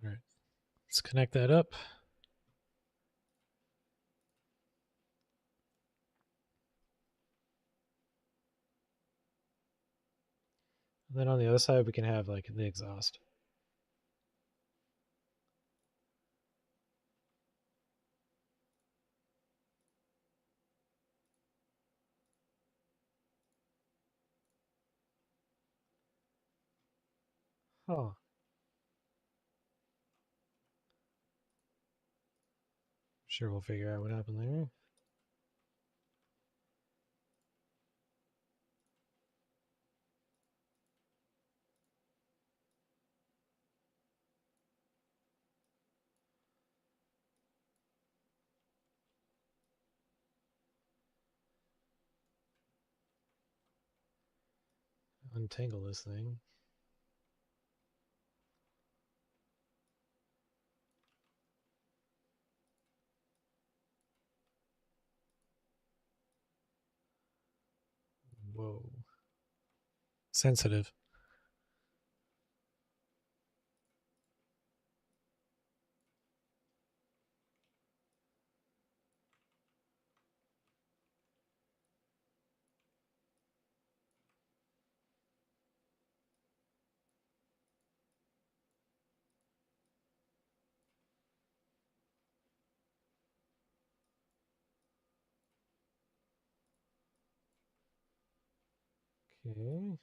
All right, let's connect that up. And then on the other side, we can have like the exhaust. Oh. Sure, we'll figure out what happened there. untangle this thing. Whoa. Sensitive. Okay.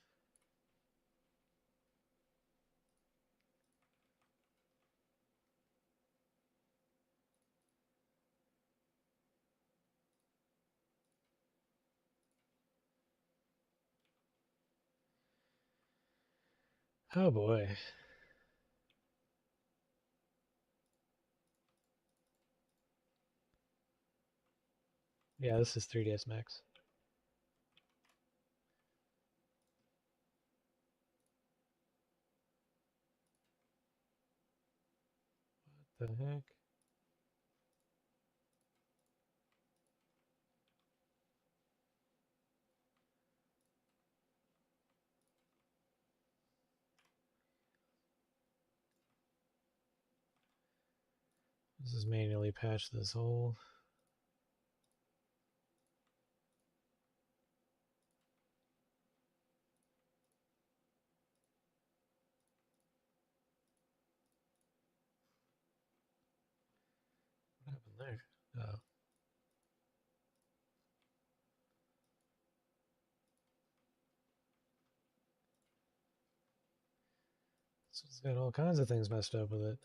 Oh boy. Yeah, this is 3ds Max. What the heck? This is manually patch this hole. What happened there? Oh. So it's got all kinds of things messed up with it.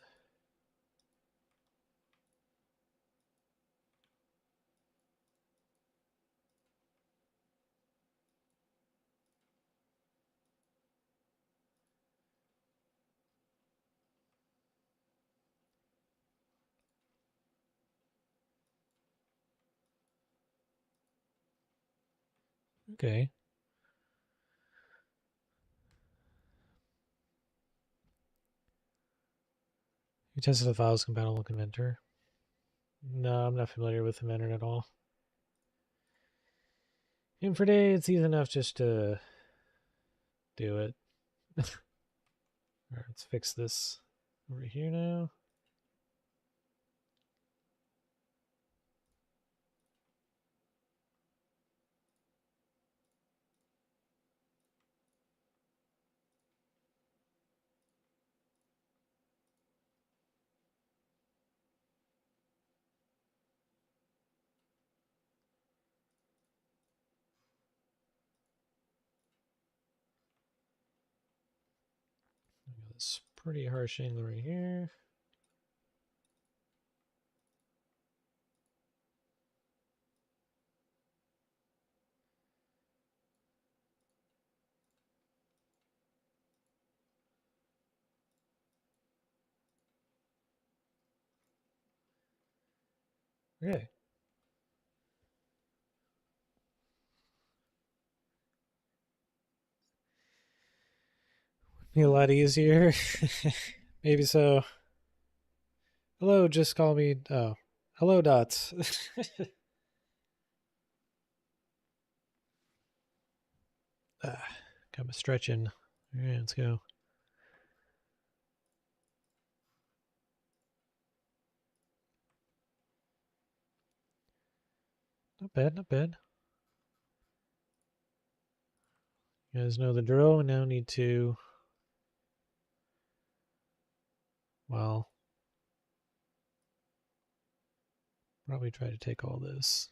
Okay. You tested the files compatible with Inventor? No, I'm not familiar with Inventor at all. And for today, it's easy enough just to do it. Alright, let's fix this over here now. I got this pretty harsh angle right here. Okay. Be a lot easier. Maybe so. Hello, just call me. Oh, hello, Dots. Got my stretch in. All right, let's go. Not bad, not bad. You guys know the drill. We now need to, well, probably try to take all this.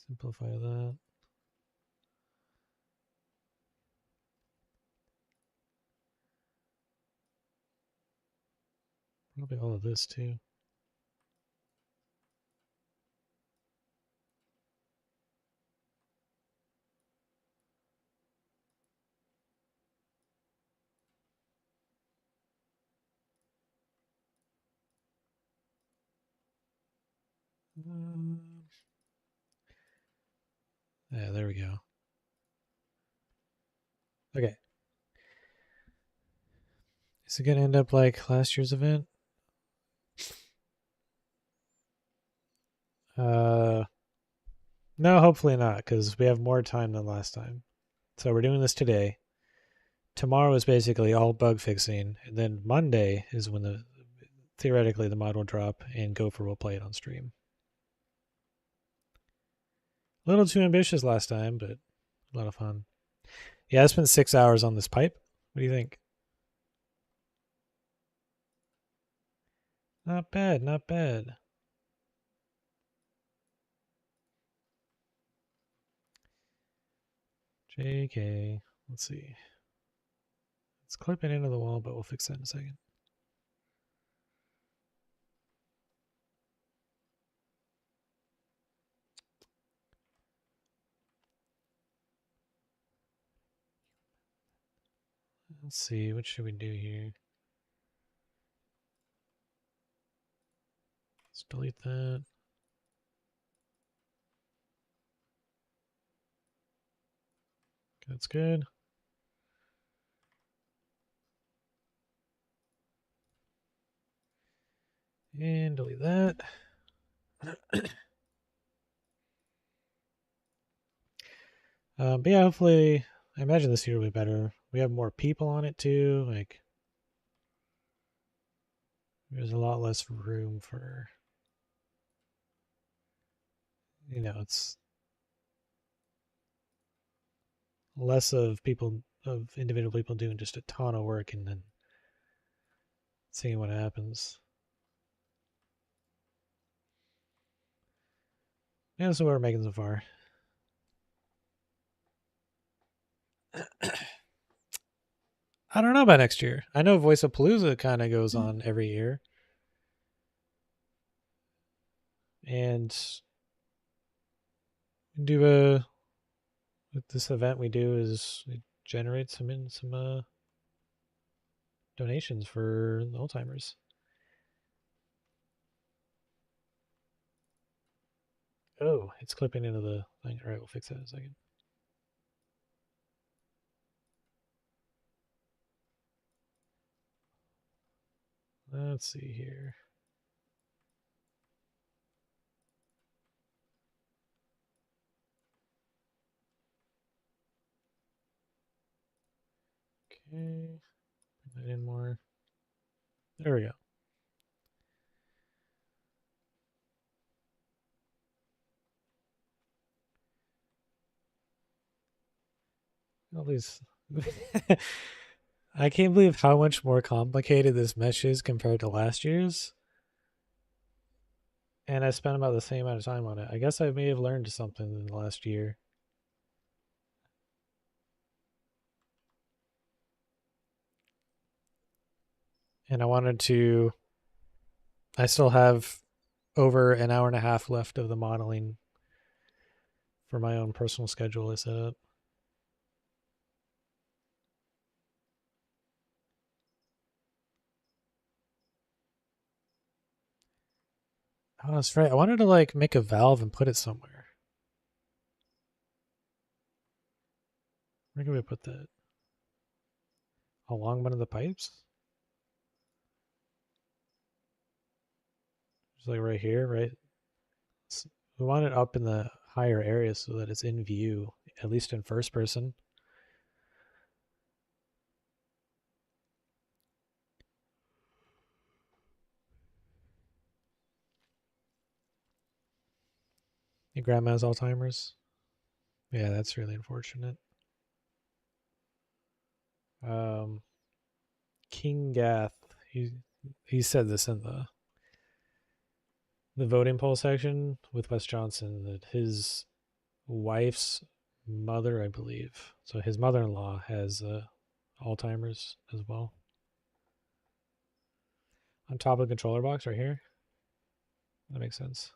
Simplify that. Probably all of this too. Yeah, there we go. Okay. Is it going to end up like last year's event? No, hopefully not, because we have more time than last time. So we're doing this today. Tomorrow is basically all bug fixing, and then Monday is when theoretically the mod will drop and Gopher will play it on stream. A little too ambitious last time, but a lot of fun. Yeah, I spent 6 hours on this pipe. What do you think? Not bad, not bad. JK. Let's see. It's clipping into the wall, but we'll fix that in a second. Let's see, what should we do here? Let's delete that. That's good. And delete that. But yeah, hopefully, I imagine this year will be better. We have more people on it too. Like, there's a lot less room for, it's less of individual people doing just a ton of work and then seeing what happens. Yeah, that's what we're making so far. I don't know about next year. I know Voice of Palooza kind of goes on every year. And with this event we do is we generate some donations for the old-timers. Oh, it's clipping into the thing. All right, we'll fix that in a second. Let's see here. Okay, put that in more. There we go. All these. I can't believe how much more complicated this mesh is compared to last year's. And I spent about the same amount of time on it. I guess I may have learned something in the last year. And I still have over an hour and a half left of the modeling for my own personal schedule I set up. Oh, that's right. I wanted to like make a valve and put it somewhere. Where can we put that? Along one of the pipes? Just like right here, right? We want it up in the higher area so that it's in view, at least in first person. Your grandma has Alzheimer's? Yeah, that's really unfortunate. King Gath, he said this in the voting poll section with Wes Johnson that his wife's mother, I believe, so his mother-in-law has Alzheimer's as well. On top of the controller box right here. That makes sense.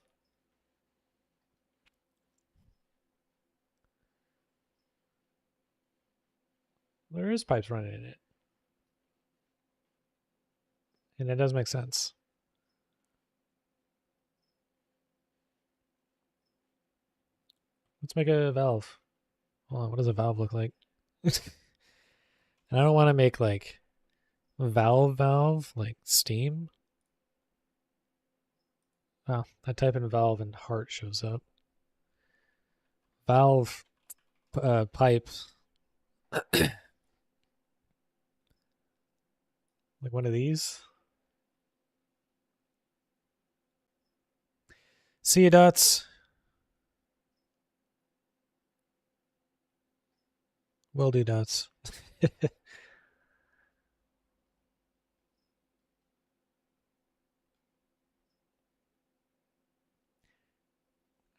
There is pipes running in it. And it does make sense. Let's make a valve. Hold on, what does a valve look like? And I don't want to make like valve like Steam. Oh, I type in valve and heart shows up. Valve pipe. Like one of these. See you, dots. Will do, dots. I'm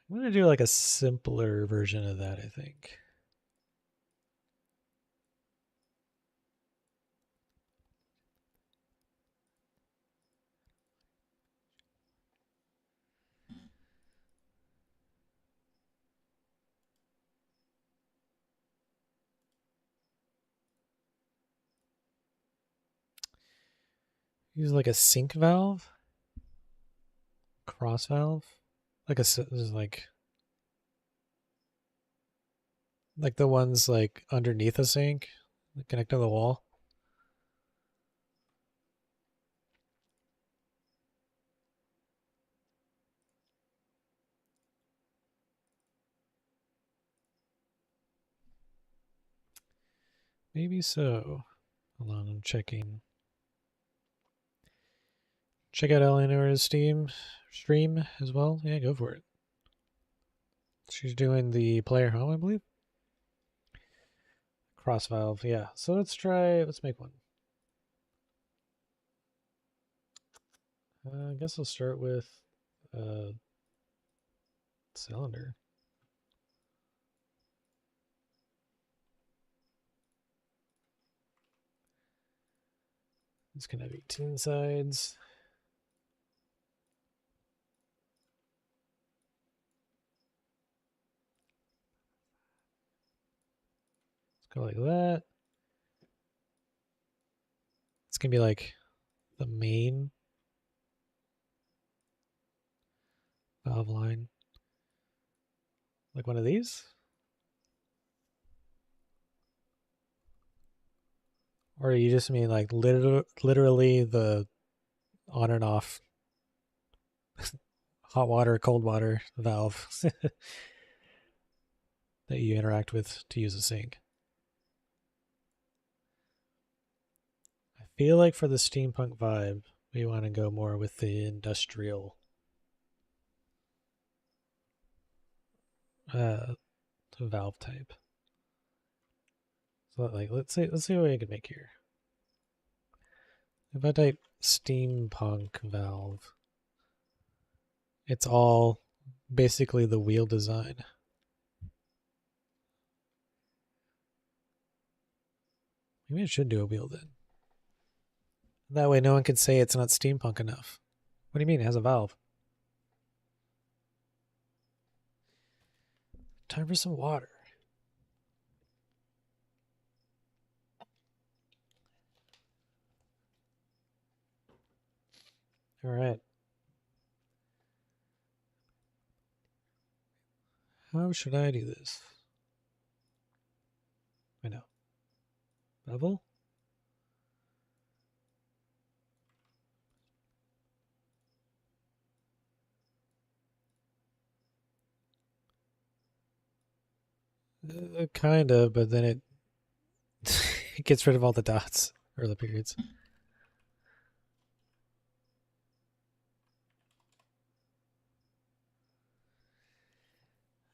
going to do like a simpler version of that, I think. Use like a sync valve, cross valve, like like the ones like underneath a sink that connect to the wall. Maybe so. Hold on, I'm checking. Check out Eleanor's stream as well. Yeah, go for it. She's doing the player home, I believe. Cross valve, yeah. So let's make one. I guess I'll start with cylinder. It's gonna have 18 sides. Let's go like that. It's gonna be like the main valve line. Like one of these? Or you just mean like literally the on and off hot water, cold water valve that you interact with to use a sink? I feel like for the steampunk vibe, we want to go more with the industrial valve type. So like let's see what we can make here. If I type steampunk valve, it's all basically the wheel design. Maybe I should do a wheel then. That way no one can say it's not steampunk enough. What do you mean it has a valve? Time for some water. All right. How should I do this? I know. Bevel? Kind of, but then it it gets rid of all the dots or the periods.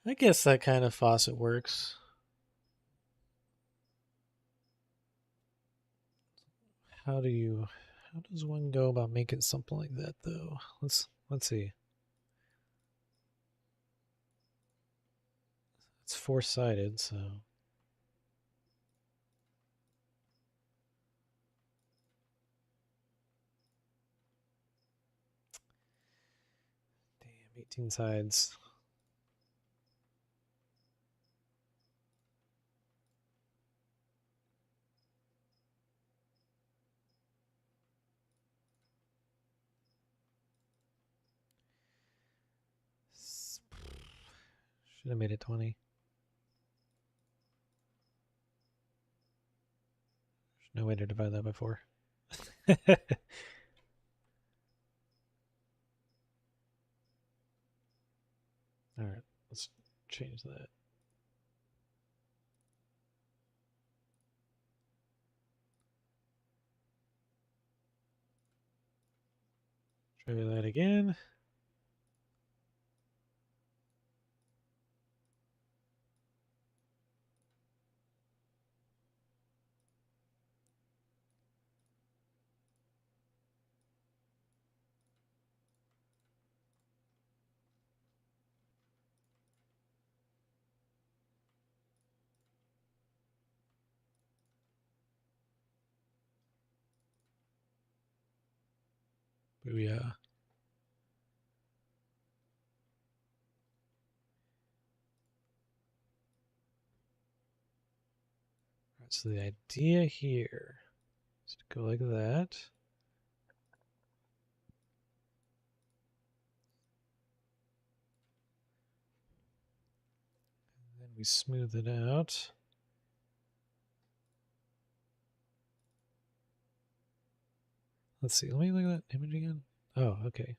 I guess that kind of faucet works. How does one go about making something like that though? Let's see. It's four-sided, so damn, 18 sides. Should have made it 20. no way to divide that by 4. All right, let's change that. Try that again. Booyah. Alright, so the idea here is to go like that. And then we smooth it out. Let's see, let me look at that image again. Oh, okay.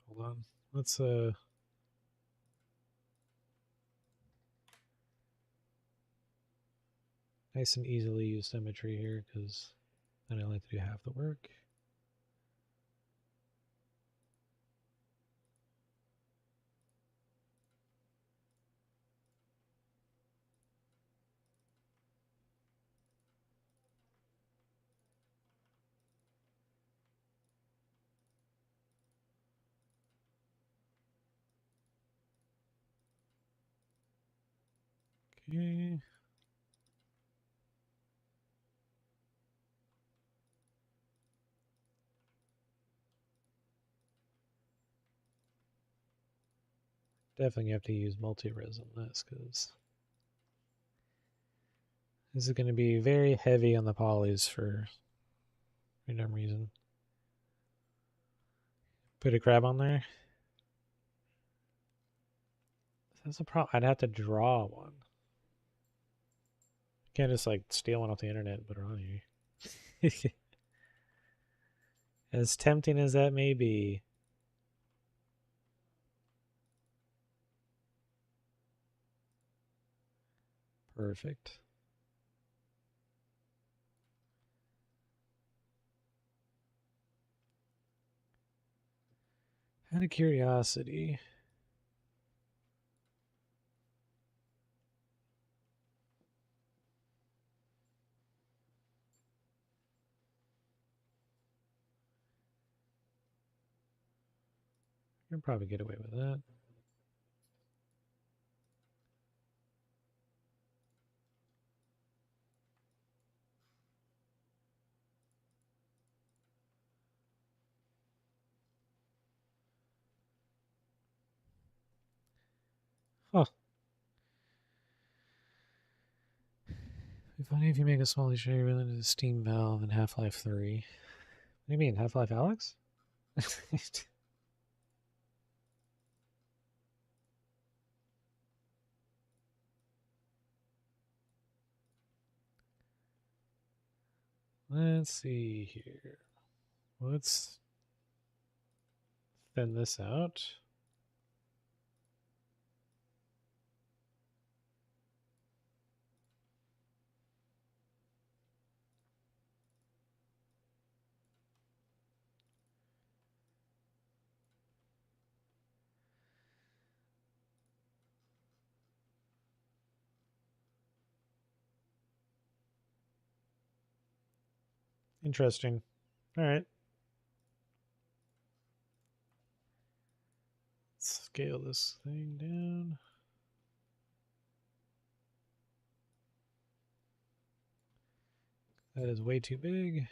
Hold on. Let's nice and easily use symmetry here because then I like to do half the work. Okay. Definitely have to use multi-res on this because this is going to be very heavy on the polys for random reason. Put a crab on there. That's a problem. I'd have to draw one. Can't just like steal one off the internet and put it on here. As tempting as that may be. Perfect. Out of curiosity. You can probably get away with that. Huh. It'd be funny if you make a small shader related to Steam Valve in Half-Life 3. What do you mean, Half-Life Alyx? Let's see here. Let's thin this out. Interesting. All right. Let's scale this thing down. That is way too big.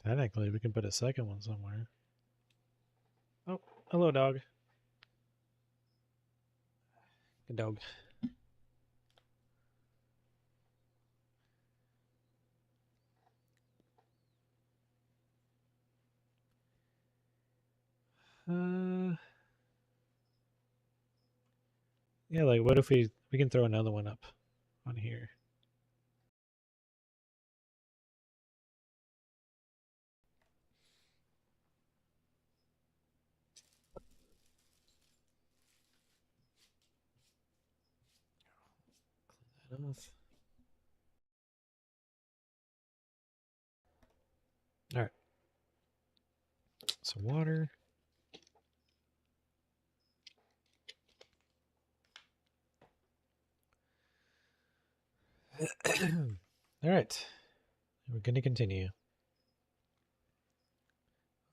Technically, we can put a second one somewhere. Oh, hello, dog. Good dog. Yeah, like what if we can throw another one up on here? Clean that off. All right. Some water. All right. We're going to continue.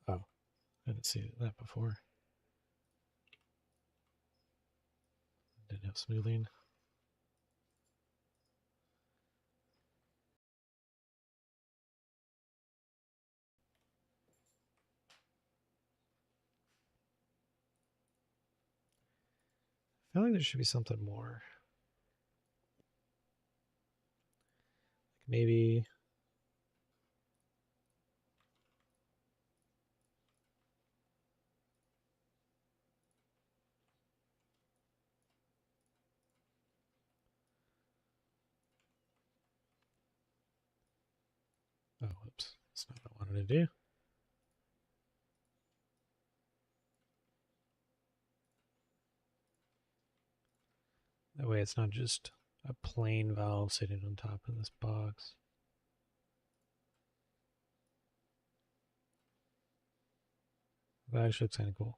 Oh, I didn't see that before. Didn't have smoothing. I feel like there should be something more. Maybe. Oh, whoops. That's not what I wanted to do. That way it's not just a plain valve sitting on top of this box. That actually looks kind of cool.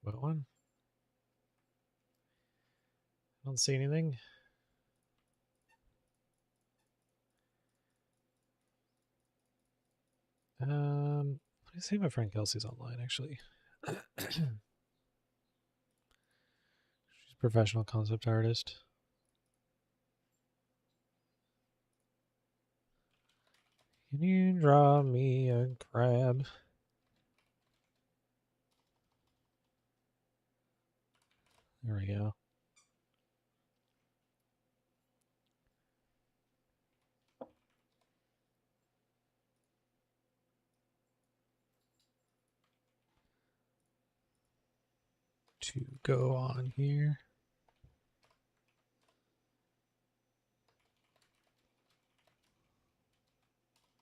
What one? I don't see anything. Let me see if my friend Kelsey's online actually. She's a professional concept artist. Can you draw me a crab? There we go. To go on here.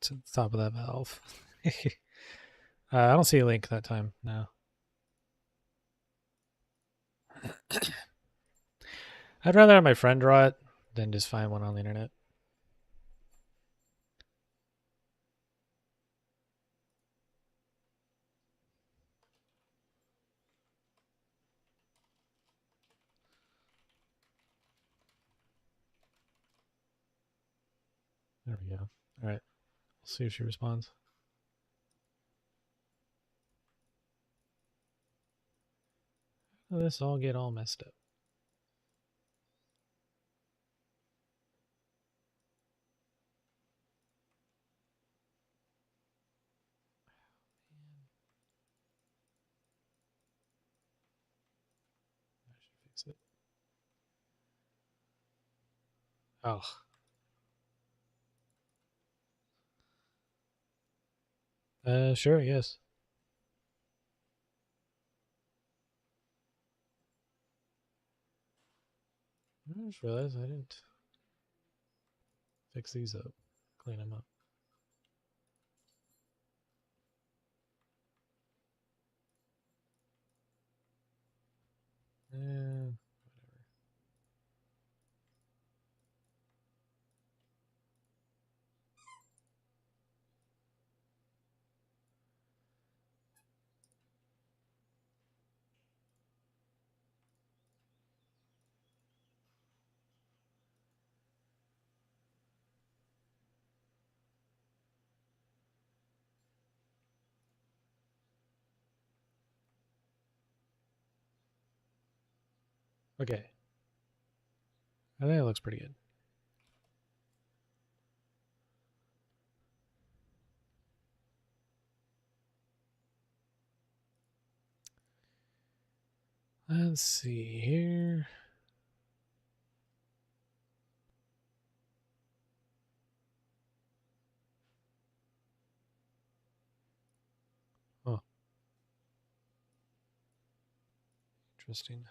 To the top of that valve. I don't see a link that time. No. I'd rather have my friend draw it than just find one on the internet. There we go. All right. We'll see if she responds. How did this all get all messed up? I should fix it. Oh. Sure, yes. I just realized I didn't fix these up, clean them up. Whatever. Okay. I think it looks pretty good. Let's see here. Oh. Interesting.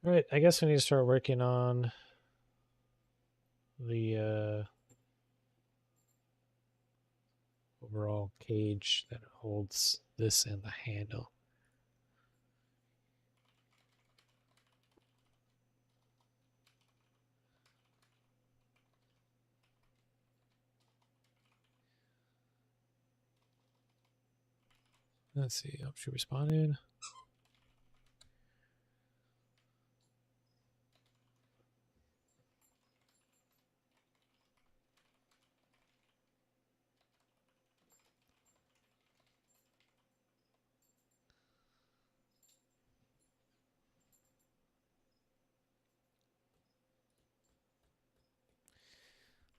All right, I guess we need to start working on the overall cage that holds this and the handle. Let's see. Oh, she responded.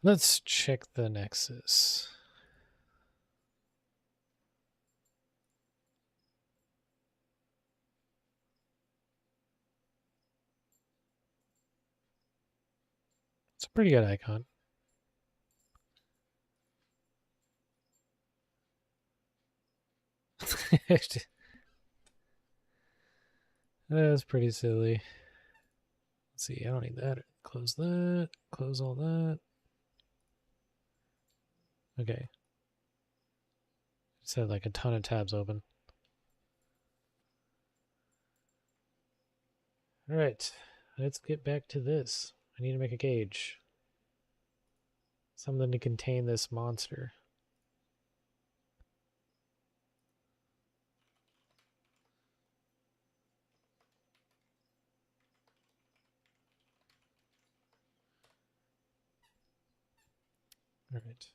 Let's check the Nexus. It's a pretty good icon. That's pretty silly. Let's see, I don't need that. Close that. Close all that. Okay. Just had like a ton of tabs open. All right, let's get back to this. I need to make a cage. Something to contain this monster. All right.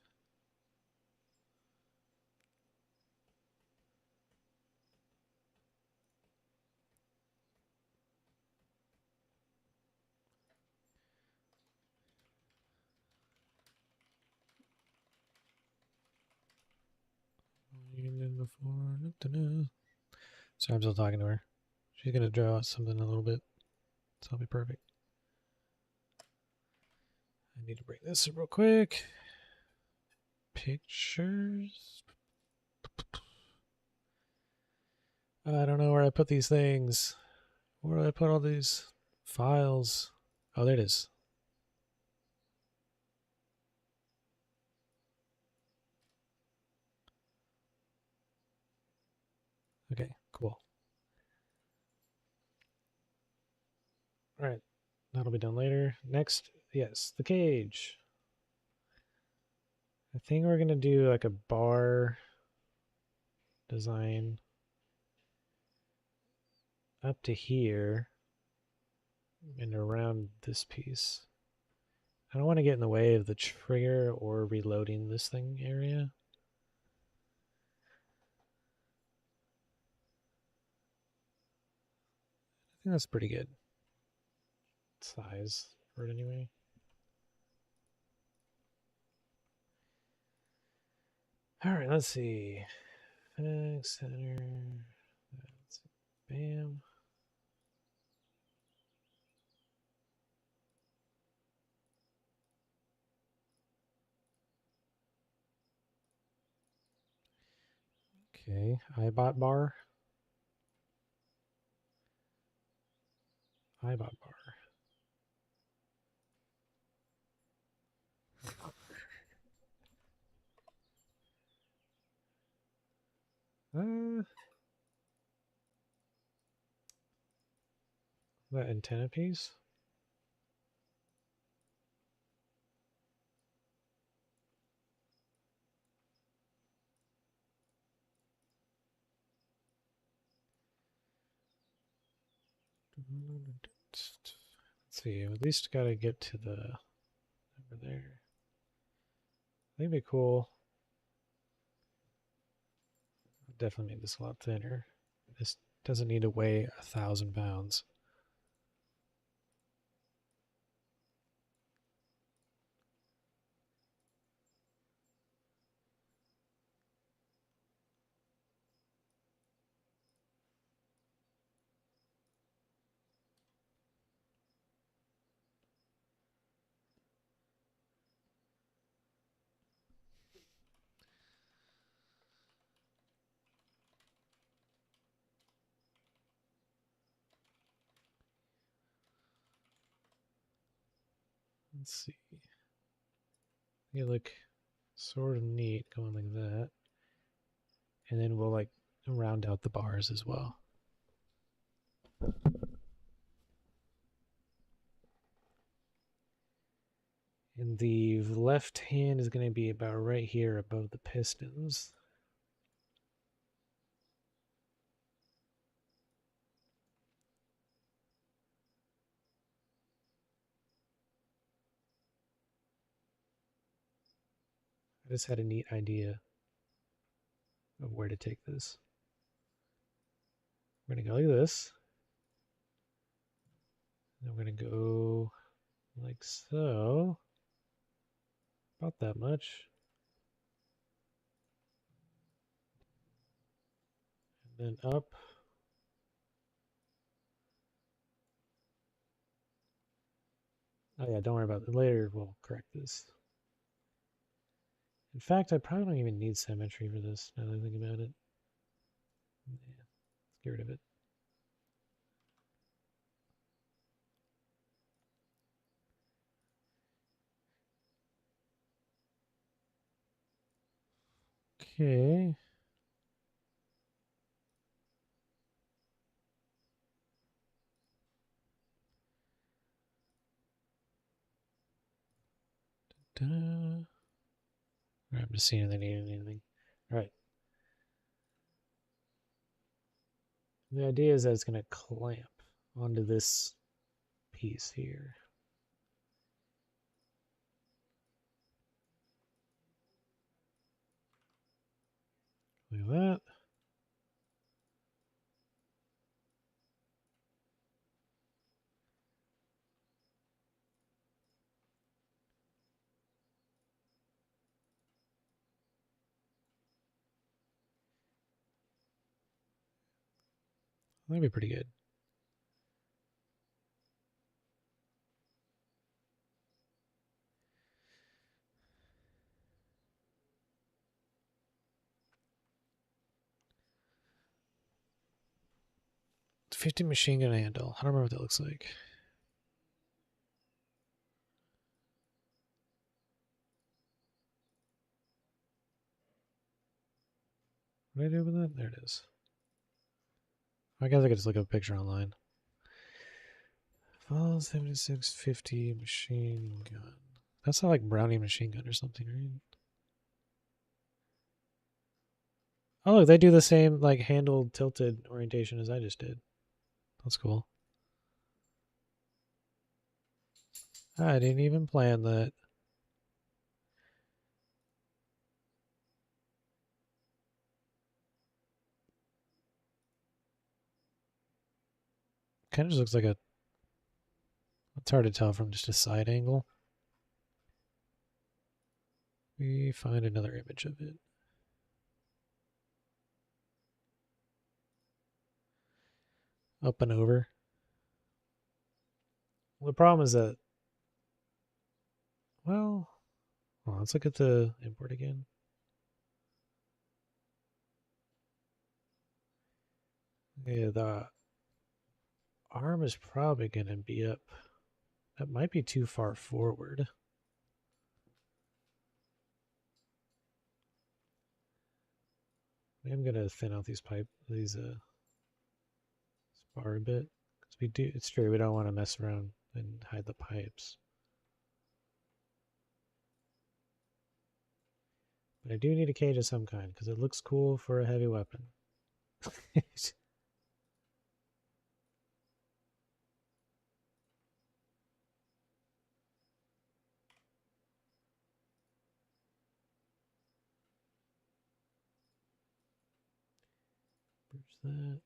Sorry, I'm still talking to her. She's gonna draw something in a little bit, so it'll be perfect. I need to bring this up real quick. Pictures. I don't know where I put these things. Where do I put all these files? Oh, there it is. Okay, cool. All right, that'll be done later. Next, yes, the cage. I think we're gonna do like a bar design up to here and around this piece. I don't want to get in the way of the trigger or reloading this thing area. I think that's pretty good size for it anyway. All right, let's see. Fix center. Let's see. Bam. Okay, iBot bar. iBot bar. That antenna piece. Let's see, at least got to get to the over there. I think it'd be cool. Definitely make this a lot thinner. This Doesn't need to weigh 1,000 pounds. Let's see. They look sort of neat going like that. And then we'll like round out the bars as well. And the left hand is going to be about right here above the pistons. I just had a neat idea of where to take this. We're going to go like this. And we're going to go like so. About that much. And then up. Oh yeah, don't worry about it. Later we'll correct this. In fact, I probably don't even need symmetry for this, now that I think about it. Yeah, let's get rid of it. Okay. I'm just seeing if they need anything. All right. The idea is that it's going to clamp onto this piece here. Look at that. That'd be pretty good. It's 50 machine gun handle. I don't remember what that looks like. What did I do with that? There it is. I guess I could just look up a picture online. Fall 7650 machine gun. That's not like Browning machine gun or something, right? Oh, look, they do the same like handled tilted orientation as I just did. That's cool. I didn't even plan that. Kind of just looks like a... It's hard to tell from just a side angle. We find another image of it. Up and over. Well, the problem is that... Well, let's look at the import again. Yeah, the arm is probably going to be up. That might be too far forward. I'm going to thin out these spar a bit. Because we do, it's true, we don't want to mess around and hide the pipes. But I do need a cage of some kind, because it looks cool for a heavy weapon. Bridge that.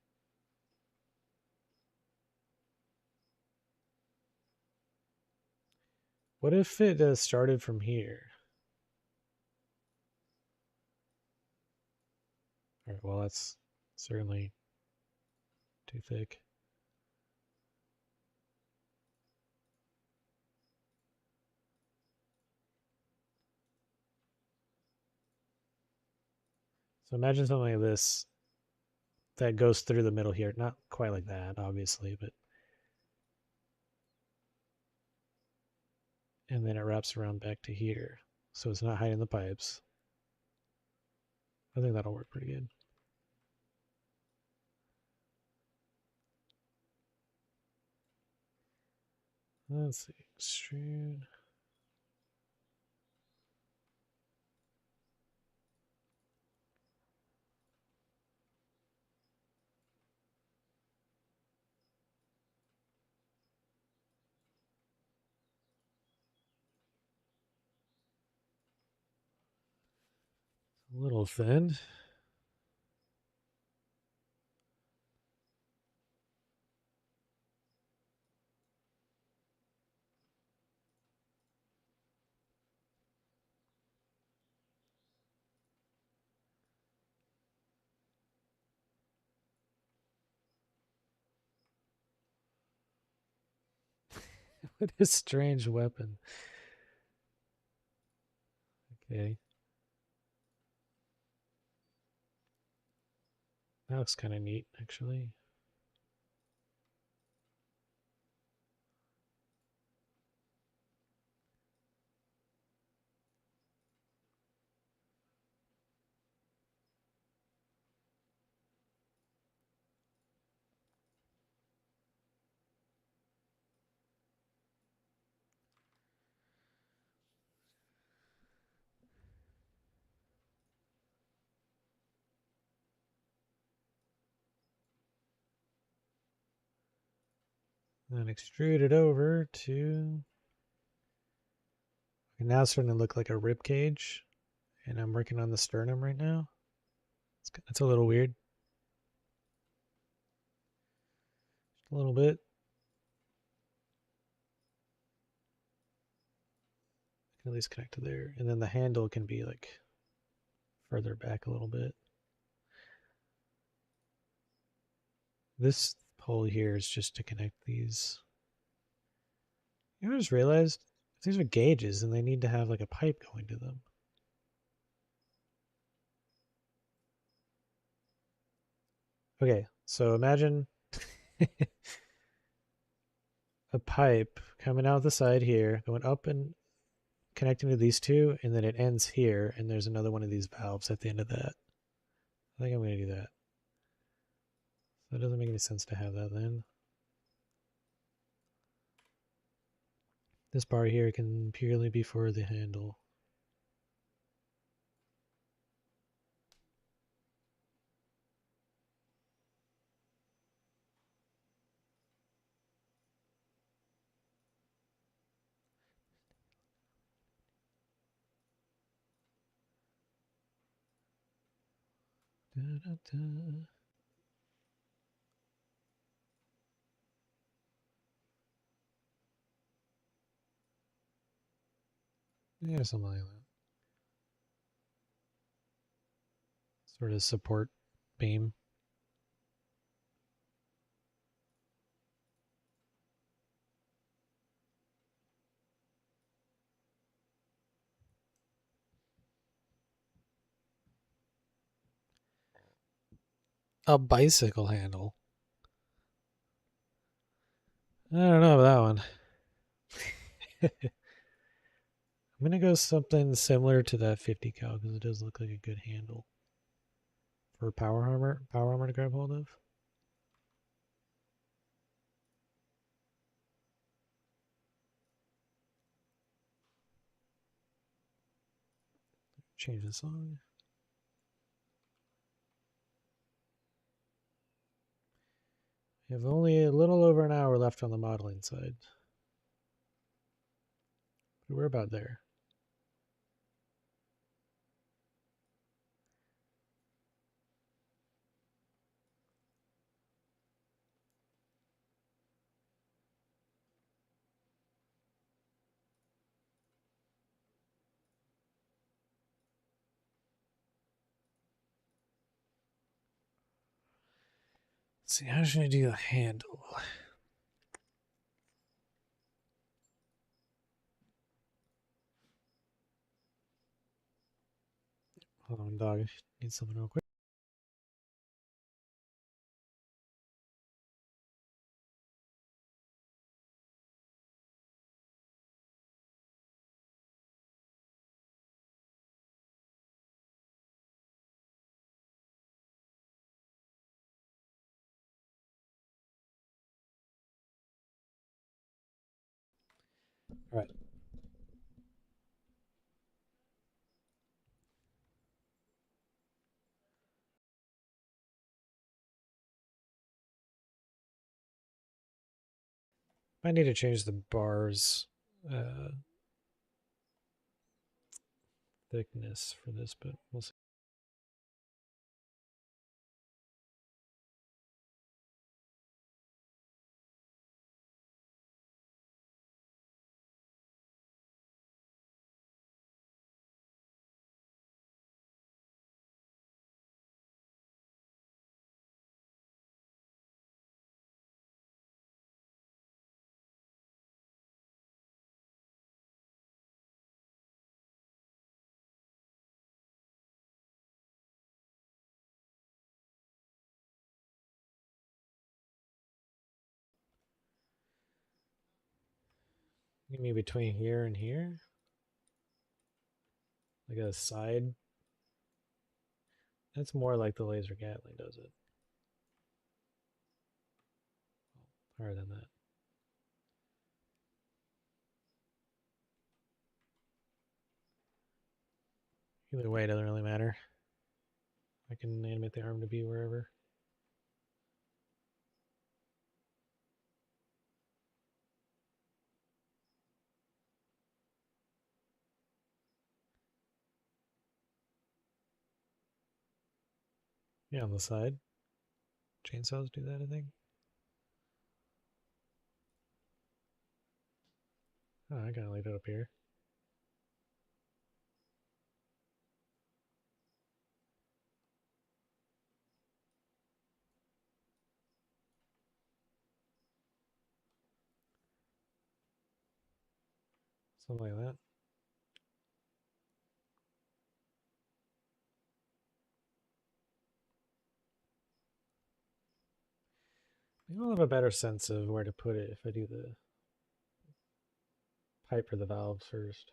What if it started from here? All right, well, that's certainly too thick. So imagine something like this that goes through the middle here. Not quite like that, obviously, but... And then it wraps around back to here. So it's not hiding the pipes. I think that'll work pretty good. Let's see, extrude. A little thin. What a strange weapon. Okay. That looks kind of neat, actually. Then extrude it over to... And now it's starting to look like a rib cage. And I'm working on the sternum right now. It's a little weird. Just a little bit. I can at least connect to there. And then the handle can be like further back a little bit. This hole here is just to connect these. You know, I just realized if these are gauges and they need to have like a pipe going to them. Okay, so imagine a pipe coming out the side here, going up and connecting to these two, and then it ends here, and there's another one of these valves at the end of that. I think I'm going to do that. So it doesn't make any sense to have that then. This bar here can purely be for the handle. Da, da, da. Yeah, something like that. Sort of support beam. A bicycle handle. I don't know about that one. I'm going to go something similar to that 50 cal because it does look like a good handle for power armor to grab hold of. Change the song. We have only a little over an hour left on the modeling side. But we're about there. Let's see, how should I do the handle? Hold on, dog. I need something real quick. All right. I need to change the bars thickness for this, but we'll see. Maybe between here and here, like a side. That's more like the laser Gatling does it. Harder than that. Either way, it doesn't really matter. I can animate the arm to be wherever. Yeah, on the side. Chainsaws do that, I think. Oh, I gotta leave it up here. Something like that. Maybe I'll have a better sense of where to put it if I do the pipe for the valves first.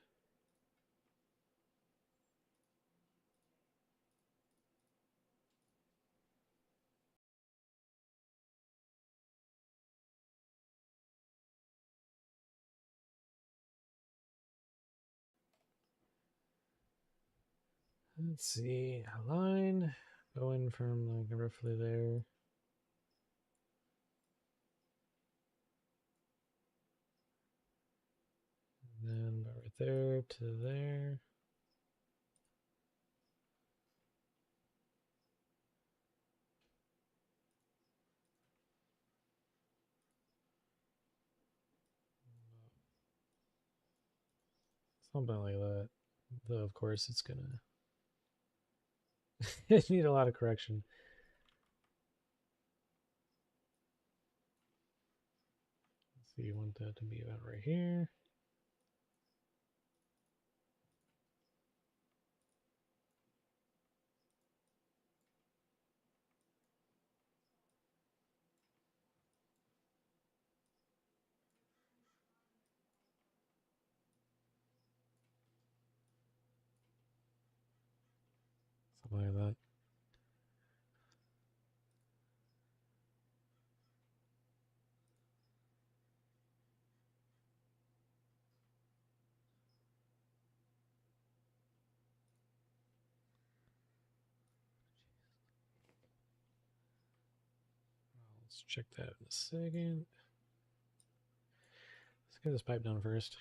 Let's see, a line going from like roughly there. And then about right there to there. Something like that. Though of course it's gonna need a lot of correction. So you want that to be about right here. Something like that. Let's check that in a second. Let's get this pipe done first.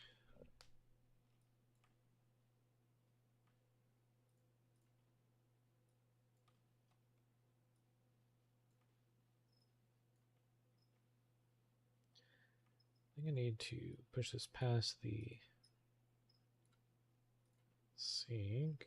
I think I need to push this past the sink.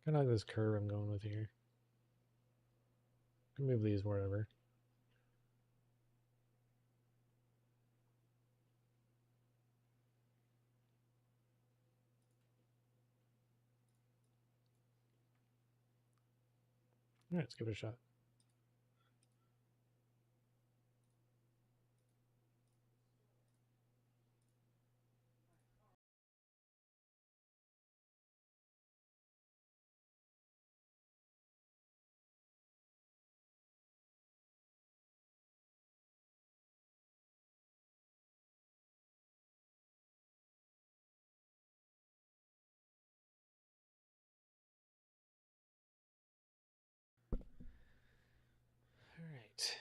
kind of like this curve I'm going with here. I can move these wherever. All right, let's give it a shot. All right.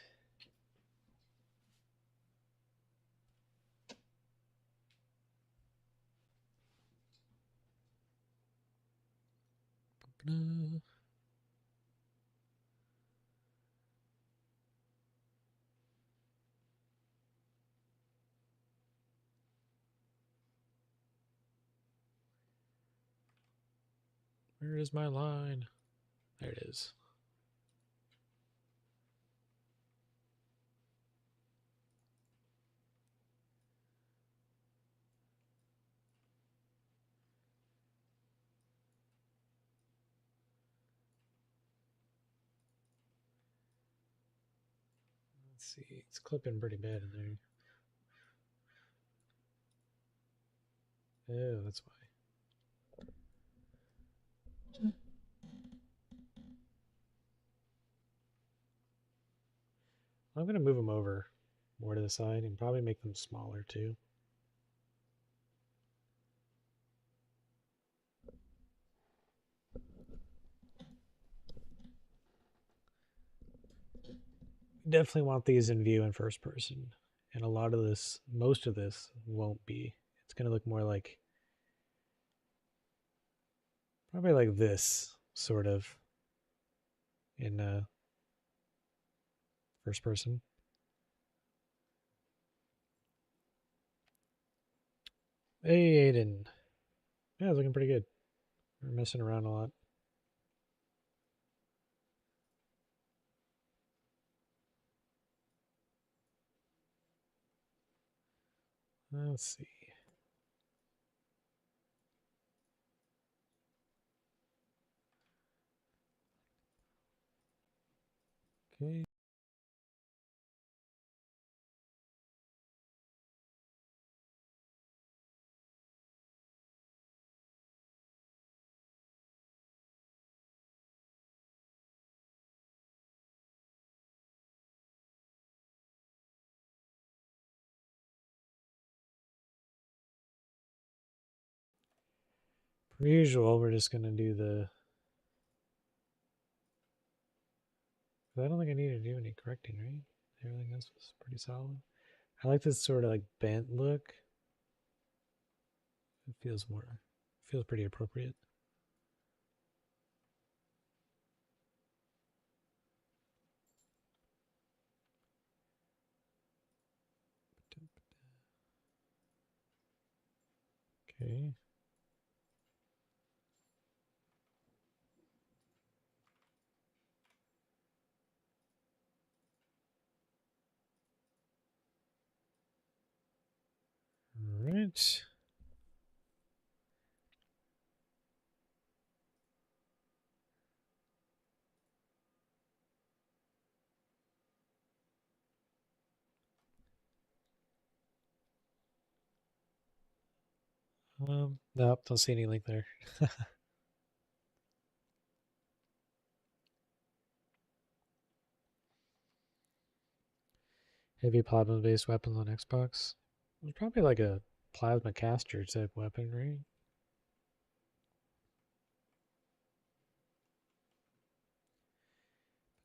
Where is my line? There it is. Let's see, it's clipping pretty bad in there. Oh, that's why. I'm going to move them over more to the side and probably make them smaller too. Definitely want these in view in first person. And a lot of this, most of this won't be. It's going to look more like, probably like this, sort of, in first person. Hey, Aiden. Yeah, it's looking pretty good. We're messing around a lot. Let's see. Okay. Per usual, we're just going to do the... I don't think I need to do any correcting, right? Everything else was pretty solid. I like this sort of like bent look. It feels pretty appropriate. Okay. All right. Nope, don't see any link there. Heavy plasma-based weapons on Xbox. It's probably like a plasma caster type weapon, right?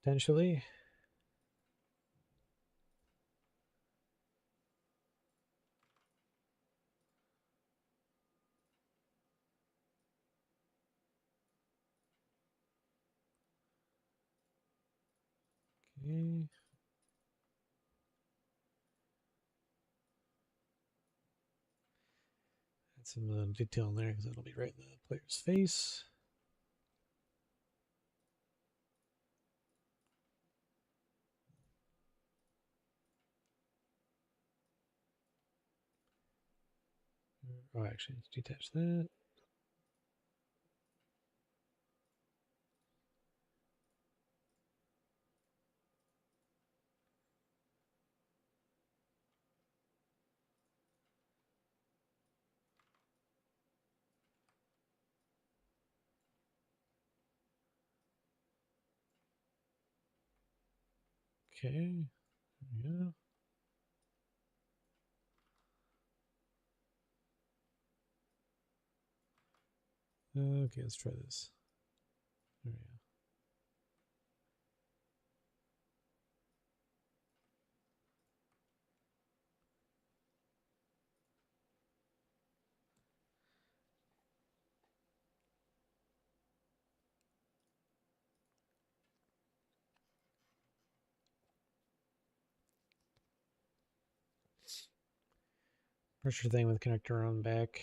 Potentially. Okay. Add some detail in there because that'll be right in the player's face. Oh, actually, let's detach that. Okay. Yeah. Okay, let's try this. There we go. Pressure thing with connector on back.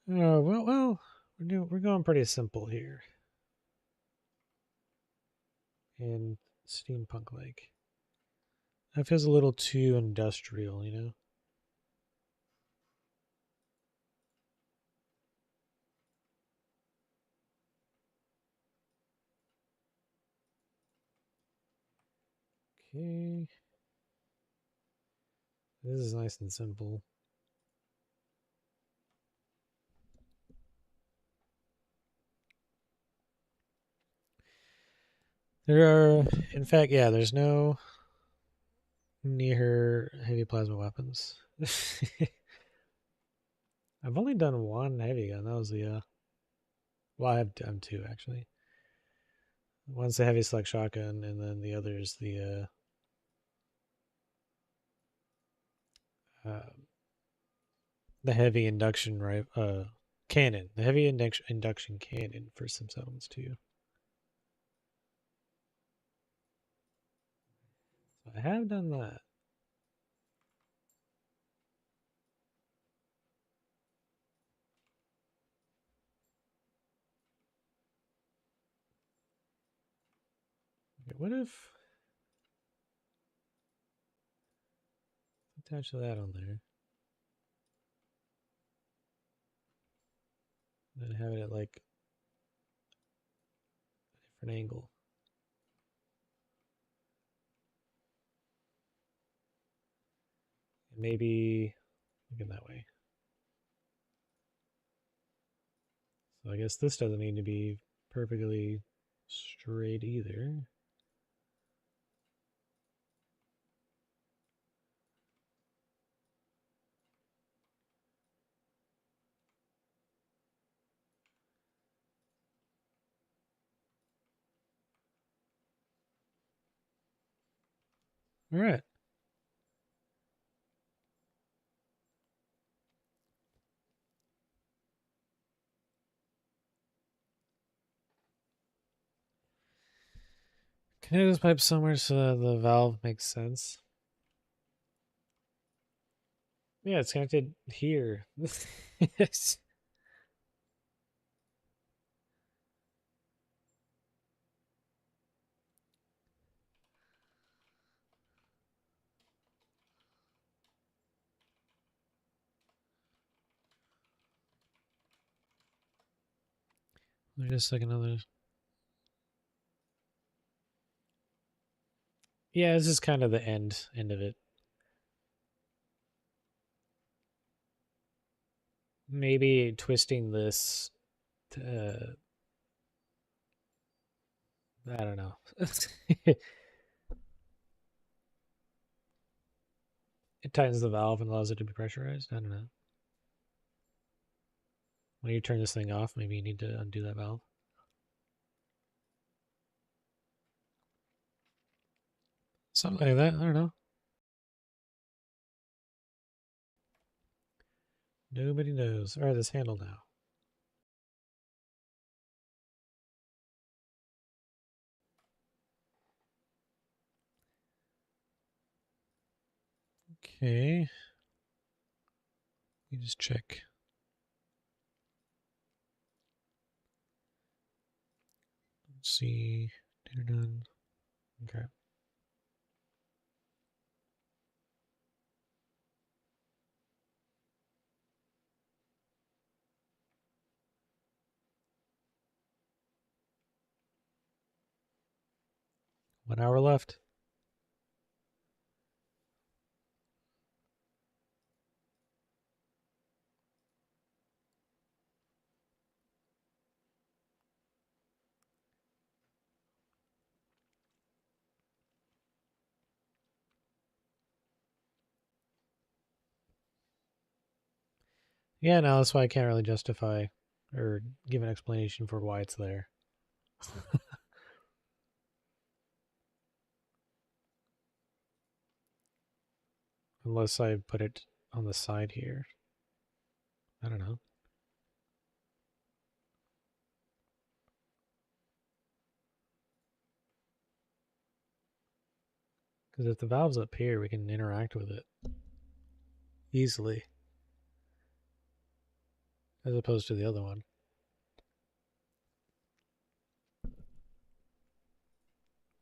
Oh, well, we're going pretty simple here. And steampunk like. That feels a little too industrial, you know? Okay. This is nice and simple. There are, in fact, yeah, there's no near heavy plasma weapons. I've only done one heavy gun. That was the, well, I've done two actually. One's the heavy select shotgun, and then the other is the heavy induction cannon, the heavy induction cannon for some settlements too. So I have done that. Okay, what if attach that on there, then have it at like a different angle? And maybe look that way. So I guess this doesn't need to be perfectly straight either. All right. Connect this pipe somewhere so that the valve makes sense. Yeah, it's connected here. Yes. Just like another. Yeah, this is kind of the end of it. Maybe twisting this to, I don't know. It tightens the valve and allows it to be pressurized. I don't know. When you turn this thing off, maybe you need to undo that valve. Something like that. I don't know. Nobody knows. All right, this handle now. Okay. You just check. Let's see. Done. Okay. 1 hour left. Yeah, no, that's why I can't really justify or give an explanation for why it's there. Unless I put it on the side here. I don't know. Because if the valve's up here, we can interact with it easily. As opposed to the other one.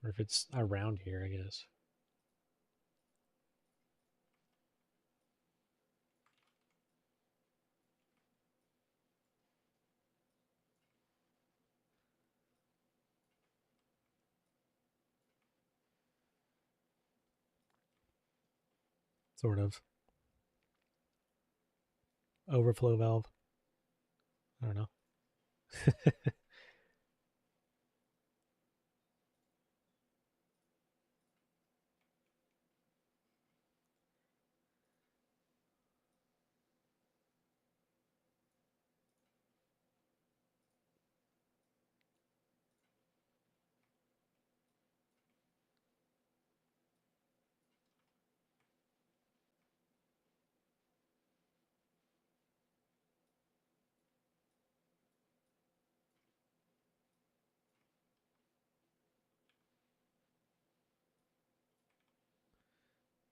Or if it's around here, I guess. Sort of. Overflow valve. I don't know.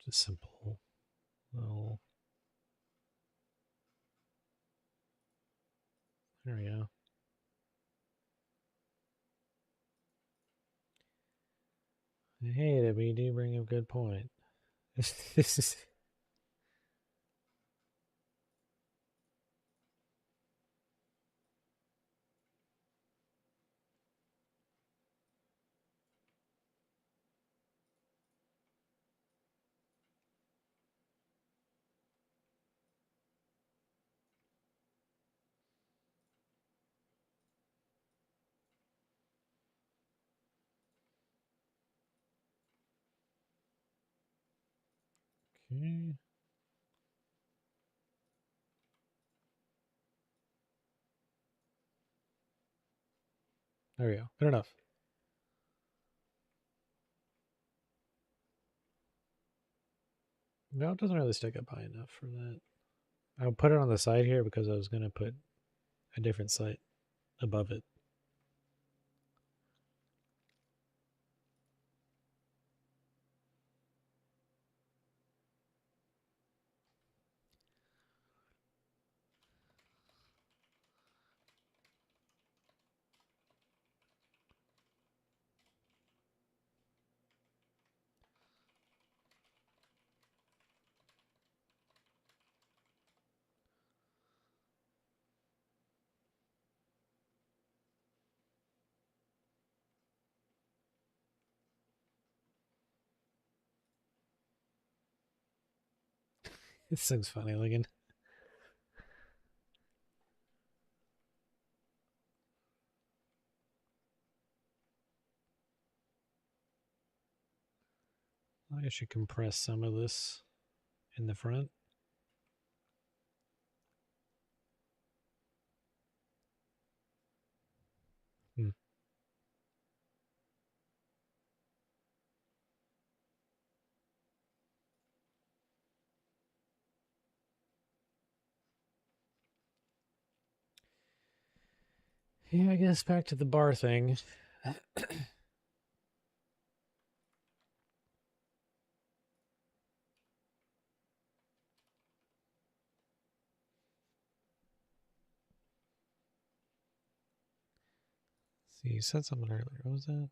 Just simple. Little. There we go. Hey, that we do bring up a good point. This is. Okay. There we go. Good enough. No, it doesn't really stick up high enough for that. I'll put it on the side here because I was going to put a different sight above it. This thing's funny looking. I should compress some of this in the front. Yeah, I guess back to the bar thing. See, you said something earlier. What was that?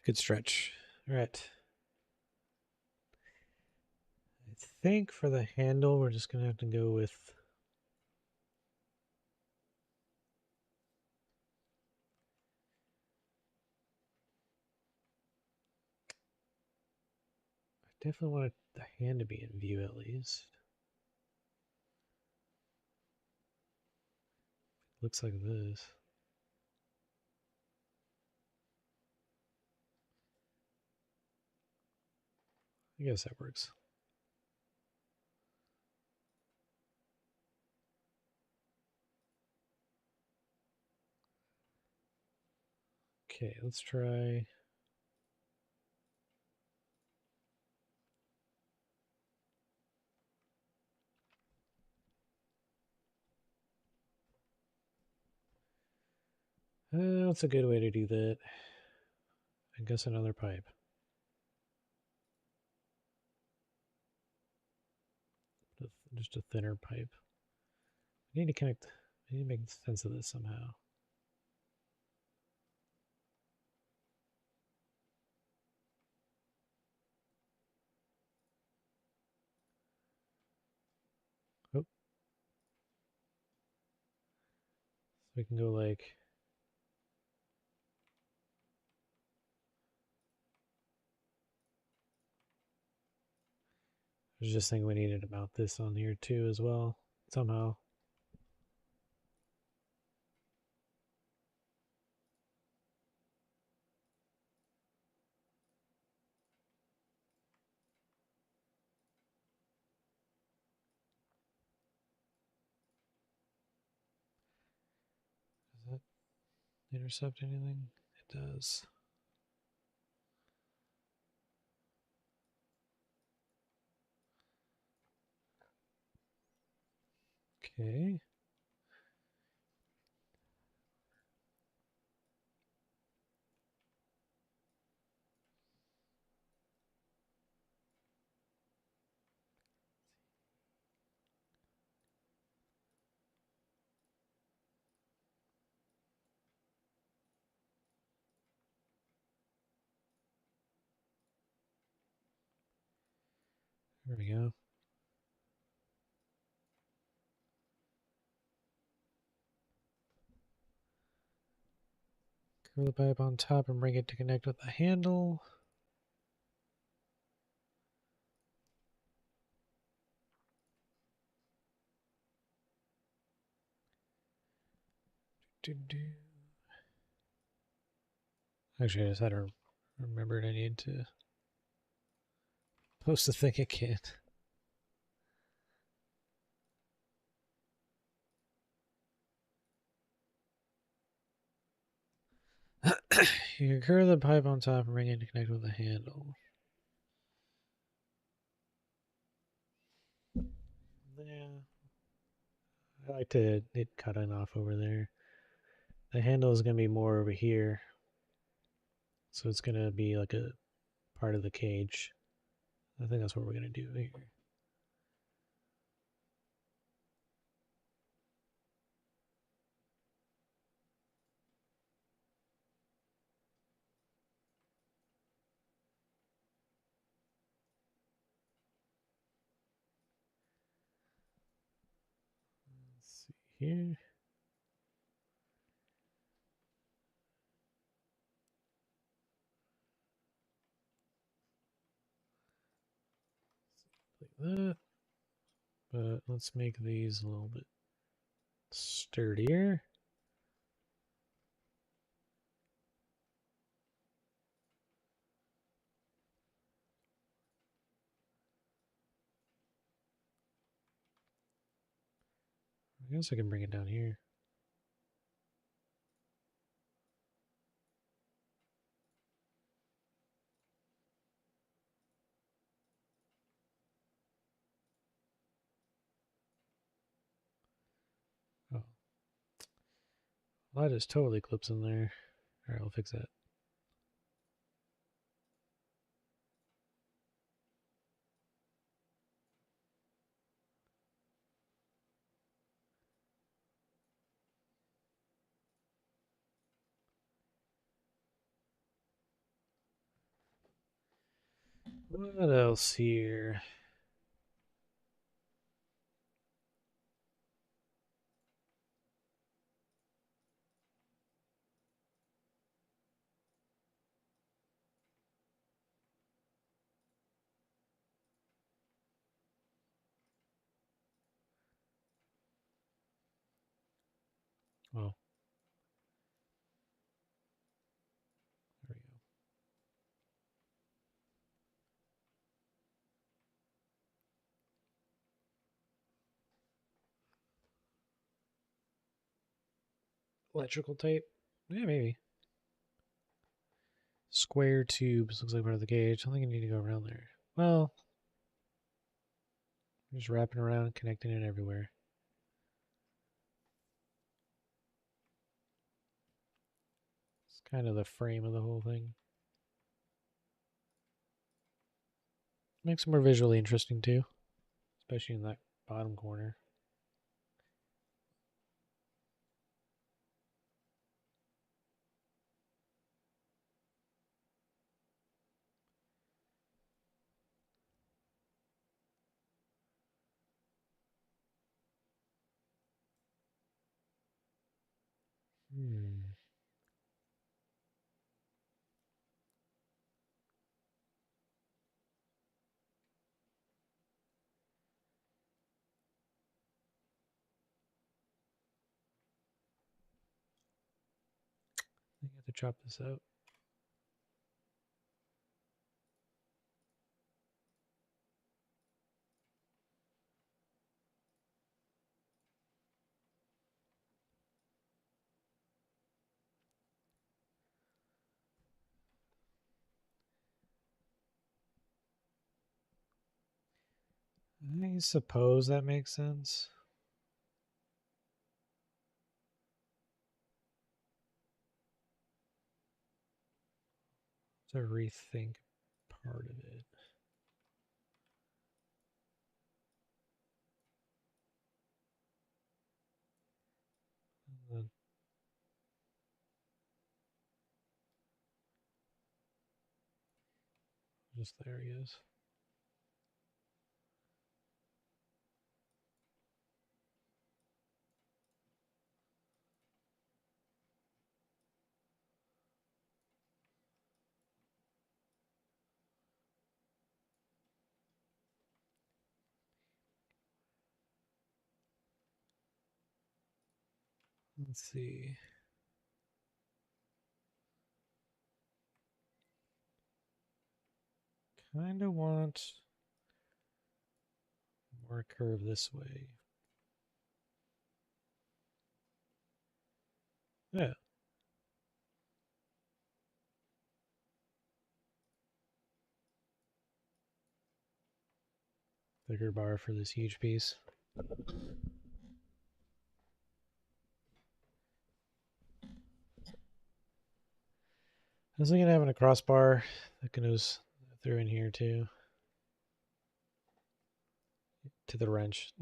Good stretch. All right. I think for the handle, we're just going to have to go with... I definitely want the hand to be in view at least. Looks like this. I guess that works. Okay, let's try. What's a good way to do that? I guess another pipe. Just a thinner pipe. I need to connect. I need to make sense of this somehow. Oh. So we can go like. I was just thinking we needed to mount this on here too as well, somehow. Does that intercept anything? It does. Okay. There we go. Curl the pipe on top and bring it to connect with the handle. Actually, I just had to remember I need to post the thing again. You can curl the pipe on top and bring it to connect with the handle. Yeah. I like to it cutting off over there. The handle is going to be more over here. So it's going to be like a part of the cage. I think that's what we're going to do here. Let's see here. Like that. But let's make these a little bit sturdier. I guess I can bring it down here. Oh. Well, that just totally clips in there. Alright, I'll fix that. What else here? Well, there we go. Electrical tape? Yeah, maybe. Square tubes looks like part of the gauge. I don't think I need to go around there. Well, just wrapping around, connecting it everywhere. It's kind of the frame of the whole thing. Makes it more visually interesting too, especially in that bottom corner. Hmm. I have to chop this out. I suppose that makes sense. To rethink part of it. Just there he is. Let's see. Kind of want more curve this way. Yeah. Thicker bar for this huge piece. I was thinking of having a crossbar that goes through in here too. To the wrench.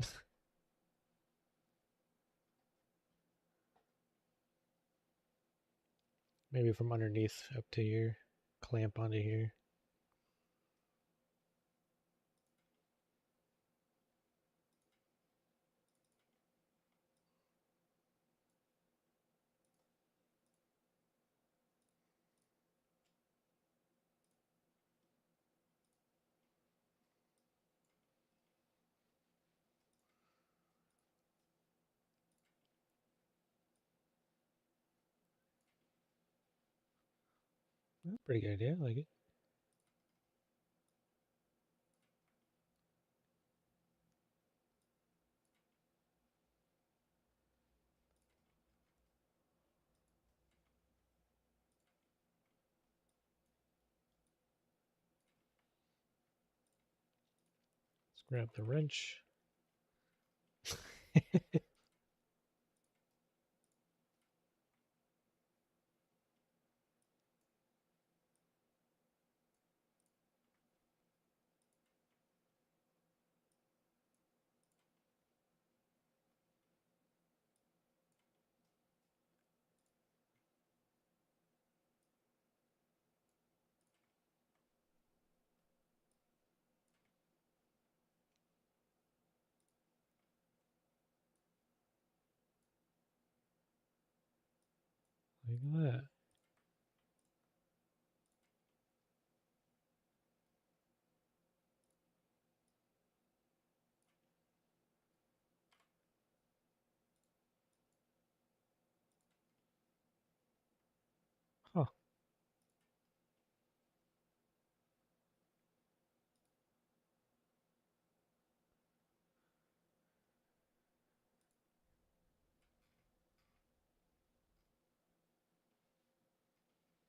Maybe from underneath up to here. Clamp onto here. Pretty good idea, I like it. Let's grab the wrench. Like that.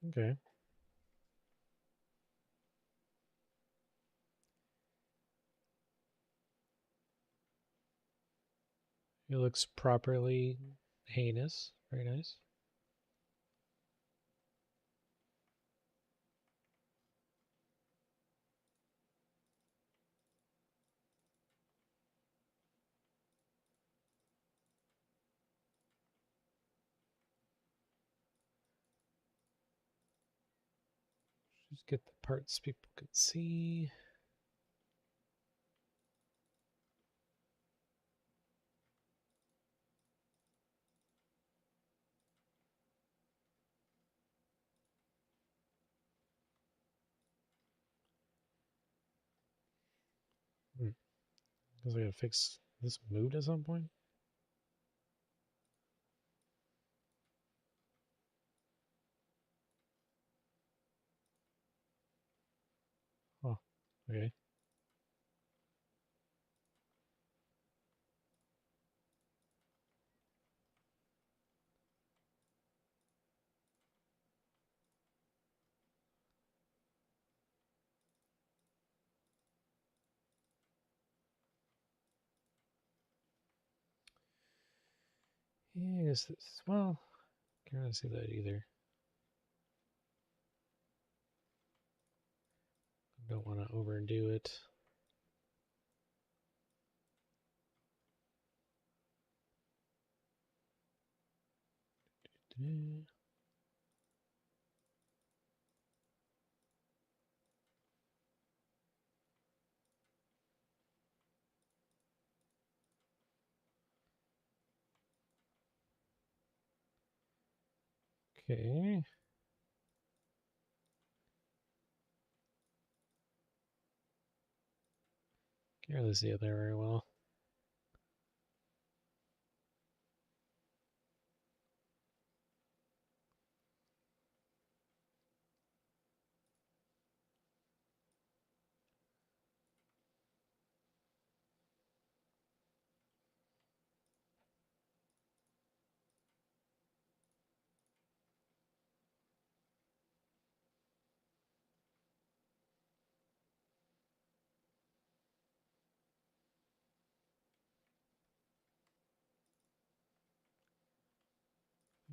Okay. It looks properly heinous. Very nice. Just get the parts people can see. Because I gotta fix this mood at some point. Oh, okay. Yeah, I guess this, well, can't really see that either. Don't want to overdo it. Okay. Can't really see it there very well.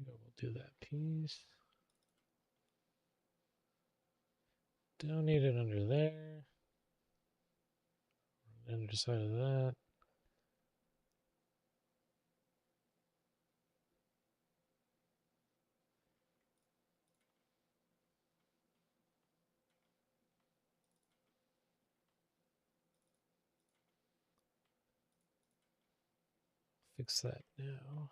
We'll do that piece. Don't need it under there. Under side of that. Fix that now.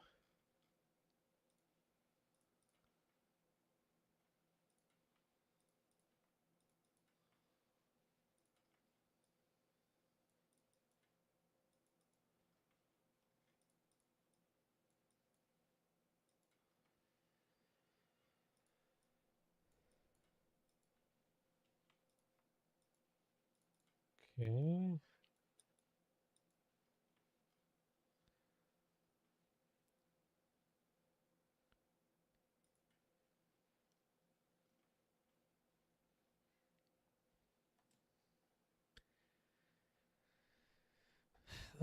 Okay.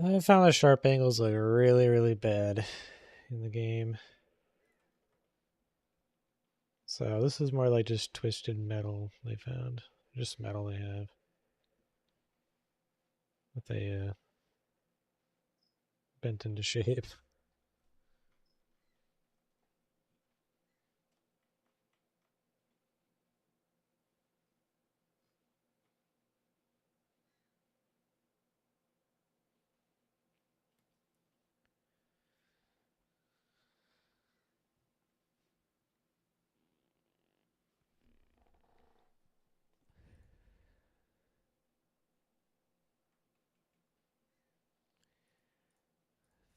I found the sharp angles like really, really bad in the game. So this is more like just twisted metal they found. Just metal they have. That they bent into shape.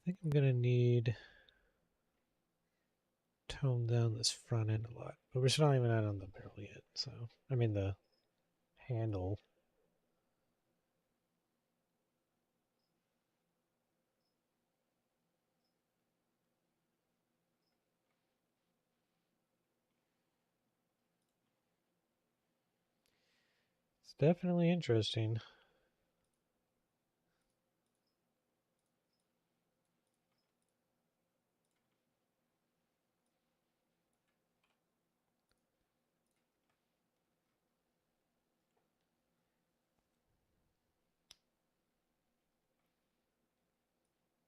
I think I'm gonna need tone down this front end a lot, but we're still not even out on the barrel yet. So I mean the handle. It's definitely interesting.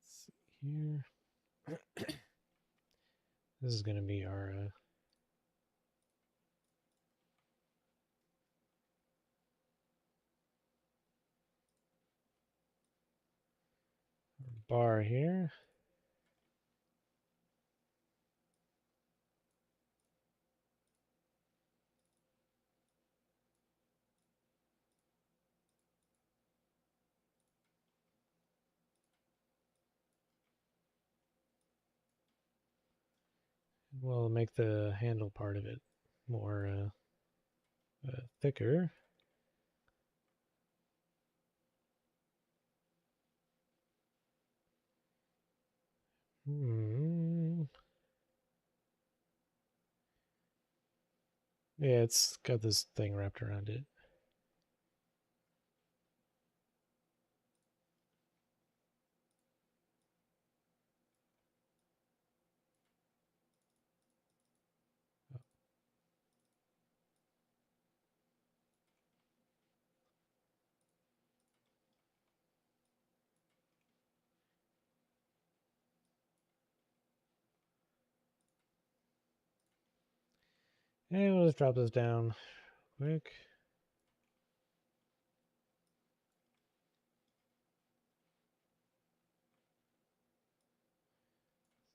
Let's see here. This is going to be our bar here. We'll make the handle part of it more thicker. Yeah, it's got this thing wrapped around it. And we'll just drop this down quick.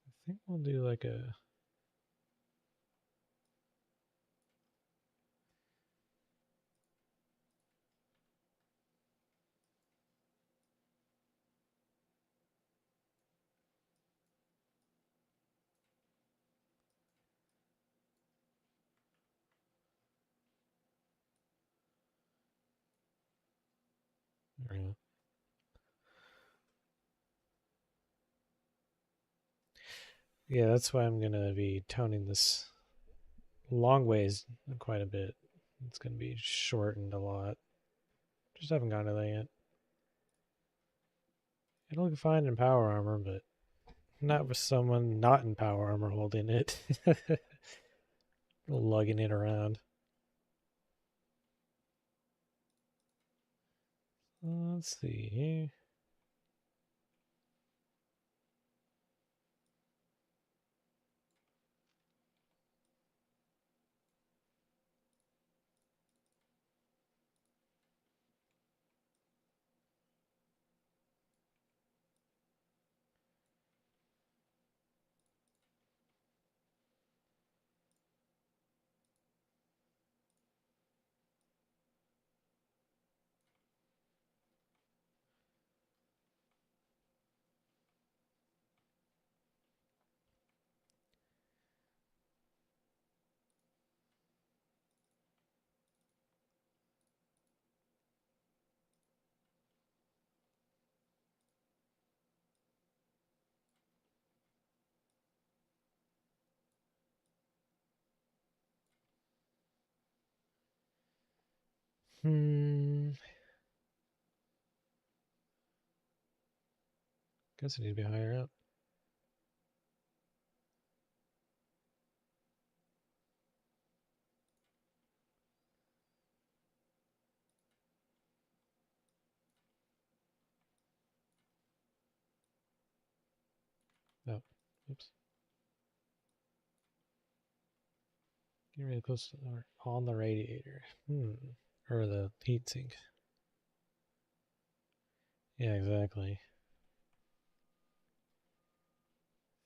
I think we'll do like a yeah, that's why I'm gonna be toning this long ways quite a bit. It's gonna be shortened a lot. Just haven't gotten to that yet. It'll look fine in power armor, but not with someone not in power armor holding it. Lugging it around. Let's see here. Guess I need to be higher up. Oh, oops. Get really close to on the radiator. Or the heatsink. Yeah, exactly.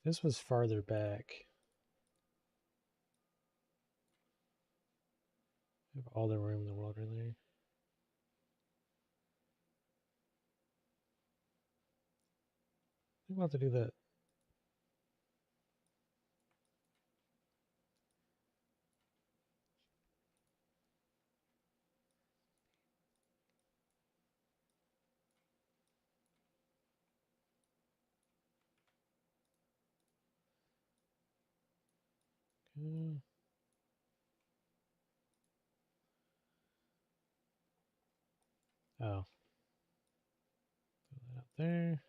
This was farther back. I have all the room in the world in there. I think we'll have to do that. Oh. Put that out there.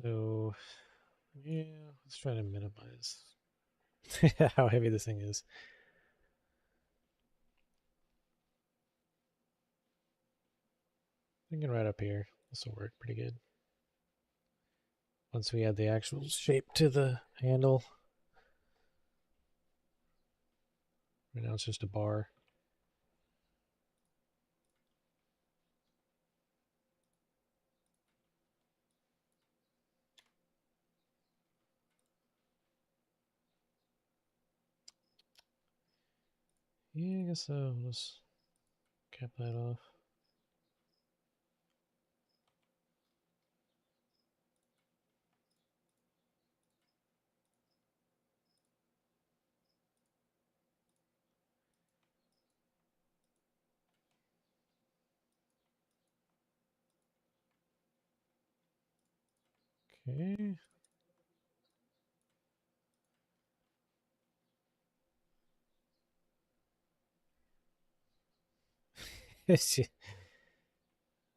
So, yeah, let's try to minimize how heavy this thing is. Thinking right up here. This will work pretty good. Once we add the actual shape to the handle. Right now it's just a bar. Yeah, I guess so. I'll just cap that off. Okay.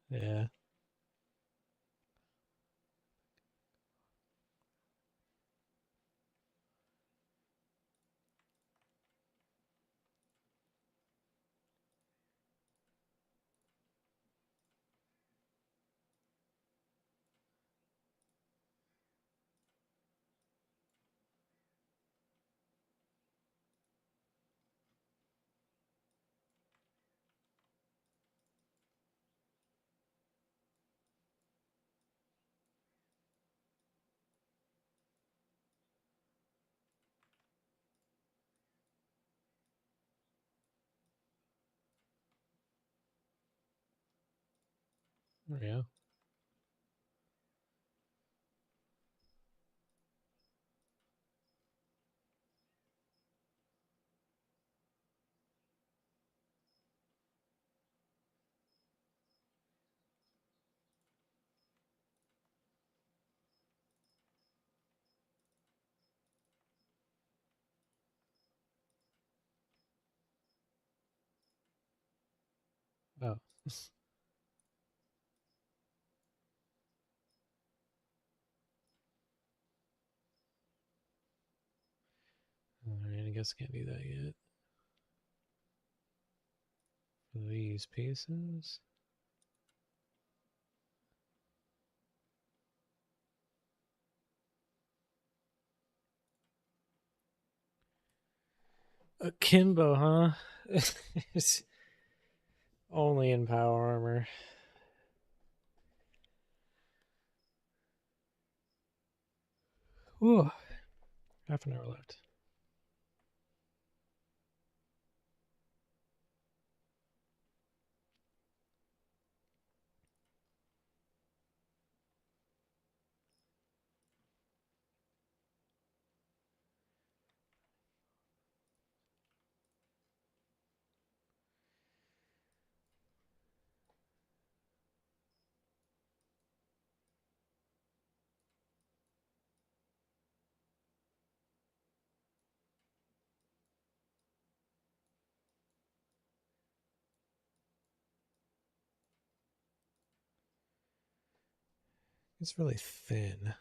Yeah. There we go. Oh. Alright, I guess I can't do that yet. For these pieces. Akimbo, huh? It's only in power armor. Ooh. Half an hour left. It's really thin.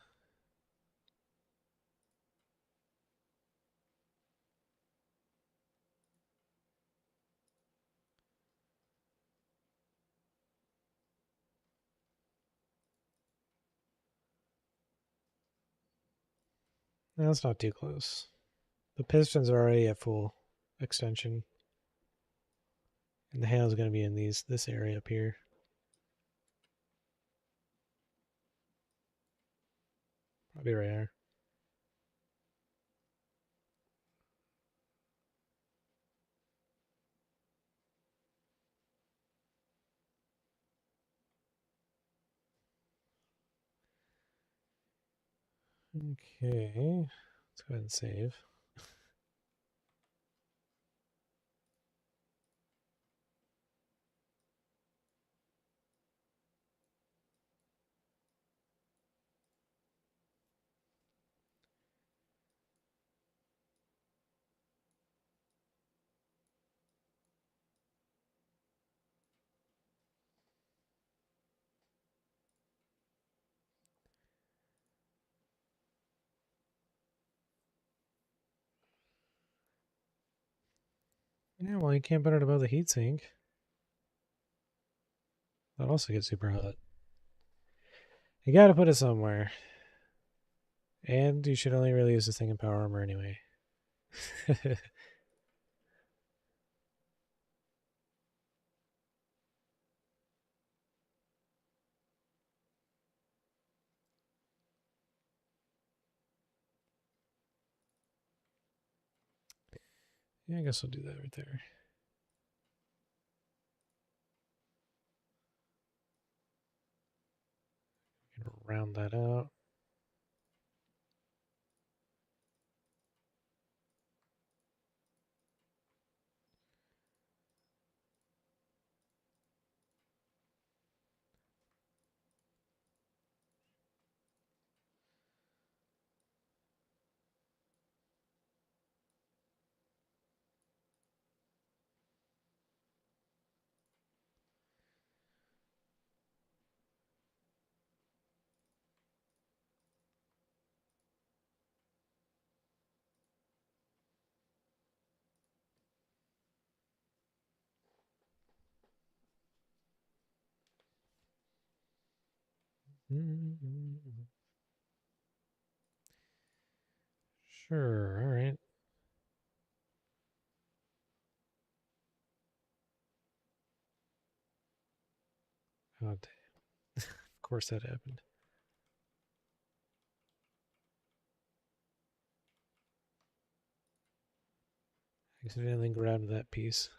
No, that's not too close. The pistons are already at full extension. And the handle's going to be in this area up here. Probably right here. Okay. Let's go ahead and save. Yeah, well, you can't put it above the heatsink. That also gets super hot. You gotta put it somewhere. And you should only really use this thing in power armor anyway. Yeah, I guess I'll do that right there. Round that out. Sure, all right. Oh, damn. Of course that happened. Accidentally grabbed that piece.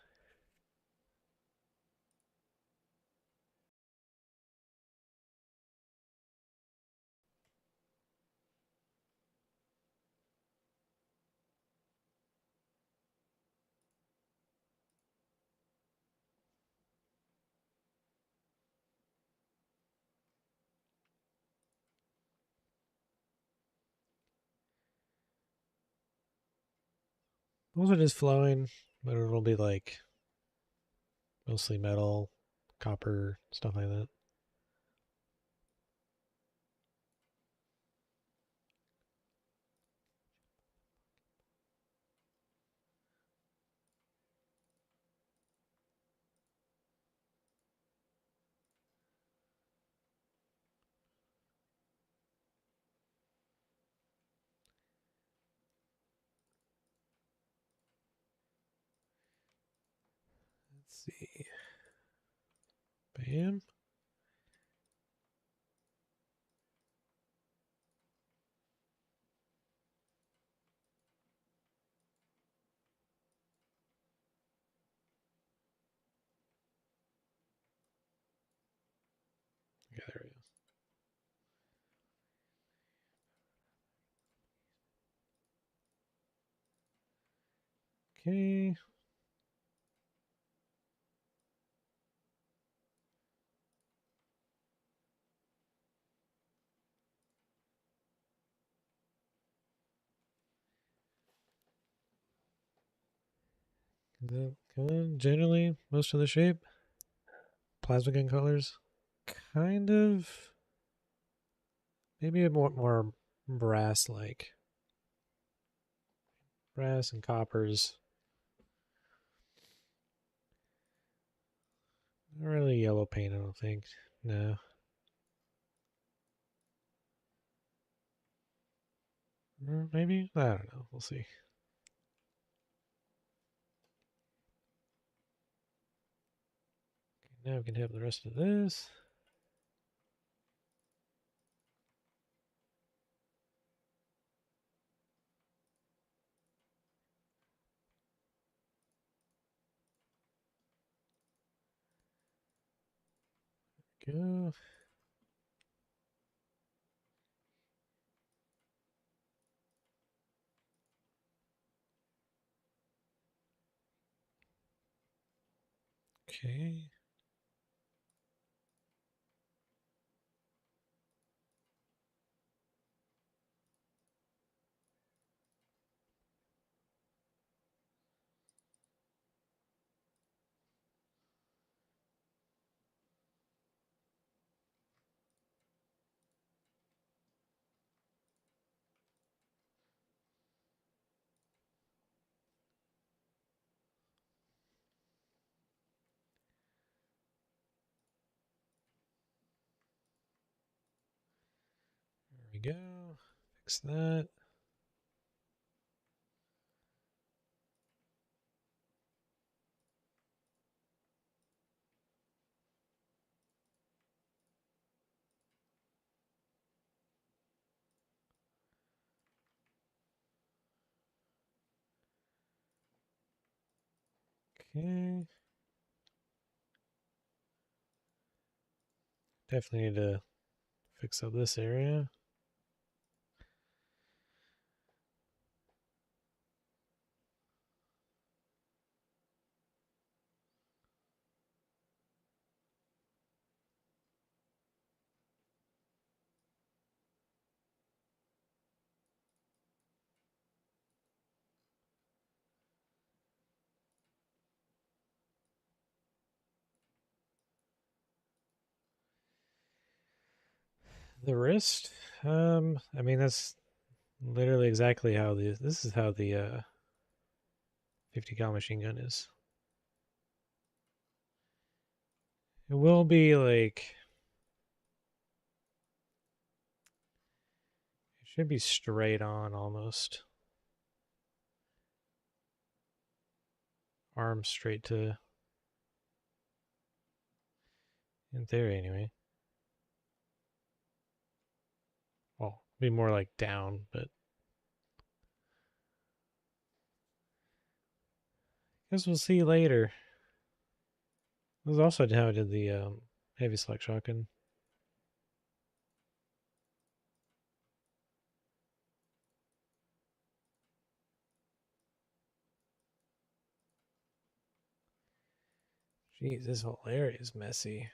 Most of it is flowing, but it'll be like mostly metal, copper, stuff like that. Let's see. Bam. Yeah, there we go. Okay. Is that good? Generally, most of the shape. Plasma gun colors. Kind of. Maybe a more brass-like. Brass and coppers. Not really yellow paint, I don't think. No. Maybe? I don't know. We'll see. Okay, now we can have the rest of this. Go. Okay. we go. Fix that. Okay. Definitely need to fix up this area. The wrist? I mean that's literally exactly how this is how the 50 cal machine gun is. It will be like it should be straight on almost. Arm straight to, in theory anyway. Well, be more like down, but guess we'll see later. This is also how I did the heavy select shotgun. Jeez, this whole area is messy.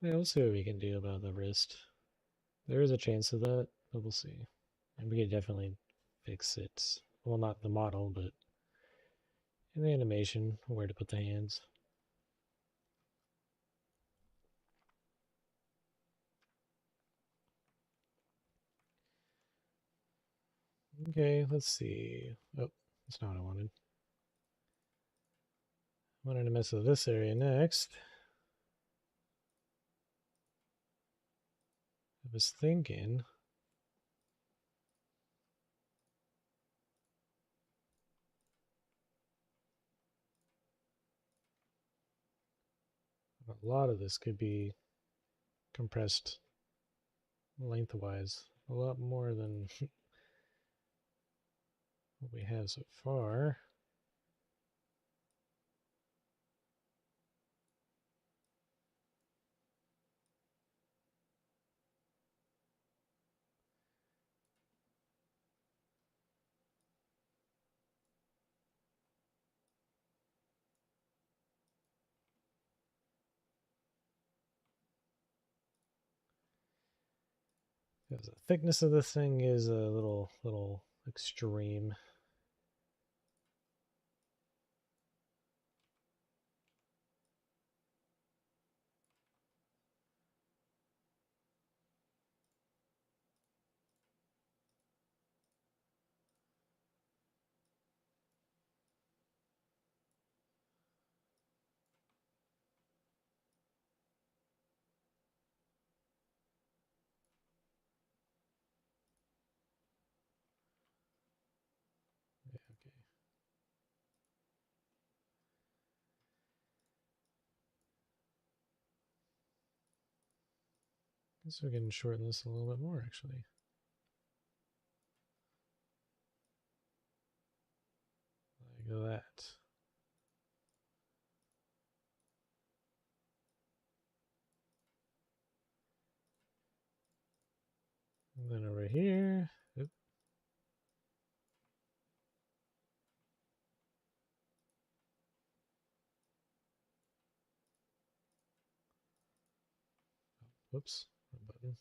Yeah, we'll see what we can do about the wrist. There is a chance of that, but we'll see. And we could definitely fix it. Well, not the model, but in the animation, where to put the hands. Okay, let's see. Oh, that's not what I wanted. I wanted to mess with this area next. I was thinking a lot of this could be compressed lengthwise. A lot more than what we have so far. Because the thickness of this thing is a little extreme. Yeah, okay. Guess we can shorten this a little bit more, actually. Like that. And then over here, oop. Whoops. Wrong button.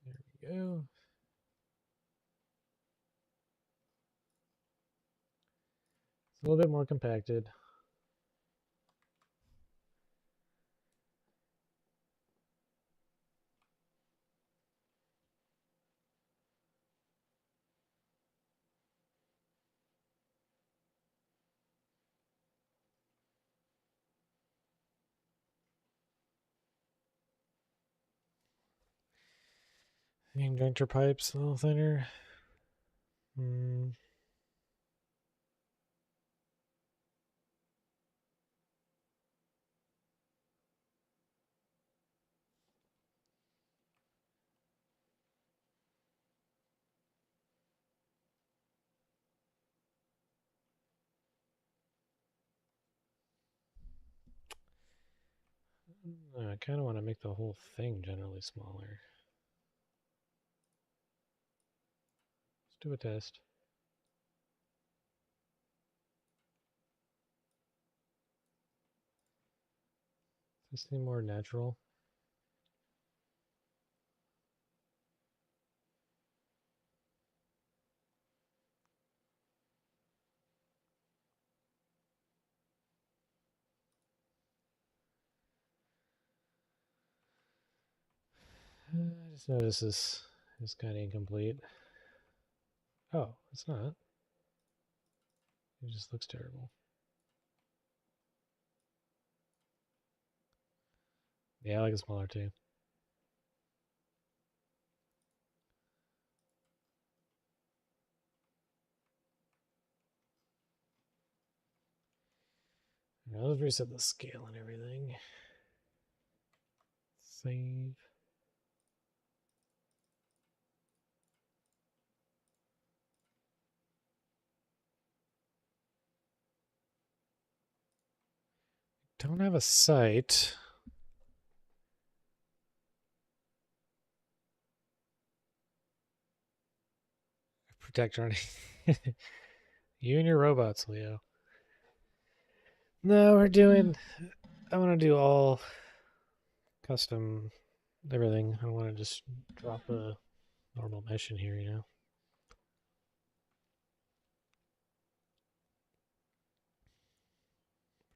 There we go. It's a little bit more compacted. Injector pipes a little thinner. I kind of want to make the whole thing generally smaller. Let's do a test. Does this seem more natural? I just noticed this is kind of incomplete. Oh, it's not. It just looks terrible. Yeah, I like it smaller too. Now let's reset the scale and everything. Save. Don't have a site. Protector on you and your robots, Leo. No, we're doing. I want to do all custom everything. I don't want to just drop a normal mesh in here, you know.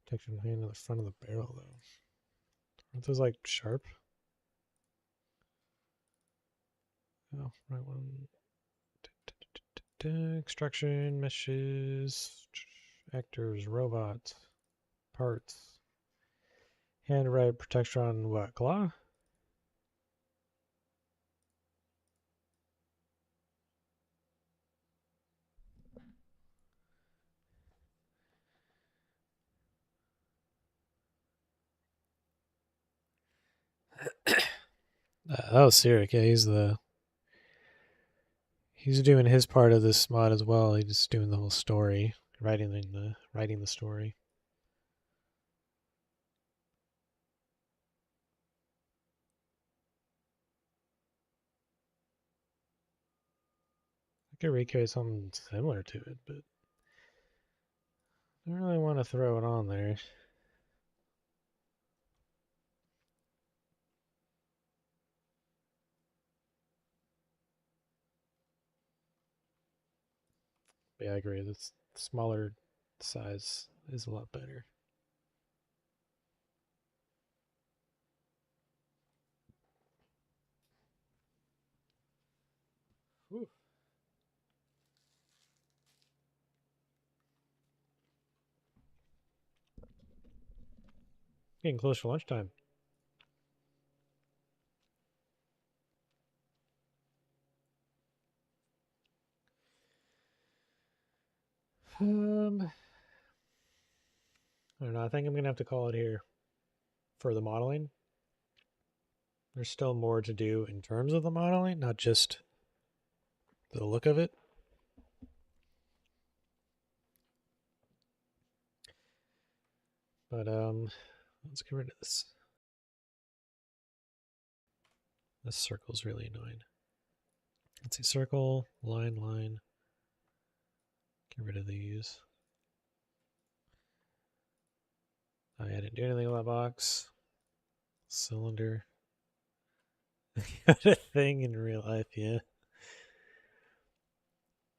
Protection hand on the front of the barrel, though. Aren't those like sharp? Oh, right one. Extraction, meshes, actors, robots, parts. Hand right protection on what? Claw? Oh, Cyric. Yeah, he's doing his part of this mod as well. He's just doing the whole story, writing the story. I could recreate something similar to it, but I don't really want to throw it on there. But yeah, I agree. This smaller size is a lot better. Whew. Getting close for lunchtime. I don't know. I think I'm gonna have to call it here for the modeling. There's still more to do in terms of the modeling, not just the look of it. But let's get rid of this. This circle's really annoying. Let's see, circle, line, line. Get rid of these. I didn't do anything with that box. Cylinder. Got a thing in real life, yeah.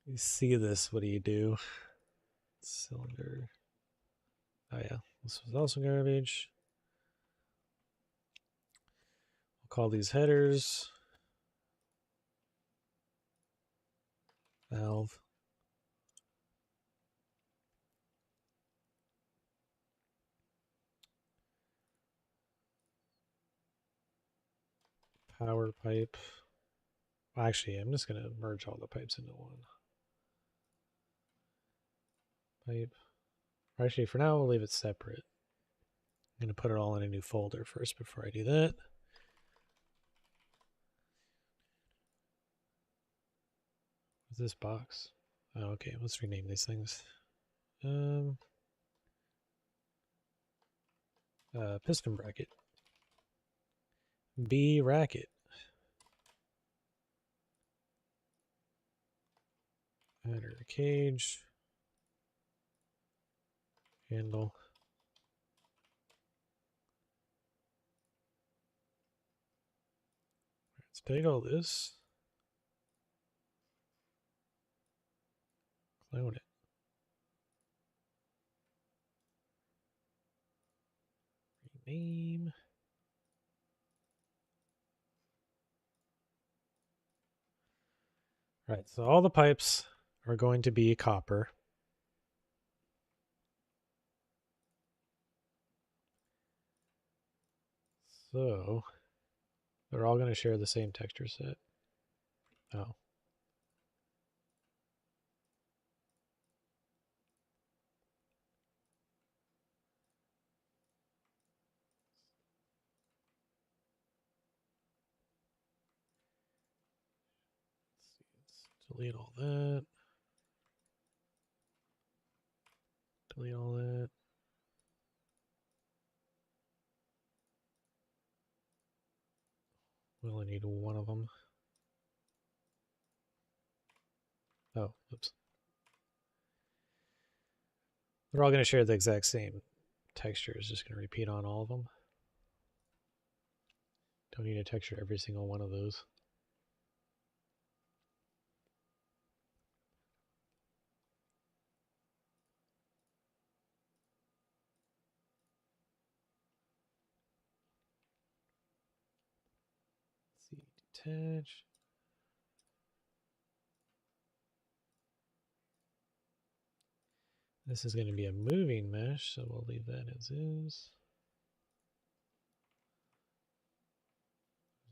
You see this, what do you do? Cylinder. Oh yeah, this was also garbage. We'll call these headers. Valve. Power pipe. Actually, I'm just going to merge all the pipes into one. Pipe. Actually, for now, we'll leave it separate. I'm going to put it all in a new folder first before I do that. What's this box? Oh, okay, let's rename these things. Piston bracket. B racket. Header cage. Handle. Let's take all this. Clone it. Rename. Right, so all the pipes are going to be copper. So they're all going to share the same texture set. Oh. Let's delete all that. Delete all that. We only need one of them. Oh, oops. They're all going to share the exact same texture. It's just going to repeat on all of them. Don't need to texture every single one of those. Let's see, detach. This is going to be a moving mesh, so we'll leave that as is.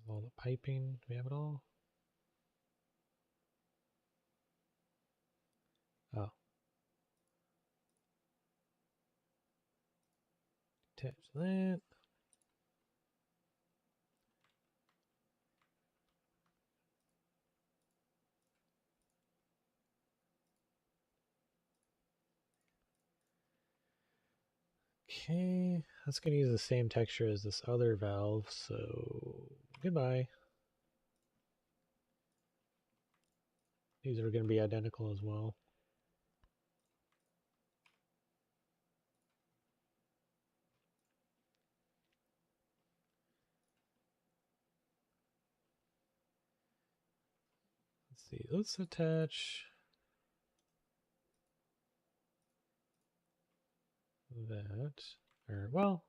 All the piping, do we have it all? Oh. Attach that. Okay, that's going to use the same texture as this other valve, so goodbye. These are going to be identical as well. Let's see, let's attach that, or well,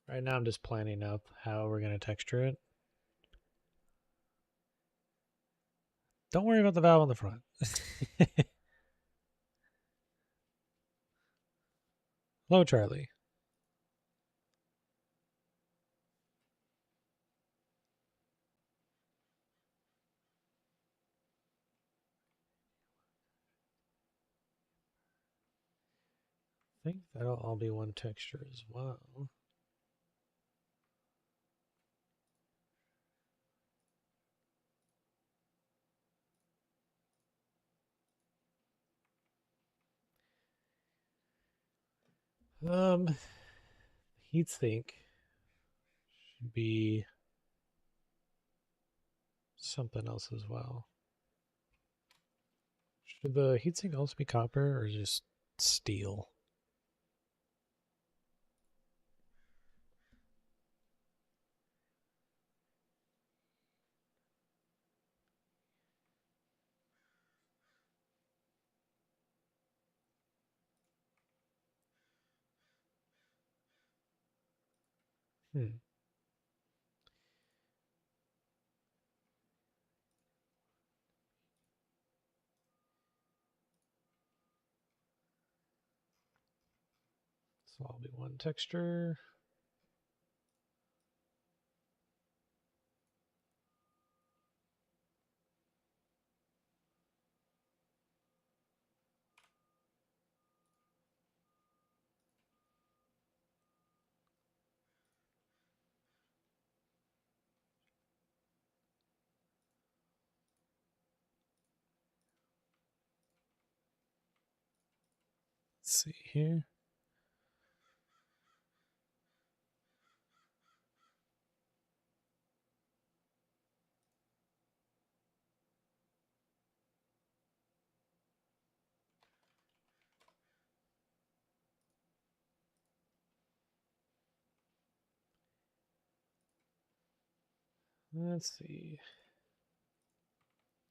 right now I'm just planning up how we're going to texture it. Don't worry about the valve on the front. Hello, Charlie. think that'll all be one texture as well. Heatsink should be something else as well. Should the heatsink also be copper or just steel? So I'll be one texture. Let's see here. Let's see.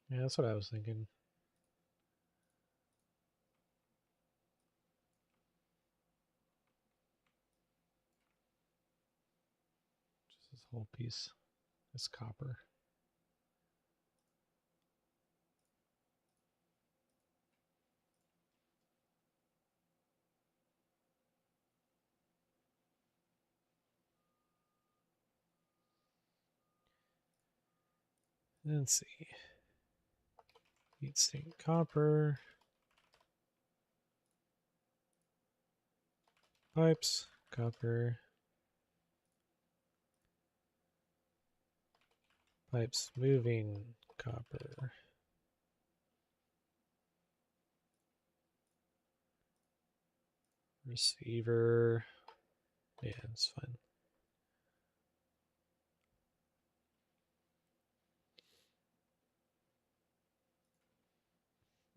Yeah, that's what I was thinking. Just this whole piece, this copper. Let's see. Heatsink copper. Pipes, copper. Pipes moving, copper. Receiver. Yeah, it's fine.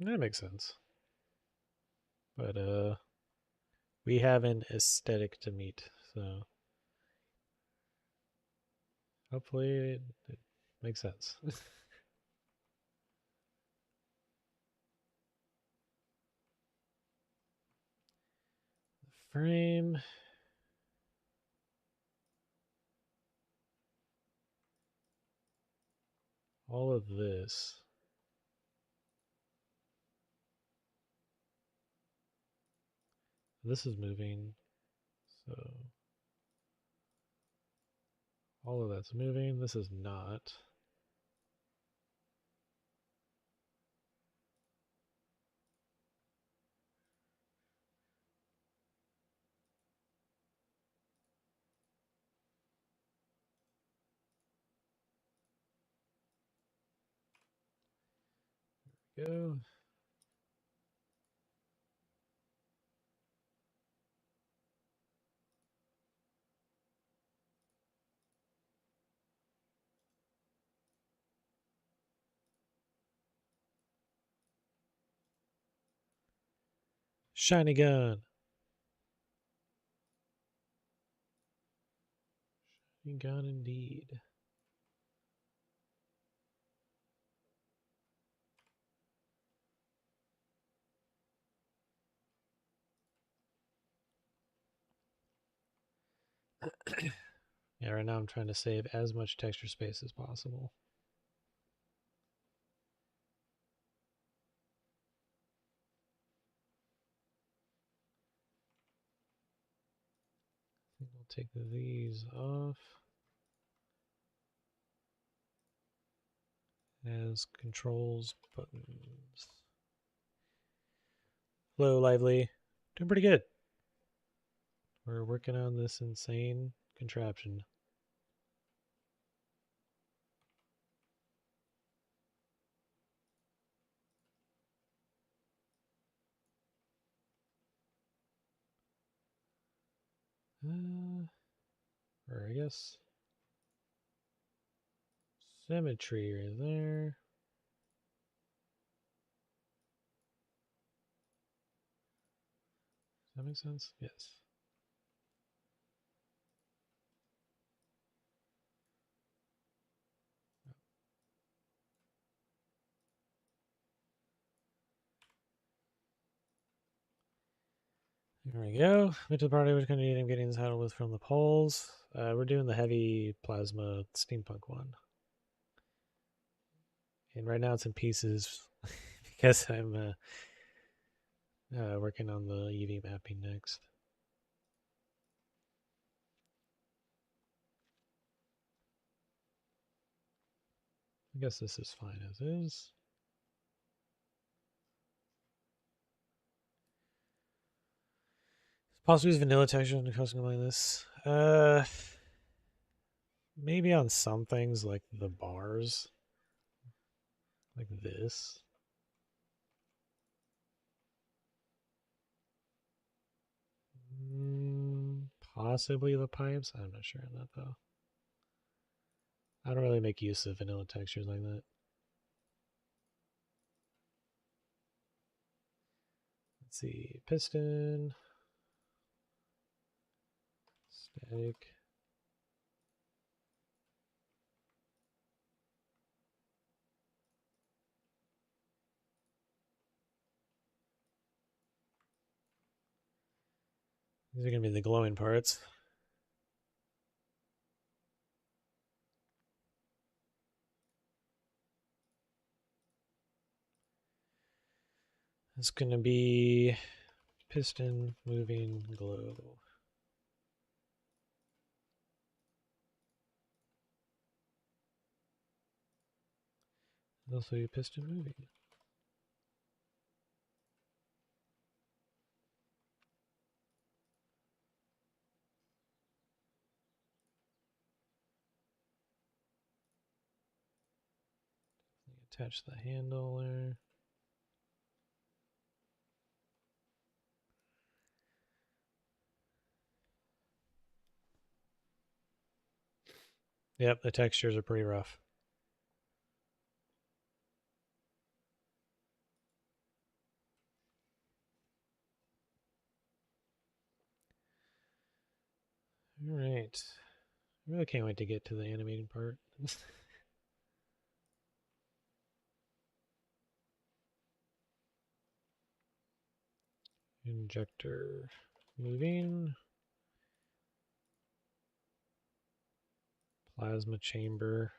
That makes sense. But we have an aesthetic to meet, so hopefully it makes sense. The frame. All of this. This is moving, so all of that's moving. This is not. There we go. Shiny gun. Shiny gun indeed. Yeah, right now I'm trying to save as much texture space as possible. I think I'll take these off as controls buttons. Hello, Lively. Doing pretty good. We're working on this insane contraption. Or I guess symmetry right there. Does that make sense? Yes. There we go. Went to the party, which kind of I'm getting this saddle with from the polls. We're doing the heavy plasma steampunk one. And right now it's in pieces because I'm working on the EV mapping next. I guess this is fine as is. Possibly use vanilla texture in something like this. Maybe on some things like the bars. Like this. Possibly the pipes. I'm not sure on that though. I don't really make use of vanilla textures like that. Let's see, piston, static. These are going to be the glowing parts. It's going to be piston, moving, glow. Also your piston moving. Attach the handle there. Yep, the textures are pretty rough. All right. I really can't wait to get to the animating part. Injector moving. Plasma chamber.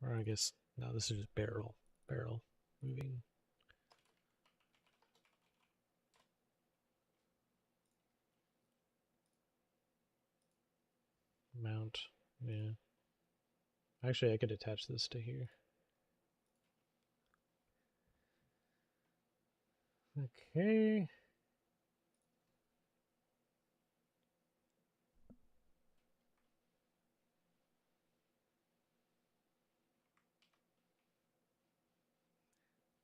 Or I guess, no, this is just barrel. Barrel moving. Mount, yeah. Actually, I could attach this to here. Okay.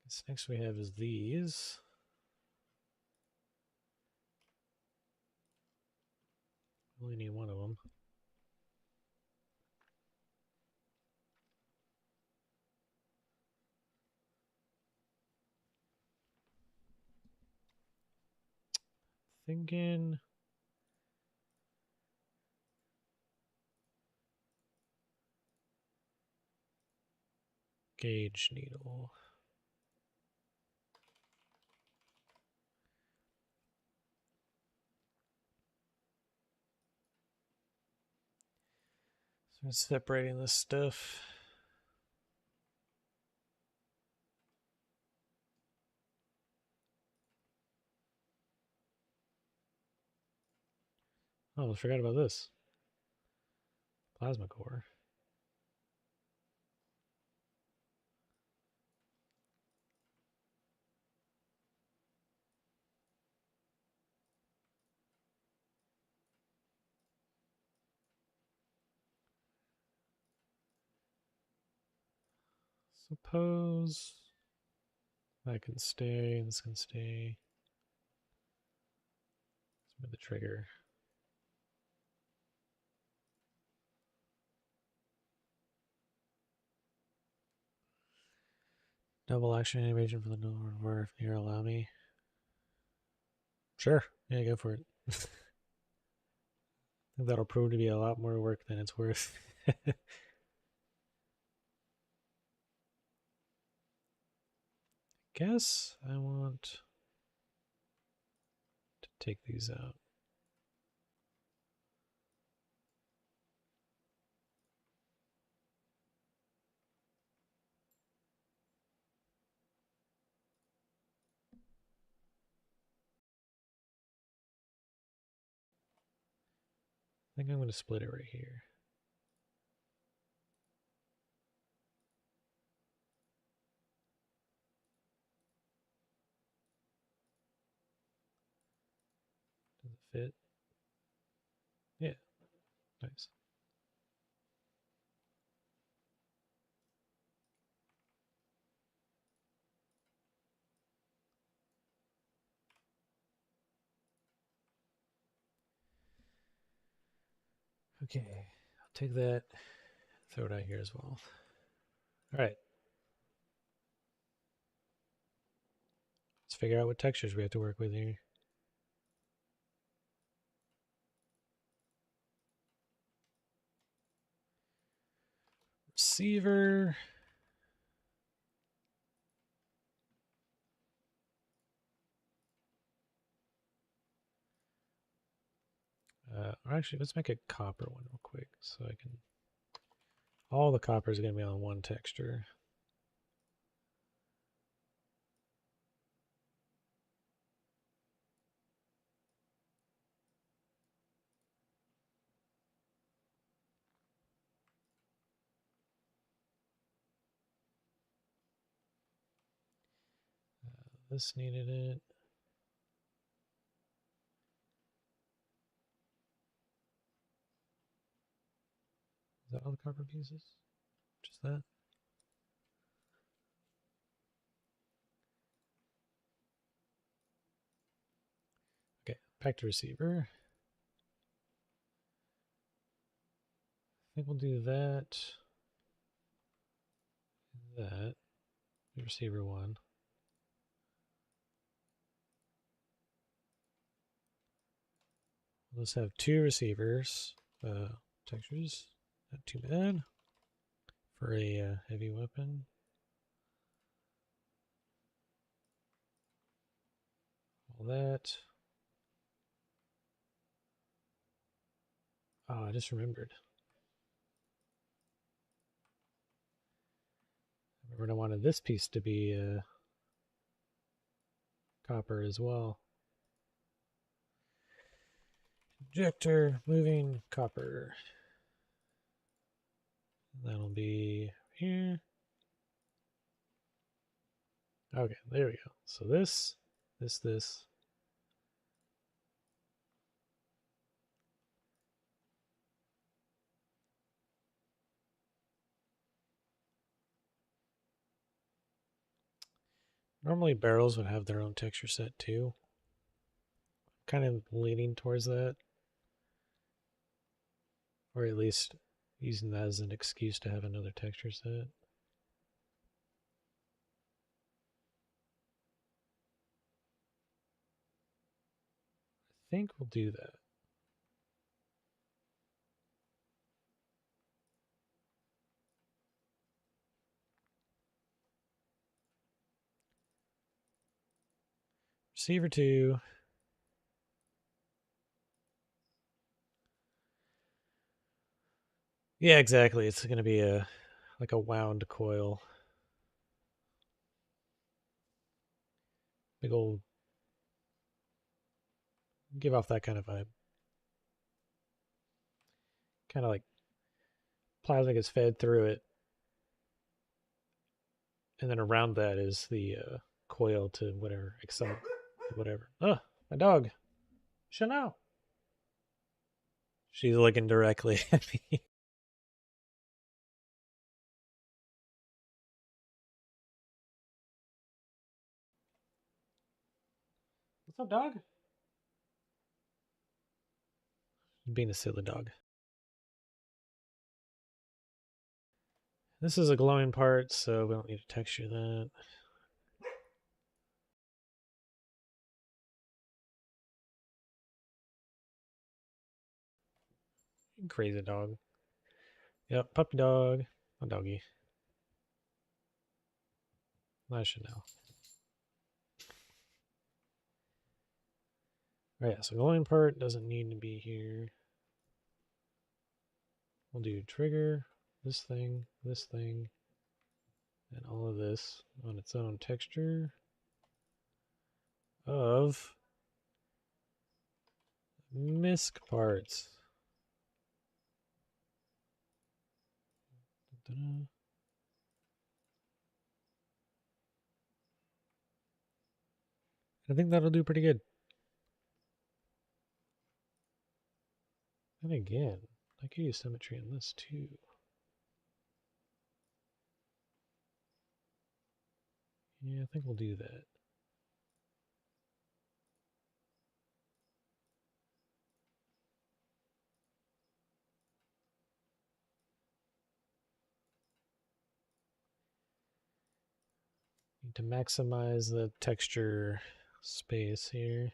This next we have is these. Only need one of them. Thinking gauge needle. So I'm separating this stuff. Oh, I forgot about this. Plasma core. Suppose that can stay, this can stay. Let's move the trigger. Double action animation for the Nolan War if you allow me. Sure, yeah, go for it. I think that'll prove to be a lot more work than it's worth. Guess I want to take these out. I think I'm going to split it right here. Does it fit? Yeah, nice. Okay, I'll take that, throw it out here as well. All right. Let's figure out what textures we have to work with here. Receiver. Or actually, let's make a copper one real quick so I can. All the copper is going to be on one texture. This needed it. Is that all the copper pieces? Just that? Okay, back to receiver. I think we'll do that. That. Receiver one. Let's have two receivers. Textures. Not too bad. For a heavy weapon. All that. Oh, I just remembered. I remembered I wanted this piece to be copper as well. Injector, moving, copper. That'll be here. Okay, there we go. So this. Normally barrels would have their own texture set too. Kind of leaning towards that. Or at least using that as an excuse to have another texture set. I think we'll do that. Receiver 2. Yeah, exactly. It's going to be like a wound coil. Big old. Give off that kind of vibe. Kind of like plasma gets fed through it. And then around that is the coil to whatever, excite, whatever. Oh, my dog. Chanel. She's looking directly at me. up, dog? Being a silly dog. This is a glowing part, so we don't need to texture that. Crazy dog. Yep, puppy dog. A doggy. I should know. Alright, so glowing part doesn't need to be here. We'll do trigger, this thing, and all of this on its own texture of misc parts. Da-da. I think that'll do pretty good. And again, I could use symmetry in this too. Yeah, I think we'll do that. Need to maximize the texture space here.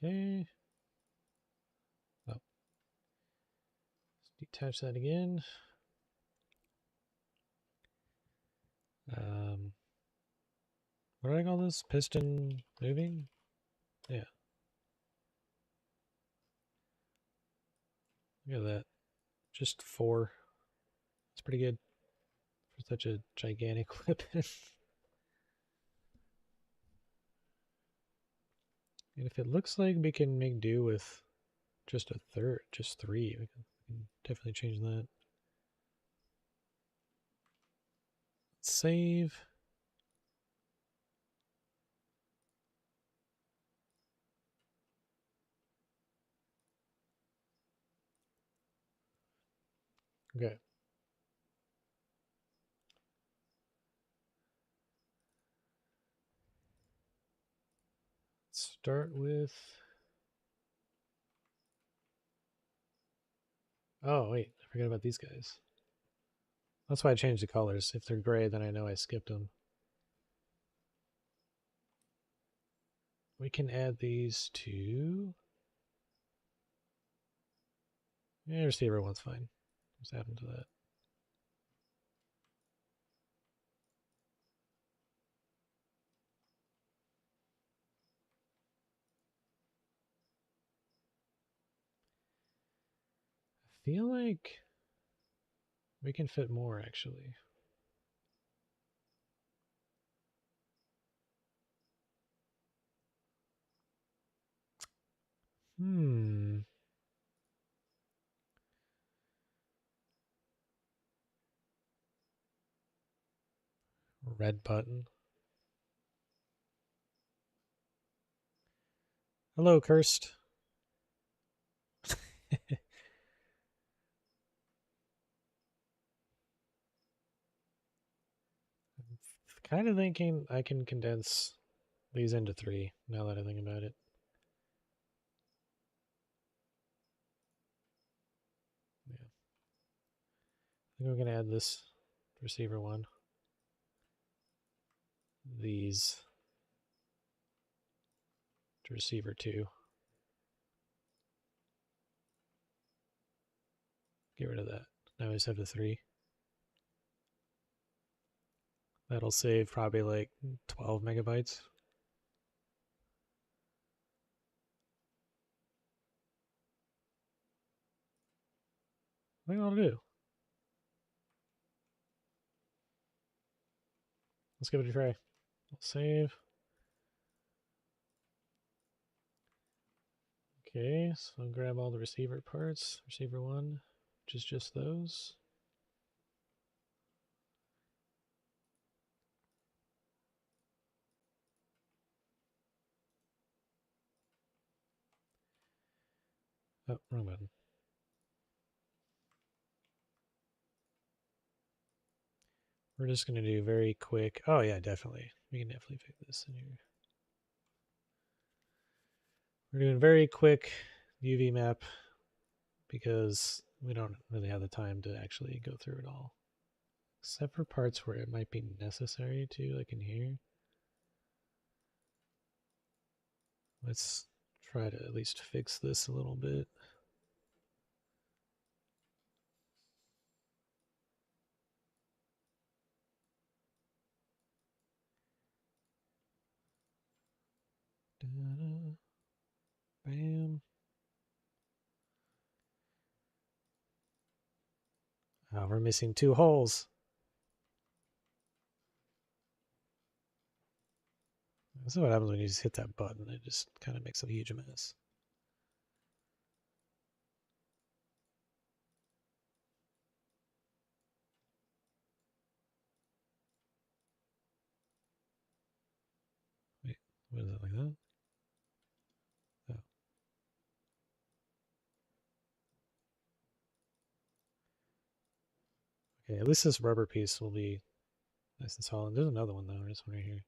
Okay. Oh. Let's detach that again. What do I call this? Piston moving? Yeah. Look at that. Just 4. That's pretty good for such a gigantic weapon. And if it looks like we can make do with just a third, just 3, we can definitely change that. Save. Okay. Start with... Oh, wait. I forgot about these guys. That's why I changed the colors. If they're gray, then I know I skipped them. We can add these to... Yeah, receiver one's fine. Just add them to that. I feel like we can fit more, actually. Red button. Hello, Cursed. Kind of thinking I can condense these into 3, now that I think about it. Yeah. I think we're going to add this receiver 1. These to receiver 2. Get rid of that. Now we just have the 3. That'll save probably like 12 megabytes. I think that'll do. Let's give it a try. I'll save. Okay, so I'll grab all the receiver parts. Receiver 1, which is just those. Oh, wrong button. We're just going to do very quick. Oh, yeah, definitely. We can definitely fit this in here. We're doing very quick UV map because we don't really have the time to actually go through it all. Except for parts where it might be necessary to, like in here. Let's try to at least fix this a little bit. Da-da. Bam. Oh, we're missing 2 holes. This is what happens when you just hit that button. It just kind of makes a huge mess. Wait, what is it like that? Oh. Okay, at least this rubber piece will be nice and solid. There's another one though, this one right here.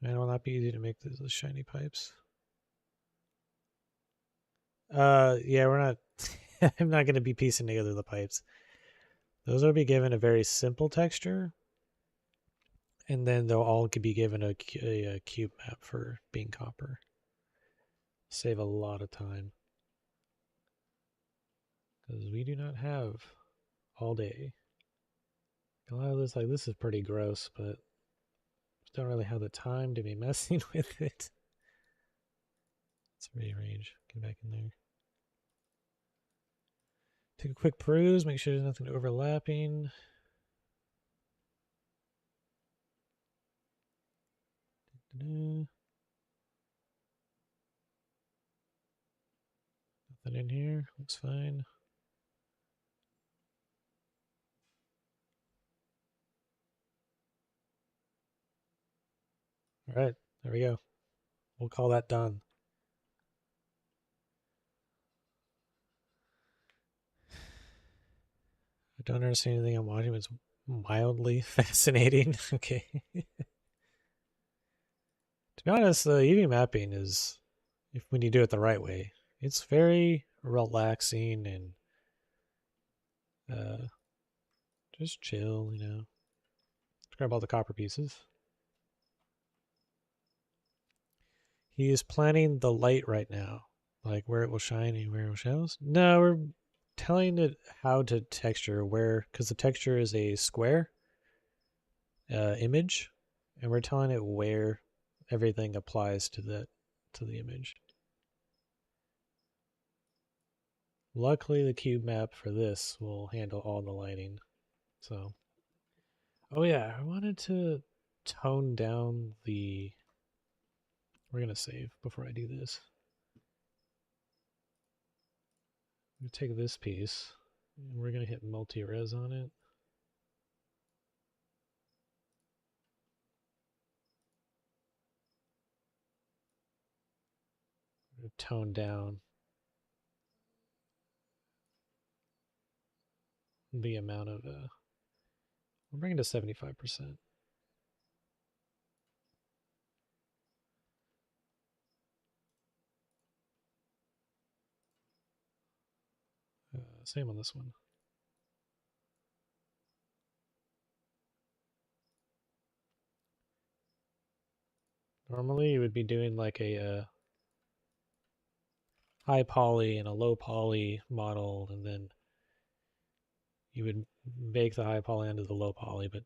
And it will not be easy to make those shiny pipes. Yeah, we're not. I'm not going to be piecing together the pipes. Those will be given a very simple texture, and then they'll all be given a cube map for being copper. Save a lot of time because we do not have all day. A lot of this, like this, is pretty gross, but don't really have the time to be messing with it. Let's rearrange. Get back in there. Take a quick peruse, make sure there's nothing overlapping. Nothing in here, looks fine. All right, there we go. We'll call that done. I don't understand anything I'm watching. It's mildly fascinating. Okay. To be honest, the UV mapping is, when you do it the right way, it's very relaxing and just chill, you know. Let's grab all the copper pieces. He is planning the light right now, like where it will shine and where it will shadows. No, we're telling it how to texture where, because the texture is a square image, and we're telling it where everything applies to the image. Luckily, the cube map for this will handle all the lighting. So, oh yeah, I wanted to tone down the. We're gonna save before I do this. I'm gonna take this piece, and we're gonna hit multi-res on it. Tone down the amount of we'll bring it to 75%. Same on this one. Normally you would be doing like a high poly and a low poly model, and then you would bake the high poly into the low poly, but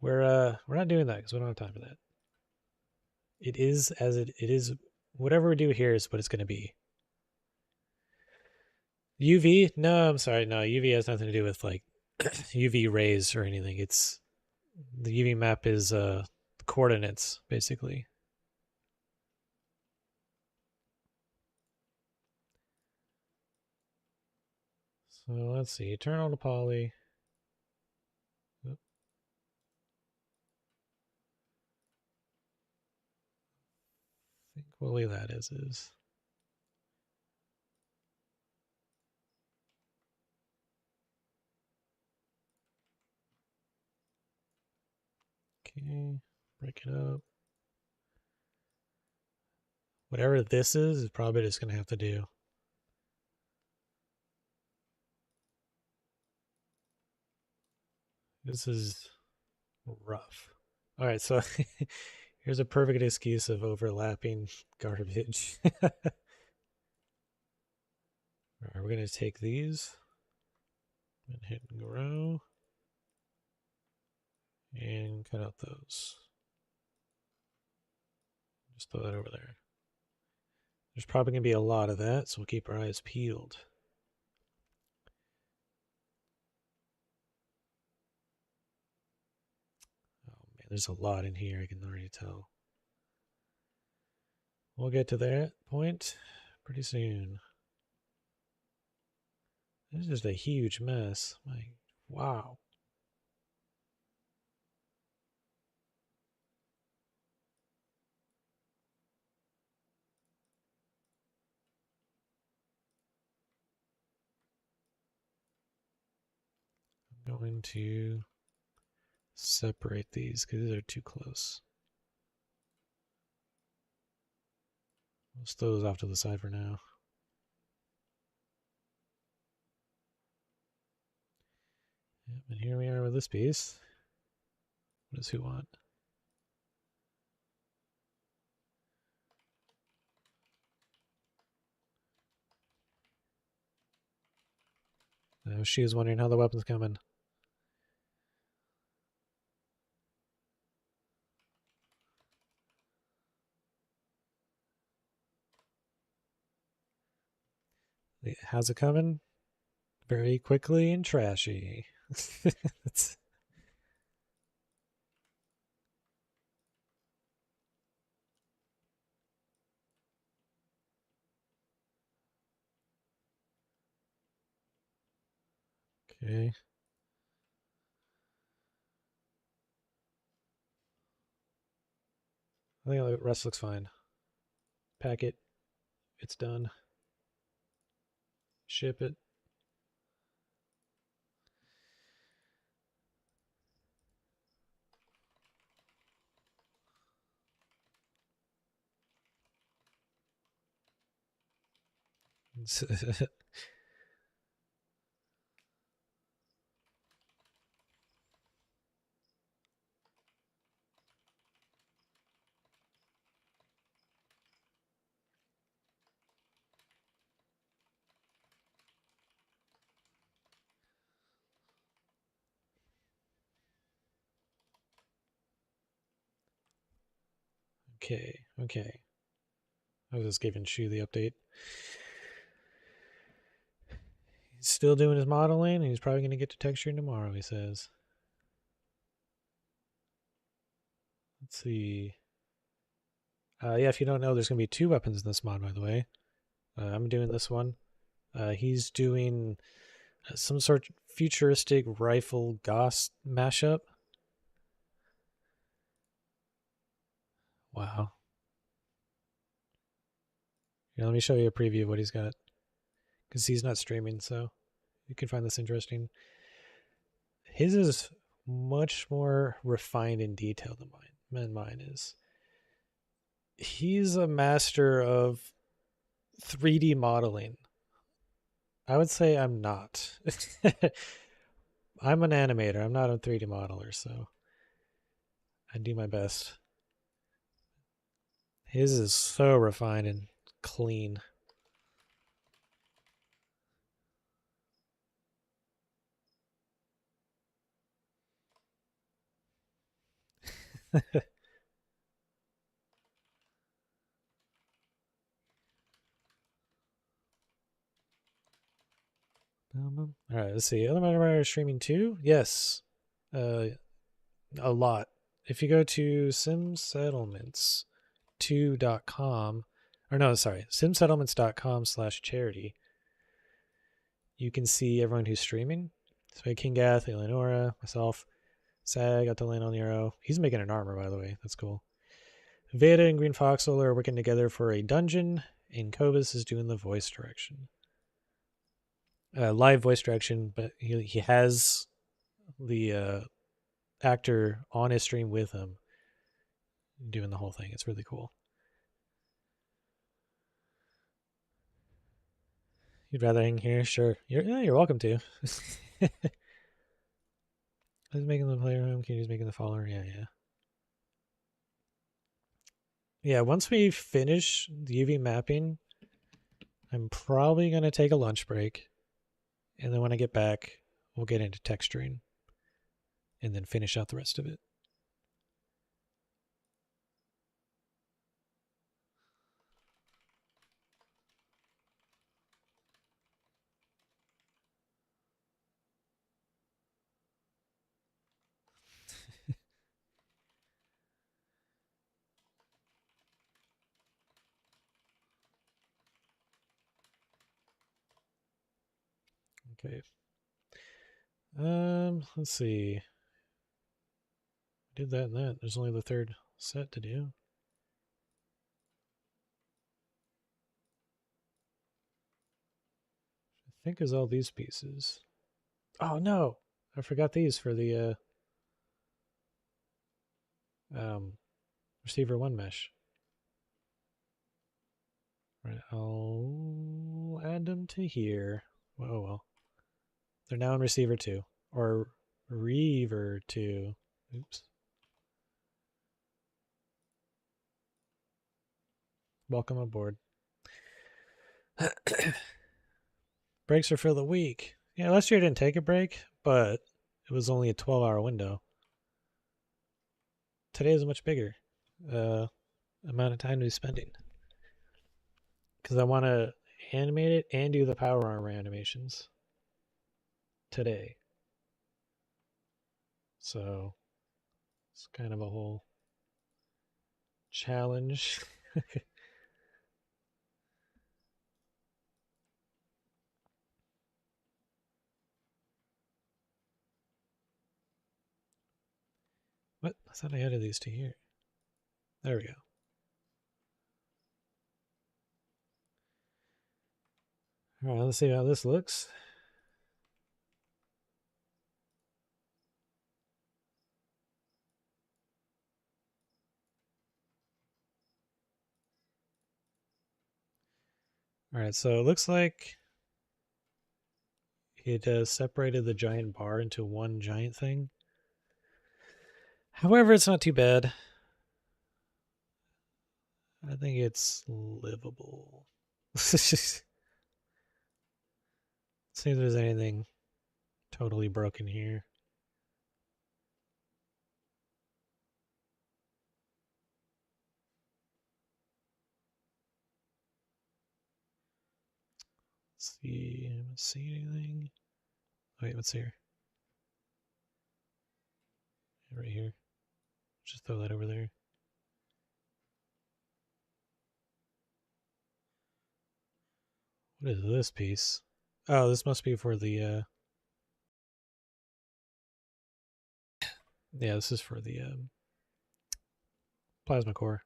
we're not doing that because we don't have time for that. It is as it is. Whatever we do here is what it's going to be. UV? No, I'm sorry. No, UV has nothing to do with like UV rays or anything. It's the UV map is coordinates basically. So let's see. Eternal to poly. Oop. I think we'll leave that as is. Okay, break it up. Whatever this is probably just going to have to do. This is rough. All right, so here's a perfect excuse of overlapping garbage. All right, we're going to take these and hit grow and cut out those. Just throw that over there. There's probably going to be a lot of that, so we'll keep our eyes peeled. Oh man, there's a lot in here, I can already tell. We'll get to that point pretty soon. This is just a huge mess. Wow. I'm going to separate these because these are too close. Let's throw those off to the side for now. Yep, and here we are with this piece. What does who want? She was wondering how the weapon's coming. How's it coming? Very quickly and trashy. Okay. I think the rest looks fine. Pack it. It's done. Ship it. Okay. I was just giving Shu the update. He's still doing his modeling, and he's probably going to get to texturing tomorrow, he says. Let's see. Yeah, if you don't know, there's going to be 2 weapons in this mod, by the way. I'm doing this one. He's doing some sort of futuristic rifle Gauss mashup. Wow. Yeah, let me show you a preview of what he's got. Because he's not streaming, so you can find this interesting. His is much more refined and detailed than mine is. He's a master of 3D modeling. I would say I'm not. I'm an animator. I'm not a 3D modeler, so I do my best. His is so refined and clean. All right, let's see. Other Matter streaming too? Yes. A lot. If you go to simsettlements2.com, or no, sorry, simsettlements.com/charity, you can see everyone who's streaming. So King Gath, Eleonora, myself, Sag got to land on the arrow. He's making an armor, by the way. That's cool. Veda and Green Foxhole are working together for a dungeon, and Kovas is doing the voice direction. Live voice direction, but he has the actor on his stream with him doing the whole thing. It's really cool. You'd rather hang here? Sure. You're welcome to. Who's making the player room? Who's making the follower? Yeah. Yeah, once we finish the UV mapping, I'm probably going to take a lunch break. And then when I get back, we'll get into texturing. And then finish out the rest of it. Okay. Let's see. Did that and that. There's only the third set to do. I think is all these pieces. Oh no! I forgot these for the receiver 1 mesh. Right, I'll add them to here. Oh well. They're now in receiver 2. Or reaver 2. Oops. Welcome aboard. Breaks are for the week. Yeah, last year I didn't take a break, but it was only a 12-hour window. Today is much bigger amount of time to be spending. Because I want to animate it and do the power armor animations today. So it's kind of a whole challenge. What? I thought I added these to here. There we go. All right, let's see how this looks. All right, so it looks like it has separated the giant bar into one giant thing. However, it's not too bad. I think it's livable. See if there's anything totally broken here. Let's see. I don't see anything. Wait, what's here? Right here. Just throw that over there. What is this piece? Oh, this must be for the yeah, this is for the plasma core.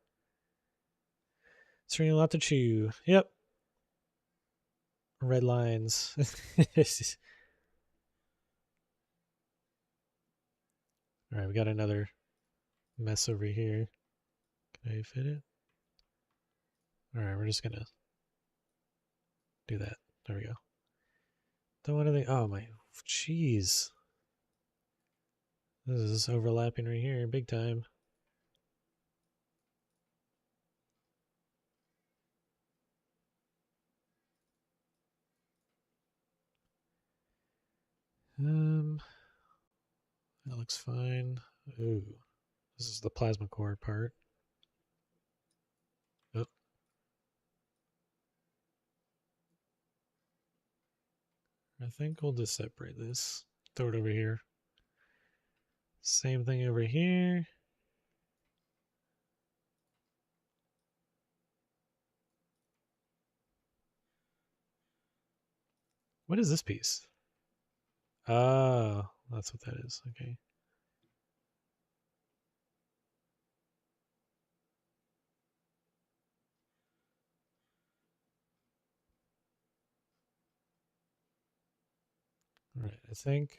It's really a lot to chew. Yep. Red lines. Alright, we got another mess over here. Can I fit it? Alright, we're just gonna do that. There we go. Don't want anything. Oh my, jeez. This is overlapping right here, big time. That looks fine. Ooh, this is the plasma core part. I think we'll just separate this. Throw it over here. Same thing over here. What is this piece? Oh, that's what that is. Okay. All right, I think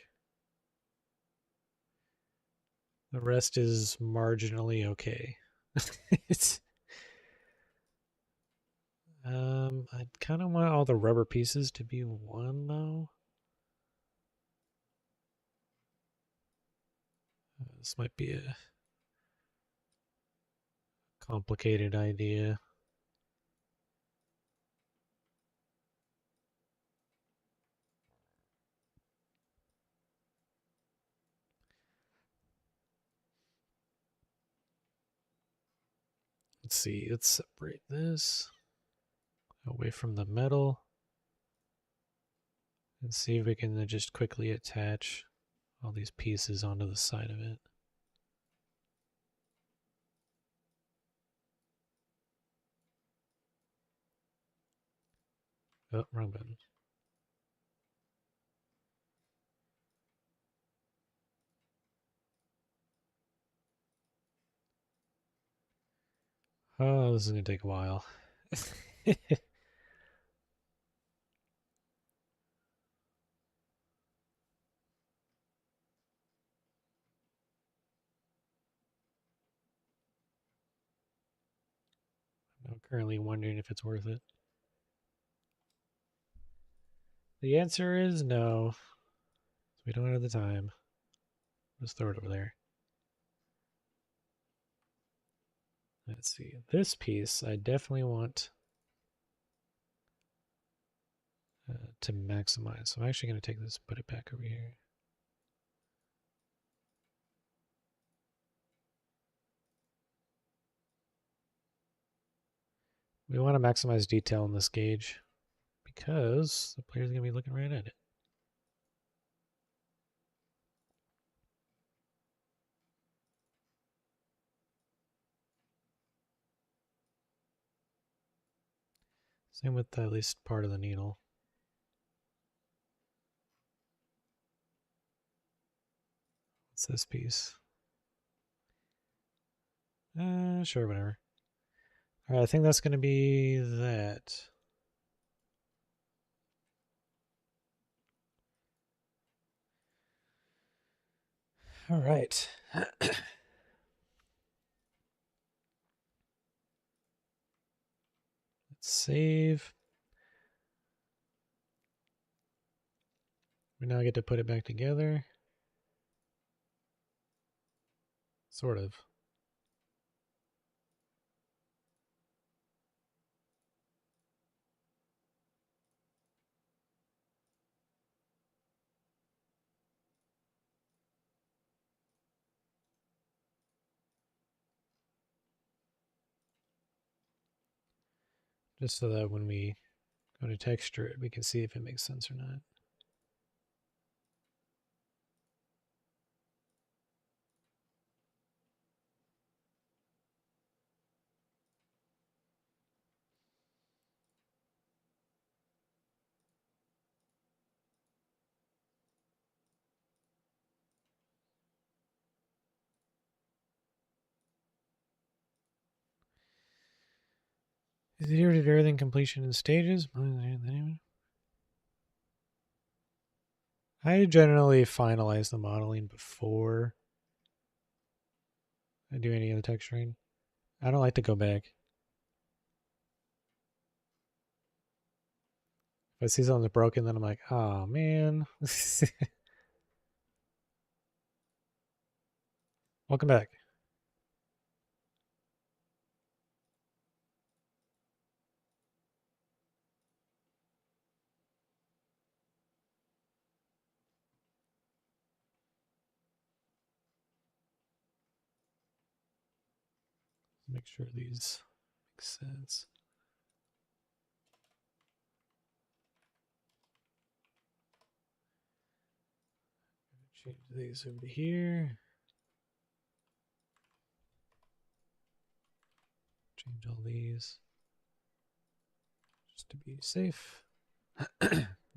the rest is marginally okay. It's I kind of want all the rubber pieces to be one though. This might be a complicated idea. Let's see, let's separate this away from the metal and see if we can just quickly attach all these pieces onto the side of it. Oh, wrong button. Oh, this is going to take a while. I'm currently wondering if it's worth it. The answer is no. We don't have the time. Let's throw it over there. Let's see. This piece, I definitely want to maximize. So I'm actually going to take this and put it back over here. We want to maximize detail in this gauge because the player's going to be looking right at it. Same with at least part of the needle. What's this piece? Sure, whatever. All right, I think that's going to be that. All right. Let's save. We now get to put it back together. Sort of. Just so that when we go to texture it, we can see if it makes sense or not. Is it here to do everything completion in stages? I generally finalize the modeling before I do any of the texturing. I don't like to go back. If I see something's broken, then I'm like, oh man. Welcome back. Make sure these make sense. Change these over to here. Change all these just to be safe. All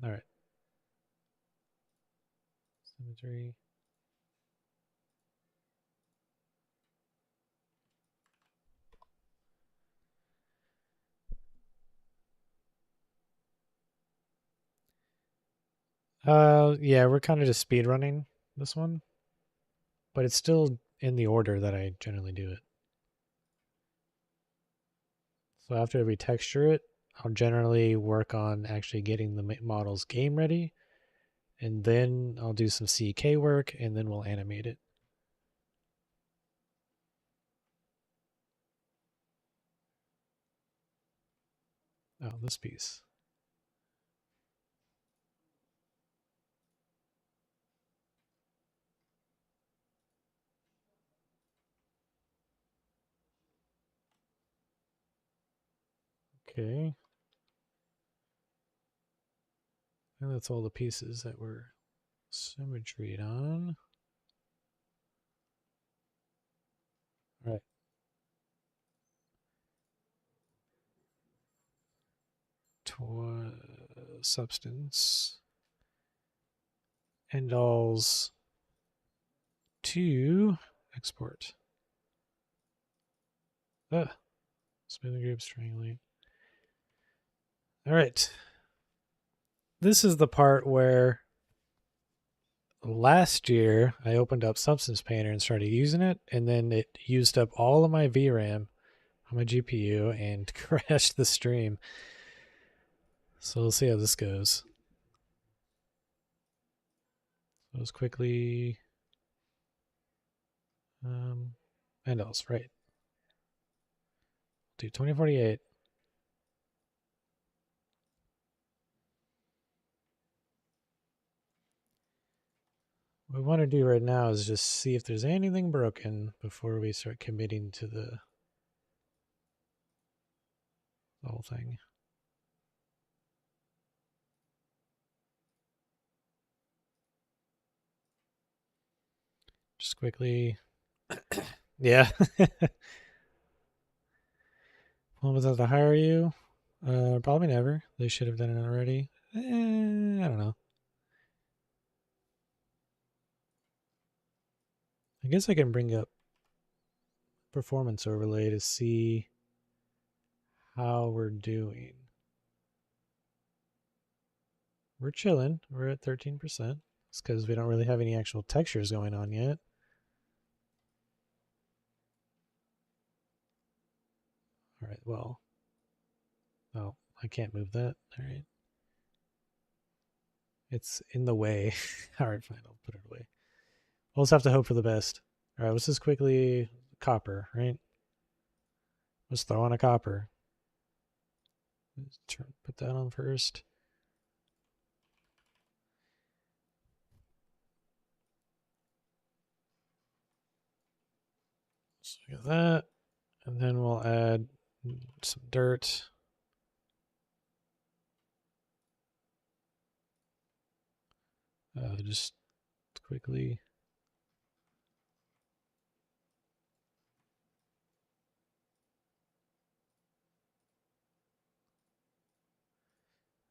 right. Symmetry. Yeah, we're kind of just speed running this one, but it's still in the order that I generally do it. So after we texture it, I'll generally work on actually getting the model's game ready, and then I'll do some CK work, and then we'll animate it. Oh, this piece. Okay. And that's all the pieces that were symmetried on. All right. Substance. And alls to export. Smoothing groups, triangulate. All right. This is the part where last year I opened up Substance Painter and started using it, and then it used up all of my VRAM on my GPU and crashed the stream. So we'll see how this goes. Goes quickly. And else, right. Do 2048. What we want to do right now is just see if there's anything broken before we start committing to the whole thing. Just quickly. Yeah. When was that to hire you? Probably never. They should have done it already. I don't know. I guess I can bring up performance overlay to see how we're doing. We're chilling. We're at 13%. It's because we don't really have any actual textures going on yet. All right, well. Oh, I can't move that. All right. It's in the way. All right, fine. I'll put it away. We'll just have to hope for the best. All right, let's just quickly copper, right? Let's throw on a copper. Put that on first. So we got that. And then we'll add some dirt. Just quickly.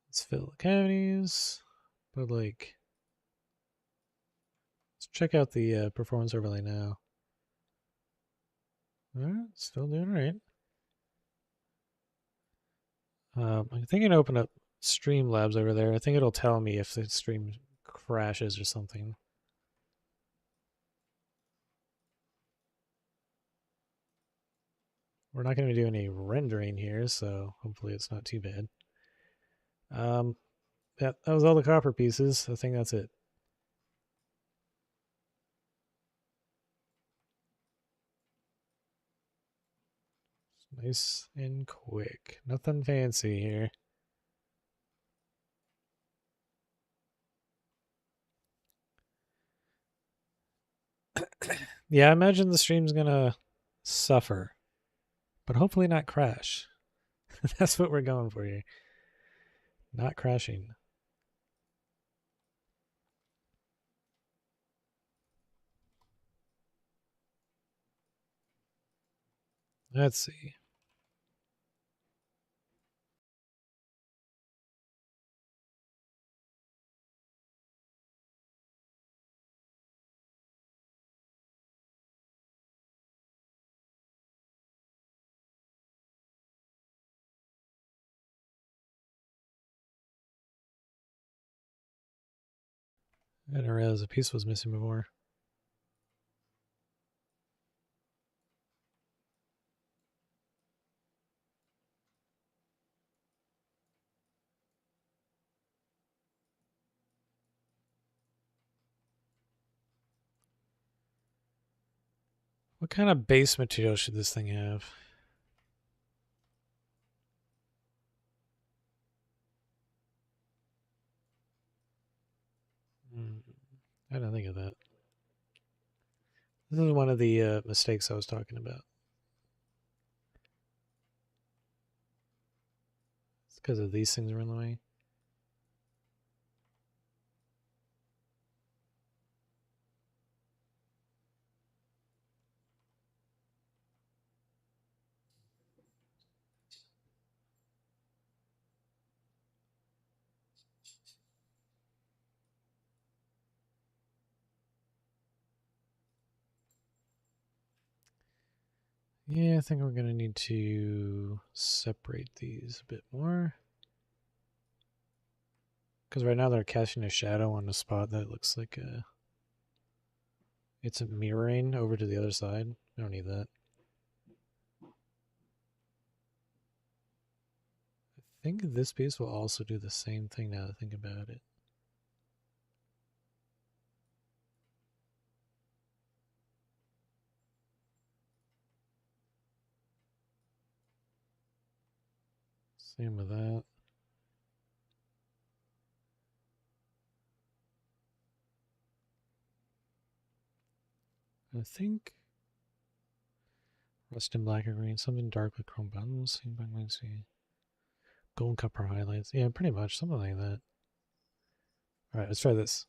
Let's fill the cavities. But like, let's check out the performance overlay now. All right, still doing all right. I'm thinking to open up Streamlabs over there. I think it'll tell me if the stream crashes or something. We're not going to do any rendering here, so hopefully it's not too bad. Yeah, that was all the copper pieces. I think that's it. Nice and quick. Nothing fancy here. Yeah, I imagine the stream's gonna suffer, but hopefully not crash. That's what we're going for here. Not crashing. Let's see. I didn't realize a piece was missing before. What kind of base material should this thing have? I didn't think of that. This is one of the mistakes I was talking about. It's because of these things are in the way. Yeah, I think we're going to need to separate these a bit more. Because right now they're casting a shadow on a spot that looks like it's mirroring over to the other side. I don't need that. I think this piece will also do the same thing now that I think about it. Same with that. I think rust and black or green, something dark with chrome buttons. Golden copper highlights. Yeah, pretty much something like that. All right, let's try this.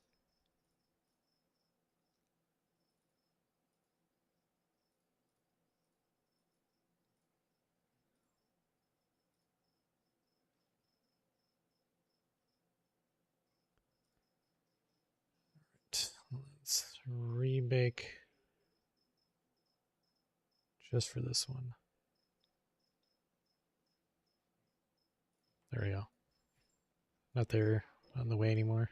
Let's rebake just for this one. There we go. Not there on the way anymore.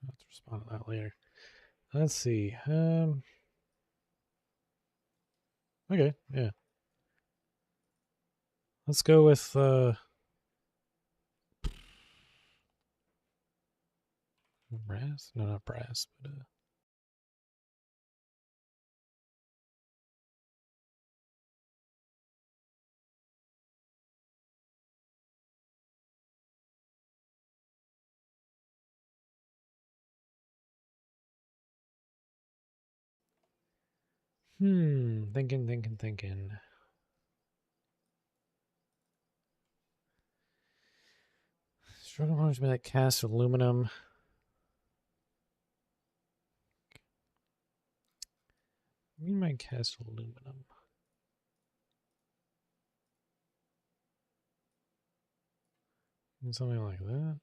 I'll have to respond to that later. Let's see. Okay, yeah. Let's go with brass? No, not brass, but thinking. Struggle punch me that cast aluminum. We might cast aluminum. Something like that.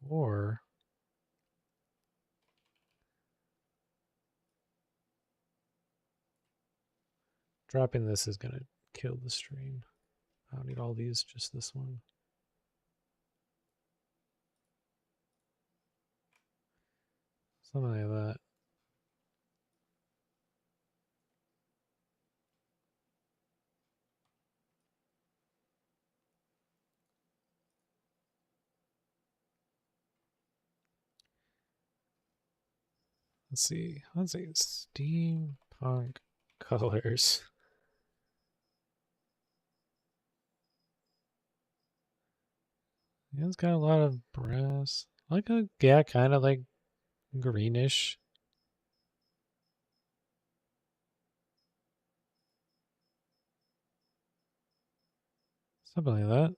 Or dropping this is going to kill the stream. I don't need all these, just this one. Something like that. Let's see. Steampunk colors. Yeah, it's got a lot of brass. Like a yeah, kind of like greenish. Something like that.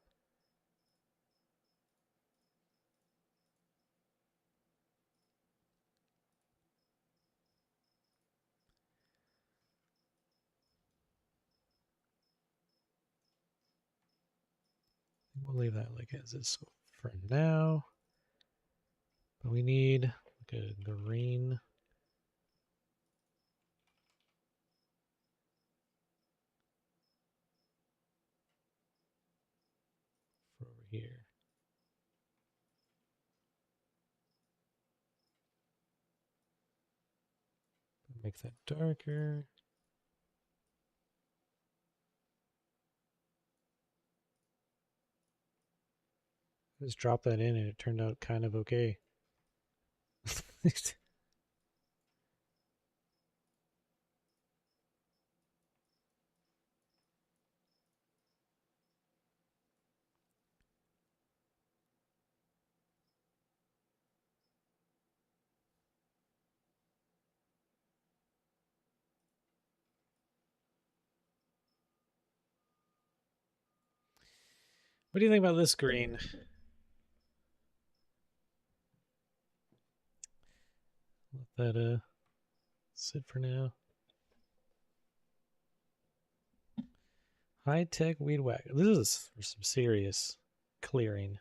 We'll leave that like as is for now. But we need like a green. For over here. Make that darker. Just drop that in and it turned out kind of okay. What do you think about this green? Let that sit for now. High-tech weed whacker. This is for some serious clearing.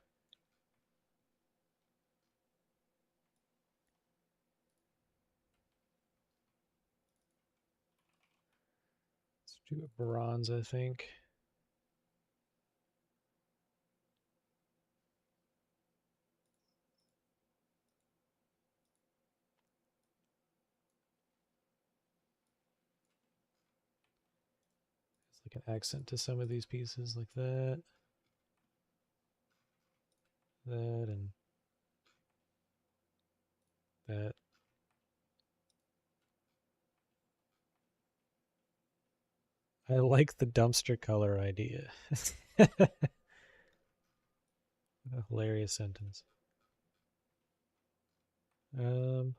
Let's do a bronze, I think. It's like an accent to some of these pieces, like that. That and that. I like the dumpster color idea. A hilarious sentence. I don't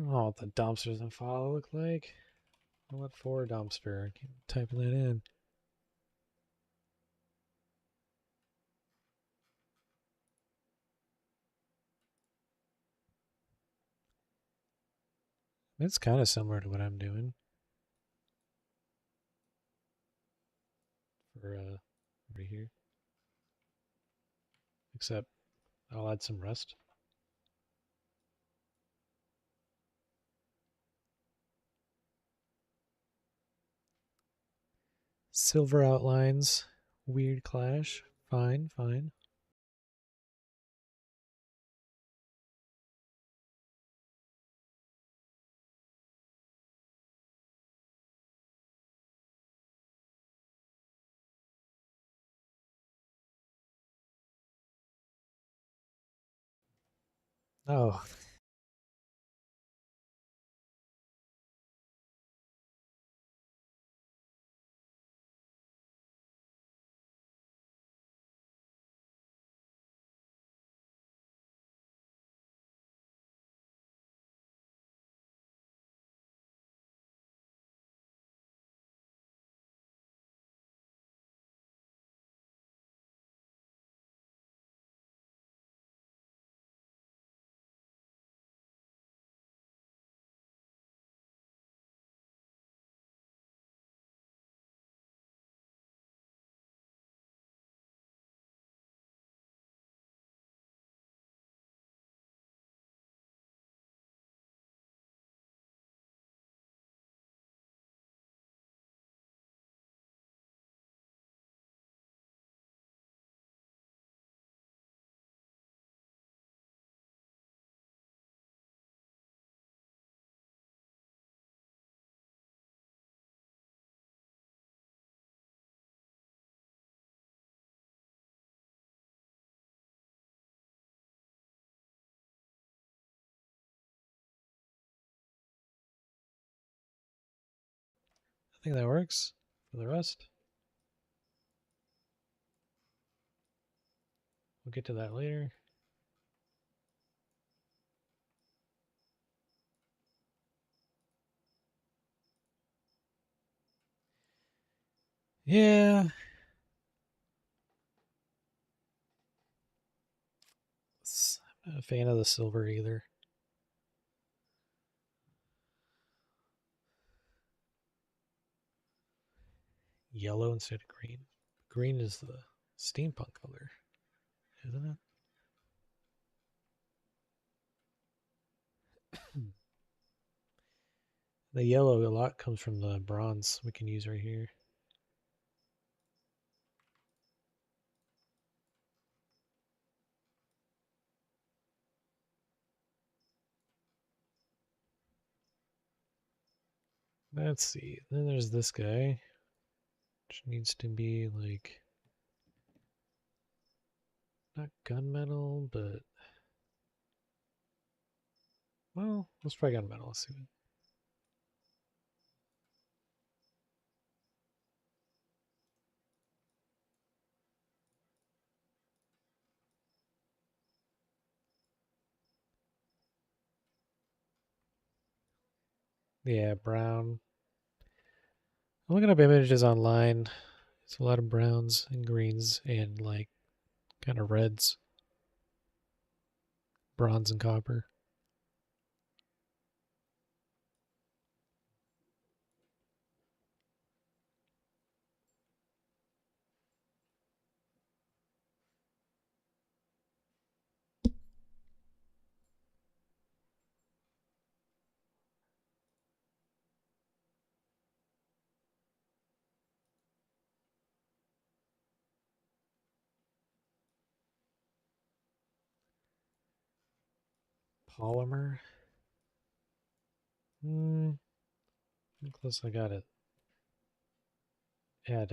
know what the dumpsters in Follow look like. What for dumpster? I keep typing that in. It's kind of similar to what I'm doing. For over here. Except I'll add some rust. Silver outlines. Weird clash. Fine, fine. Oh. I think that works for the rest. We'll get to that later. Yeah. I'm not a fan of the silver either. Yellow instead of green. Green is the steampunk color, isn't it? The yellow a lot comes from the bronze we can use right here. Let's see. Then there's this guy, which needs to be like not gunmetal, but well, let's try gunmetal. Let's see. Yeah, brown. I'm looking up images online. It's a lot of browns and greens and like kind of reds, bronze and copper. Polymer. Close I got it. Add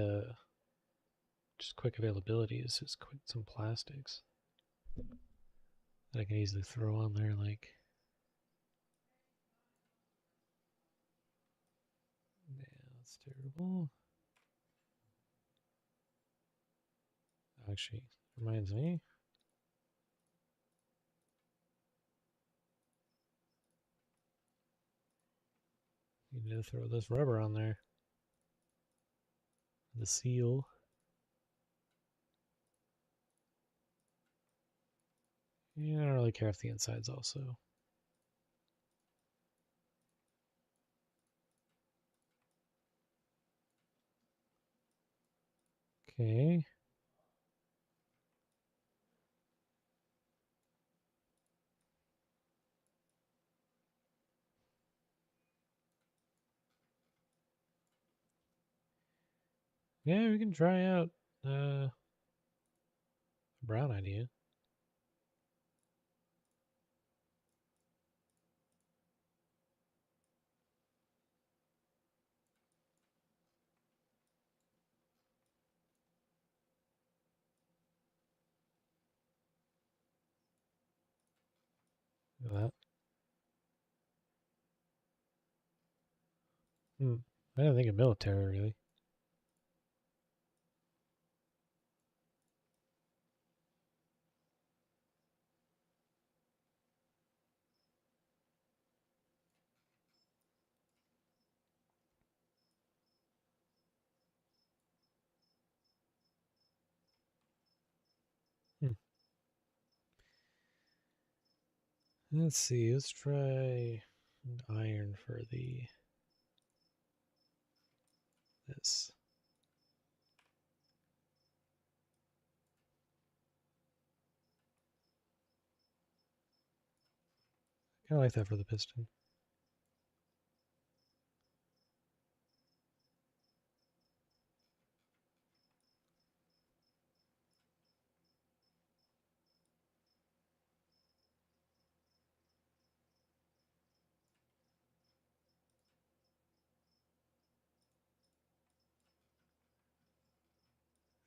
just quick availability is just quick some plastics that I can easily throw on there like yeah, that's terrible. Actually, reminds me. You need to throw this rubber on there. The seal. Yeah, I don't really care if the inside's also. Okay. Yeah, we can try out a brown idea. Look at that. I don't think of military really. Let's see, let's try an iron for this. Kinda like that for the piston.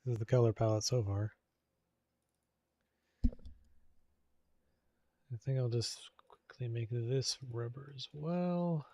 This is the color palette so far. I think I'll just quickly make this rubber as well.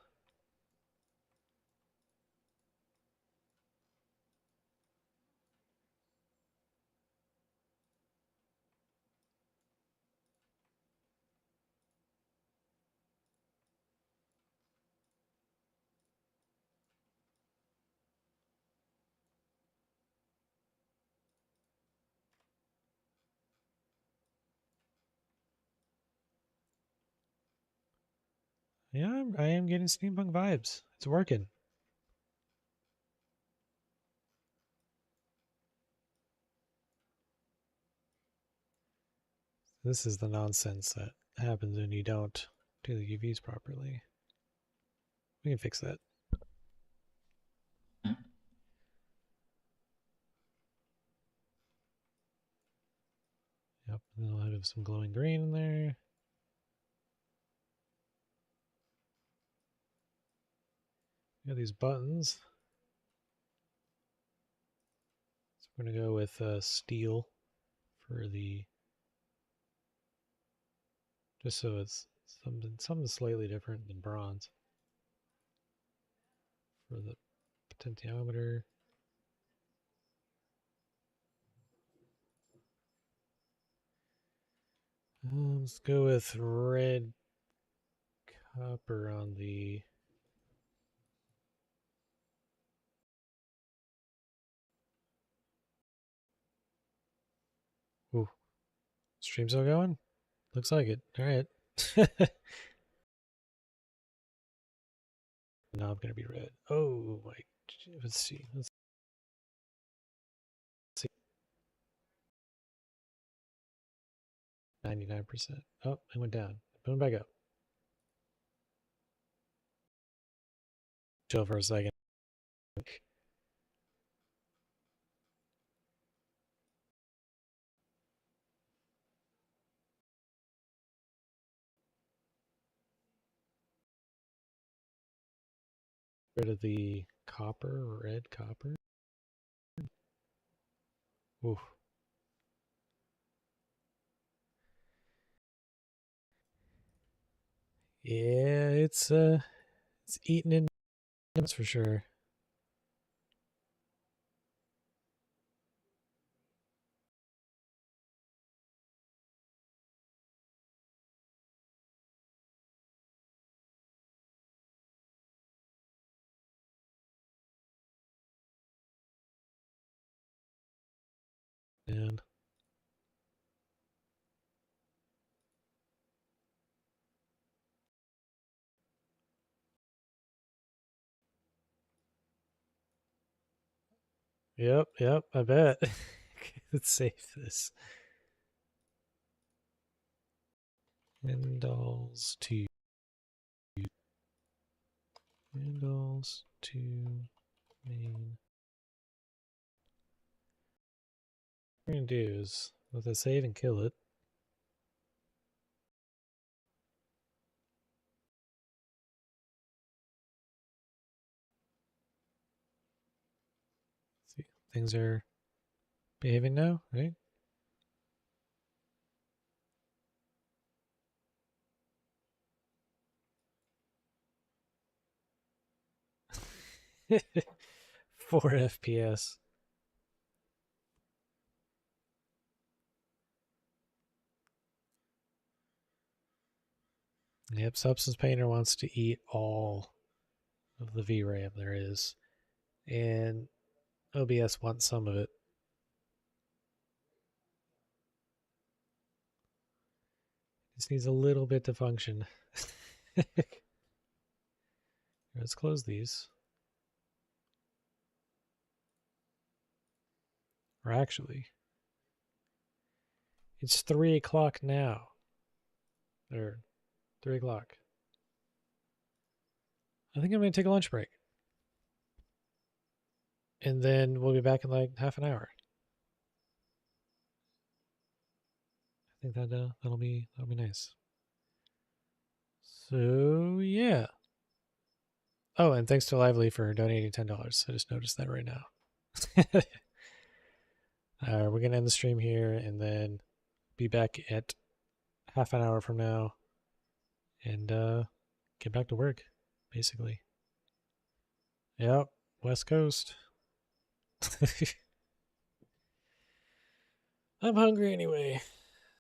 Yeah, I am getting steampunk vibes. It's working. This is the nonsense that happens when you don't do the UVs properly. We can fix that. Yep, and then I'll have some glowing green in there. Got these buttons. So we're gonna go with steel for the, just so it's something slightly different than bronze for the potentiometer. Let's go with red copper on the ooh. Stream still going? Looks like it. Alright. Now I'm gonna be red. Oh my, let's see. Let's see. 99%. Oh, it went down. Going back up. Chill for a second. Rid of the copper, red copper. Oof. Yeah, it's eating in, that's for sure. And yep, I bet. Let's save this. Handles to main. What we're gonna do is let it save and kill it. See, things are behaving now, right? Four FPS. Yep, Substance Painter wants to eat all of the VRAM there is, and OBS wants some of it. This needs a little bit to function. Let's close these. Or actually, it's 3 o'clock now. Or 3 o'clock. I think I'm going to take a lunch break. And then we'll be back in like half an hour. I think that that'll be nice. So yeah. Oh, and thanks to Lively for donating $10. I just noticed that right now. We're gonna end the stream here and then be back at half an hour from now and get back to work, basically. Yep, West Coast. I'm hungry anyway.